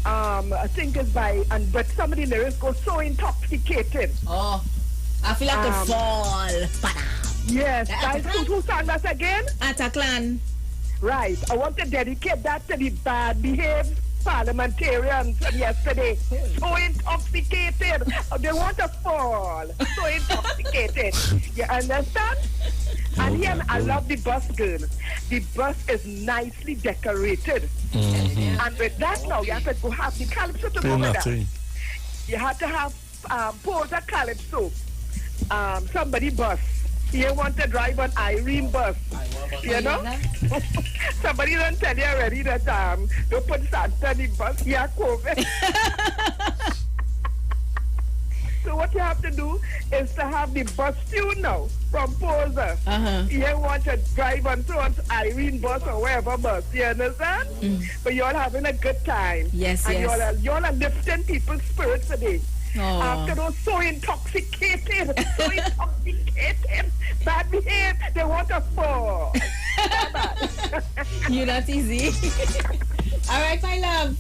I think it's by, but some of the lyrics go so intoxicated. Oh, I feel like a fall. Yes, who sang that again? Ataclan. Right. I want to dedicate that to the bad behaved parliamentarians from yesterday. So intoxicated. They want to fall. So intoxicated. You understand? And here, I love the bus, girl. The bus is nicely decorated. And with that now, you have to go have the calypso to go with that. You have to have Porter Calypso. Somebody bus. You want to drive an Irene bus. You know? Somebody don't tell you already that don't put Santa in the bus. Yeah, COVID. So what you have to do is to have the bus tune now from Poser. You want to drive on someone's Irene bus or wherever bus. You understand? But you're having a good time. Yes, and yes. You're lifting people's spirits today. Aww. After those so intoxicated, bad behave, they want to fall. You're not easy. All right, my love.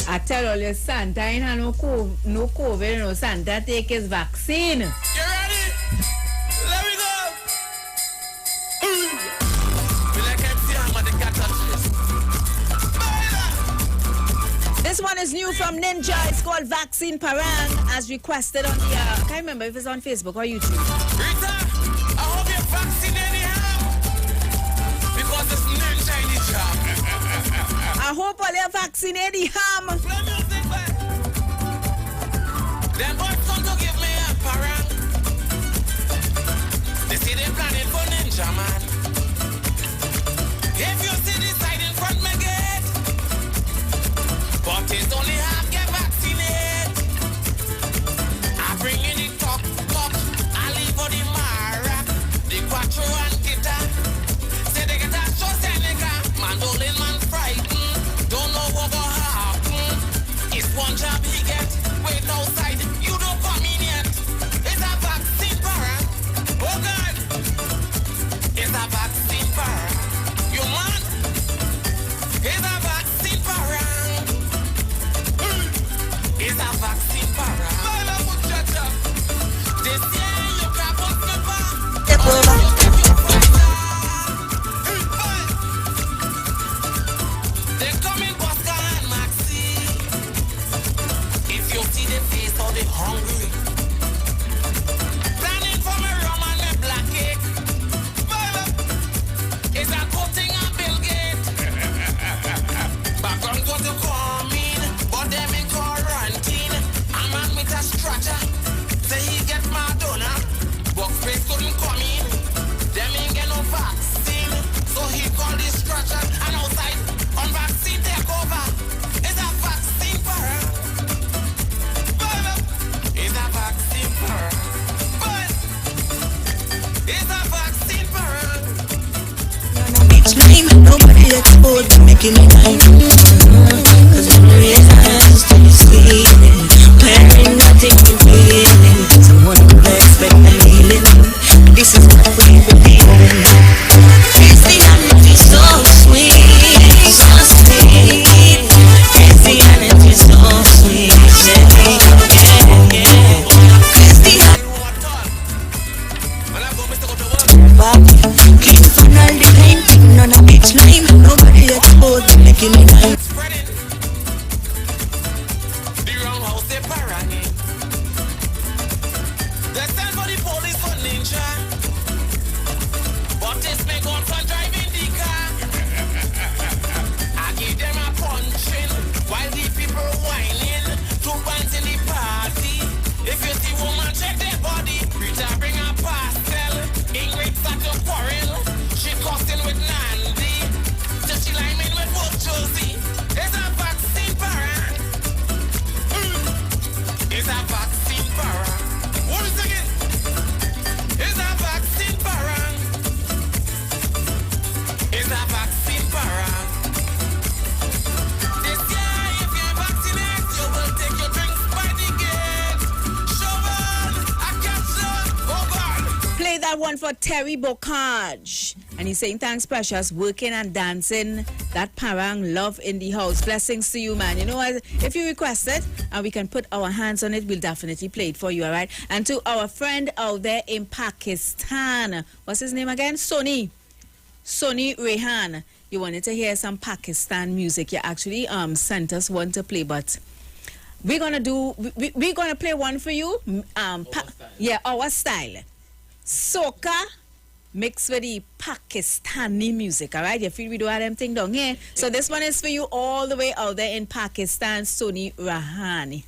I tell all your Santa ain't no COVID, no Santa take his vaccine. You ready? Let me go. This one is new from Ninja. It's called Vaccine Parang, as requested on the, I can't remember if it's on Facebook or YouTube. Rita, I hope you're vaccinated anyhow. Because it's Ninja in the job. I hope all you're vaccinated ham. Play music back. Them boys come to give me a parang. They see they planning for Ninja, man. If you see the side in front, me get. But it's only half get vaccinated. I bring in the talk, I leave for the mara, the quattro and guitar. Say they get a show, say they got mandolin, man frightened. Don't know what will happen. It's one job he get. Wait outside, you don't come in yet. It's a vaccine parang. Oh God, it's a vaccine parang. You man, it's a vaccine parang. It's a vaccine parang. This year you can put me back. They come in Boston and Maxi. If you see the face of the hungry, planning for me rum and me black cake. It's a good thing I'm Bill Gates. Background got to come in, but them in quarantine. I'm on with a stretcher. Say he get Madonna. Workspace couldn't come in. Them ain't get no vaccine. So he called the stretcher. And outside, on vaccine take over. It's a vaccine parang. It's a vaccine parang. It's a vaccine parang. Each name, nobody exposed to making it right. Cause when you raise hands to the ceiling, wearing nothing revealing, someone could expect a healing. This is what we believe in. Christianity so sweet, so sweet. Christianity so sweet, yeah. Clean from all the painting, none of each name, nobody exposed to making it right. The roundhouse they paranging. They stand for the police for Ninja. But this may go for driving the car. I give them a punching while the people whining. 2 pints in the party. If you see woman check their body, Rita bring a parcel. Ingrid start to quarrel. She cussing with Nandy. So she line in with both Josie. It's a vaccine parang. It's a vaccine parang. What is it again? It's a vaccine parang. It's a vaccine parang. This year, if you're vaccinated, you will take your drinks by the gate. Shovel, I catch you. Oh God. Play that one for Terry Bocage. And he's saying, thanks, Precious, working and dancing. That parang, love in the house. Blessings to you, man. You know what? If you request it and we can put our hands on it, we'll definitely play it for you, all right? And to our friend out there in Pakistan, what's his name again? Sony. Sonny Rehan, you wanted to hear some Pakistan music. You actually sent us one to play, but we're gonna play one for you. Our style. Soca mixed with the Pakistani music, alright? You feel we do have them thing down here. So this one is for you all the way out there in Pakistan, Sonny Rahani.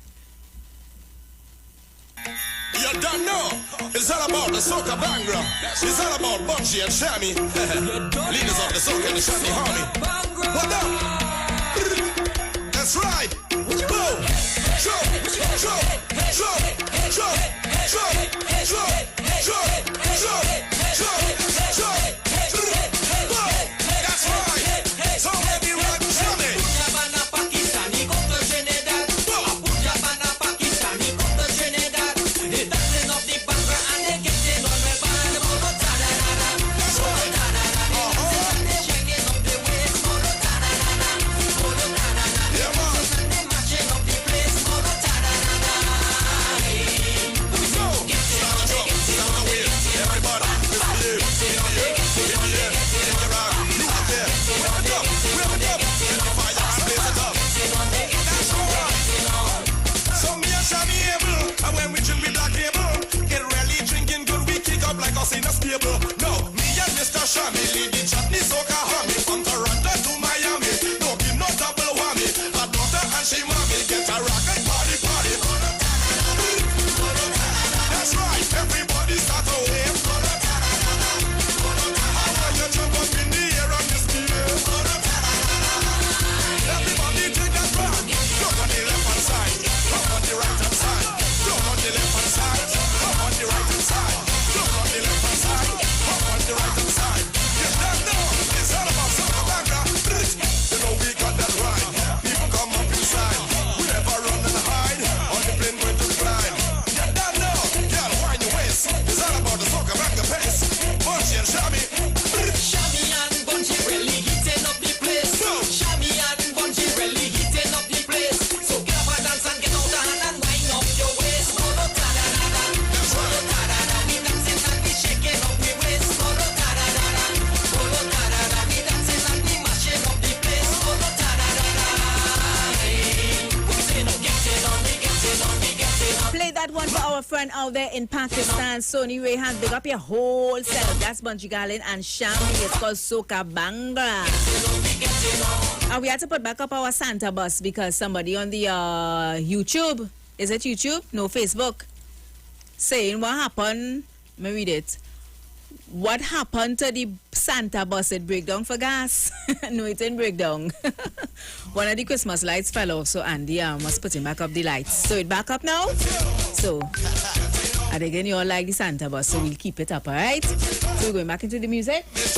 You don't know. It's all about the soca bangra. It's all about Bungie and Shammy. Leaders of the soca and the Shammy army. What up? That's right. Boom. Jump. That's right. So let me rock Shammy. In a stable. No, me and Mr. Shammy lead the chutney soca army from Toronto to Miami. No give no double whammy. A daughter and she mommy get a rock and party. That's right, everybody start to wave. I want you jump up in the air and misbehave. Everybody take that round. Jump on the left hand side, jump on the right hand side, jump on the left hand side, jump on the right hand side. The left hand side, up on the right hand side. You don't know, it's all about soca bangra. You know we got that right. People come up inside. We never run and hide. On the plane going to climb. You don't know, girl, wind your waist. It's all about the soca bangra pace. Bungie and Shammy. Shammy and Bungie really heating up the place. Shammy and Bungie really heating up the place. So get up and dance and get out the hand and wind up your waist. That's right. Shaking up the waist, follow ta-da-da-da. Follow ta-da-da, we dancing and we mashing up the place. Follow ta-da-da-da. We say no, getting on. Play that one for our friend out there in Pakistan, Sonny Rehan. Big up your whole self. That's Bungie Garlin and Shammy. It's called Soca Bangra. And we had to put back up our Santa bus because somebody on the YouTube, is it YouTube? No, Facebook, saying what happened. Let me read it. What happened to the Santa bus? It break down for gas? No, it didn't break down. One of the Christmas lights fell off, so Andy must put him back up the lights. So it back up now. So I think you all like the Santa bus, so we'll keep it up, alright? So we're going back into the music. This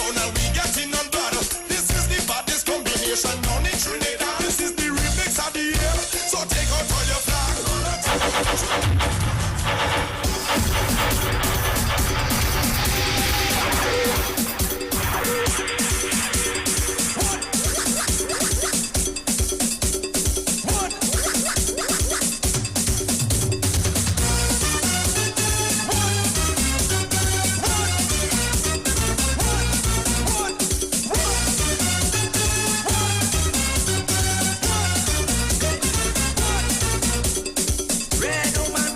is the baddest combination down in Trinidad. This is the remix of the year. So take out all your flag. Red woman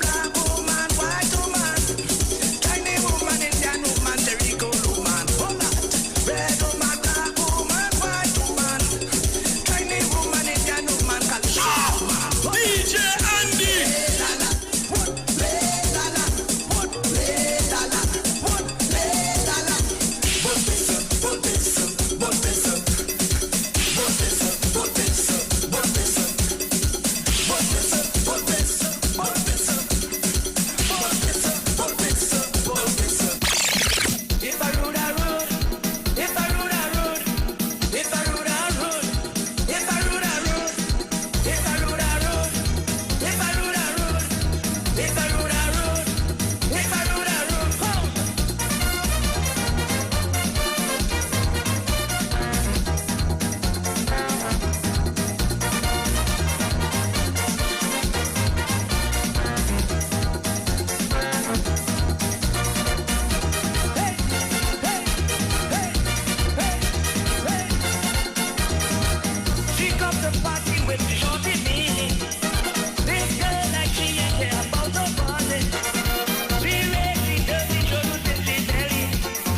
with the shorty me. This girl like she ain't care about the body. She really dirty, show you till she belly.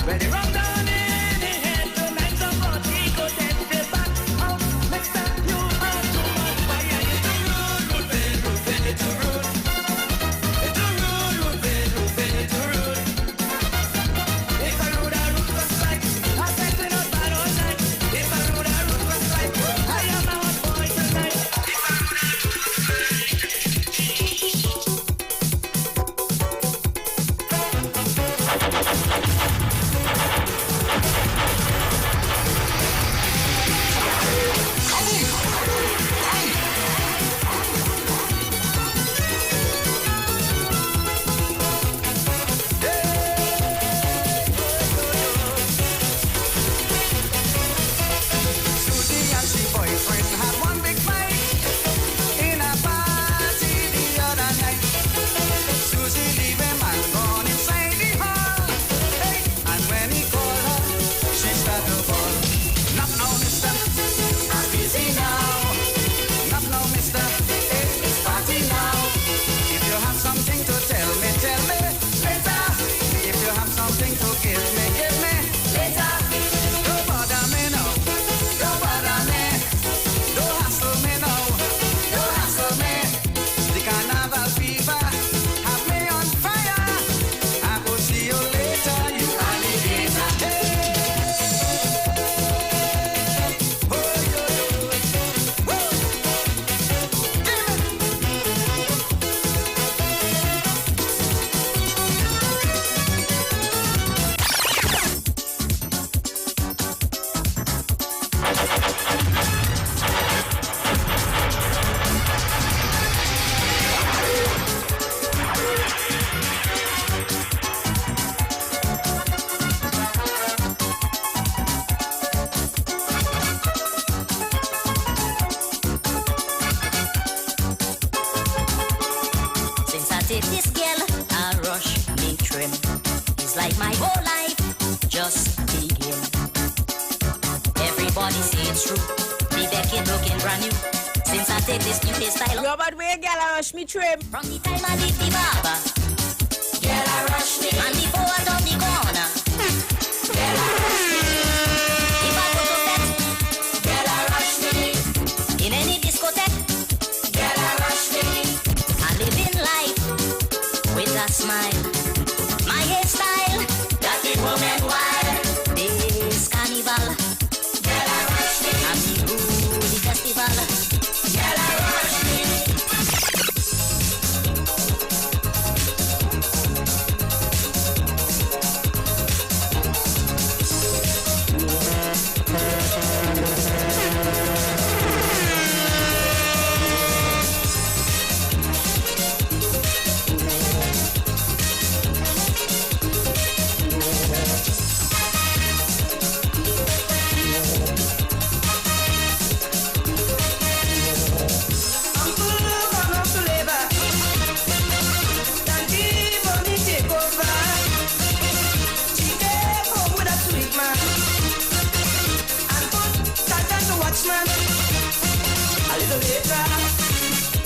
When they rub down in the head to make somebody go then step back out. Mister, you are too much fire. It's a rule, it's a rule. It's a rule, it's a rule. It's a rule that rules us like I said we not bad all night. It's a rule that rules us like I am our boy tonight. Susie and she boyfriend had one big fight in a party the other night. Susie leave him and gone inside the hall. Hey, and when he called her, she started to fall. Not now, mister, I'm busy now. Not now, mister, it's party now. If you have something to tell me later. If you have something to give me later. Don't bother me now. Don't bother me. Don't hassle me now. Don't hassle me. The carnival fever have me on fire. I will see you later, you alligator. Since I take this girl, I rush me trim. It's like my whole life just begin. Everybody say it's true. The decade looking brand new. Since I take this new hairstyle. Robert, where girl I rush me trim? From the time I did the barber. Girl, I rush me. And before I turn the corner. Girl, I rush me. If I go to bed. Girl, I rush me. In any discotheque. Girl, I rush me. I live in life with a smile. My hairstyle, that the woman wild. This carnival, girl, I rush me. I'm the festival, girl, I rush me.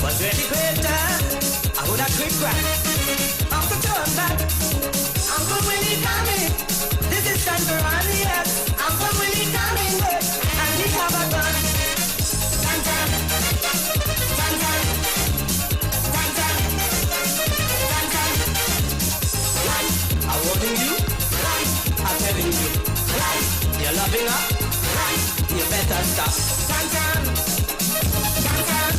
Was ready greater, I would have quick crack. Uncle turn back, Uncle Willie coming. This is time to run, yes. Uncle Willie coming, but and he have a gun. Tan tan, tan tan, tan tan, tan tan. Run, I'm warning you. Run, I'm telling you. Run, you're loving her. Run, you better stop. Tan tan, tan tan.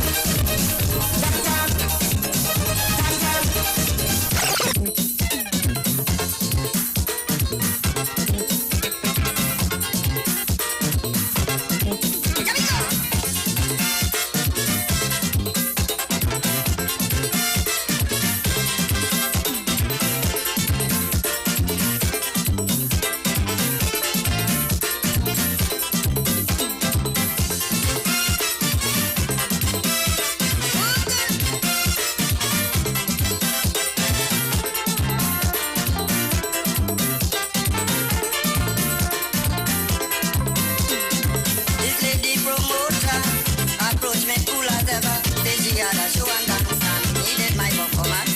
head cool as ever. Say she had a show and dance and needed my performance.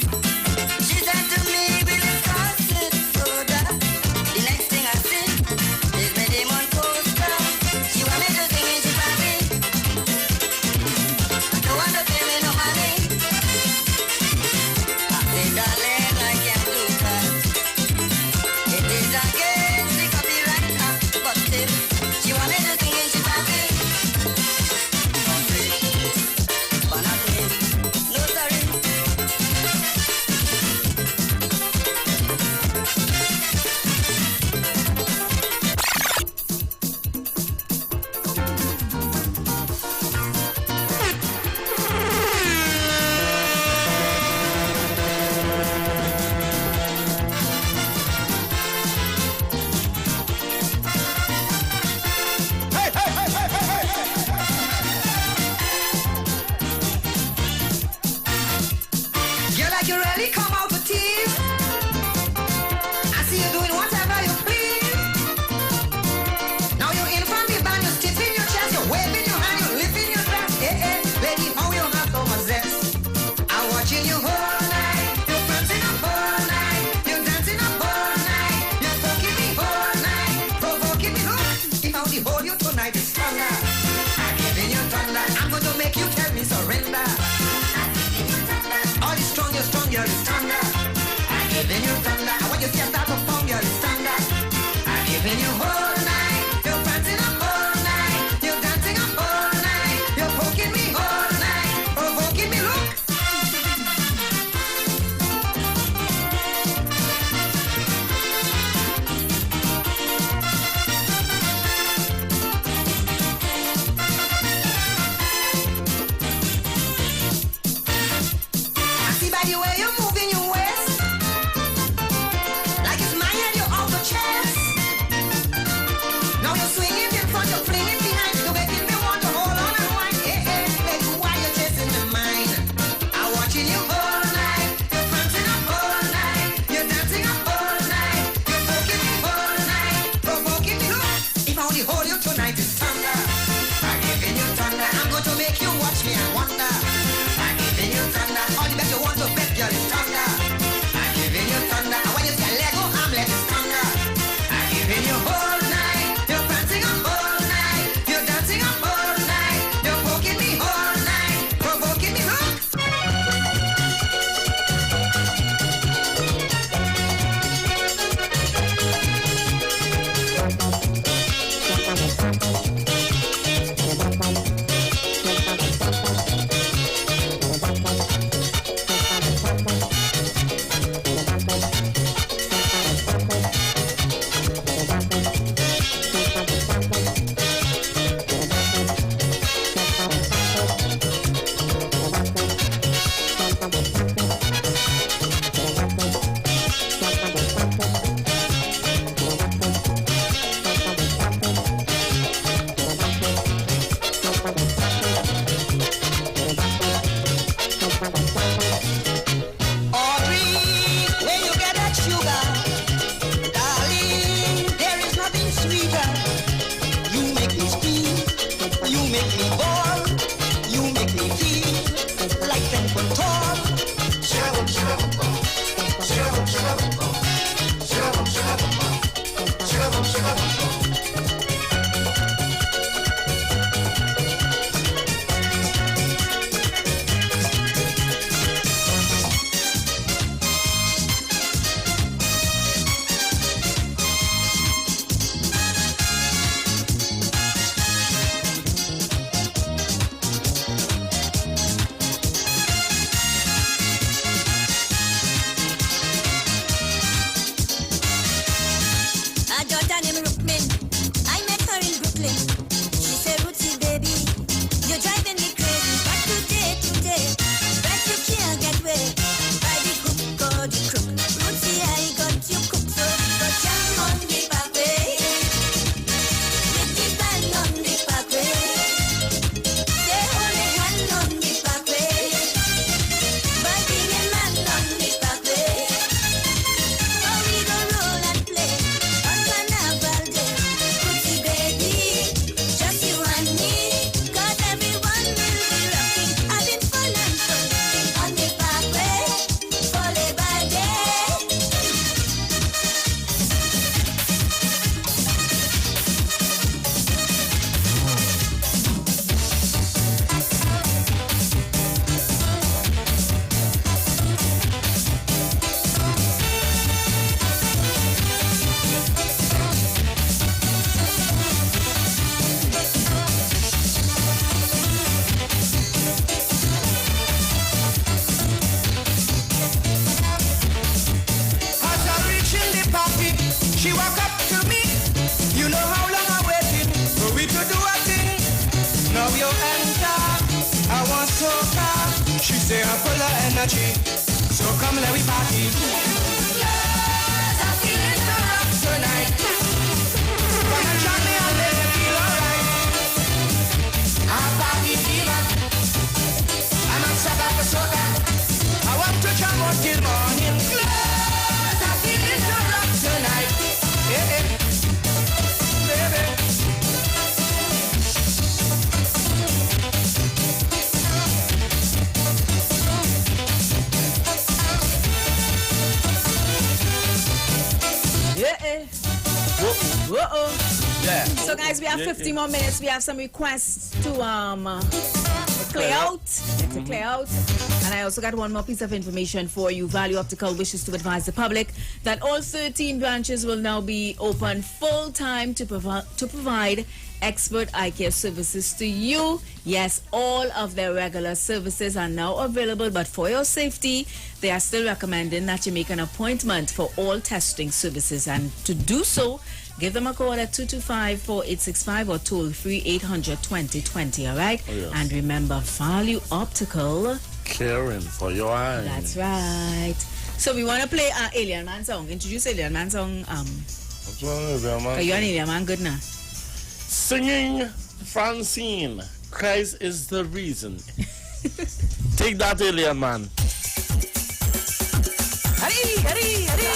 She said to me, will it cost it soda? The next thing I see is my demon coaster. She want me to sing in Chipazi. Don't want to pay me no money. I say, darling, I can't do that. It is against the copyright act, but still, she want me to sing in Chipazi. No sorry. You're like you really come out to tease. I see you doing whatever you please. Now you're in front of the band, you're stiffing your chest, you're waving your hand, you're lifting your dress. Hey, hey, baby, how you have so much zest. I'm watching you all night. You're prancing up all night. You're dancing up all night. You're poking me all night, provoking me. Look, if I only hold you tonight, it's stronger. I'm giving you thunder. I'm going to make you tell me surrender. All you strong, you're stronger. I'm giving you thunder. I want you to see a start to form, you're stronger. I'm giving you all night. You're prancing up all night. You're dancing up all night. You're poking me all night, provoking me. Look. I see by the way you're moving your waist, like it's my head, you're out of chest. Now you're swinging in front, you're flinging behind, you're making me want to hold on and whine. Hey, hey, baby, why you chasing my mind? I'm watching you all night. You're prancing up all night. You're dancing up all night. You're poking me all night, provoking me. Look, if I only hold you tonight, it's thunder. I'm giving you thunder. I'm going to make you watch me and wonder. I'm giving you thunder. All the bet you want to bet, girl, is thunder. I'm giving you thunder. I want you to say Lego Hamlet is thunder. I'm giving you all night. You're prancing up all night. You're dancing up all night. You're poking me all night, provoking me. Look. She walk up to me. You know how long I waited for we to do a thing. Now you enter. I want soca. She say I'm full of energy. So come let we party. Yes, I'm feeling so rock tonight. Come and join me and make me feel alright. I'm party fever. I'm on sucker for soca. I want to jam out till morning. Yes, I'm feeling so rock tonight. Yeah, baby. Yeah. So guys, we have 50 more minutes. We have some requests to clear out. To clear out. And I also got one more piece of information for you. Value Optical wishes to advise the public that all 13 branches will now be open full time to provide expert eye care services to you. Yes, all of their regular services are now available, but for your safety, they are still recommending that you make an appointment for all testing services. And to do so, give them a call at 225-4865 or toll free 800-2020, all right? Oh, yes. And remember, Value Optical. Caring for your eyes. That's right. So we want to play Alien Man song. Introduce Alien Man song. What's wrong with you, man? Are you an Alien Man? Good now. Singing Francine, Christ is the reason. Take that, Alien Man. Hurry, hurry, hurry.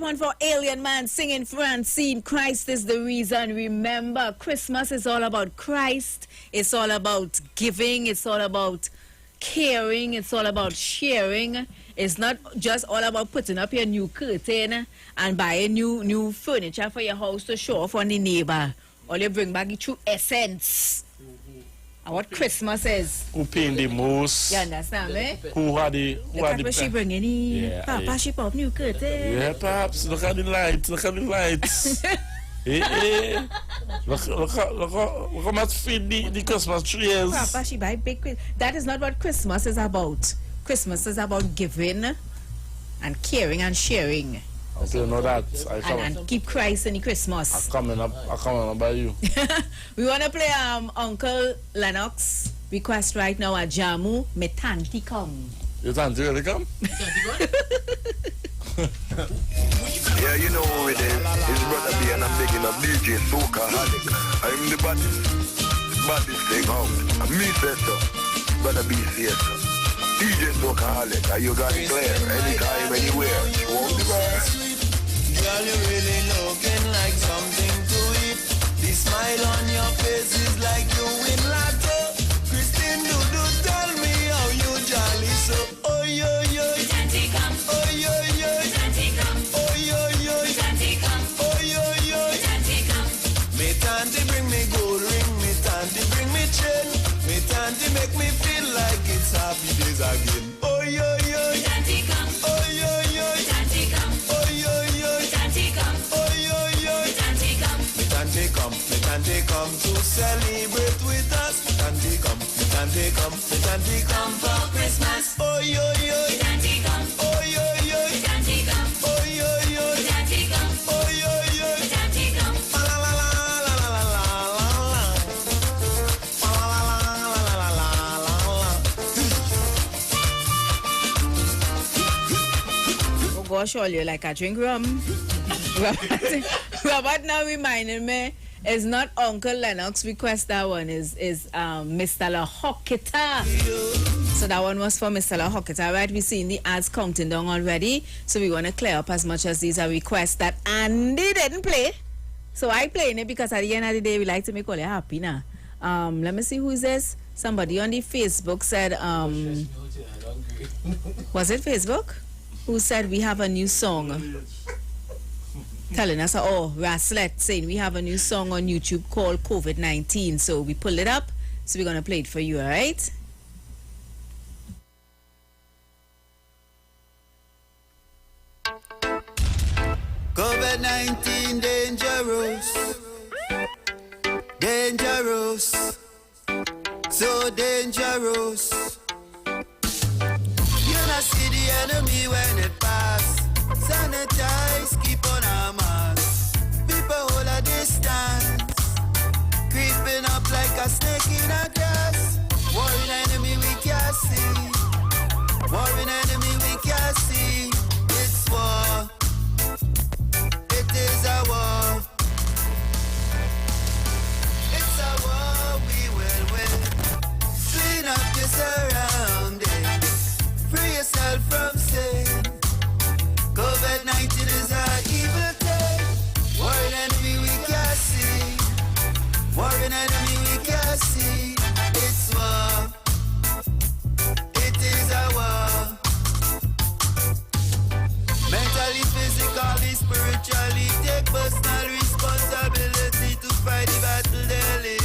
One for Alien Man singing Francine, Christ is the reason. Remember, Christmas is all about Christ. It's all about giving. It's all about caring. It's all about sharing. It's not just all about putting up your new curtain and buying new furniture for your house to show off on the neighbor. All you bring back is true essence. And what Christmas is. Who paying the most? You understand me? Who are the... Look at what she bringing in. Yeah, Papa, she pop new curtain. Yeah, perhaps. Look at the lights. Look at the lights. Hey. Look how much feed the Christmas tree is. Papa, she buy big... That is not what Christmas is about. Christmas is about giving and caring and sharing. Okay, you know that. And keep Christ in the Christmas. I'm coming up by you. We want to play Uncle Lennox request right now at Jamu. Me tanti come. Your tanti really come? Yeah, you know who it is. It's Brother B and I'm picking up DJ Soca Holic. I'm the baddest thing out. And me says so. Brother B says so. DJ Soca Holic. You got it clear. Anytime, anywhere. Show up the bar. Girl, you really looking like something to eat. The smile on your face is like you win last they come to celebrate with us. Me can they come, me can they come, me can they come for Christmas. Oh yo yo, me can they come. Oh yo yo, me can they come. Oh yo yo, me can they come. Oh yo yo, me can they come. La la la la la la la la la. La la la la la la la la. Oh gosh, all you like I drink rum. Robert now reminded me, it's not Uncle Lennox request that one, is Mr. La Hocketa. So that one was for Mr. La Hocketa, right? We've seen the ads counting down already, so we want to clear up as much as these are requests that Andy didn't play. So I playing it because at the end of the day, we like to make all you happy now. Let me see who's this. Somebody on the Facebook said, was it Facebook? Who said we have a new song? Telling us, Raslet saying we have a new song on YouTube called COVID-19. So we pulled it up. So we're going to play it for you, all right? COVID-19 dangerous. Dangerous. So dangerous. You not see the enemy when it pass. Sanitize, keep on our mask. People hold a distance. Creeping up like a snake in a grass. Warring enemy we can't see. Warring enemy we can't see. It's war. It is a war. It's a war we will win. Clean up your surroundings. Free yourself from sin. COVID-19 is our evil thing. Warring enemy we can't see. Warring enemy we can't see. It's war. It is a war. Mentally, physically, spiritually, take personal responsibility to fight the battle daily.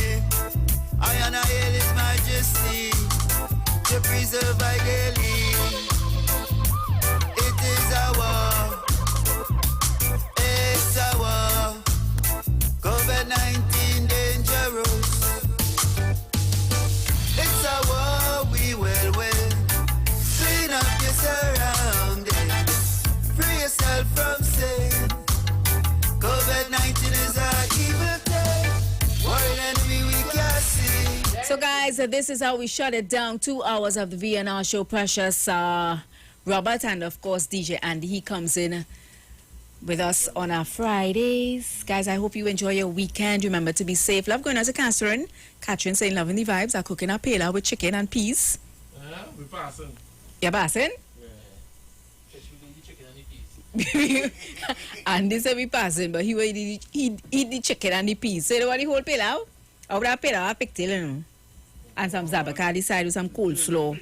I and I hail His Majesty to preserve I daily. It is a war. It's a war. COVID-19 dangerous. It's a war we will win. Clean up your surroundings. Free yourself from sin. COVID-19 is our evil thing. Worried enemy we can't see. So guys, this is how we shut it down. 2 hours of the VNR show. Precious Robert and of course DJ Andy. He comes in with us on our Fridays. Guys, I hope you enjoy your weekend. Remember to be safe. Love going out to Catherine. Catherine saying loving the vibes. Are cooking a pela with chicken and peas. We're passing. You're passing? Yeah. Andy said we passing, but he will eat the chicken and the peas. So you want the whole pela? I would have pela, a pigtail, you know. And some zabakadi side with some coleslaw.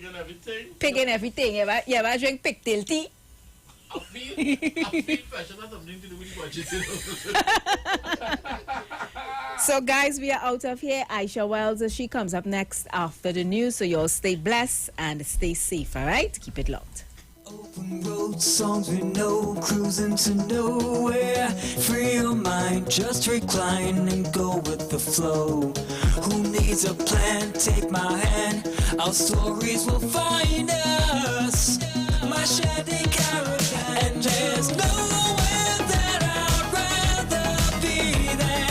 Pig and everything. You ever drink pigtail tea? I feel pressure has something to do with budget. So guys, we are out of here. Aisha Wells, she comes up next after the news. So you all stay blessed and stay safe, all right? Keep it locked. Open road songs we know, cruising to nowhere. Free your mind, just recline and go with the flow. Who needs a plan? Take my hand, our stories will find us. My shady caravan, and there's nowhere that I'd rather be than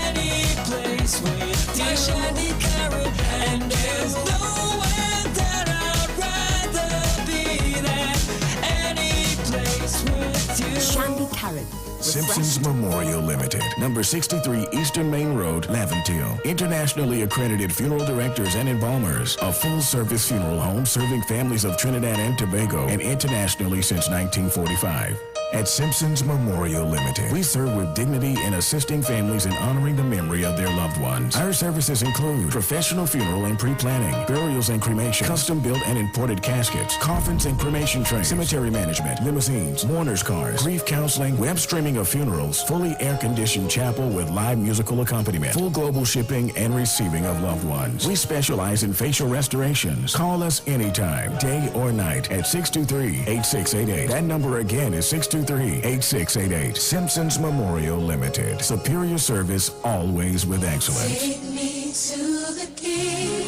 any place with you. My shady caravan, and there's nowhere that I'd rather be than any place with you. Shandy Carrot. Simpsons Memorial Limited, number 63 Eastern Main Road, Laventille. Internationally accredited funeral directors and embalmers. A full-service funeral home serving families of Trinidad and Tobago and internationally since 1945. At Simpsons Memorial Limited, we serve with dignity in assisting families in honoring the memory of their loved ones. Our services include professional funeral and pre-planning, burials and cremation, custom-built and imported caskets, coffins and cremation trays, cemetery management, limousines, mourners cars, grief counseling, web streaming of funerals, fully air-conditioned chapel with live musical accompaniment, full global shipping and receiving of loved ones. We specialize in facial restorations. Call us anytime, day or night, at 623-8688. That number again is 623 633-8688. Simpsons Memorial Limited. Superior service, always with excellence. Take me to the king.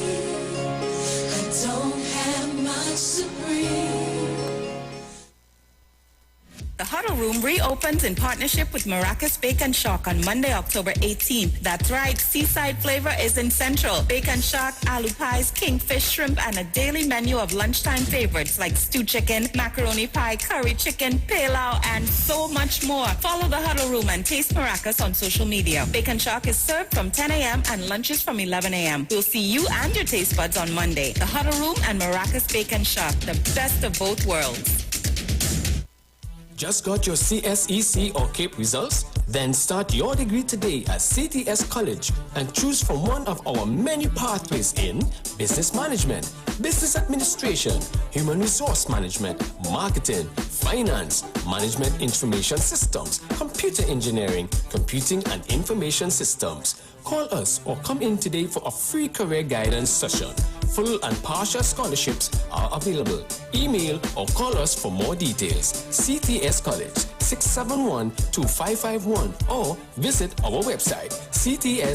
I don't have much to bring. The Huddle Room reopens in partnership with Maracas Bake and Shock on Monday, October 18th. That's right, seaside flavor is in Central. Bake and Shock, aloo pies, kingfish, shrimp, and a daily menu of lunchtime favorites like stew chicken, macaroni pie, curry chicken, pilau, and so much more. Follow the Huddle Room and taste Maracas on social media. Bake and Shock is served from 10 a.m. and lunches from 11 a.m. We'll see you and your taste buds on Monday. The Huddle Room and Maracas Bake and Shock, the best of both worlds. Just got your CSEC or CAPE results? Then start your degree today at CTS College and choose from one of our many pathways in business management, business administration, human resource management, marketing, finance, management information systems, computer engineering, computing and information systems. Call us or come in today for a free career guidance session. Full and partial scholarships are available. Email or call us for more details. CTS College, 671-2551, or visit our website, ctscbcs.com.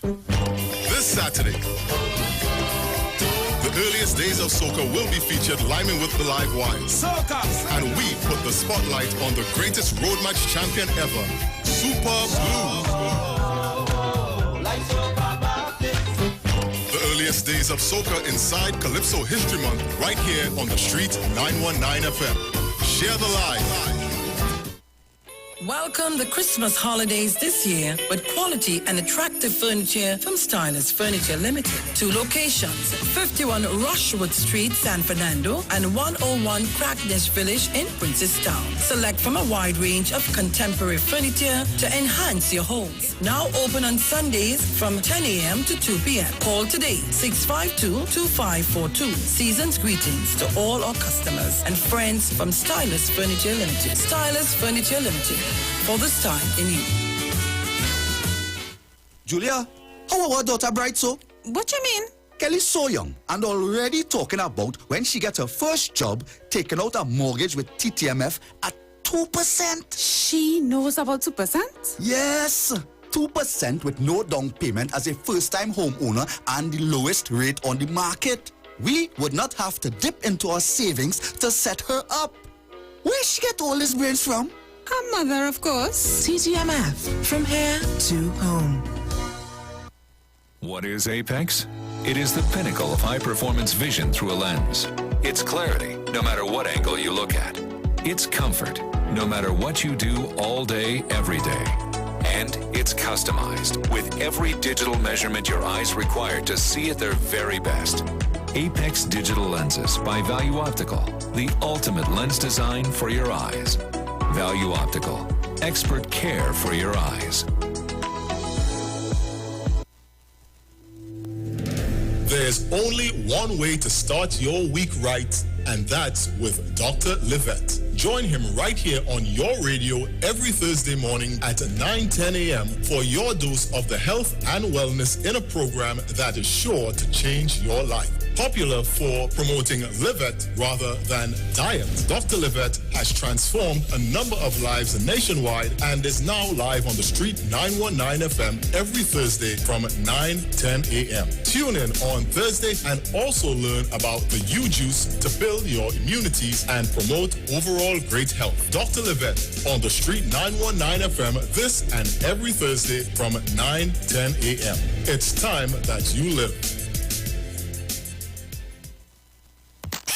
This Saturday, the earliest days of soca will be featured liming with the live wires. Soca! And we put the spotlight on the greatest road match champion ever, Super Blue. The earliest days of soca inside Calypso History Month, right here on the street 919 FM. Share the live. Welcome the Christmas holidays this year with quality and attractive furniture from Stylist Furniture Limited. 2 locations, 51 Rushwood Street, San Fernando, and 101 Crackness Village in Princestown. Select from a wide range of contemporary furniture to enhance your homes. Now open on Sundays from 10 a.m. to 2 p.m. Call today, 652-2542. Season's greetings to all our customers and friends from Stylist Furniture Limited. Stylist Furniture Limited. For this time in you. Julia, how our daughter bright so? What you mean? Kelly's so young and already talking about when she gets her first job, taking out a mortgage with TTMF at 2%. She knows about 2%? Yes, 2% with no down payment as a first-time homeowner and the lowest rate on the market. We would not have to dip into our savings to set her up. Where she get all these brains from? Her mother, of course. TTMF, from here to home. What is Apex? It is the pinnacle of high-performance vision through a lens. It's clarity, no matter what angle you look at. It's comfort, no matter what you do all day, every day. And it's customized, with every digital measurement your eyes require to see at their very best. Apex Digital Lenses by Value Optical, the ultimate lens design for your eyes. Value Optical, expert care for your eyes. There's only one way to start your week right, and that's with Dr. Livette. Join him right here on your radio every Thursday morning at 9:10 a.m. for your dose of the health and wellness in a program that is sure to change your life. Popular for promoting Livette rather than diet, Dr. Livette has transformed a number of lives nationwide and is now live on the street 919 FM every Thursday from 9:10 a.m. Tune in on Thursday and also learn about the U-Juice to build your immunities and promote overall great health. Dr. Livette on the street 919 FM this and every Thursday from 9:10 a.m. It's time that you live.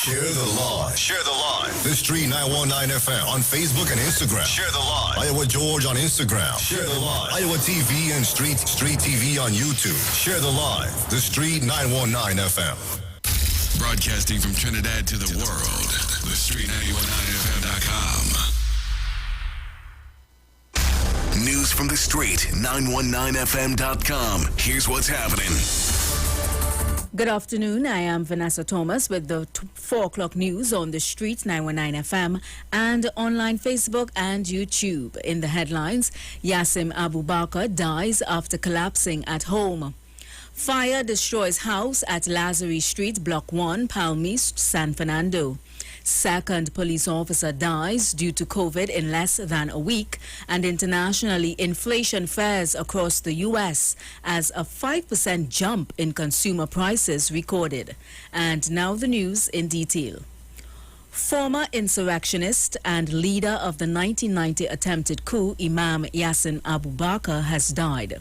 Share the live. Share the live. The Street 919 FM on Facebook and Instagram. Share the live. Iowa George on Instagram. Share the live. Iowa TV and Street TV on YouTube. Share the live. The Street 919 FM. Broadcasting from Trinidad to the world. The Street 919FM.com. News from the Street 919FM.com. Here's what's happening. Good afternoon. I am Vanessa Thomas with the 4 o'clock news on the Street 919 FM and online Facebook and YouTube. In the headlines, Yassim Abu Bakr dies after collapsing at home. Fire destroys house at Lazare Street, Block 1, Palm East, San Fernando. Second police officer dies due to COVID in less than a week, and internationally inflation fares across the U.S. as a 5% jump in consumer prices recorded. And now the news in detail. Former insurrectionist and leader of the 1990 attempted coup, Imam Yassin Abu Bakr, has died.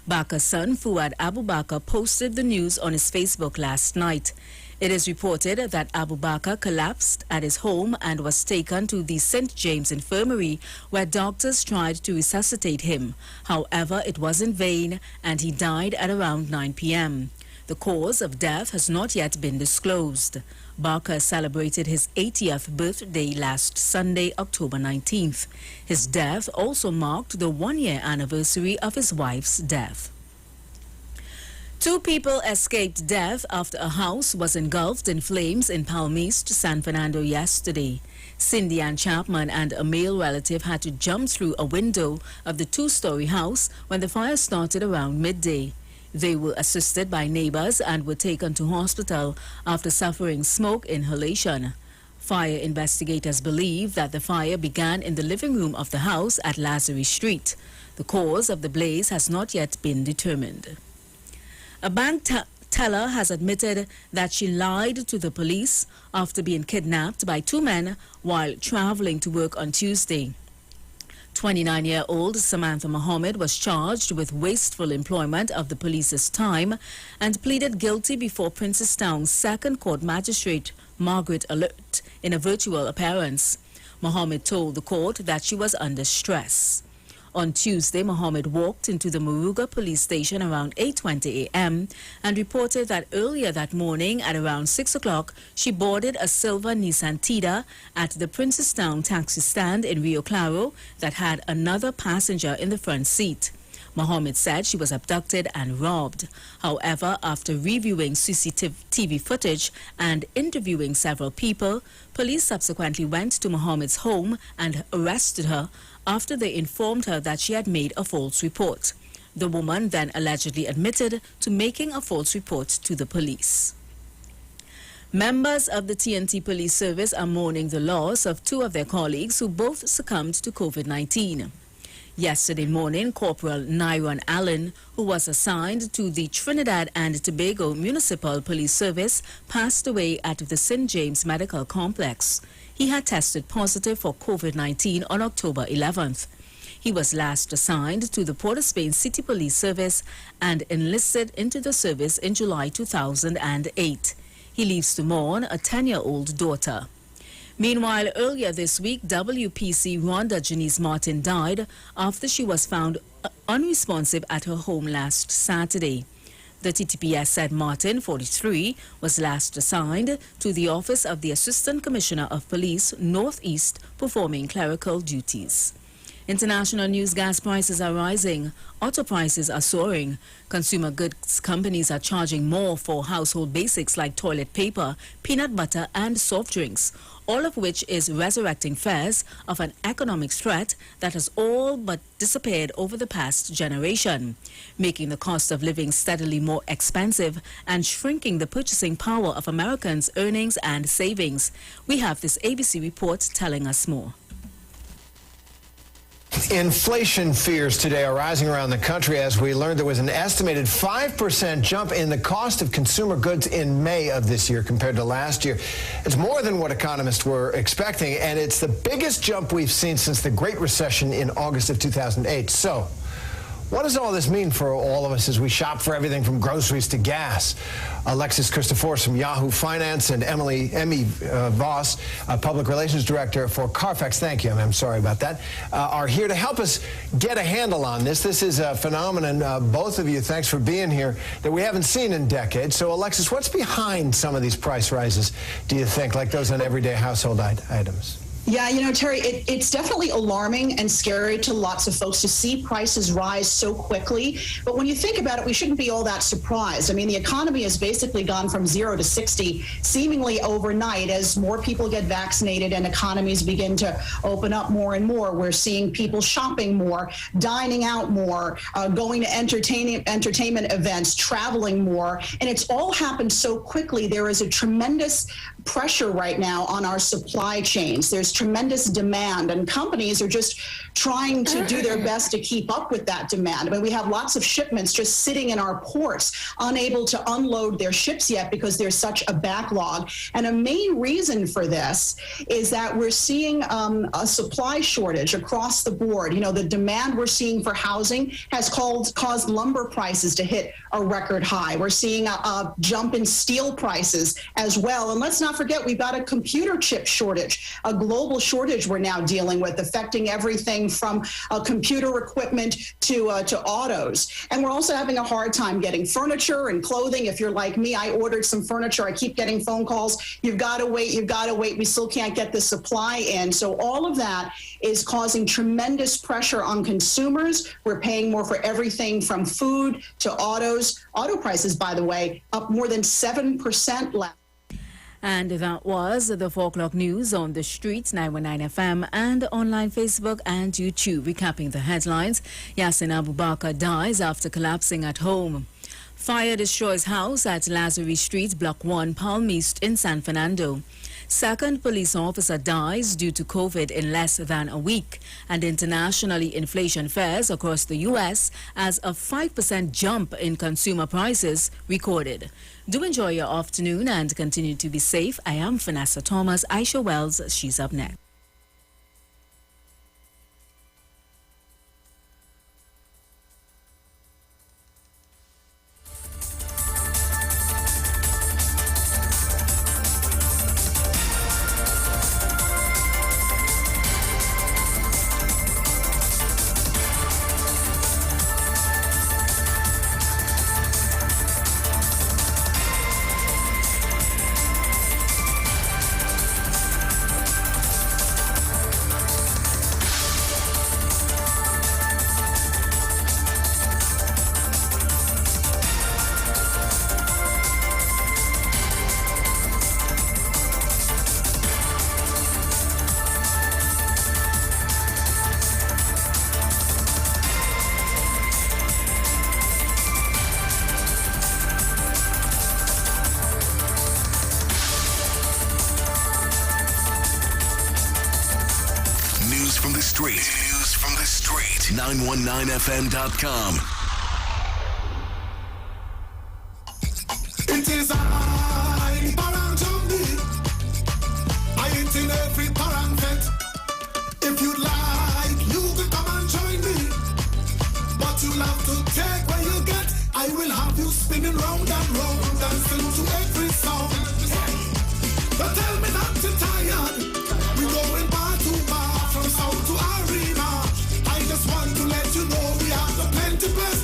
Bakr's son, Fuad Abu Bakr, posted the news on his Facebook last night. It is reported that Abu Bakr collapsed at his home and was taken to the St. James Infirmary, where doctors tried to resuscitate him. However, it was in vain, and he died at around 9 p.m. The cause of death has not yet been disclosed. Bakr celebrated his 80th birthday last Sunday, October 19th. His death also marked the one-year anniversary of his wife's death. 2 people escaped death after a house was engulfed in flames in Palm East, San Fernando yesterday. Cindy Ann Chapman and a male relative had to jump through a window of the 2-story house when the fire started around midday. They were assisted by neighbors and were taken to hospital after suffering smoke inhalation. Fire investigators believe that the fire began in the living room of the house at Lazare Street. The cause of the blaze has not yet been determined. A bank teller has admitted that she lied to the police after being kidnapped by 2 men while traveling to work on Tuesday. 29-year-old Samantha Mohammed was charged with wasteful employment of the police's time and pleaded guilty before Princestown's Second Court Magistrate Margaret Alert in a virtual appearance. Mohammed told the court that she was under stress. On Tuesday, Mohammed walked into the Moruga police station around 8:20 a.m. and reported that earlier that morning at around 6 o'clock, she boarded a silver Nissan Tida at the Princestown taxi stand in Rio Claro that had another passenger in the front seat. Mohammed said she was abducted and robbed. However, after reviewing CCTV footage and interviewing several people, police subsequently went to Mohammed's home and arrested her after they informed her that she had made a false report. The woman then allegedly admitted to making a false report to the police. Members of the TNT Police Service are mourning the loss of 2 of their colleagues who both succumbed to COVID-19. Yesterday morning, Corporal Nyron Allen, who was assigned to the Trinidad and Tobago Municipal Police Service, passed away at the St. James Medical Complex. He had tested positive for COVID-19 on October 11th. He was last assigned to the Port of Spain City Police Service and enlisted into the service in July 2008. He leaves to mourn a 10-year-old daughter. Meanwhile, earlier this week, WPC Rhonda Janice Martin died after she was found unresponsive at her home last Saturday. The TTPS said Martin, 43, was last assigned to the office of the Assistant Commissioner of Police, Northeast, performing clerical duties. International news: gas prices are rising, auto prices are soaring. Consumer goods companies are charging more for household basics like toilet paper, peanut butter and soft drinks, all of which is resurrecting fears of an economic threat that has all but disappeared over the past generation, making the cost of living steadily more expensive and shrinking the purchasing power of Americans' earnings and savings. We have this ABC report telling us more. Inflation fears today are rising around the country as we learned there was an estimated 5% jump in the cost of consumer goods in May of this year compared to last year. It's more than what economists were expecting, and it's the biggest jump we've seen since the Great Recession in August of 2008. So, what does all this mean for all of us as we shop for everything from groceries to gas? Alexis Christoforous from Yahoo Finance and Emmy Voss, Public Relations Director for Carfax, thank you, I'm sorry about that, are here to help us get a handle on this. This is a phenomenon, both of you, thanks for being here, that we haven't seen in decades. So, Alexis, what's behind some of these price rises, do you think, like those on everyday household items? Yeah, you know, Terry, it's definitely alarming and scary to lots of folks to see prices rise so quickly. But when you think about it, we shouldn't be all that surprised. I mean, the economy has basically gone from 0 to 60 seemingly overnight as more people get vaccinated and economies begin to open up more and more. We're seeing people shopping more, dining out more, going to entertainment events, traveling more. And it's all happened so quickly. There is a tremendous pressure right now on our supply chains. There's tremendous demand, and companies are just trying to do their best to keep up with that demand. I mean, we have lots of shipments just sitting in our ports, unable to unload their ships yet because there's such a backlog. And a main reason for this is that we're seeing a supply shortage across the board. You know, the demand we're seeing for housing has caused lumber prices to hit a record high. We're seeing a jump in steel prices as well. And let's not forget, we've got a computer chip shortage, a global shortage we're now dealing with, affecting everything from computer equipment to autos. And we're also having a hard time getting furniture and clothing. If you're like me, I ordered some furniture. I keep getting phone calls. You've got to wait. You've got to wait. We still can't get the supply in. So all of that is causing tremendous pressure on consumers. We're paying more for everything from food to autos. Auto prices, by the way, up more than 7% last. And that was the 4 o'clock news on the streets, 919 FM, and online Facebook and YouTube. Recapping the headlines, Yasin Abubakar dies after collapsing at home. Fire destroys house at Lazarus Street, Block 1, Palm East in San Fernando. Second police officer dies due to COVID in less than a week. And internationally, inflation fares across the U.S. as a 5% jump in consumer prices recorded. Do enjoy your afternoon and continue to be safe. I am Vanessa Thomas. Aisha Wells, she's up next. News from the street. 919fm.com. It is I, Parang Johnny. I ain't in every Parang vet. If you'd like, you can come and join me. But you'll have to take what you get. I will have you spinning round and round, dancing to every song. But tell me not to tired. We're going bar to bar, from sound to arena. I just want to let you know we have the plenty place.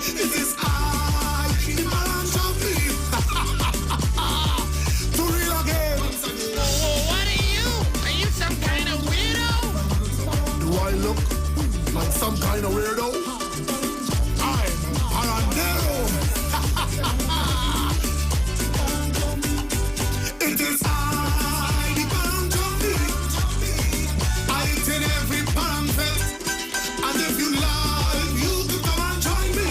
It is I, Iman Champi. To real again. What are you? Are you some kind of weirdo? Do I look like some kind of weirdo? I'm Parandero. It is I, the Pan Champi. I attend every Pan Fest. And if you like, you can come and join me.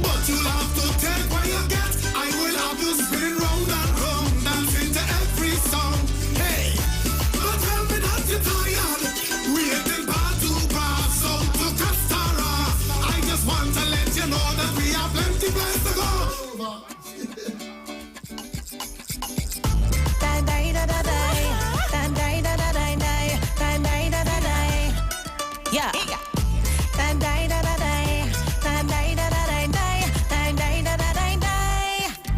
But you'll have to take what you get. I will have you spin round and round, dancing to every song. Hey, don't tell me that you're tired. Waiting bar to bar, so to Castara. I just want to let you know that we have plenty place to go. Yeah.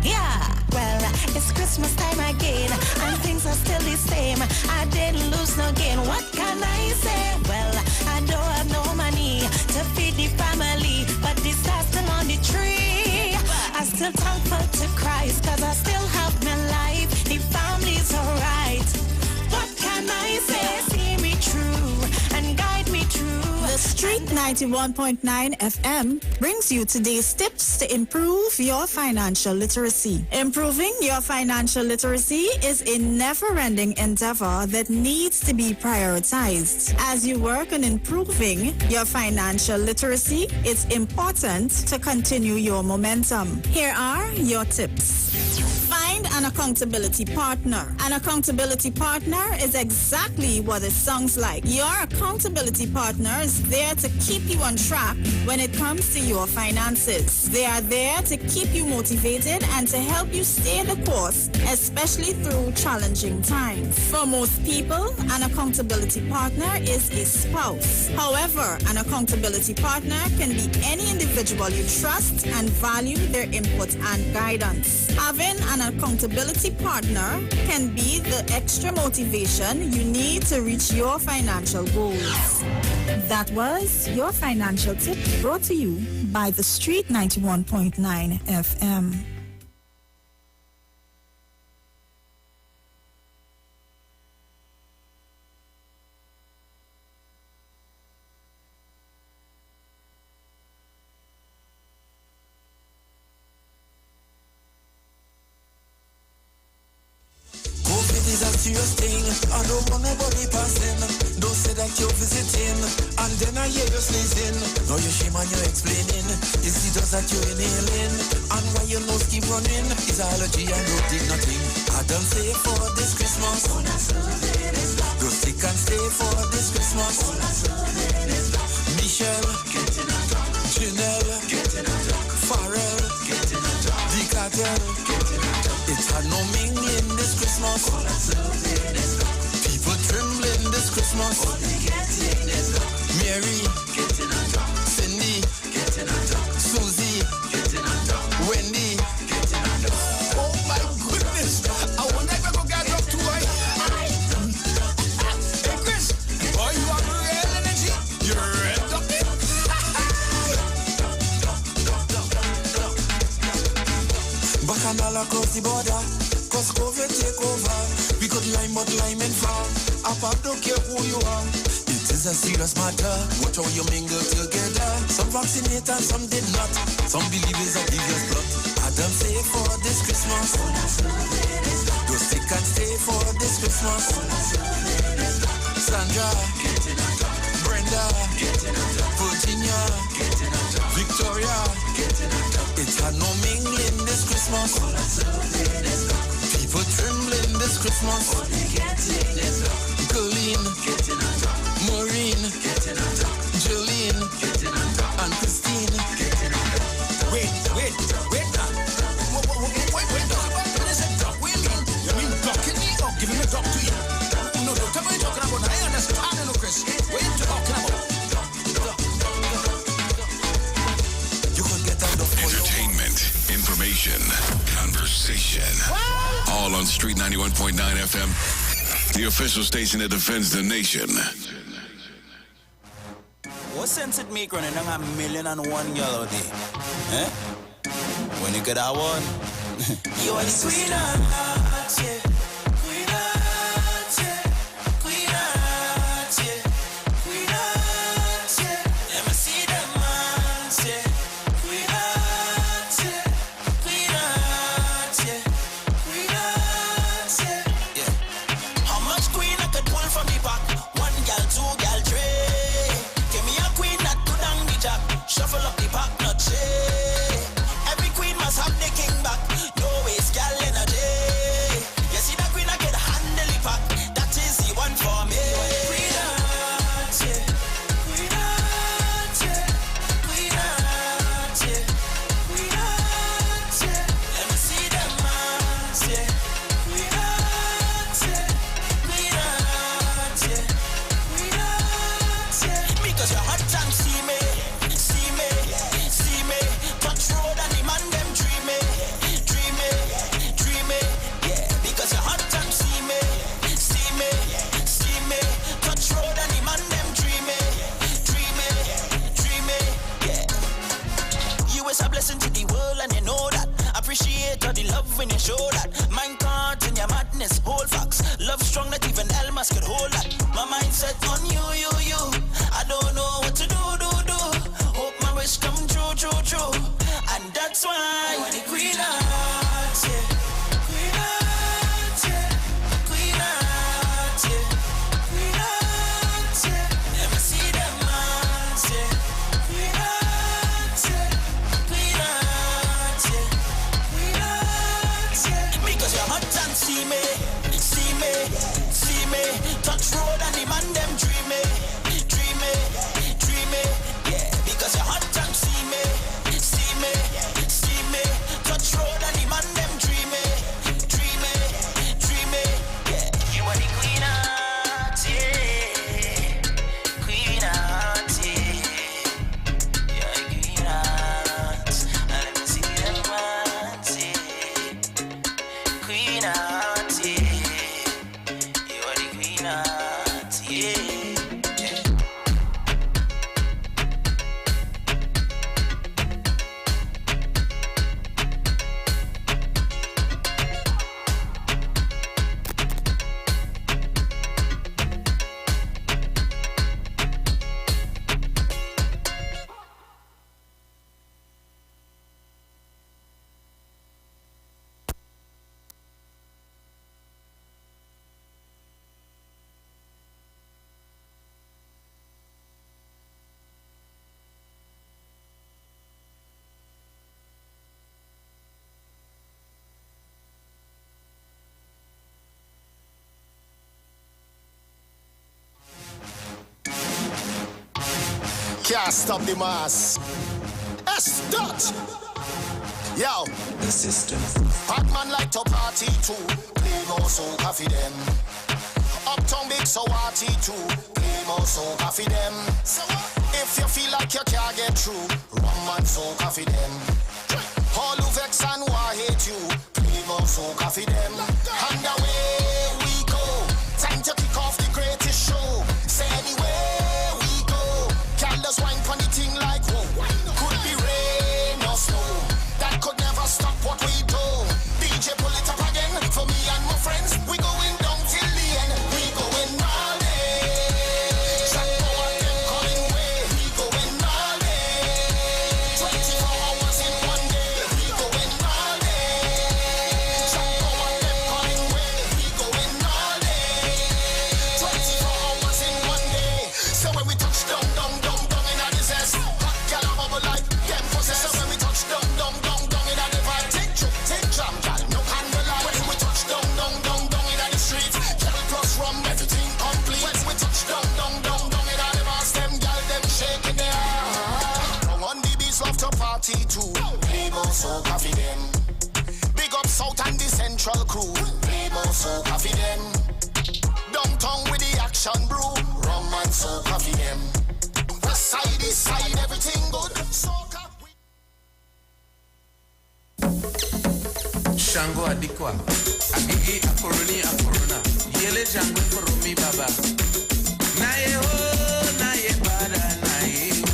Yeah. Well, it's Christmas time again, and things are still the same. I didn't lose no gain. What can I say? Well, I don't have no money to feed the family, but the star's still on the tree. I'm still thankful to Christ, cause I still have my life. The family's alright. What can I say? See me through and guide me through. The Street 91.9 FM brings you today's tips to improve your financial literacy. Improving your financial literacy is a never-ending endeavor that needs to be prioritized. As you work on improving your financial literacy, it's important to continue your momentum. Here are your tips. Find an accountability partner. An accountability partner is exactly what it sounds like. Your accountability partner is there to keep you on track when it comes to your finances. They are there to keep you motivated and to help you stay the course, especially through challenging times. For most people, an accountability partner is a spouse. However, an accountability partner can be any individual you trust and value their input and guidance. Having an accountability partner can be the extra motivation you need to reach your financial goals. That was your financial tip brought to you by the Street 91.9 FM. Serious thing, I don't want nobody passing. Don't say that you're visiting, and then I hear you sneezing. Now you shame and you're explaining. Is it just that you're inhaling? And why your nose keep running? It's allergy and don't take nothing. I don't say for this Christmas. Go stick and stay for this Christmas. Michelle, Janelle, Farrell, the cartel. It's had no mingling this Christmas. People trembling this Christmas. Mary, Cindy, Susie, Wendy. Oh my goodness! I wonder if I go get up to Hey Chris, boy, you have real energy. You're red up it. Bacchanal across the border, cause COVID take over. We could lime but lime and far. Apart don't care who you are. It is a serious matter. Watch how you mingle together. Some vaccinate and some did not. Some believe it's a devious plot. Adam say for this Christmas. Go stick and stay for this Christmas. Sandra, Brenda, Virginia, Victoria. It had no mingling this Christmas. People trembling this Christmas. Colleen, Maureen, Jolene, and Christine. Wait. You mean ducking me or giving me duck to you? No, don't tell me you're talking about. I understand, no, Chris. What are you talking about? Entertainment, information, conversation. All on Street 91.9 FM, the official station that defends the nation. What's sense it make running a 1,000,001 girl a day? Eh? When you get that one, you are the queen of hearts, yeah. Queen of hearts, yeah. Queen of hearts, yeah. Queen of hearts, yeah. Let me see them hands, yeah. Queen of hearts, yeah. Queen of hearts, yeah. Queen of hearts, yeah. Yeah. How much queen I could pull from the back? 1 gal, 2 gal, 3. Give me a queen that put down the jack. Shuffle up the pack, not shake. Every queen must have the king back. No waste, gal energy. You see that queen I get handle the pack. That is the one for me. Queen of hearts, yeah. Queen of hearts, yeah. Queen of hearts, yeah. Queen of hearts, yeah. Let me see them hands, yeah. Queen of hearts, yeah. Queen of hearts, yeah. Queen of hearts, yeah. Because you're hot and see me, see me, see me. Touch road and the man them dream me, dream me, dream me. Yeah, because you're hot and see me, see me, see me. Touch road and the man them dream me, dream me, dream me. Yeah. You is a blessing to the world and you know that. Appreciate all the love when you show that. Mind can't in your madness, hold facts. Love strong that even Elmas could hold that. My mindset on you, you, you. I don't know what to do. Hope my wish come true, true, true. And that's why you are the queen of hearts, yeah. Queen of hearts, yeah. Queen of hearts, yeah. Queen of hearts, yeah. Let me see them hands, yeah. Queen of hearts, yeah. Queen of hearts, yeah. Queen of hearts, yeah. Because you're hot and see me, see me, see me. Touch road and the man them dream me, dream me, dream me. Yeah, because you're hot and see me, see me, see me. Touch road and the man them dream me, dream me, dream me. Yeah, you are the queen of hearts, yeah. Queen of hearts, yeah. You're the queen of hearts. Now let me see them hands, yeah. Queen of hearts, yeah. You are the queen of hearts, yeah. Can't stop the mass. Dutch. Yo, the system. Hot man like to party too. Play more soul coffee them. Uptown big so party too. Play more soul coffee them. If you feel like you can't get through, rum and soul coffee them. All who vex and who hate you, play more soul coffee them. And away we go. Time to kick off the greatest show. Say anywhere we go. Candles wine on the thing like whoa. Could be rain or snow. That could never stop what we do. DJ pull it up again for me and my friends. We going down till the end. We going all day. Jack power them calling way. We going all day. 24 hours in one day. We going all day. Jack power them calling way. We going all day. 24 hours in one day. So when we touch down in a disaster, hot gal a bubble like them possess. So when we touch down in a divide, take trip, take jam, gal, no candlelight. When we touch down in a the streets, gal plus rum, everything complete. When we touch down in a the bars, them gal, them shaking their down on the beach, love to party too. Play more so coffee them. Big up South and the Central crew. Play more so coffee them. Downtown with the action brew. Rum and so coffee them. West side, east side, everything good. Soca. Shango adikwa, agigi akoroni akorona, yele jango koromi baba. Na ye ho, na ye bada, na ye ho.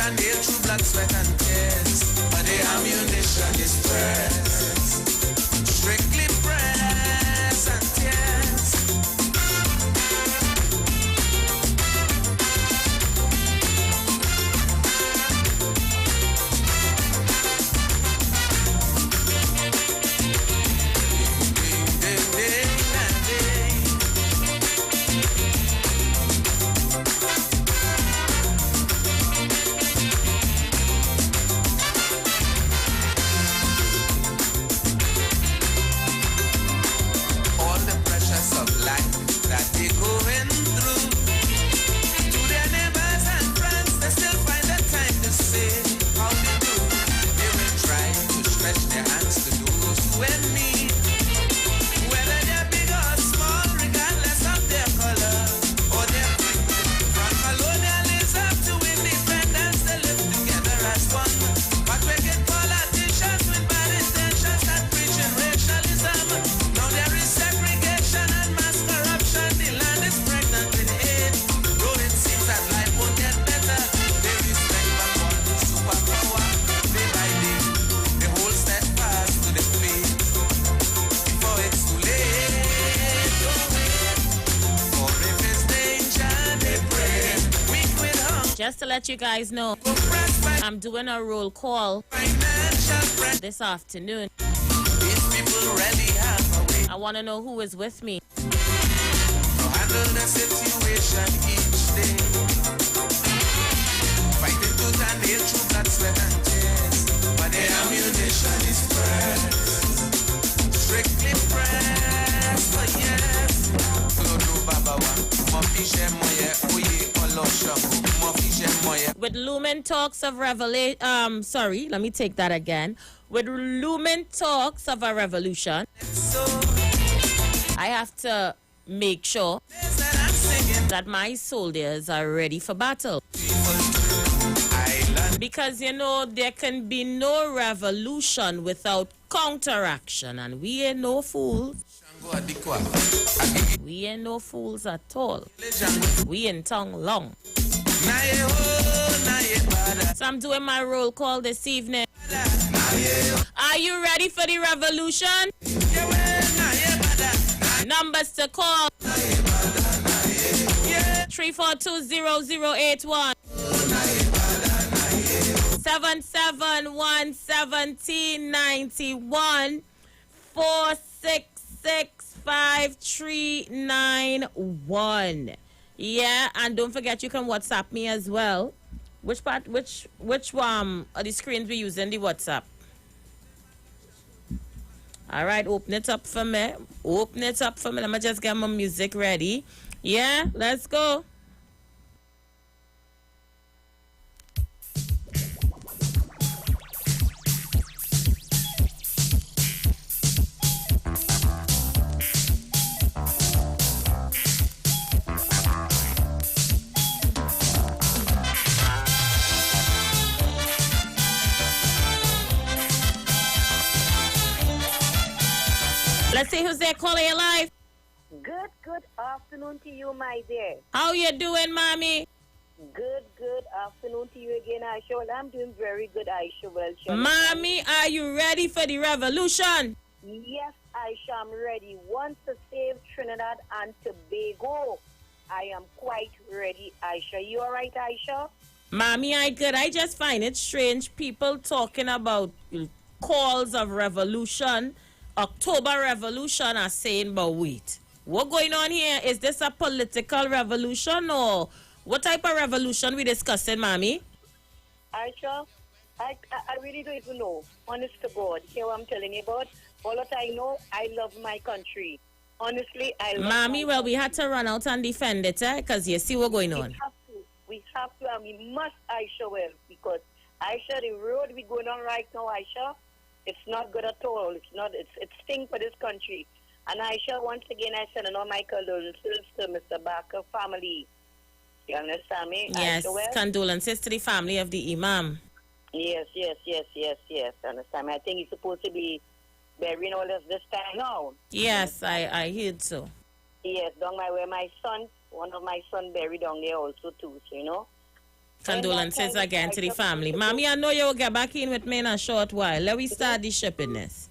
and nail through blood, sweat, and tears. But the ammunition is pressed. Strictly press and tears. Just to let you guys know, I'm doing a roll call this afternoon. I want to know who is with me. Handle the situation each day. Fighting tooth and nail through blood, sweat, and tears. But the ammunition is pressed. Strictly pressed for years. With looming talks of revelation, sorry, let me take that again. With looming talks of a revolution, I have to make sure that my soldiers are ready for battle. Because, you know, there can be no revolution without counteraction, and we ain't no fools. We ain't no fools at all. We ain't tongue long. So I'm doing my roll call this evening. Are you ready for the revolution? Numbers to call: 3420081, 7711791, 4665391. Yeah, and don't forget you can WhatsApp me as well. Which part? Which are the screens we use in the WhatsApp? All right, open it up for me. Open it up for me. Let me just get my music ready. Yeah, let's go. Let's see who's there. Calling you live. Good afternoon to you, my dear. How you doing, mommy? Good afternoon to you again, Aisha. Well, I'm doing very good, Aisha. Well, mommy, are you ready for the revolution? Yes, Aisha, I'm ready. Once to save Trinidad and Tobago, I am quite ready, Aisha. You all right, Aisha? Mommy, I good. I just find it strange people talking about calls of revolution. October revolution are saying, but wait, what going on here? Is this a political revolution or what type of revolution we discussing, mommy? Aisha, I really don't even know. Honest to God, hear what I'm telling you about? All that I know, I love my country. Honestly, I love mommy, well, we had to run out and defend it, because you see what's going on. We have to, and we must, Aisha, well, because Aisha, the road we going on right now, Aisha, it's not good at all. It's sting for this country. And Aisha, once again, I send all my condolences to Mr. Barker family. You understand me? Yes, Aisha, condolences to the family of the Imam. Yes. Understand me? I think he's supposed to be burying all of this time now. Yes, I heard so. Yes, down my way, my son, one of my son buried down there also too, so, you know. Condolences again to the family. Mommy, I know you'll get back in with me in a short while. Let me start the shipping this.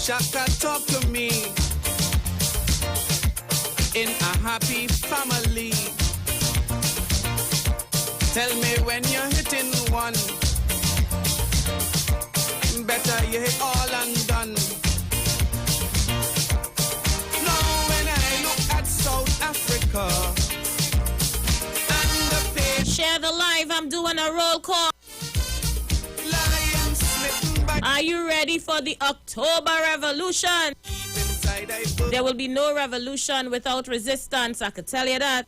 Shaka, talk to me. In a happy family. Tell me when you're hitting one. Better you hit all and done. Now when I look at South Africa and the page. Share the live. I'm doing a roll call. Are you ready for the October Revolution? There will be no revolution without resistance, I could tell you that.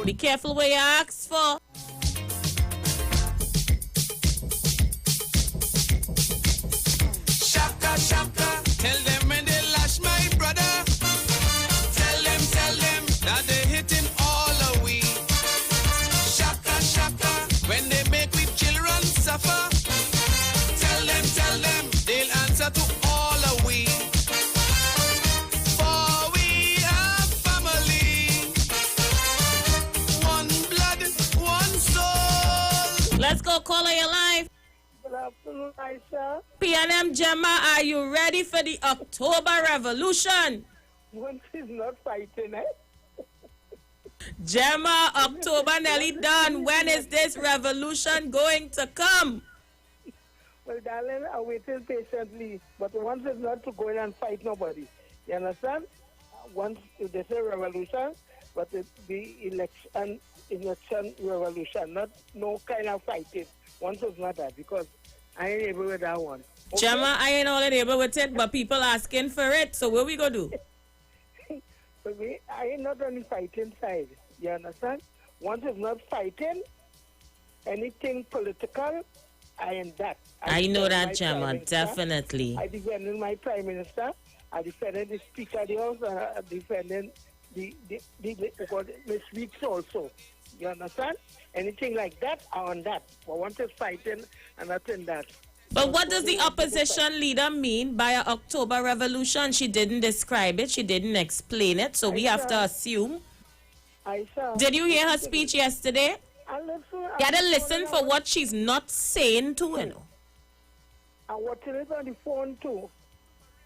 Be careful what you ask for. Shaka, shaka, tell them when they lash my brother. Tell them that they hitting all of we. Shaka, shaka, when they make we children suffer. Tell them, they'll answer to all of we. For we are family. One blood, one soul. Let's go, caller your life. Good afternoon, Aisha. PNM Gemma, are you ready for the October Revolution? One is not fighting, eh? Gemma, October nearly done. When is this revolution going to come? Well, darling, I'm waiting patiently. But once it's not to go in and fight nobody. You understand? Once they say revolution, but it be election revolution, not no kind of fighting. Once it's not that, because I ain't able with that one. Okay? Gemma, I ain't all able with it, but people asking for it. So what we gonna do? But I ain't not on the fighting side. You understand? Once it's not fighting, anything political, I am that. I know that, Gemma, definitely. I defended my Prime Minister. I defended the Speaker of the House. I defended the speech also. You understand? Anything like that, I on that. But once it's fighting, I'm not in that. But what does the opposition leader mean by an October Revolution? She didn't describe it. She didn't explain it. So we have to assume. Did you hear her speech yesterday? You had to listen for what she's not saying too, you know. And what it is on the phone too.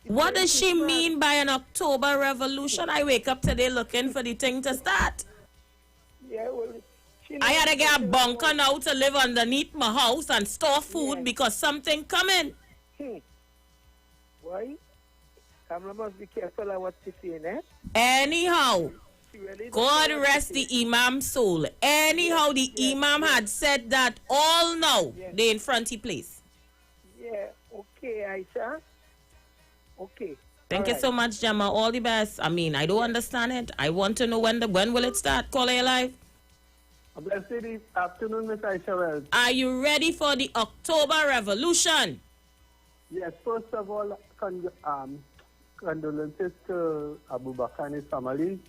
What does she mean by an October Revolution? I wake up today looking for the thing to start. Yeah, well, I had to get a bunker now to live underneath my house and store food because something coming. Why? Camera must be careful of what she's saying, eh? Anyhow, God rest the Imam's soul. Anyhow, the Imam had said that all now they in fronty place. Yeah, okay, Aisha. Okay. Thank you so much, Gemma. All the best. I mean, I don't understand it. I want to know when will it start. Call your life. A blessed afternoon, Miss Aisha Wells. Are you ready for the October Revolution? Yes, first of all, condolences to Abu Bakr and his family.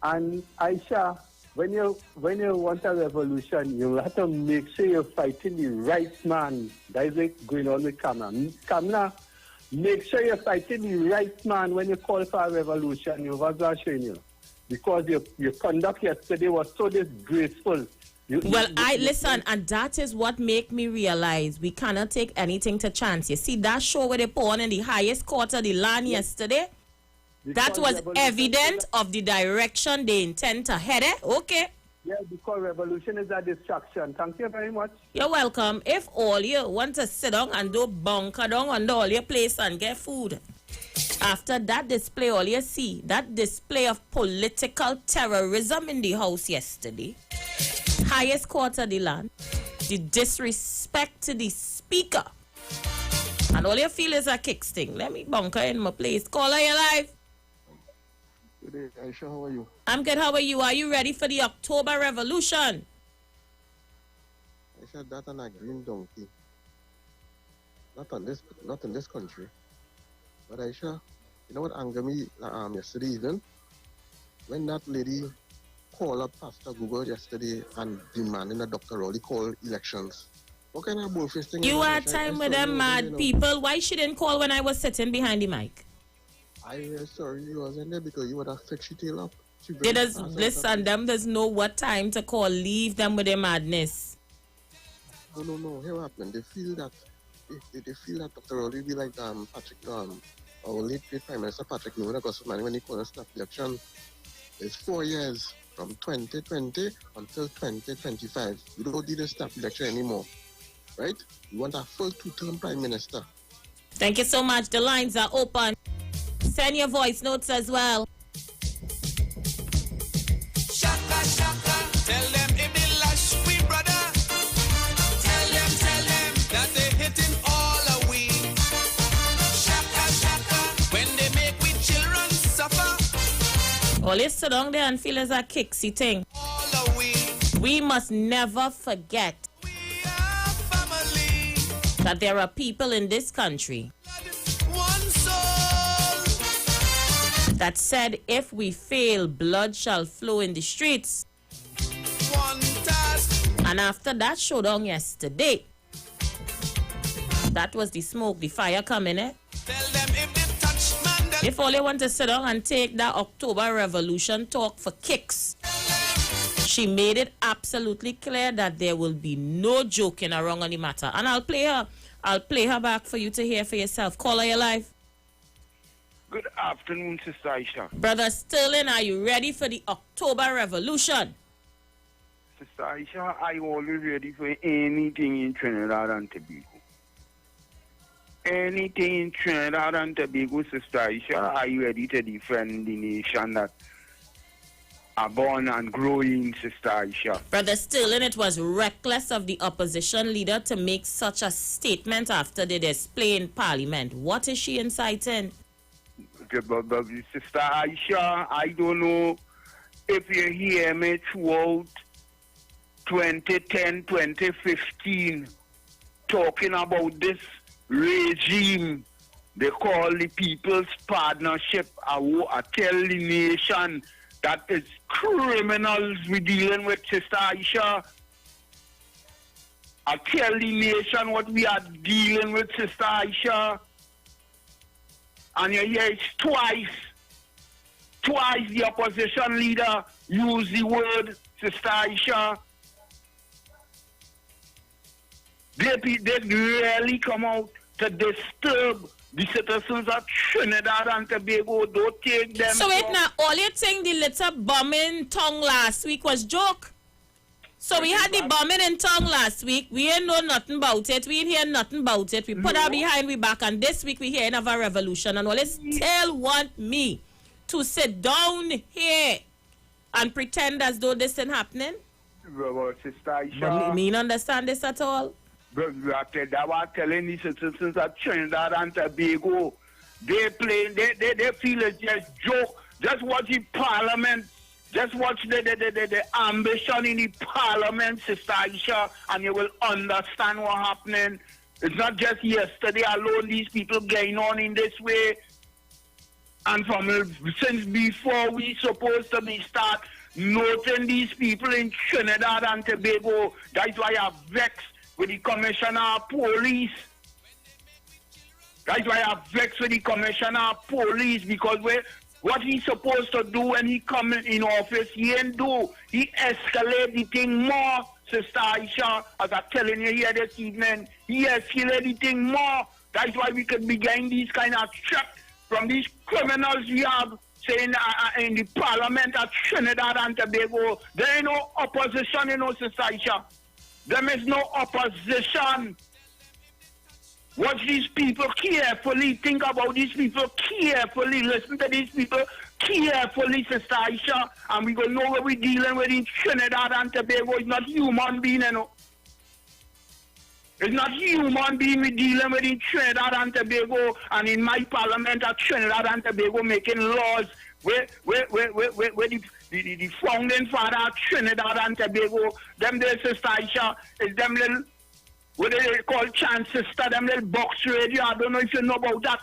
And Aisha, when you want a revolution, you have to make sure you're fighting the right man. That is it going on with Kamla. Kamla, make sure you're fighting the right man when you call for a revolution. You was showing you. Because your conduct yesterday was so disgraceful. Listen, and that is what make me realize we cannot take anything to chance. You see that show where they put on in the highest court of the land yesterday? That was evident of the direction they intend to head it. Okay. Yeah, because revolution is a distraction. Thank you very much. You're welcome. If all you want to sit down and do bunker down under all your place and get food, after that display, all you see, that display of political terrorism in the house yesterday, highest court of the land, the disrespect to the speaker, and all you feel is a kick sting. Let me bunker in my place. Caller, you live. Good day, Aisha. How are you? I'm good. How are you? Are you ready for the October Revolution? Aisha, that and a green donkey. Not in this country. But Aisha, you know what angered me yesterday evening? When that lady called up Pastor Google yesterday and demanding that Dr. Rowley call elections. What kind of bullshit thing? You had time with them mad people. Why she didn't call when I was sitting behind the mic? I sorry you wasn't there because you would have fixed your tail up. Listen, them does know what time to call. Leave them with their madness. No. Here what happened? They feel that they feel that Dr. Rowley be like Patrick our late Prime Minister Patrick Newman when he called a snap election. It's 4 years from 2020 until 2025. We don't need a snap election anymore. Right? We want a full 2-term Prime Minister. Thank you so much. The lines are open. Send your voice notes as well. Shaka, shaka, tell them if they lash we brother. Tell them that they hitting all a we. Shaka, shaka, when they make we children suffer. All you sit down there and feel as a kicksy thing. All a we must never forget that there are people in this country that said if we fail, blood shall flow in the streets. And after that showdown yesterday, that was the smoke, the fire coming, eh? If all you want to sit down and take that October Revolution talk for kicks, she made it absolutely clear that there will be no joking around on the matter. And I'll play her back for you to hear for yourself. Caller, you live. Good afternoon, Sister Aisha. Brother Sterling, are you ready for the October Revolution? Sister Aisha, I'm always ready for anything in Trinidad and Tobago. Anything in Trinidad and Tobago, Sister Aisha, I'm ready to defend the nation that are born and growing, Sister Aisha. Brother Sterling, it was reckless of the opposition leader to make such a statement after the display in Parliament. What is she inciting? Sister Aisha, I don't know if you hear me throughout 2010, 2015, talking about this regime they call the People's Partnership. I tell the nation that is criminals we're dealing with, Sister Aisha. I tell the nation what we are dealing with, Sister Aisha. And you hear it twice the opposition leader used the word, Sister Aisha. They really come out to disturb the citizens of Trinidad and Tobago. Don't take them. So wait now, all you think the little bombing tongue last week was joke? So we had the bombing in tongue last week. We ain't know nothing about it. We ain't hear nothing about it. We put our behind we back, and this week we hear another revolution. And all this still want me to sit down here and pretend as though this ain't happening? Sister Aisha. But me don't understand this at all. But that was telling the citizens of Trinidad and Tobago. They feel it's just joke. Just watch the parliament. Just watch the ambition in the parliament, Sister Aisha, and you will understand what's happening. It's not just yesterday alone these people getting on in this way. And since before we supposed to be start noting these people in Trinidad and Tobago, that's why I'm vexed with the Commissioner of Police. That's why I'm vexed with the Commissioner of Police, because what he's supposed to do when he come in office, he ain't do. He escalate the thing more, Sister Aisha, as I'm telling you here this evening. He escalate the thing more. That's why we could be getting these kind of traps from these criminals we have, saying in the parliament of Trinidad and Tobago, there ain't no opposition in our society. There is no opposition. Watch these people carefully. Think about these people carefully. Listen to these people carefully, Sister Aisha. And we going to know what we're dealing with in Trinidad and Tobago. It's not human being, you know. It's not human being we're dealing with in Trinidad and Tobago and in my parliament at Trinidad and Tobago making laws where the founding father of Trinidad and Tobago, them there, Sister Aisha, is them little, what they call chant sister, them little box radio. I don't know if you know about that.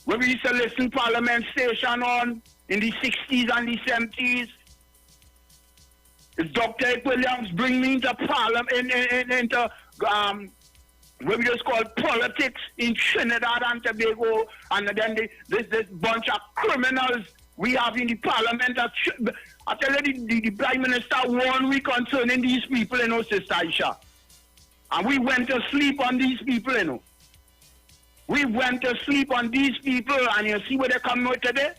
When we used to listen Parliament Station on in the 60s and the 70s. Dr. Williams bring me into Parliament, into what we just call politics in Trinidad and Tobago, and then this bunch of criminals we have in the Parliament. I tell you, the Prime Minister 1 week concerning these people, you know, Sister Aisha. And we went to sleep on these people, you know. We went to sleep on these people, and you see what they come out today?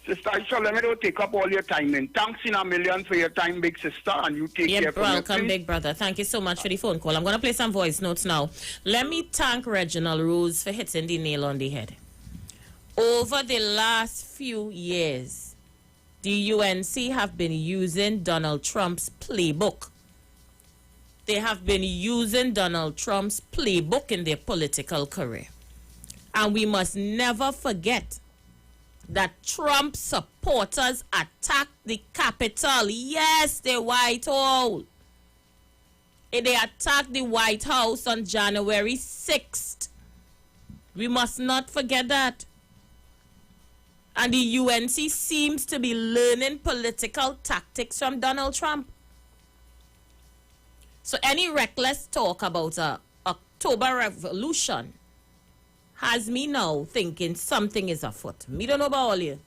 Sister Aisha, let me don't take up all your time. And thanks in a million for your time, big sister, and you take care of me. Welcome, big brother. Thank you so much for the phone call. I'm going to play some voice notes now. Let me thank Reginald Rose for hitting the nail on the head. Over the last few years, the UNC have been using Donald Trump's playbook. They have been using Donald Trump's playbook in their political career. And we must never forget that Trump supporters attacked the Capitol. Yes, the Whitehall. They attacked the White House on January 6th. We must not forget that. And the UNC seems to be learning political tactics from Donald Trump. So any reckless talk about a October revolution has me now thinking something is afoot. Me don't know about all you.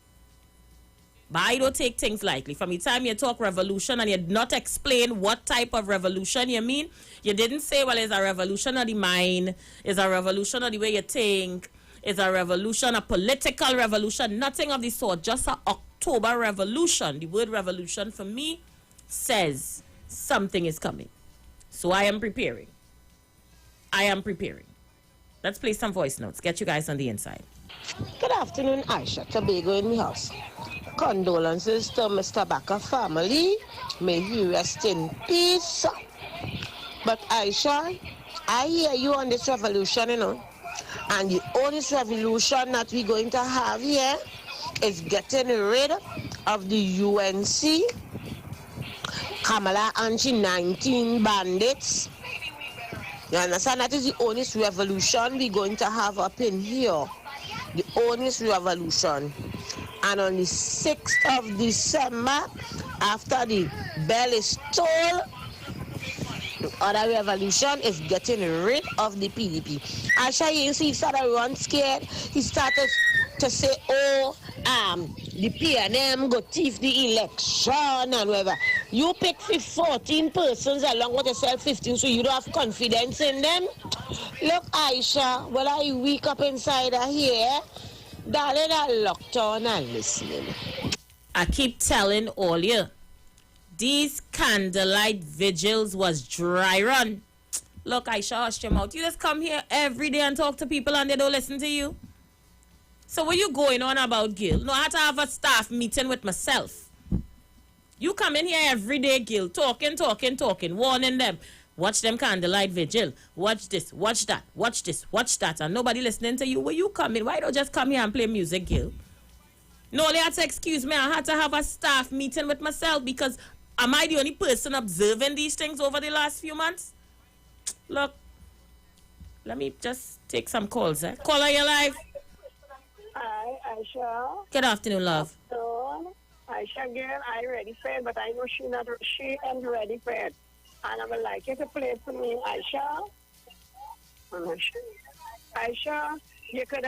But I don't take things lightly. From the time you talk revolution and you not explain what type of revolution you mean, you didn't say, well, it's a revolution of the mind, it's a revolution of the way you think, it's a revolution, a political revolution, nothing of the sort, just an October revolution. The word revolution for me says something is coming. So I am preparing. Let's play some voice notes. Get you guys on the inside. Good afternoon, Aisha. Tobago in the house. Condolences to Mr. Bakker family. May he rest in peace. But Aisha, I hear you on this revolution, you know. And the only revolution that we're going to have here is getting rid of the UNC, Kamala and she 19 bandits. You understand? That is the honest revolution we're going to have up in here. The honest revolution. And on the 6th of December, after the bell is tolled, the other revolution is getting rid of the PDP. Asha, you see, he started run scared. He started to say, the PNM go thief the election and whatever. You pick 14 persons along with yourself 15, so you don't have confidence in them. Look, Aisha, well, I wake up inside of here, darling, I locked on and listening. I keep telling all you, these candlelight vigils was dry run. Look, Aisha, hush your mouth. You just come here every day and talk to people and they don't listen to you. So what you going on about, Gil? No, I had to have a staff meeting with myself. You come in here every day, Gil, talking, warning them. Watch them candlelight vigil. Watch this, watch that, watch this, watch that. And nobody listening to you. Where you come in? Why don't you just come here and play music, Gil? No, they had to excuse me. I had to have a staff meeting with myself because am I the only person observing these things over the last few months? Look, let me just take some calls. Caller, you live. Hi, Aisha. Good afternoon, love. So, Aisha girl, I ready for it, but I know she ain't ready for it. And I would like you to play for me, Aisha. Aisha, you could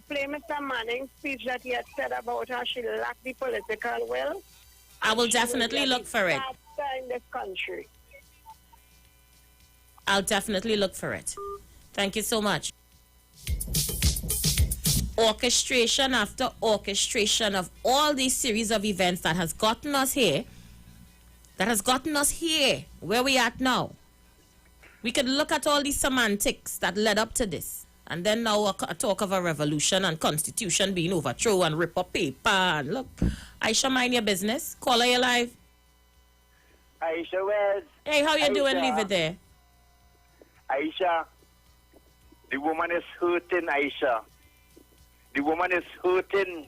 play Mr. Manning's speech that he had said about how she lacked the political will. I will definitely look for it. In this country. I'll definitely look for it. Thank you so much. orchestration after orchestration of all these series of events that has gotten us here, where we at now. We could look at all these semantics that led up to this. And then now a talk of a revolution and constitution being overthrown and rip up paper. And look, Aisha, mind your business. Caller, you live. Aisha Wells. Hey, how you Aisha. doing? Leave it there. Aisha, the woman is hurting, Aisha. The woman is hurting.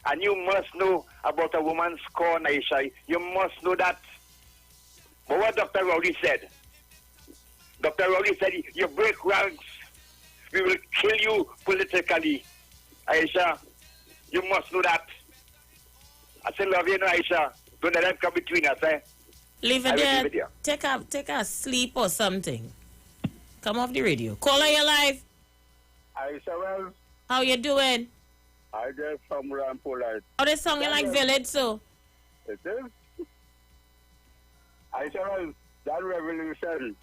And you must know about a woman's scorn, Aisha. You must know that. But what Dr. Rowley said, Dr. Rowley said, you break ranks, we will kill you politically. Aisha, you must know that. I say love you, Aisha. Don't let them come between us, eh? Leave it there. Take a sleep or something. Come off the radio. Caller, you live. Aisha Wells. How you doing? I just somewhere and polite. Oh, this song you like Village, so? It is. Aisha Wells, that revolution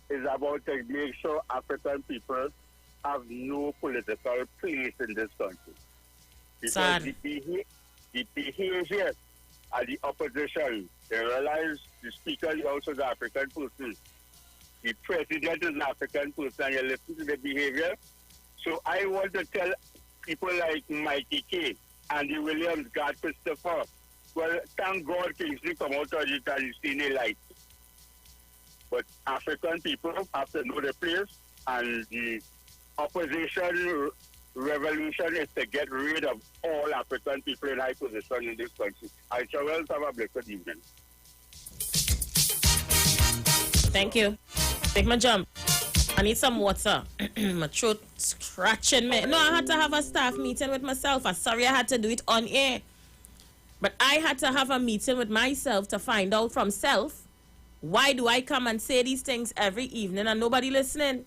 is about to make sure African people have no political place in this country. Because the behavior of the opposition, they realize the speaker is also the African person. The president is an African person, and you listen to the behavior. So I want to tell people like Mikey K, Andy Williams, God Christopher, well, thank God Kingsley come out of it and he's seen a light. But African people have to know the place, and the opposition revolution is to get rid of all African people in high position in this country. I shall well have a blessed evening. Thank you. Take my jump. I need some water. My throat scratching me. No, I had to have a staff meeting with myself. I'm sorry I had to do it on air. But I had to have a meeting with myself to find out from self, why do I come and say these things every evening and nobody listening?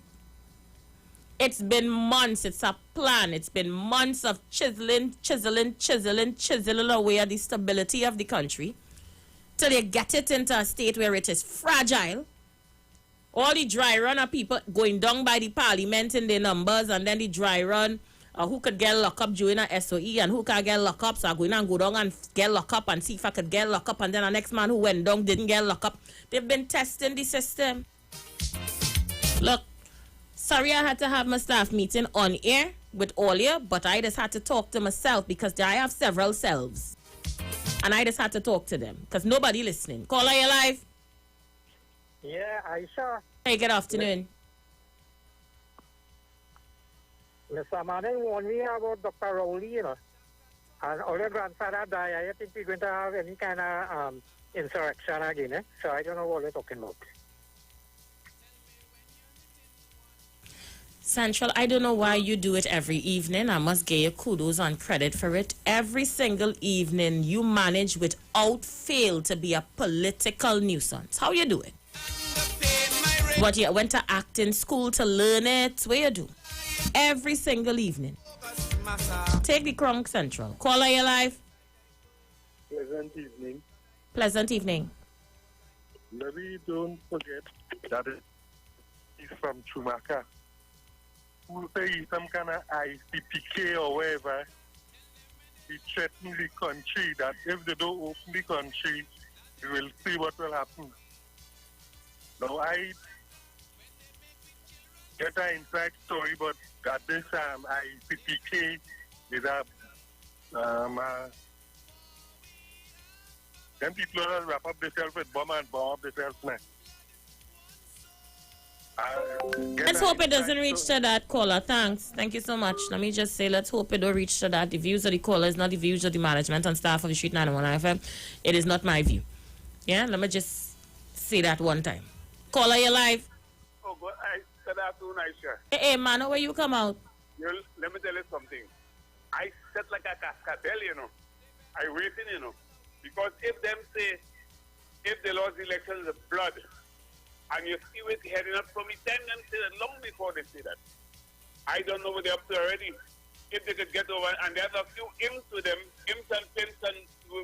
It's been months. It's a plan. It's been months of chiseling away at the stability of the country till you get it into a state where it is fragile. All the dry run of people going down by the parliament in their numbers, and then the dry run who could get locked up during a SOE and who can get locked up. So I go in and go down and get locked up and see if I could get locked up, and then the next man who went down didn't get locked up. They've been testing the system. Look, sorry I had to have my staff meeting on air with all you, but I just had to talk to myself because I have several selves. And I just had to talk to them because nobody listening. Caller, you live? Yeah, Aisha. Hey, good afternoon. Mr. Manning warned me about Dr. Rowley, you know. And all your grandfather died. I think we're going to have any kind of insurrection again, eh? So I don't know what we're talking about. Central, I don't know why you do it every evening. I must give you kudos and credit for it. Every single evening, you manage without fail to be a political nuisance. How you do it? What, you went to acting school to learn it? What you do? Every single evening. Take the crown, Central. Caller, you live? Pleasant evening. Pleasant evening. Maybe don't forget that it's from Chumaka. Who say some kind of ICPK or whatever. He threatened the country that if they don't open the country, we will see what will happen. Now I get an inside story, but that this ICPK is a then people will wrap up themselves with bomb and bomb up themselves now. Let's hope it doesn't reach to that, caller. Thanks. Thank you so much. Let me just say, let's hope it don't reach to that. The views of the caller is not the views of the management and staff of the Street 91 FM. It is not my view. Yeah, let me just say that one time. Caller, you live? Oh, good afternoon, Aisha. Hey, man, where you come out? Let me tell you something. I sit like a cascadel, you know. I waiting, you know. Because if them say, if they lost the election, the blood, and you see it heading up from it, then them say that long before they say that. I don't know what they're up to already. If they could get over, and there's a few imps with them, imps and pimps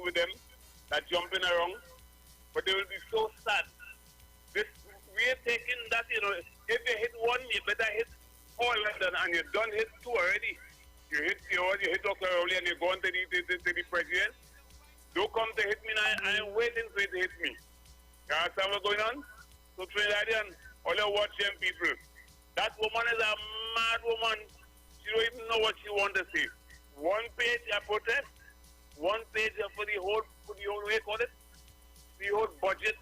with them, that jumping around, but they will be so sad. We're taking that, you know, if you hit one, you better hit all of them, and you done hit two already. You hit Dr. Rowley and you're going to the president. Don't come to hit me now. I am waiting for you to hit me. You understand what's going on? So Trinidadian, all you watch them people. That woman is a mad woman. She don't even know what she wants to say. One page a protest, one page for the whole way you call it, the whole budget.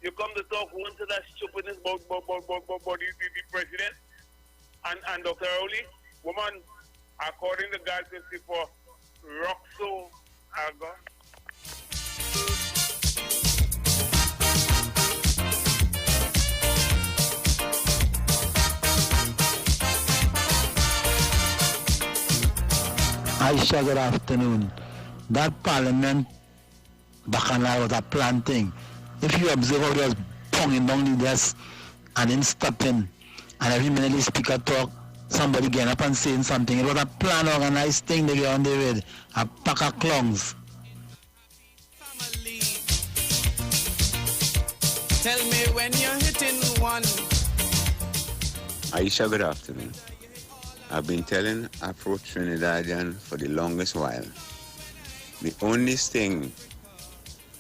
You come to talk once of that stupidness about the president and Dr. Rowley, woman, according to God 54, Roxo Aga. Aisha, good afternoon. That parliament bacchanal was a planting. If you observe how they was pounding down the desk and then stopping, and every minute the speaker talk, somebody getting up and saying something. It was a plan, organized thing they get on the road. A pack of clowns. Tell me when you're hitting one. Aisha, good afternoon. I've been telling Afro Trinidadian for the longest while. The only thing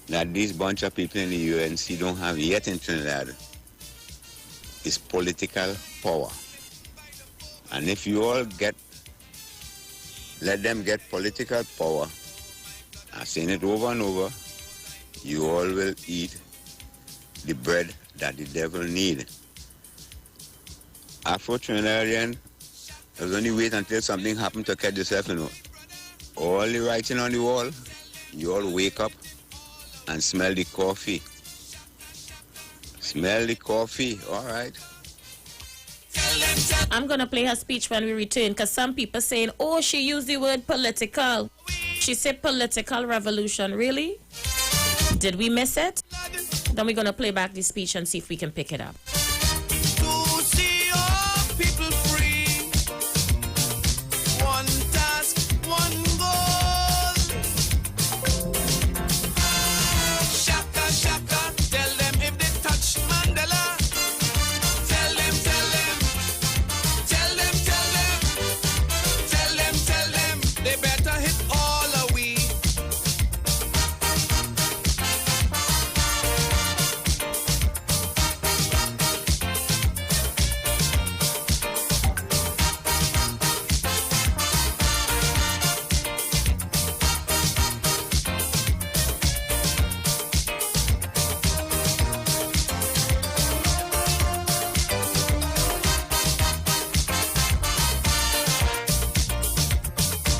that this bunch of people in the UNC don't have yet in Trinidad is political power. And if you all let them get political power, I've seen it over and over, you all will eat the bread that the devil need. Afro Trinidadian, there's only wait until something happens to catch yourself, you know. All the writing on the wall, you all wake up and smell the coffee. Smell the coffee, all right. I'm going to play her speech when we return because some people saying, oh, she used the word political. She said political revolution. Really? Did we miss it? Then we're going to play back the speech and see if we can pick it up. To see all people free. One task, one goal. Shaka, shaka, tell them if they touch Mandela. Tell them, they better hit all a we.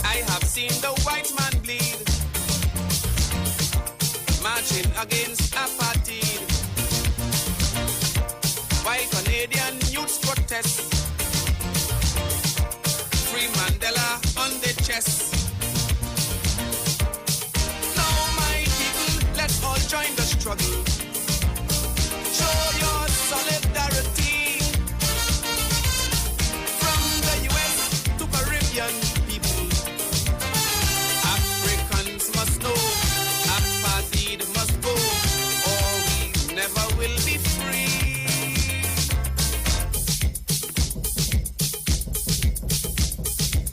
I have seen the white man bleed, marching against apartheid, while Canadian youths protest. Free Mandela on the chest. Now my people, let's all join the struggle. Show your solidarity. From the US to Caribbean people, Africans must know apartheid must go, or we never will be free.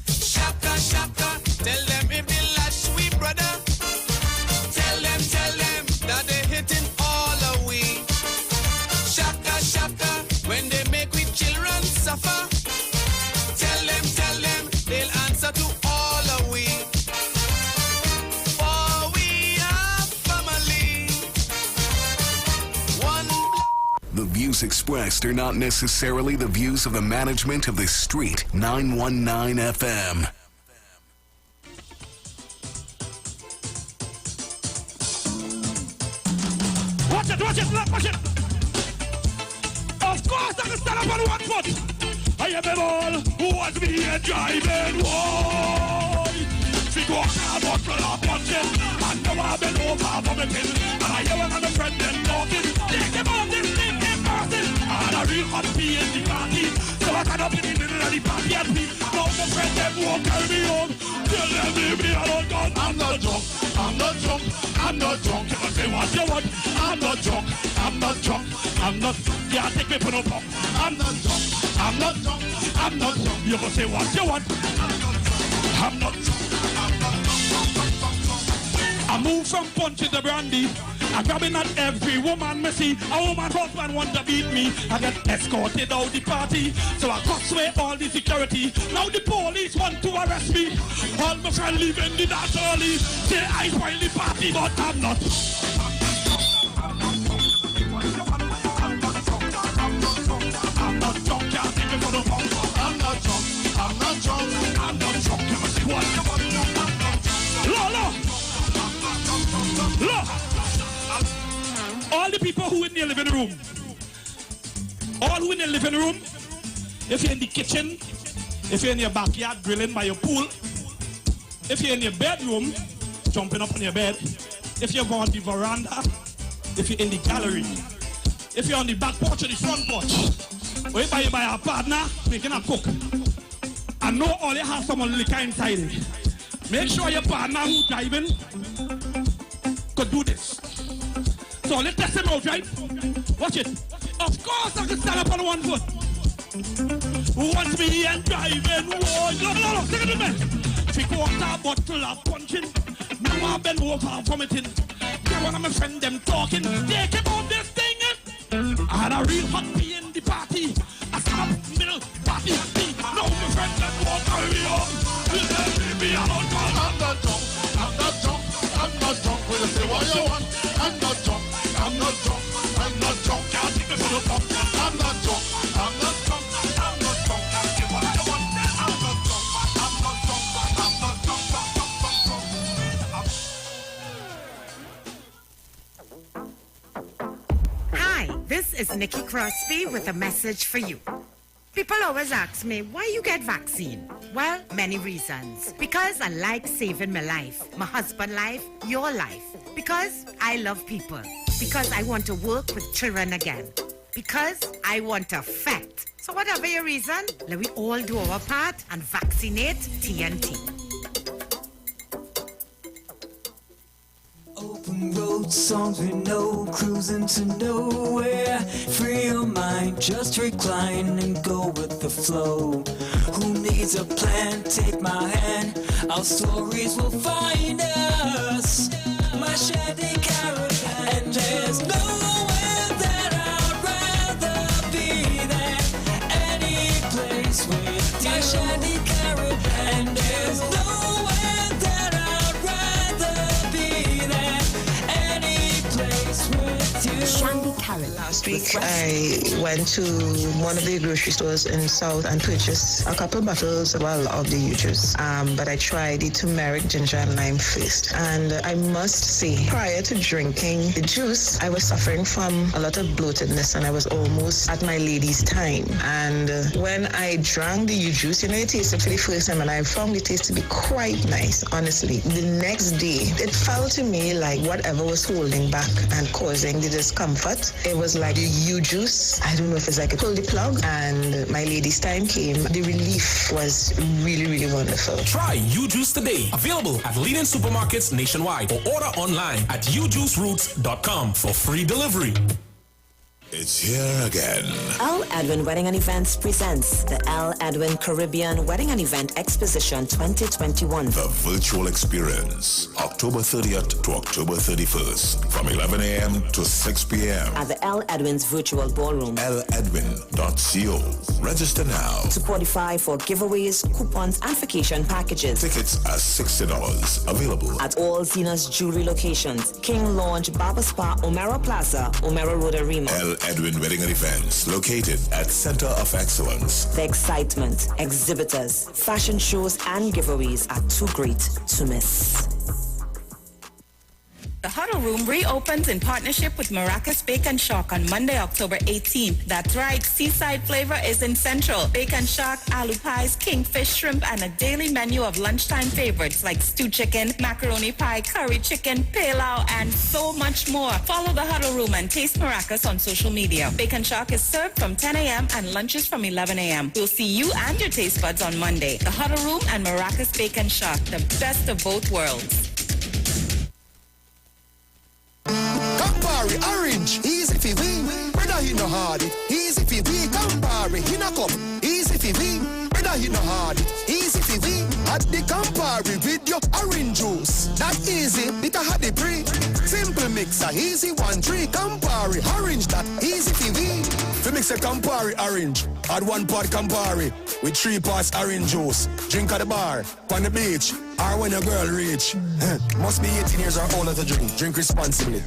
Shaka, shaka, tell them if they lash we brother. Tell them that they hitting all away. Shaka, shaka, when they make we children suffer. Tell them, they'll answer to all away. For we are family. One. The views expressed are not necessarily the views of the management of the Street 919 FM. Watch it. Of course I can stand up on one foot. I am a ball who wants me here driving. Why? See, go on, but pull up on it. And now I've been over for the pill. And I hear one of the friend them talking. Take them on this thing in person. And a real hot pee in the party. So I stand up in the middle of the party and pee. Now the friend them won't carry me home. Tell them leave me alone, cause I'm not drunk. You can say what you want. I'm not drunk. Yeah, take me for no punk. I'm not drunk. You can say what you want. I'm not drunk. I move from punching the brandy. I grabbing at every woman me see. A woman husband want to beat me. I get escorted out the party. So I cut away all the security. Now the police want to arrest me. All my friends leaving the dance early. Say I spoil the party, but I'm not. I'm not drunk, can't take it for the punk. I'm not drunk, I'm not drunk, I'm not drunk. Can I say what? Look. All the people who in the living room, all who in the living room, if you're in the kitchen, if you're in your backyard grilling by your pool, if you're in your bedroom, jumping up on your bed, if you're on the veranda, if you're in the gallery, if you're on the back porch or the front porch, or if you're by a partner making a cook, I know all you have someone liquor inside it. Make sure your partner who's driving could do this. So let's test him out, right? Watch it. Of course I can stand up on one foot. Who wants me and driving? Whoa, no, take it to me. 3/4 bottle of punching. Now I've been over vomiting. Get one of my friends, them talking. They came on this thing. I had a real hot pee in the party. I stand up middle party. Now my friend, them walk carry on. This is me, I'm not drunk. I'm not drunk. I'm not drunk. I'm not drunk. Will you say what you want? I'm not drunk. I'm not drunk. I'm not drunk. Can't take me for the pump. I'm not drunk. I'm not drunk. I'm not drunk. Can't say what you want. I'm not drunk. I'm not drunk. I'm not drunk. Hi, this is Nikki Crosby with a message for you. People always ask me, why you get vaccine? Well, many reasons. Because I like saving my life, my husband's life, your life. Because I love people. Because I want to work with children again. Because I want to fat. So whatever your reason, let we all do our part and vaccinate TNT. Open road songs we know, cruising to nowhere. Free your mind, just recline and go with the flow. Who needs a plan? Take my hand, our stories will find us. My shady caravan, and there's nowhere that I'd rather be than any place with you. My shady caravan, and there's nowhere that I'd rather be than any place with you. Shandy Carrot. Last week I went to one of the grocery stores in South and purchased a couple bottles, well, of the juice. But I tried the turmeric, ginger, and lime first. And I must say, prior to drinking the juice, I was suffering from a lot of bloatedness and I was almost at my lady's time. And when I drank the juice, you know, it tasted for the first time and I found the taste to be quite nice, honestly. The next day, it felt to me like whatever was holding back and causing the discomfort, it was like the juice. I don't know if it's like I pulled the plug and my lady's time came. The relief was really, really wonderful. Try U-Juice today. Available at leading supermarkets nationwide or order online at ujuiceroots.com for free delivery. It's here again. Al Edwin Wedding and Events presents the Al Edwin Caribbean Wedding and Event Exposition 2021. The virtual experience, October 30th to October 31st, from 11 a.m. to 6 p.m. at the Al Edwin's Virtual Ballroom. aledwin.co. Register now. To qualify for giveaways, coupons, and vacation packages. Tickets are $60. Available at all Zena's jewelry locations. King Lounge, Barber Spa, Omero Plaza, Omero Road Arima. Al Edwin Wedding and Events, located at Center of Excellence. The excitement, exhibitors, fashion shows, and giveaways are too great to miss. The Huddle Room reopens in partnership with Maracas Bake and Shock on Monday, October 18th. That's right, seaside flavor is in Central. Bake and Shock, aloo pies, kingfish, shrimp, and a daily menu of lunchtime favorites like stew chicken, macaroni pie, curry chicken, pilau, and so much more. Follow the Huddle Room and taste Maracas on social media. Bake and Shock is served from 10 a.m. and lunches from 11 a.m. We'll see you and your taste buds on Monday. The Huddle Room and Maracas Bake and Shock, the best of both worlds. Campari, orange, easy for we. Brother, he no hard it. Easy for we. Campari, he no come. Easy for we. Brother, he no hard it. Easy for we. Add the Campari with your orange juice. That easy, bitter had the pre. Simple mixer, easy 1-3. Campari, orange, that easy for we. To mix a Campari orange, add 1 pot Campari with 3 parts orange juice. Drink at the bar, on the beach, or when a girl reach. Must be 18 years or older to drink. Drink responsibly.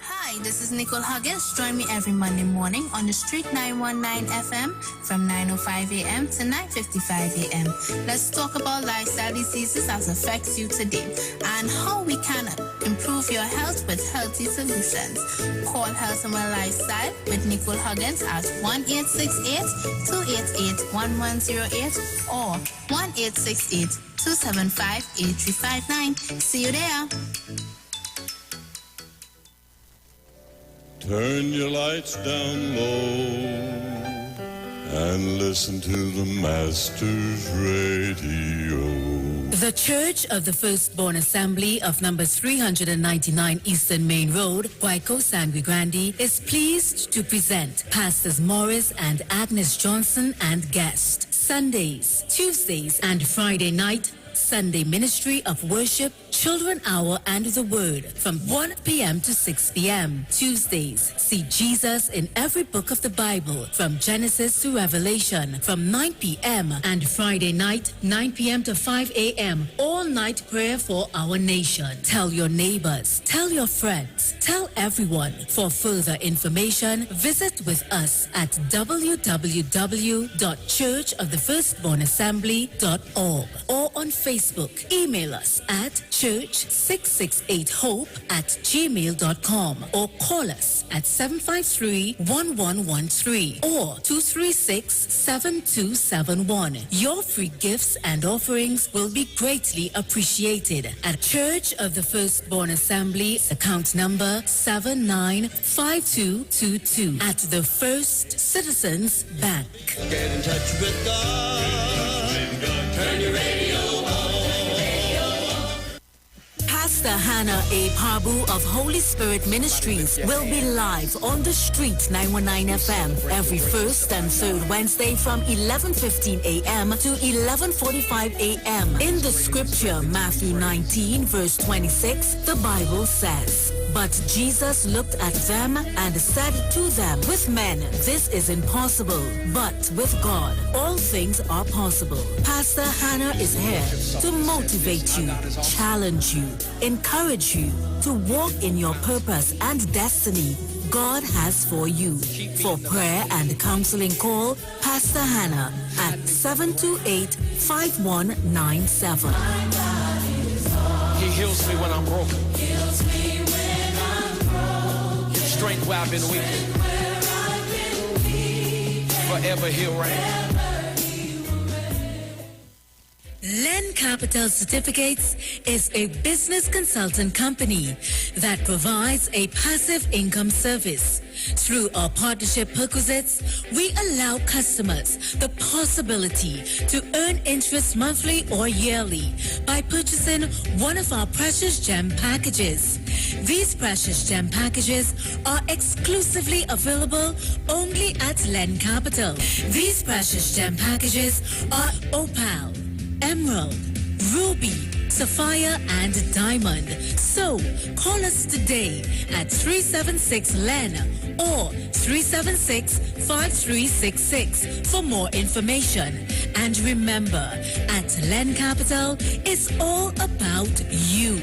Hi, this is Nicole Huggins. Join me every Monday morning on the Street 919 FM from 9:05 a.m. to 9:55 a.m. Let's talk about lifestyle diseases that affects you today and how we can improve your health with healthy solutions. Call Health and Well Lifestyle with Nicole Huggins at 1-868-288-1108 or 1-868-275-8359. See you there. Turn your lights down low and listen to the Master's Radio. The Church of the Firstborn Assembly of number 399 Eastern Main Road, Guayco, Sangre Grande, is pleased to present Pastors Morris and Agnes Johnson and guest. Sundays, Tuesdays, and Friday night, Sunday Ministry of Worship, Children Hour and the Word from 1 p.m. to 6 p.m. Tuesdays, see Jesus in every book of the Bible from Genesis to Revelation from 9 p.m. and Friday night, 9 p.m. to 5 a.m. All night prayer for our nation. Tell your neighbors, tell your friends, tell everyone. For further information, visit with us at www.churchofthefirstbornassembly.org or on Facebook. Email us at church668hope@gmail.com or call us at 753-1113 or 236-7271. Your free gifts and offerings will be greatly appreciated at Church of the Firstborn Assembly, account number 795222 at the First Citizens Bank. Get in touch with God. Turn your radio on. Pastor Hannah A. Pabu of Holy Spirit Ministries will be live on the Street 919 FM every first and third Wednesday from 11:15 a.m. to 11:45 a.m. In the scripture, Matthew 19, verse 26, the Bible says, "But Jesus looked at them and said to them, with men this is impossible, but with God all things are possible." Pastor Hannah is here to motivate you, challenge you, encourage you to walk in your purpose and destiny God has for you. For prayer and counseling, call Pastor Hannah at 728-5197. He heals me when I'm broken. Gives strength where I've been weak. Forever he'll reign. Len Capital Certificates is a business consultant company that provides a passive income service. Through our partnership perquisites, we allow customers the possibility to earn interest monthly or yearly by purchasing one of our precious gem packages. These precious gem packages are exclusively available only at Len Capital. These precious gem packages are opal, emerald, ruby, sapphire, and diamond. So call us today at 376-LEN or 376-5366 for more information. And remember, at Len Capital, it's all about you.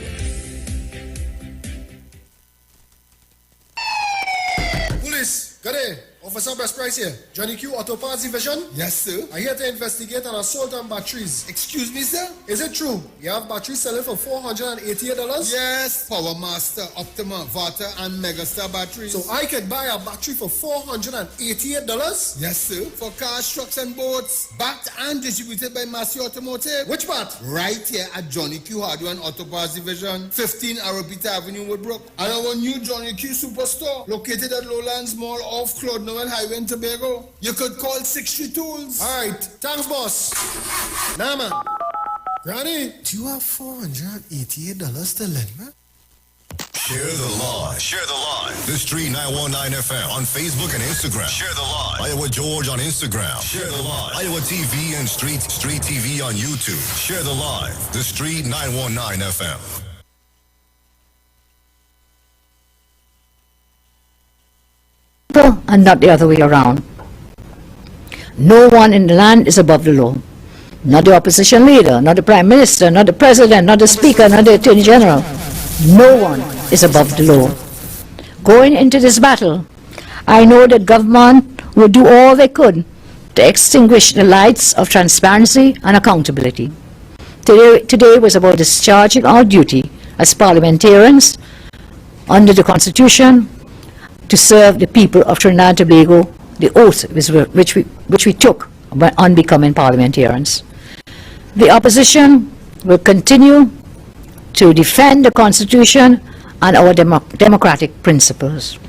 Police, got it. Officer Best Price here. Johnny Q Auto Parts Division? Yes, sir. I'm here to investigate an assault on batteries. Excuse me, sir? Is it true? You have batteries selling for $488? Yes, Power Master, Optima, Vata, and Megastar batteries. So I could buy a battery for $488? Yes, sir. For cars, trucks, and boats. Backed and distributed by Massey Automotive. Which part? Right here at Johnny Q Hardware and Auto Parts Division, 15 Arrowbita Avenue, Woodbrook. And our new Johnny Q Superstore, located at Lowlands Mall off Claude Noel Highway in Tobago. You could call 63 Tools. All right. Thanks, boss. Nah, man. Granny, do you have $488 to lend, man? Share the live. Share the live. The Street 919 FM on Facebook and Instagram. Share the live. Iowa George on Instagram. Share the live. Iowa TV and Street TV on YouTube. Share the live. The Street 919 FM. And not the other way around. No one in the land is above the law. Not the opposition leader, not the prime minister, not the president, not the speaker, not the attorney general. No one is above the law. Going into this battle, I know that government will do all they could to extinguish the lights of transparency and accountability. Today was about discharging our duty as parliamentarians under the Constitution to serve the people of Trinidad and Tobago, the oath which we took on becoming parliamentarians. The opposition will continue to defend the Constitution and our democratic principles.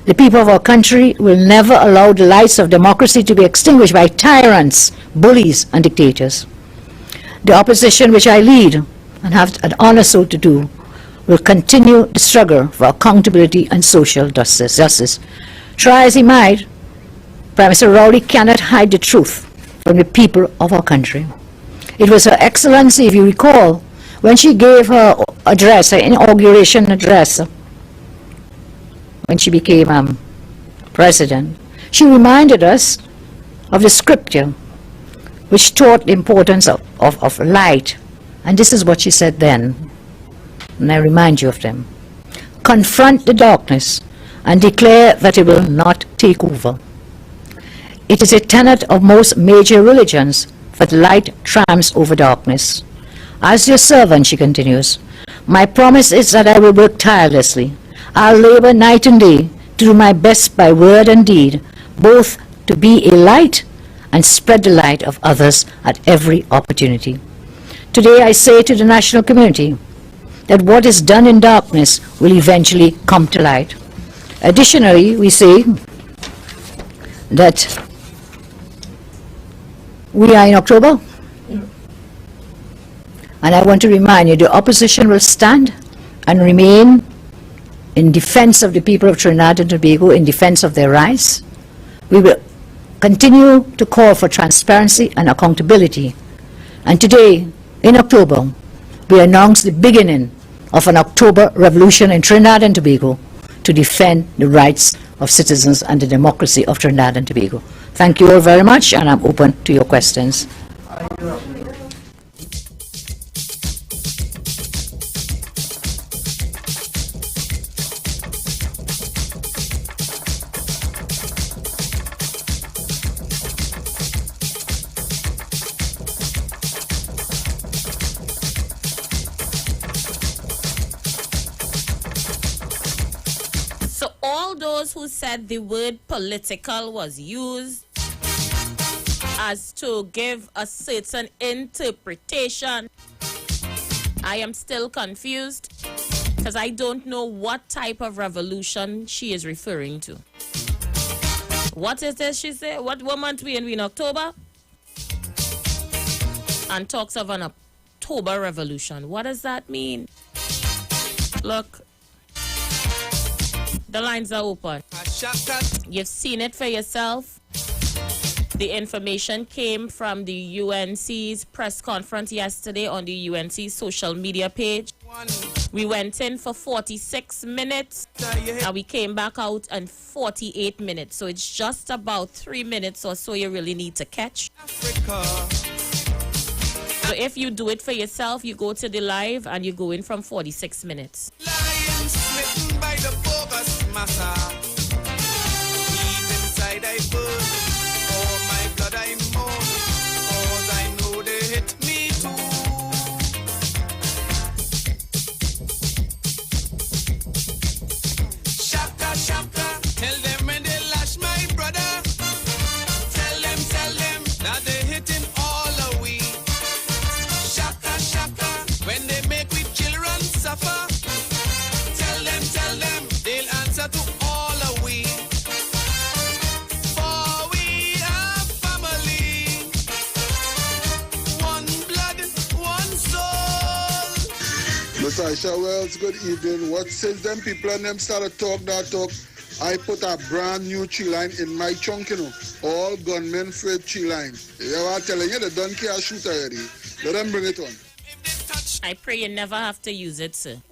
The people of our country will never allow the lights of democracy to be extinguished by tyrants, bullies, and dictators. The opposition which I lead, and have an honor so to do, will continue the struggle for accountability and social justice. Try as he might, Prime Minister Rowley cannot hide the truth from the people of our country. It was Her Excellency, if you recall, when she gave her address, her inauguration address, when she became president, she reminded us of the scripture which taught the importance of light. And this is what she said then, and I remind you of them. Confront the darkness and declare that it will not take over. It is a tenet of most major religions that light triumphs over darkness. As your servant, she continues, my promise is that I will work tirelessly. I'll labor night and day to do my best by word and deed, both to be a light and spread the light of others at every opportunity. Today I say to the national community that what is done in darkness will eventually come to light. Additionally, we say that we are in October, and I want to remind you, the opposition will stand and remain in defense of the people of Trinidad and Tobago, in defense of their rights. We will continue to call for transparency and accountability. And today, in October, we announce the beginning of an October revolution in Trinidad and Tobago to defend the rights of citizens and the democracy of Trinidad and Tobago. Thank you all very much, and I'm open to your questions. Who said the word political was used as to give a certain interpretation. I am still confused because I don't know what type of revolution she is referring to. What is this she said? What month we in October? And talks of an October revolution. What does that mean? Look. The lines are open. You've seen it for yourself. The information came from the UNC's press conference yesterday on the UNC social media page. We went in for 46 minutes and we came back out in 48 minutes. So it's just about 3 minutes or so you really need to catch. So if you do it for yourself, you go to the live and you go in from 46 minutes. By the bogus massa. Deep inside I burn. Oh my blood I mourn. Cause I know they hit me too. Shaka shaka. Tell them when they lash my brother. Tell them that they hitting all of we. Shaka shaka. When they make we children suffer. Tell them, they'll answer to all of we. For we have family, one blood, one soul. Miss Aisha Wells, good evening. What since them people and them started talk that talk, I put a brand new tree line in my chunk, All gunmen Fred tree line. Yeah, I'm telling you, they don't care shoot already. Let them bring it on. I pray you never have to use it, sir.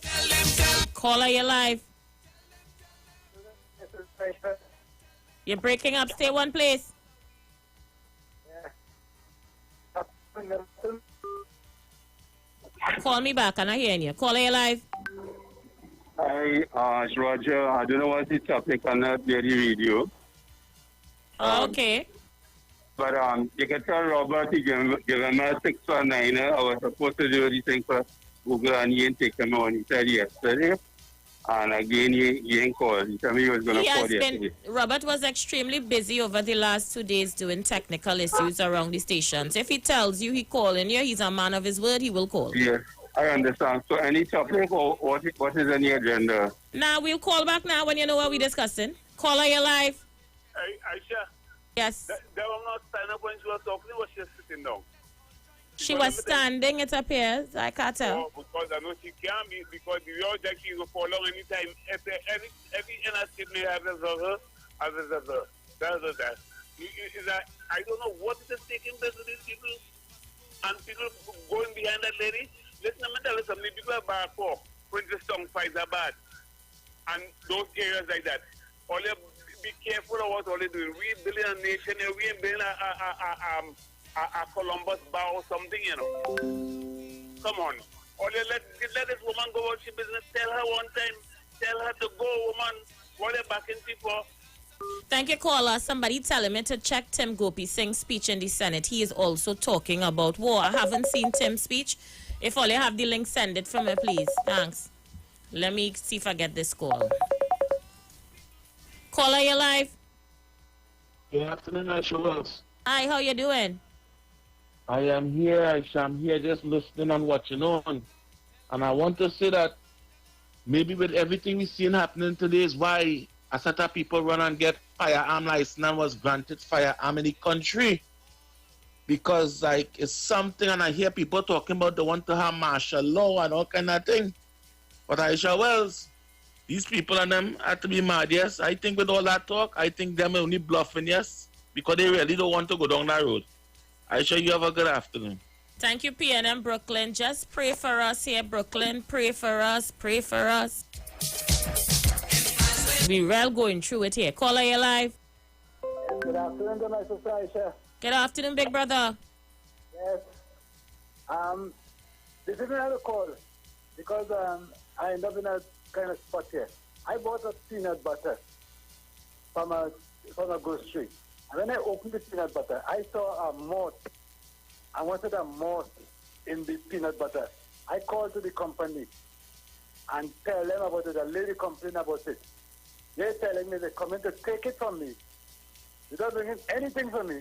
Caller, you're live. You're breaking up. Stay one place. Call me back. I'm not hearing you. Caller, you're live. Hi, it's Roger. I don't know what the topic on the radio. Okay. But you can tell Robert to give him a 619. I was supposed to do the thing for Google and he didn't take him on. He said yesterday. And again, he ain't called. He told me he was going to call yesterday. Robert was extremely busy over the last 2 days doing technical issues around the stations. If he tells you he calling you, he's a man of his word, he will call. Yes, I understand. So any topic or what is on the agenda? Nah, we'll call back now when you know what we're discussing. Caller, you're live. Hey, Aisha. Yes. They were not standing up when she was talking, or she was sitting down? She was standing, it appears. I can't tell. Oh, because I know she can't be, because the real Jack she will fall long anytime. Every inner state may have a reservoir, as a reservoir. That's that. I don't know what is taking place with these people. And people going behind that lady. Listen, I'm tell you something. People are bad for Princess Tongue fights are bad. And those areas like that. All you be careful of what all they doing. We building a nation here. We ain't building a Columbus bar or something, Come on. Or let this woman go about she business. Tell her one time. Tell her to go, woman. What are backing people? Thank you, caller. Somebody telling me to check Tim Gopi Singh's speech in the Senate. He is also talking about war. I haven't seen Tim's speech. If all you have the link, send it for me, please. Thanks. Let me see if I get this call. Caller, you live? Good afternoon, Aisha Wells. Hi, how you doing? I am here, Aisha. I'm here just listening and watching on. And I want to say that maybe with everything we've seen happening today is why a set of people run and get firearm license and was granted firearm in the country. Because, it's something, and I hear people talking about they want to have martial law and all kind of thing. But Aisha Wells, these people and them have to be mad, yes. I think with all that talk, I think them only bluffing, yes, because they really don't want to go down that road. Aisha, you have a good afternoon. Thank you, PNM Brooklyn. Just pray for us here, Brooklyn. Pray for us. Pray for us. We real going through it here. Caller, you live? Yes, good afternoon, my sister Aisha. Good afternoon, big brother. Yes. This is another call because I end up in a kind of spot here. I bought a peanut butter from a grocery. And when I opened the peanut butter, I saw a moth. I wanted a moth in the peanut butter. I called to the company and tell them about it. The lady complained about it. They're telling me they're coming to take it from me without bringing anything from me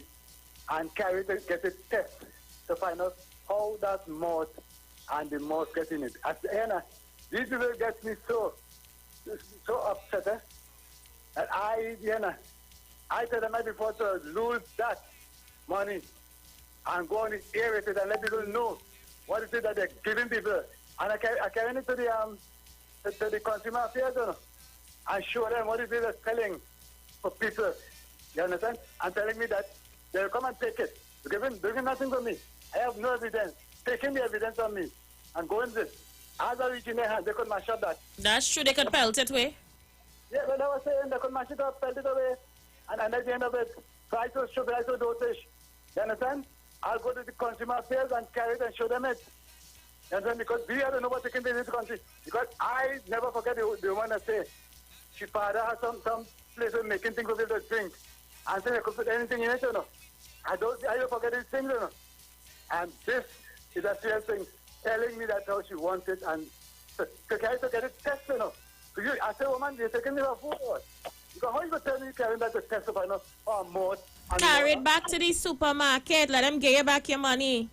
and carry it, get it tested to find out how that moth and the moth get in it. At the end, these people get me so upset, that I tell them I prefer to lose that money and go on the air with it and let people know what it is that they're giving people. And I carry it to the consumer affairs, and show them what it is they're selling for people. You understand? And telling me that they'll come and take it. Bringing nothing to me. I have no evidence. Taking the evidence on me and going this. As I reach in their hand, they could mash up that. That's true, they could pelt it away. Yeah, but I was saying they could mash it up, pelt it away, and at the end of it, try to dosage. You understand? I'll go to the consumer affairs and carry it and show them it. You understand? Because we don't know what they can do in this country. Because I never forget the woman that say, she father has some place of making things for people to drink. And say they could put anything in it, I don't forget these things, And this is a serious thing, telling me that's how she wants it and to get it tested, I say, woman, you're taking me for food. Because how you going to tell me carrying that to test more? Carry it back to the supermarket. Let them get you back your money.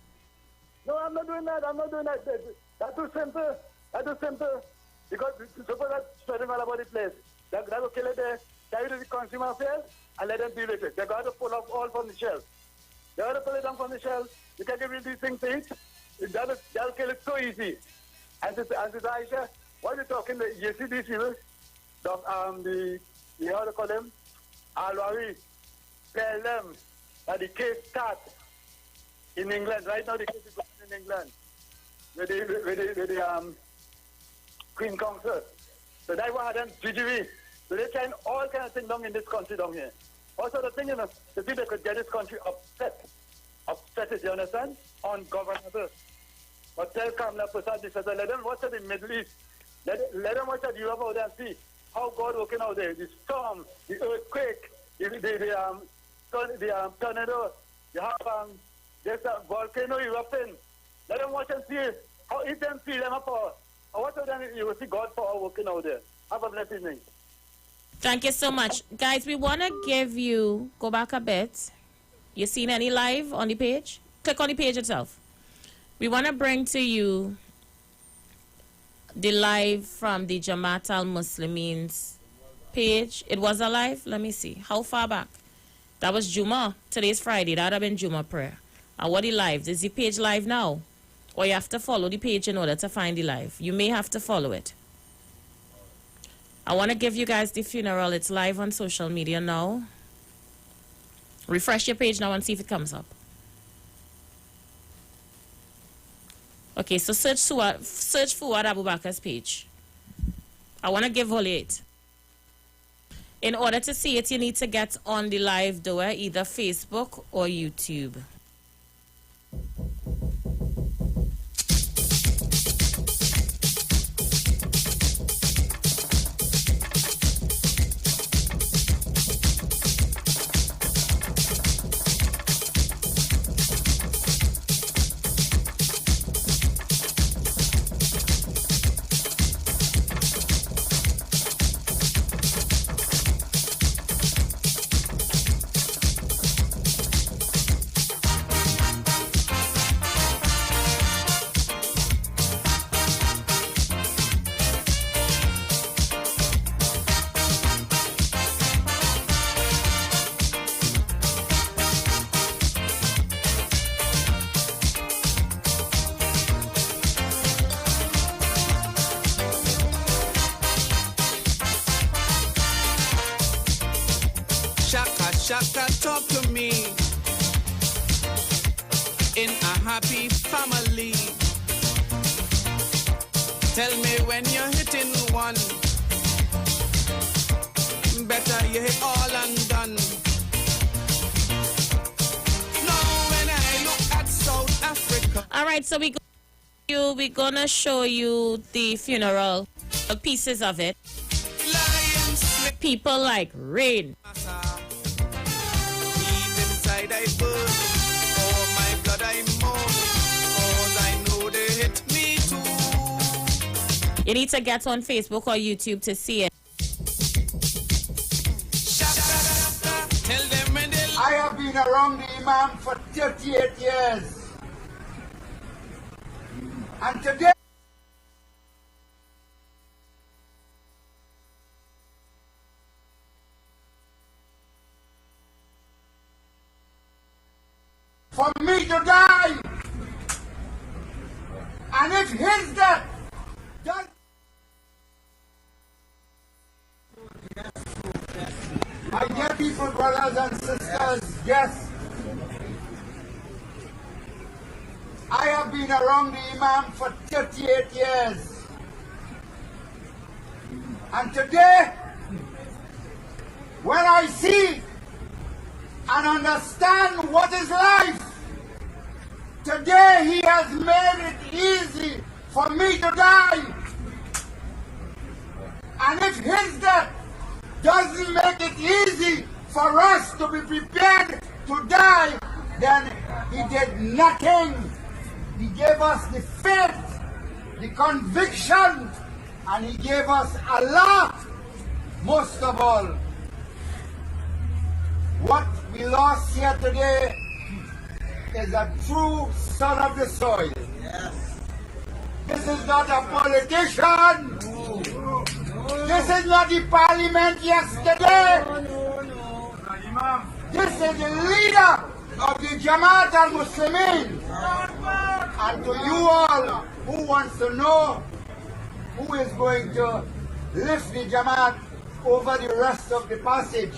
No, I'm not doing that. That's too simple. Because suppose that's spreading all about the place. That will kill it there. Carry to the consumer affairs and let them deal with it. They got to pull off all from the shelf. They got to pull it down from the shelf. You can give these things to eat. That'll kill it so easy. And Sister Aisha, what are you talking about? You see these people? How do you call them? Al-Wari. Tell them that the case starts in England. Right now the case is going in England. With the Queen Council. So that's what happened, GGV. So they trying all kind of things down in this country down here. Also the thing, the people could get this country upset. Upset it, you understand? Ungovernable. But tell Kamala Prasad, let them watch the Middle East. Let them watch at Europe out there and see how God working out there. The storm, the earthquake, the tornado, you have there's a volcano erupting. Let them watch and see how it them feel them up. Or what of them you will see God power working out there. Have a blessed evening. Thank you so much. Guys, we want to give you, go back a bit. You seen any live on the page? Click on the page itself. We want to bring to you the live from the Jamaat al-Muslimin's page. It was a live? Let me see. How far back? That was Juma. Today's Friday. That would have been Juma prayer. And what the live? Is the page live now? Or you have to follow the page in order to find the live. You may have to follow it. I want to give you guys the funeral. It's live on social media now. Refresh your page now and see if it comes up. Okay, so search Fuad Abu Bakar's page. I want to give Holly it. In order to see it, you need to get on the live door, either Facebook or YouTube. Shaka, talk to me in a happy family. Tell me when you're hitting one, better you hit all and done. Now when I look at South Africa. All right, so we're gonna show you the funeral, pieces of it. People like Rain. I burn, oh my blood I mourn, cause I know they hit me too. You need to get on Facebook or YouTube to see it. Tell them when they I have been around the Imam for 38 years. And today for me to die. And if his death does... My dear people, brothers and sisters, yes, I have been around the Imam for 38 years. And today, when I see and understand what is life, today he has made it easy for me to die. And if his death doesn't make it easy for us to be prepared to die, then he did nothing. He gave us the faith, the conviction, and he gave us Allah most of all. What we lost here today is a true son of the soil. Yes. This is not a politician. This is not the parliament yesterday. This is the leader of the Jamaat al-Muslimin. And to you all, who wants to know who is going to lift the Jamaat over the rest of the passage,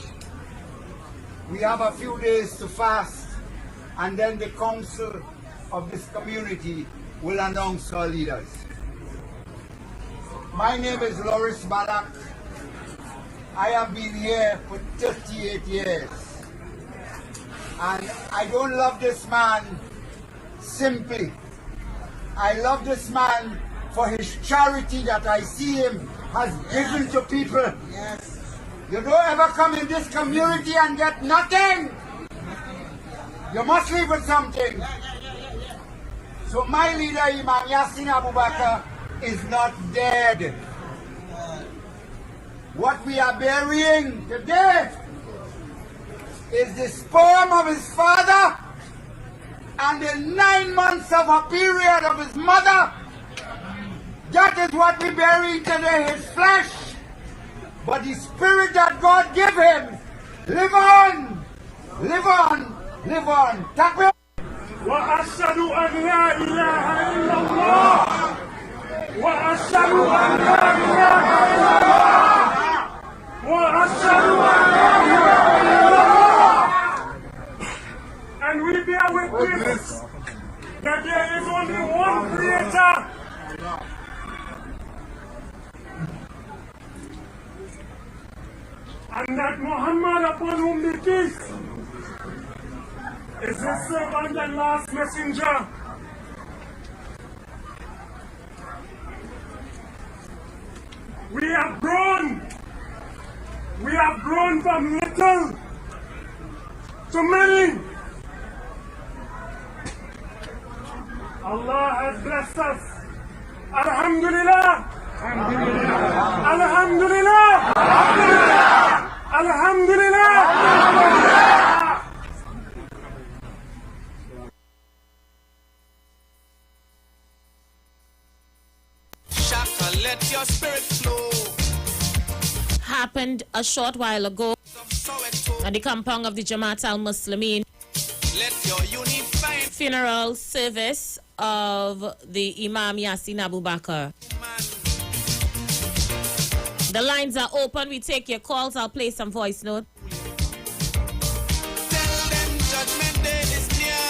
we have a few days to fast, and then the council of this community will announce our leaders. My name is Loris Balak. I have been here for 38 years. And I don't love this man simply. I love this man for his charity that I see him has given to people. Yes. You don't ever come in this community and get nothing. You must leave with something. So my leader, Imam Yassin Abubakar, is not dead. What we are burying today is the sperm of his father and the 9 months of a period of his mother. That is what we bury today, his flesh. But the spirit that God gave him, live on, live on, live on. Thank you. وأشهد أن لا إله إلا الله وأشهد أن لا إله إلا الله وأشهد أن لا إله إلا الله. And we bear witness that there is only one Creator. And that Muhammad, upon whom be peace, is his servant and last messenger. We have grown from little to many. Allah has blessed us. Alhamdulillah. Alhamdulillah. Alhamdulillah. Alhamdulillah. Alhamdulillah. Shaka, let your spirit flow. Happened a short while ago at the compound of the Jamaat al-Muslimin. Let your unified Funeral service of the Imam Yassin Abubakar. The lines are open. We take your calls. I'll play some voice note. Tell them judgment day is near.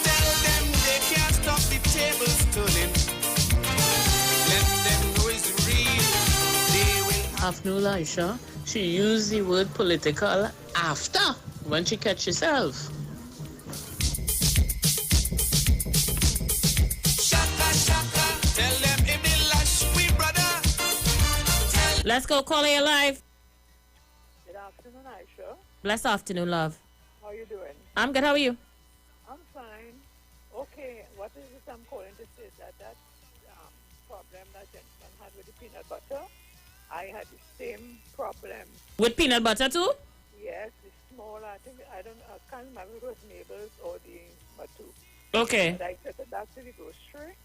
Tell them they can't stop the tables turning. Let them know it's real. They will. Afnula Aisha, she used the word political after when she catch herself. Shaka, shaka. Tell them if they lash we brother. Let's go, call you live. Good afternoon, Aisha. Blessed afternoon, love. How are you doing? I'm good. How are you? I'm fine. Okay, what is it I'm calling to say that problem that gentleman had with the peanut butter, I had the same problem. With peanut butter too? Yes, the small, I can't remember if it was Mabel's or the Batu. Okay. But I took it back to the grocery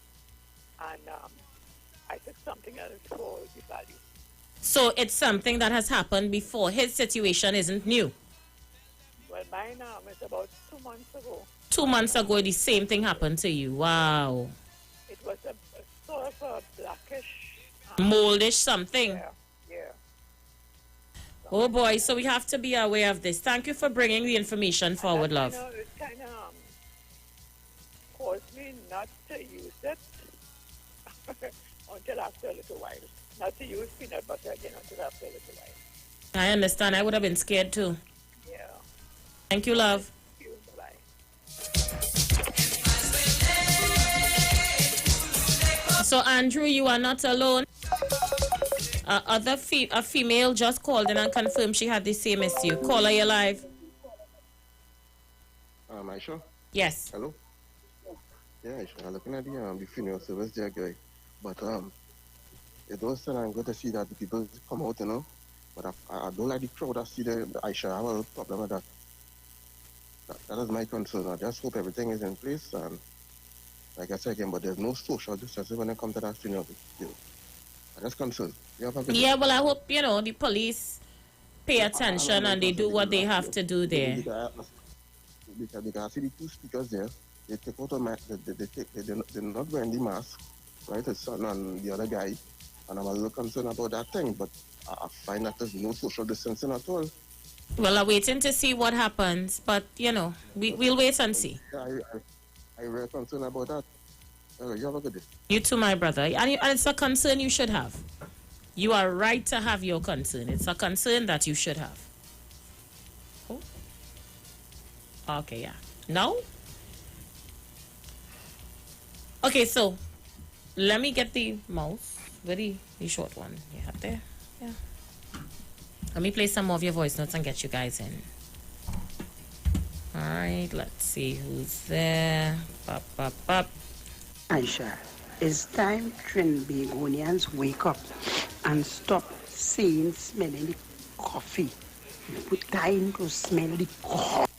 and I took something else for the value. So it's something that has happened before. His situation isn't new. Well, mine is about 2 months ago. 2 months ago, the same thing happened to you. Wow. It was a sort of a blackish. Moldish something. Yeah. Oh boy, so we have to be aware of this. Thank you for bringing the information forward, love. It kind of caused me not to use it until after a little while. Not to use peanut butter again until after a little while. I understand. I would have been scared too. Yeah. Thank you, love. Thank you. Bye-bye. So, Andrew, you are not alone. A female just called in and confirmed she had the same issue. Call her, you live. Aisha? Yes. Hello? Yeah, Aisha, I'm looking at the funeral service there, guy. But, it was still I'm good to see that the people come out, you know. But I don't like the crowd. I see the Aisha. I have a little problem with that. That is my concern. I just hope everything is in place. And like I said again, but there's no social distancing when it comes to that funeral. I'm just concerned. Yeah, well, I hope, the police pay attention and they do what they have to do there. Because I see the two speakers there. they take out a mask, they're not wearing the mask, right? His son and the other guy, and I'm a little concerned about that thing, but I find that there's no social distancing at all. Well, I'm waiting to see what happens, but we'll wait and see. I'm really concerned about that. You have a good day. You too, my brother. And it's a concern you should have. You are right to have your concern. It's a concern that you should have. Oh. Okay, yeah. No? Okay, so let me get the mouse. The short one you have there. Yeah. Let me play some more of your voice notes and get you guys in. All right, let's see who's there. Bop, bop, bop. Aisha, it's time Trinbagonians wake up and stop smelling the coffee. Put time to smell the coffee.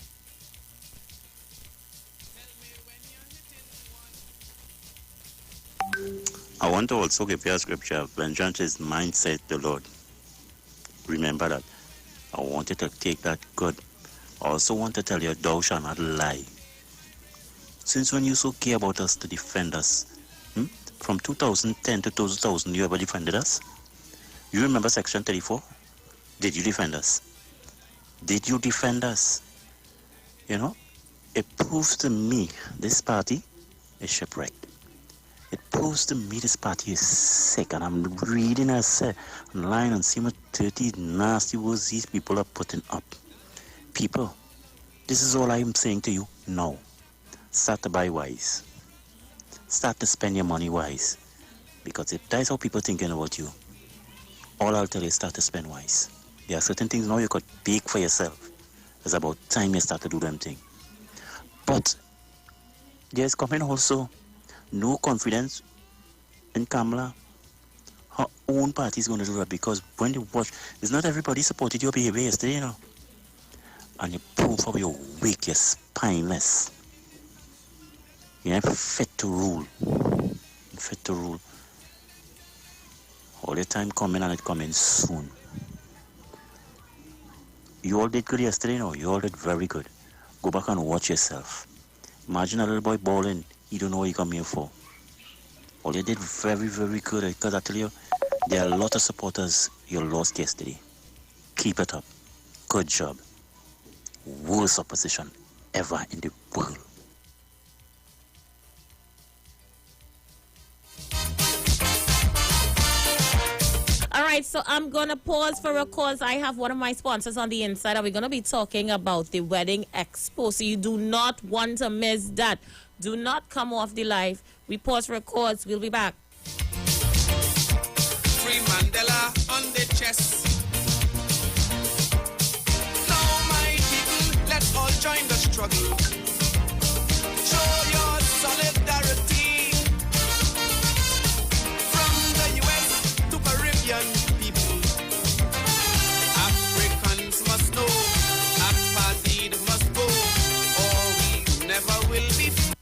I want to also give you a scripture. Vengeance is mine, said the Lord. Remember that. I want you to take that good. I also want to tell you, thou shalt not lie. Since when you so care about us to defend us? From 2010 to 2000, you ever defended us? You remember Section 34? Did you defend us? Did you defend us? You know, it proves to me this party is shipwrecked. It proves to me this party is sick, and I'm reading online and seeing what dirty, nasty words these people are putting up. People, this is all I'm saying to you now. Start to buy wise. Start to spend your money wise. Because if that's how people thinking about you, all I'll tell you is start to spend wise. There are certain things now you could bake for yourself. It's about time you start to do them things. But there's coming also no confidence in Kamala. Her own party is going to do that, because when you watch, it's not everybody supported your behavior yesterday, you know. And you prove of your weak, you're spineless. You're not fit to rule. Fit to rule. All the time coming, and it coming soon. You all did good yesterday, no? You all did very good. Go back and watch yourself. Imagine a little boy balling. You don't know what you come here for. All you did very, very good, because I tell you, there are a lot of supporters you lost yesterday. Keep it up. Good job. Worst opposition ever in the world. All right, so I'm going to pause for a cause. I have one of my sponsors on the inside, and we're going to be talking about the Wedding Expo. So you do not want to miss that. Do not come off the live. We pause for a cause. We'll be back. Free Mandela on the chest. Now, my people, let's all join the struggle. Show your solidarity. From the US to Caribbean people, Africans must know apartheid must go, or we never will be free.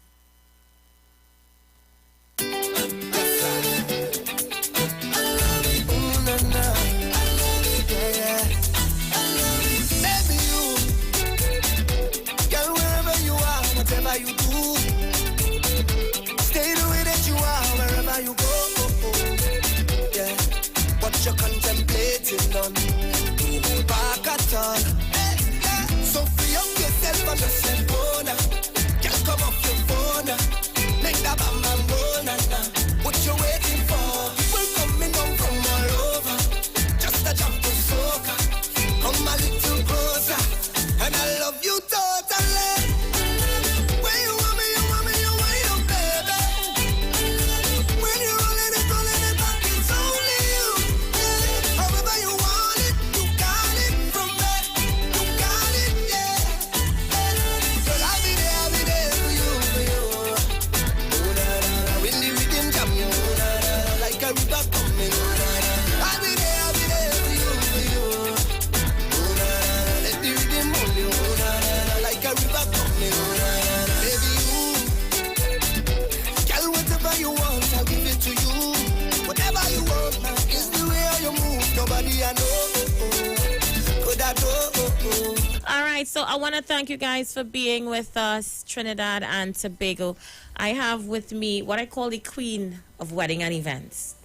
right, so I want to thank you guys for being with us, Trinidad and Tobago. I have with me what I call the queen of wedding and events.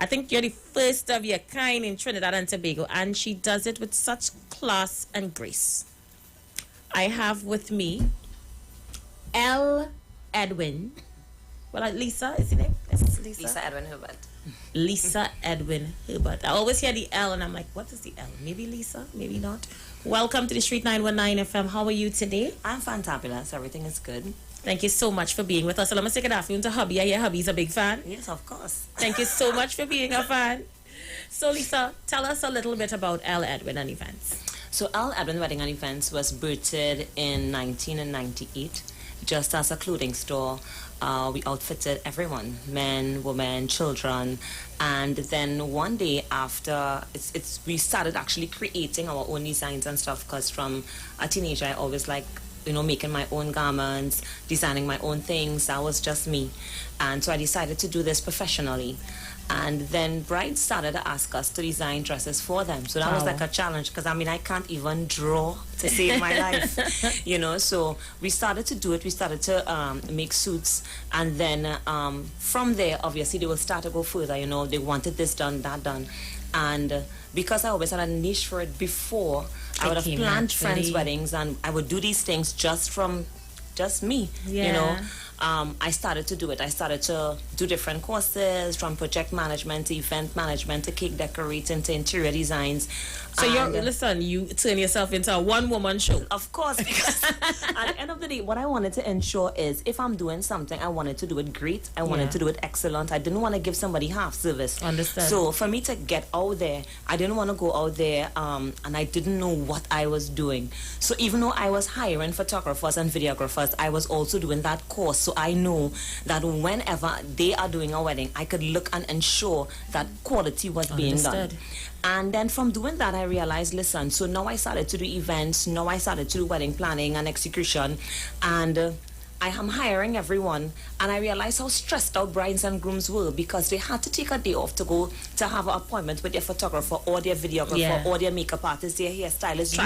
I think you're the first of your kind in Trinidad and Tobago, and she does it with such class and grace. I have with me L. Edwin. Well, Lisa, is it name? Is Lisa? Lisa Edwin Herbert. Lisa Edwin Herbert. I always hear the L and I'm like, what is the L? Maybe Lisa, maybe not. Welcome to the Street 919 FM. How are you today? I'm fantabulous. Everything is good. Thank you so much for being with us. So let me say good afternoon to hubby. I hear hubby's a big fan. Yes, of course. Thank you so much for being a fan. So Lisa, tell us a little bit about L. Edwin and Events. So L. Edwin Wedding and Events was birthed in 1998 just as a clothing store. We outfitted everyone, men, women, children, and then one day after we started actually creating our own designs and stuff, because from a teenager I always like making my own garments, designing my own things. That was just me. And so I decided to do this professionally. And then brides started to ask us to design dresses for them. So that was like a challenge, because I can't even draw to save my life, So we started to do it. We started to make suits. And then from there, obviously, they will start to go further. They wanted this done, that done. And because I always had a niche for it before, I would have planned friends' weddings, and I would do these things just me, I started to do it. I started to do different courses, from project management to event management to cake decorating to interior designs. So you turn yourself into a one-woman show. Of course, because at the end of the day, what I wanted to ensure is if I'm doing something, I wanted to do it great. I wanted to do it excellent. I didn't want to give somebody half service. Understand. So for me to get out there, I didn't want to go out there and I didn't know what I was doing. So even though I was hiring photographers and videographers, I was also doing that course. So I know that whenever they are doing a wedding, I could look and ensure that quality was being done. And then from doing that, I realized, listen, so now I started to do events, now I started to do wedding planning and execution, and I am hiring everyone, and I realized how stressed out brides and grooms were, because they had to take a day off to go to have an appointment with their photographer or their videographer or their makeup artist, their hairstylist,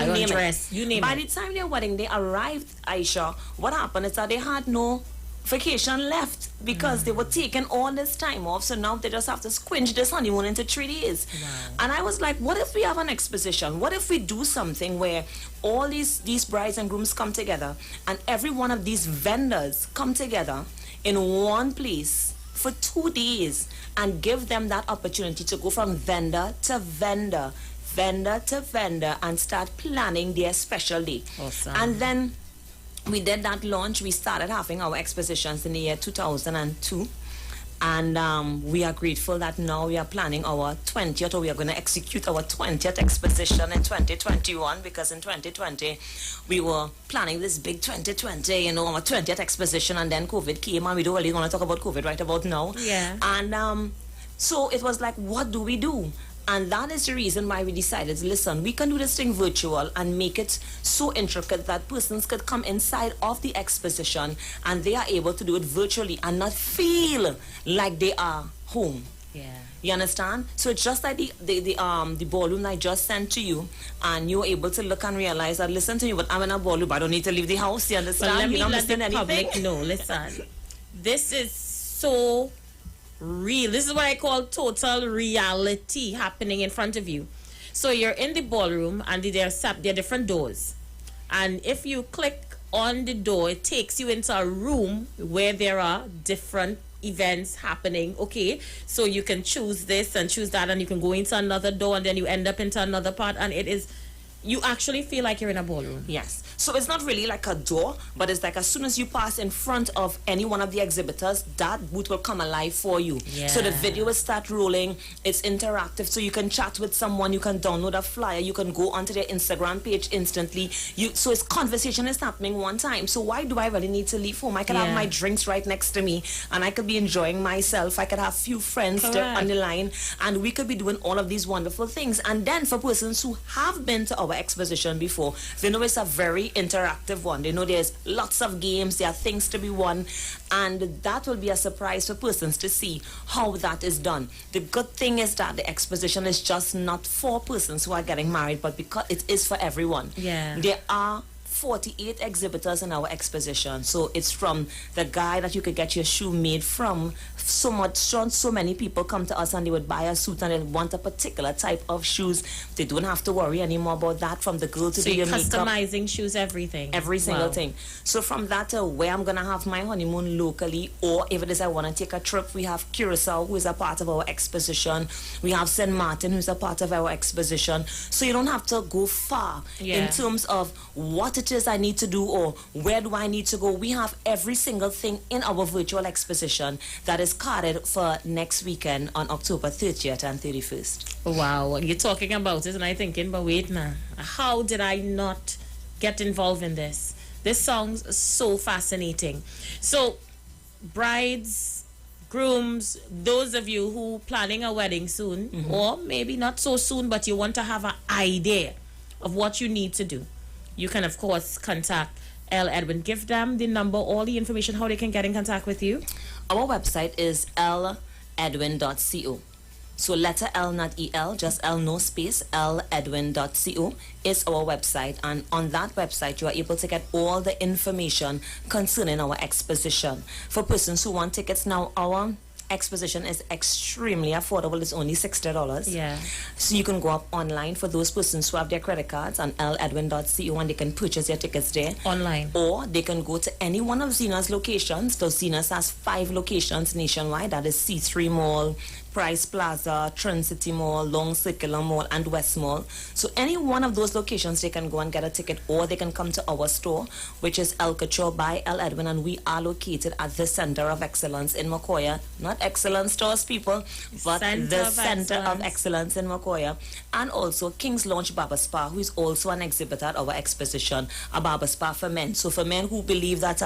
You name it. By the time their wedding day arrived, Aisha, what happened is that they had no vacation left, because they were taking all this time off. So now they just have to squinch this honeymoon into 3 days. And I was like, what if we have an exposition? What if we do something where all these brides and grooms come together, and every one of these vendors come together in one place for 2 days, and give them that opportunity to go from vendor to vendor, vendor to vendor, and start planning their special day. Awesome. And then we did that launch. We started having our expositions in the year 2002. And we are grateful that now we are planning our 20th, or we are going to execute our 20th exposition in 2021, because in 2020 we were planning this big 2020, our 20th exposition, and then COVID came, and we don't really want to talk about COVID right about now. Yeah. And so it was like, what do we do? And that is the reason why we decided, listen, we can do this thing virtual and make it so intricate that persons could come inside of the exposition and they are able to do it virtually and not feel like they are home. Yeah. You understand? So it's just like the ballroom I just sent to you, and you're able to look and realize that, listen to me, but I'm in a ballroom, I don't need to leave the house, you understand? But let me you don't let the understand public know, listen, this is so real. This is what I call total reality happening in front of you. So you're in the ballroom, and there are different doors, and if you click on the door, it takes you into a room where there are different events happening. Okay, so you can choose this and choose that, and you can go into another door, and then you end up into another part, and you actually feel like you're in a ballroom. Yes. So it's not really like a door, but it's like as soon as you pass in front of any one of the exhibitors, that booth will come alive for you. Yeah. So the video will start rolling. It's interactive, so you can chat with someone, you can download a flyer, you can go onto their Instagram page instantly. So it's conversation is happening one time. So why do I really need to leave home? I could have my drinks right next to me, and I could be enjoying myself. I could have few friends on the line, and we could be doing all of these wonderful things. And then for persons who have been to our our exposition before, they know it's a very interactive one. They know there's lots of games, there are things to be won, and that will be a surprise for persons to see how that is done. The good thing is that the exposition is just not for persons who are getting married, but because it is for everyone. Yeah. There are 48 exhibitors in our exposition. So it's from the guy that you could get your shoe made from. So many people come to us and they would buy a suit and they want a particular type of shoes. They don't have to worry anymore about that, from the girl to So do you're your makeup. customizing shoes, everything. Every single Wow. thing. So from that to where I'm going to have my honeymoon locally, or if it is I want to take a trip, we have Curacao, who is a part of our exposition. We have St. Martin, who's a part of our exposition. So you don't have to go far in terms of what it is I need to do or where do I need to go. We have every single thing in our virtual exposition that is carded for next weekend on October 30th and 31st. Wow, you're talking about it and I'm thinking, but wait now, how did I not get involved in this? This song's so fascinating. So, brides, grooms, those of you who planning a wedding soon, or maybe not so soon, but you want to have an idea of what you need to do, you can of course contact L. Edwin. Give them the number, all the information, how they can get in contact with you. Our website is ledwin.co. So letter L, not EL, just L, no space, ledwin.co is our website. And on that website, you are able to get all the information concerning our exposition. For persons who want tickets now, our exposition is extremely affordable. It's only $60. Yeah. So you can go up online for those persons who have their credit cards on ledwin.co and they can purchase their tickets there. Online. Or they can go to any one of Zena's locations. So Zena's has 5 locations nationwide. That is C3 Mall, Price Plaza, City Mall, Long Circular Mall, and West Mall. So any one of those locations, they can go and get a ticket, or they can come to our store, which is El Couture by L. Edwin, and we are located at the Center of Excellence in Macoya. Not Excellence Stores, people, but the Center of Excellence in Macoya. And also King's Launch Barber Spa, who is also an exhibitor at our exposition, a barber spa for men. So for men who believe that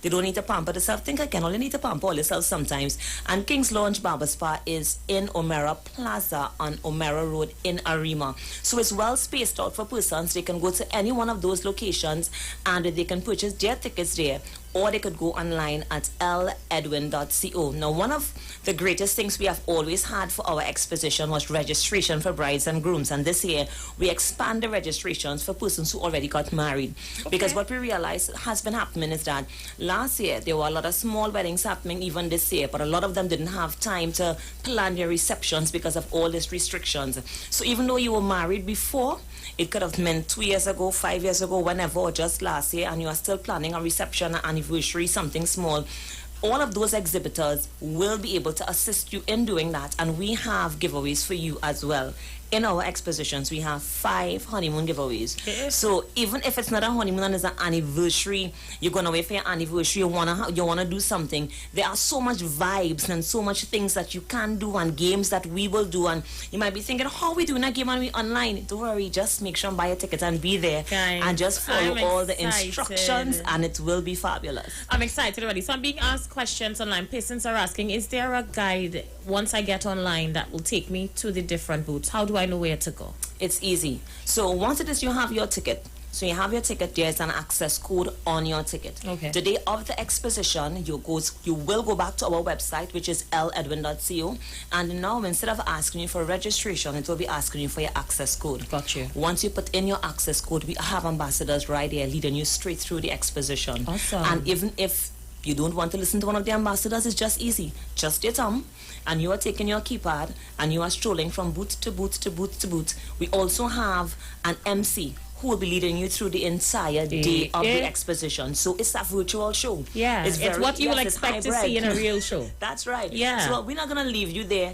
they don't need to pamper themselves, think again, only need to pamper all yourself sometimes. And King's Launch Barber Spa is in Omera Plaza on Omera Road in Arima. So it's well spaced out for persons. They can go to any one of those locations and they can purchase their tickets there, or they could go online at ledwin.co. Now, one of the greatest things we have always had for our exposition was registration for brides and grooms. And this year, we expand the registrations for persons who already got married. Okay. Because what we realized has been happening is that last year, there were a lot of small weddings happening even this year, but a lot of them didn't have time to plan their receptions because of all these restrictions. So even though you were married before, it could have meant 2 years ago, 5 years ago, whenever, or just last year, and you are still planning a reception, an anniversary, something small. All of those exhibitors will be able to assist you in doing that, and we have giveaways for you as well. In our expositions, we have 5 honeymoon giveaways. Okay. So even if it's not a honeymoon and it's an anniversary, you're going away for your anniversary, you wanna do something, there are so much vibes and so much things that you can do and games that we will do. And you might be thinking, how are we doing a game and we online? Don't worry, just make sure and buy a ticket and be there. And just follow all the instructions and it will be fabulous. I'm excited already. So I'm being asked questions online. Patients are asking, is there a guide once I get online that will take me to the different booths? How do I know where to go? It's easy. So once it is you have your ticket, there's an access code on your ticket. Okay. The day of the exposition, you will go back to our website, which is ledwin.co, and now instead of asking you for registration, it will be asking you for your access code. Got you. Once you put in your access code, we have ambassadors right there leading you straight through the exposition. Awesome. And even if you don't want to listen to one of the ambassadors, it's just easy. Just your thumb, and you are taking your keypad, and you are strolling from booth to booth to booth to booth. We also have an MC who will be leading you through the entire day of the exposition. So it's a virtual show. Yeah, it's what you will expect to see in a real show. That's right. Yeah. So we're not going to leave you there.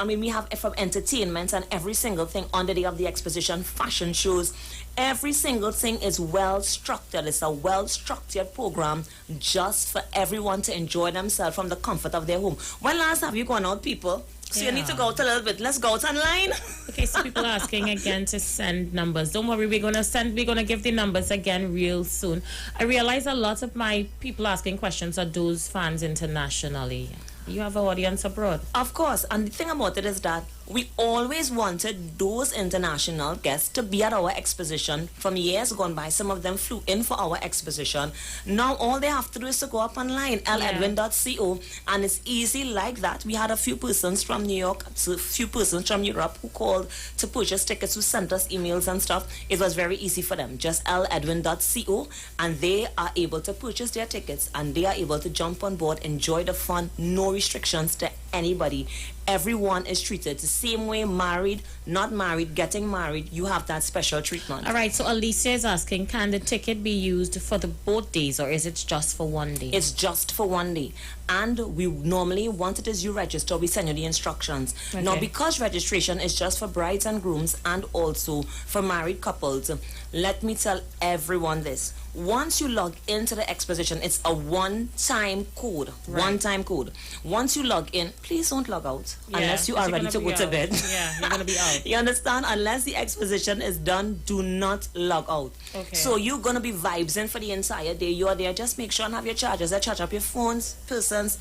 We have from entertainment and every single thing on the day of the exposition, fashion shows. Every single thing is well structured. It's a well structured program just for everyone to enjoy themselves from the comfort of their home. When last have you gone out, people? So you need to go out a little bit. Let's go out online. Okay, so people are asking again to send numbers. Don't worry, we're gonna give the numbers again real soon. I realize a lot of my people asking questions are those fans internationally. You have an audience abroad. Of course, and the thing about it is that we always wanted those international guests to be at our exposition from years gone by. Some of them flew in for our exposition. Now all they have to do is to go up online, ledwin.co, and it's easy like that. We had a few persons from New York, a few persons from Europe who called to purchase tickets, who sent us emails and stuff. It was very easy for them. Just ledwin.co, and they are able to purchase their tickets, and they are able to jump on board, enjoy the fun, no restrictions to anybody. Everyone is treated the same way, married, not married, getting married. You have that special treatment. All right, so Alicia is asking, can the ticket be used for the both days, or is it just for one day? It's just for one day. And we normally, once it is you register, we send you the instructions. Okay. Now, because registration is just for brides and grooms and also for married couples, let me tell everyone this. Once you log into the exposition, it's a one-time code. Right. One-time code. Once you log in, please don't log out unless you are you're ready gonna to be go to out. bed. Yeah, you're going to be out. You understand? Unless the exposition is done, do not log out. Okay. So you're going to be vibes in for the entire day. You're there. Just make sure and have your chargers. Charge up your phones, persons.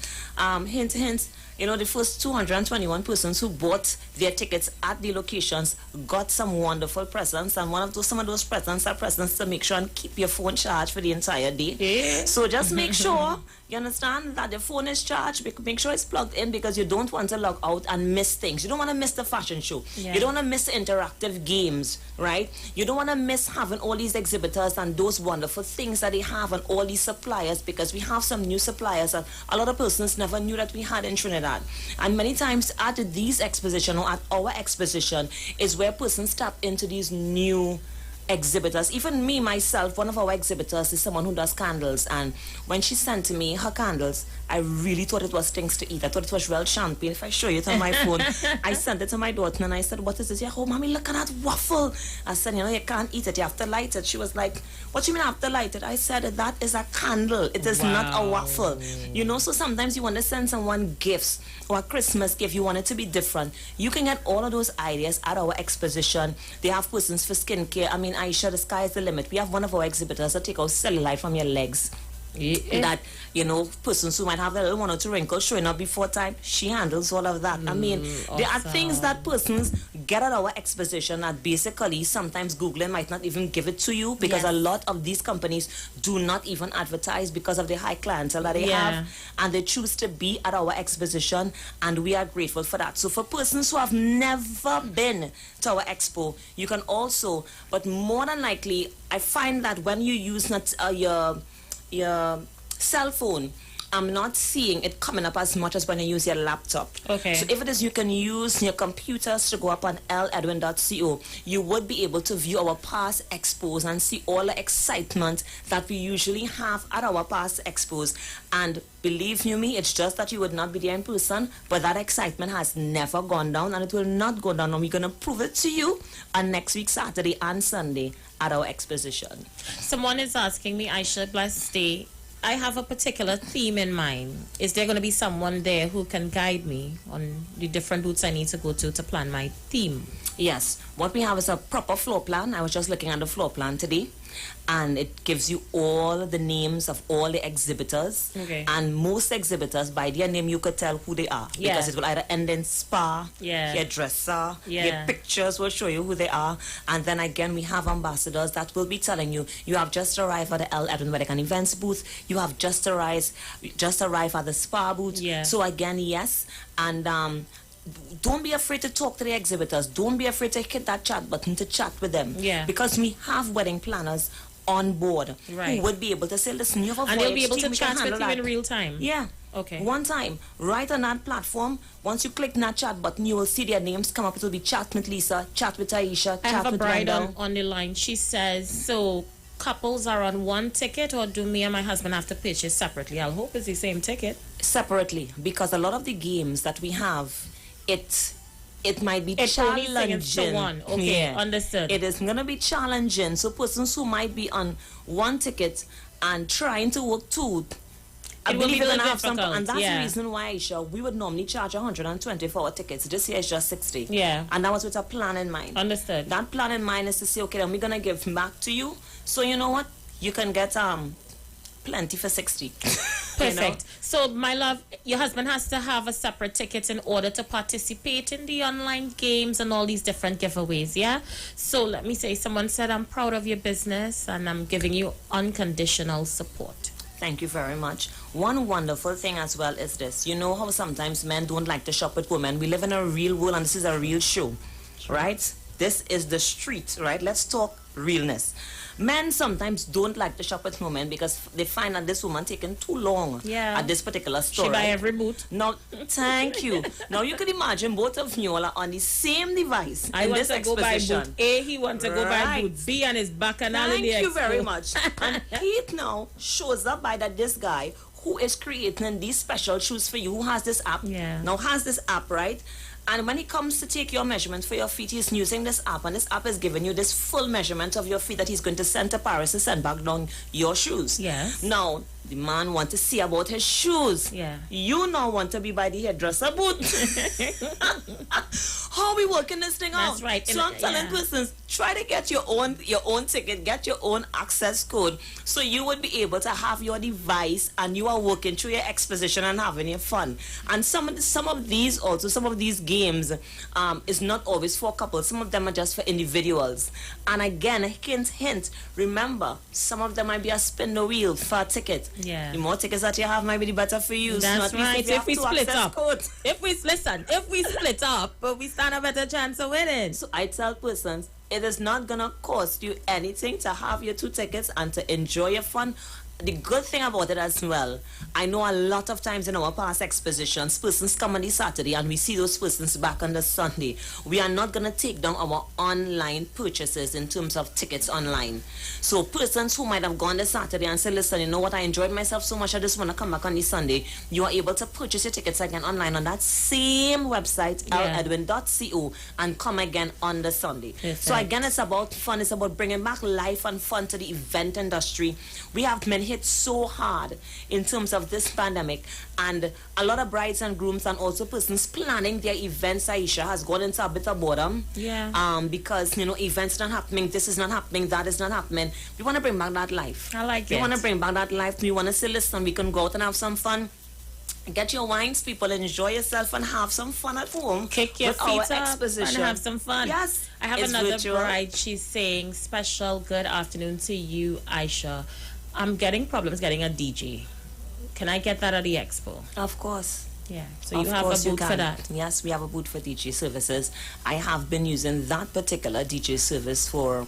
Hint. You know, the first 221 persons who bought their tickets at the locations got some wonderful presents, and some of those presents are presents to make sure and keep your phone charged for the entire day. Yeah. So just make sure, you understand, that the phone is charged. Make sure it's plugged in, because you don't want to log out and miss things. You don't want to miss the fashion show. Yeah. You don't want to miss the interactive games, right? You don't want to miss having all these exhibitors and those wonderful things that they have, and all these suppliers, because we have some new suppliers that a lot of persons never knew that we had in Trinidad. And many times at these exposition, or at our exposition, is where persons tap into these new exhibitors. Even me myself, one of our exhibitors is someone who does candles, and when she sent to me her candles, I really thought it was things to eat. I thought it was real champagne. If I show you it on my phone, I sent it to my daughter and I said, "What is this?" Yeah, "Oh, mommy, look at that waffle." I said, "You know, you can't eat it. You have to light it." She was like, "What do you mean I have to light it?" I said, "That is a candle. It is not a waffle." You know, so sometimes you want to send someone gifts or a Christmas gift. You want it to be different. You can get all of those ideas at our exposition. They have persons for skincare. I mean, Aisha, the sky is the limit. We have one of our exhibitors that take out cellulite from your legs. That, you know, persons who might have a little one or two wrinkles showing up before time, she handles all of that. I mean, there are things that persons get at our exposition that basically sometimes Googling might not even give it to you, because a lot of these companies do not even advertise because of the high clientele that they have, and they choose to be at our exposition, and we are grateful for that. So for persons who have never been to our expo, you can also, but more than likely, I find that when you use your cell phone, I'm not seeing it coming up as much as when you use your laptop. Okay. So if it is, you can use your computers to go up on ledwin.co. You would be able to view our past expos and see all the excitement that we usually have at our past expos. And believe you me, it's just that you would not be there in person, but that excitement has never gone down, and it will not go down. And we're going to prove it to you on next week, Saturday and Sunday, at our exposition. Someone is asking me, Aisha, blessed day, I have a particular theme in mind. Is there going to be someone there who can guide me on the different routes I need to go to plan my theme? Yes. What we have is a proper floor plan. I was just looking at the floor plan today, and it gives you all the names of all the exhibitors. Okay. And most exhibitors, by their name, you could tell who they are. Yeah. Because it will either end in spa, hairdresser, their pictures will show you who they are. And then again, we have ambassadors that will be telling you, you have just arrived at the L. Edwin Wedding and Events booth. You have just arrived at the spa booth. Yeah. So again, yes. And don't be afraid to talk to the exhibitors. Don't be afraid to hit that chat button to chat with them. Yeah. Because we have wedding planners on board Right. who would be able to say, listen, you have a And they'll voyage be able team, to we can chat with handle you that. in real time? Yeah. Okay. One time, right on that platform, once you click that chat button, you will see their names come up. It will be chat with Lisa, chat with Aisha, I chat have a with bride Wendell. on the line. She says, so couples are on one ticket, or do me and my husband have to purchase separately? I'll hope it's the same ticket. Separately, because a lot of the games that we have, it might be It's only challenging. things for one. Okay, understood. It is going to be challenging. So persons who might be on one ticket and trying to work two, I It will believe be you're a going to little have some, difficult, and that's yeah. the reason why, Aisha, we would normally charge 120 for our tickets. This year is just 60. Yeah. And that was with a plan in mind. Understood. That plan in mind is to say, okay, then we're going to give back to you. So you know what? You can get plenty for 60. Perfect. So, my love, your husband has to have a separate ticket in order to participate in the online games and all these different giveaways, yeah? So, let me say, someone said, I'm proud of your business and I'm giving you unconditional support. Thank you very much. One wonderful thing as well is this. You know how sometimes men don't like to shop with women? We live in a real world and this is a real show, right? This is the street, right? Let's talk realness. Men sometimes don't like to shop with women because they find that this woman taking too long at this particular store. She buy right? every boot. Now, thank you. Now you can imagine both of you all are on the same device I in want this to go buy exposition. boot A, he wants to go buy Right. boot B, and his back and all in Thank the you expo. very much. And Heath now shows up by that this guy who is creating these special shoes for you, who has this app. Now has this app, right? And when he comes to take your measurement for your feet, he's using this app, and this app is giving you this full measurement of your feet that he's going to send to Paris to send back down your shoes. Yes. Now, the man wants to see about his shoes. Yeah. You now want to be by the hairdresser booth. How are we working this thing out? That's right. So I'm telling persons, try to get your own ticket, get your own access code, so you would be able to have your device and you are working through your exposition and having your fun. And some of these games is not always for couples. Some of them are just for individuals. And again, a hint, remember, some of them might be a spin the wheel for a ticket. Yeah. The more tickets that you have might be the better for you. That's So at right. least If we you have two split access up, codes. if we split up, but we stand a better chance of winning. So I tell persons, it is not gonna cost you anything to have your 2 tickets and to enjoy your fun. The good thing about it as well, I know a lot of times in our past expositions, persons come on the Saturday and we see those persons back on the Sunday. We are not going to take down our online purchases in terms of tickets online. So persons who might have gone this Saturday and said, listen, you know what, I enjoyed myself so much, I just want to come back on the Sunday. You are able to purchase your tickets again online on that same website, ledwin.co, and come again on the Sunday. Perfect. So again, it's about fun. It's about bringing back life and fun to the event industry. We have been hit so hard in terms of this pandemic, and a lot of brides and grooms and also persons planning their events, Aisha, has gone into a bit of boredom. Because events not happening, this is not happening, that is not happening. We want to bring back that life. I like we it. want to bring back that life. We want to say, listen, we can go out and have some fun. Get your wines, people, enjoy yourself and have some fun at home. Kick your with feet our up exposition. and have some fun. Yes. I have it's another virtual. bride. She's saying, special good afternoon to you, Aisha. I'm getting problems getting a DJ. Can I get that at the expo? Of course. Yeah. So you have a booth for that? Yes, we have a booth for DJ services. I have been using that particular DJ service for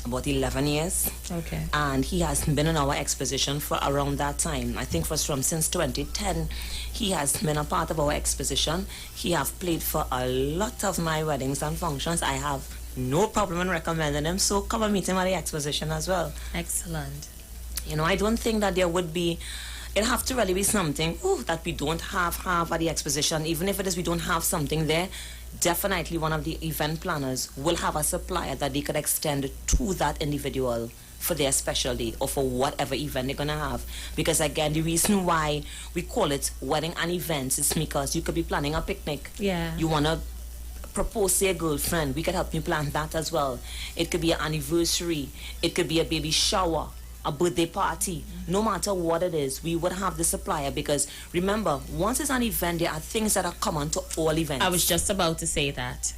about 11 years. Okay. And he has been in our exposition for around that time. I think since 2010. He has been a part of our exposition. He have played for a lot of my weddings and functions. I have no problem in recommending him, so come and meet him at the exposition as well. Excellent. I don't think that there would be, it have to really be something that we don't have at the exposition. Even if it is we don't have something there, definitely one of the event planners will have a supplier that they could extend to that individual for their special day or for whatever event they're going to have. Because again, the reason why we call it wedding and events is because you could be planning a picnic. Yeah. You want to propose to your girlfriend, we could help you plan that as well. It could be an anniversary, it could be a baby shower, a birthday party. No matter what it is, we would have the supplier, because remember, once it's an event, there are things that are common to all events. I was just about to say that.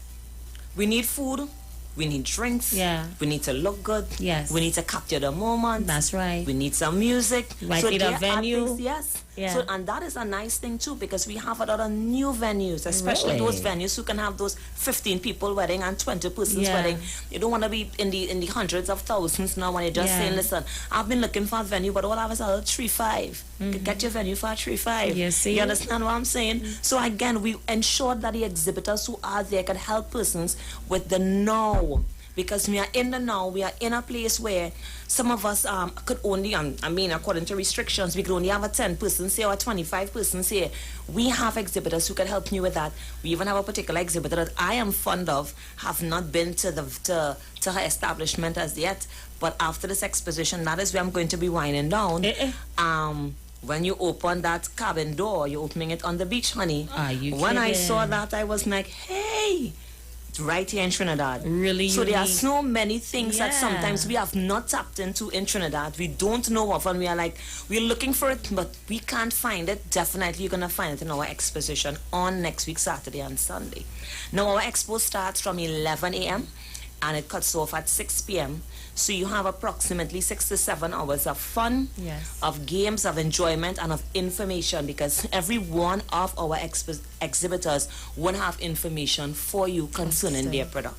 We need food, we need drinks, we need to look good, we need to capture the moment. That's right. We need some music. Might need a there are venue. things- yes. Yeah. So, and that is a nice thing too, because we have a lot of new venues, especially Really? those venues who can have those 15 people wedding and 20 persons Yeah. wedding. You don't want to be in the hundreds of thousands now when you're just Yeah. saying, listen, I've been looking for a venue, but all I was a 3-5. Get your venue for a 3-5. You see? You understand what I'm saying? So again, we ensure that the exhibitors who are there can help persons with the now. Because we are in the now, we are in a place where some of us could only, according to restrictions, we could only have a 10 persons here or 25 persons here. We have exhibitors who can help you with that. We even have a particular exhibitor that I am fond of, have not been to her establishment as yet, but after this exposition, that is where I'm going to be winding down. When you open that cabin door, you're opening it on the beach, honey. Are you When I kidding? saw that, I was like, hey, right here in Trinidad. Really So there are unique. so many things that Yeah. sometimes we have not tapped into in Trinidad. We don't know of, and we are like, we're looking for it, but we can't find it. Definitely you're going to find it in our exposition on next week, Saturday and Sunday. Now, our expo starts from 11 a.m. and it cuts off at 6 p.m. So you have approximately 6 to 7 hours of fun, Yes. of games, of enjoyment, and of information, because every one of our exhibitors will have information for you concerning their product.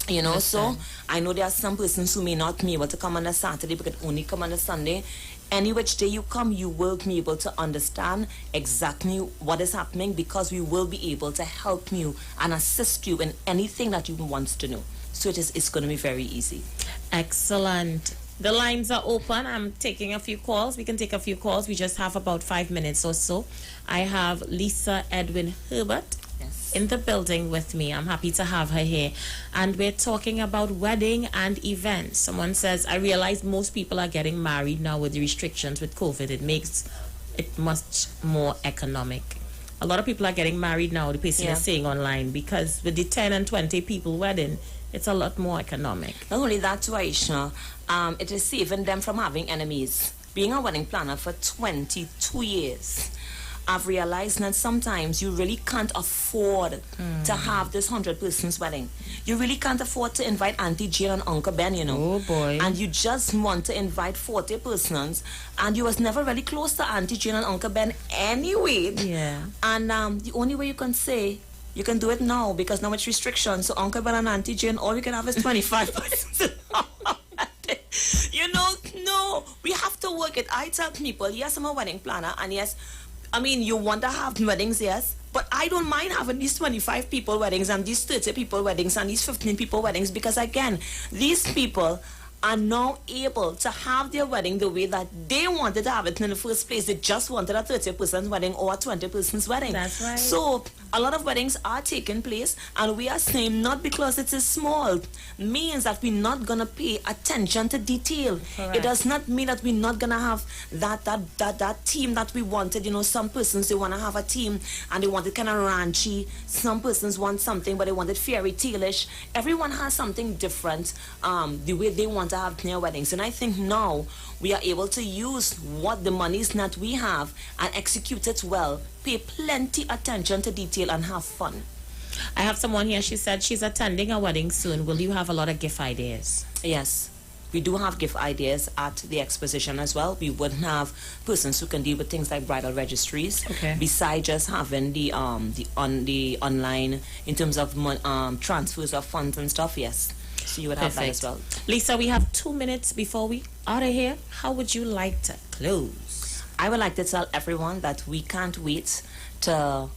You know, so I know there are some persons who may not be able to come on a Saturday but can only come on a Sunday. Any which day you come, you will be able to understand exactly what is happening, because we will be able to help you and assist you in anything that you want to know. So it's going to be very easy. Excellent. The lines are open. I'm taking a few calls. We can take a few calls. We just have about 5 minutes or so. I have Lisa Edwin Herbert in the building with me. I'm happy to have her here. And we're talking about wedding and events. Someone says, I realize most people are getting married now with the restrictions with COVID. It makes it much more economic. A lot of people are getting married now, the person is saying online, because with the 10 and 20 people wedding, it's a lot more economic. Not only that, too, Aisha, it is saving them from having enemies. Being a wedding planner for 22 years, I've realized that sometimes you really can't afford to have this 100-person's wedding. You really can't afford to invite Auntie Jane and Uncle Ben, you know. Oh, boy. And you just want to invite 40 persons, and you was never really close to Auntie Jane and Uncle Ben anyway. Yeah. And the only way you can say, you can do it now, because now it's restrictions. So Uncle Ben and Auntie Jane, all you can have is 25 persons. You know, no, we have to work it. I tell people, yes, I'm a wedding planner, and yes, I mean, you want to have weddings, yes, but I don't mind having these 25 people weddings and these 30 people weddings and these 15 people weddings, because again, these people are now able to have their wedding the way that they wanted to have it in the first place. They just wanted a 30-person wedding or a 20-person's wedding. That's right. So a lot of weddings are taking place, and we are saying not because it is small means that we're not going to pay attention to detail. Correct. It does not mean that we're not going to have that team that we wanted. You know, some persons, they want to have a team and they want it kind of ranchy. Some persons want something, but they want it fairy tale-ish. Everyone has something different, the way they want to have their weddings. And I think now we are able to use what the monies that we have and execute it well, pay plenty attention to detail, and have fun. I have someone here, she said she's attending a wedding soon. Will you have a lot of gift ideas? Yes, we do have gift ideas at the exposition as well. We would have persons who can deal with things like bridal registries. Okay. Besides just having the online in terms of transfers of funds and stuff. Yes, so you would have that as well. Lisa, we have 2 minutes before we out of here. How would you like to close? I would like to tell everyone that we can't wait to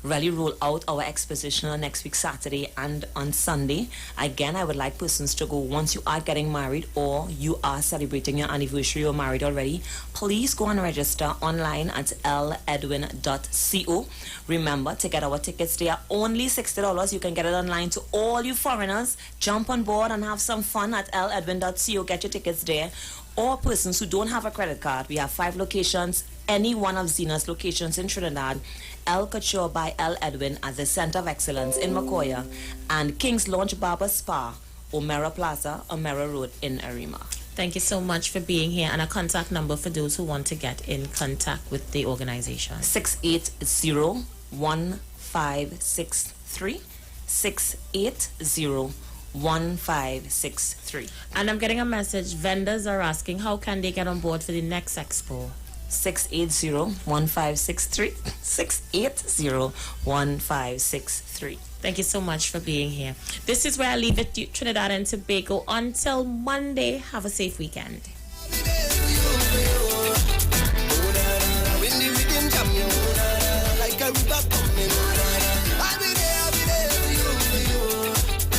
really roll out our exposition on next week Saturday and on Sunday. Again, I would like persons to go once you are getting married or you are celebrating your anniversary or married already. Please go and register online at ledwin.co. Remember, to get our tickets, they are only $60. You can get it online. To all you foreigners, jump on board and have some fun at ledwin.co. Get your tickets there. Or persons who don't have a credit card, we have 5 locations, any one of Zena's locations in Trinidad, El Couture by El Edwin at the Center of Excellence in Macoya, and King's Launch Barber Spa, Omera Plaza, Omera Road in Arima. Thank you so much for being here, and a contact number for those who want to get in contact with the organization. 680-1563, 680-1563. And I'm getting a message, vendors are asking how can they get on board for the next expo? 680-1563, 680-1563. Thank you so much for being here. This is where I leave it, Trinidad and Tobago. Until Monday, have a safe weekend.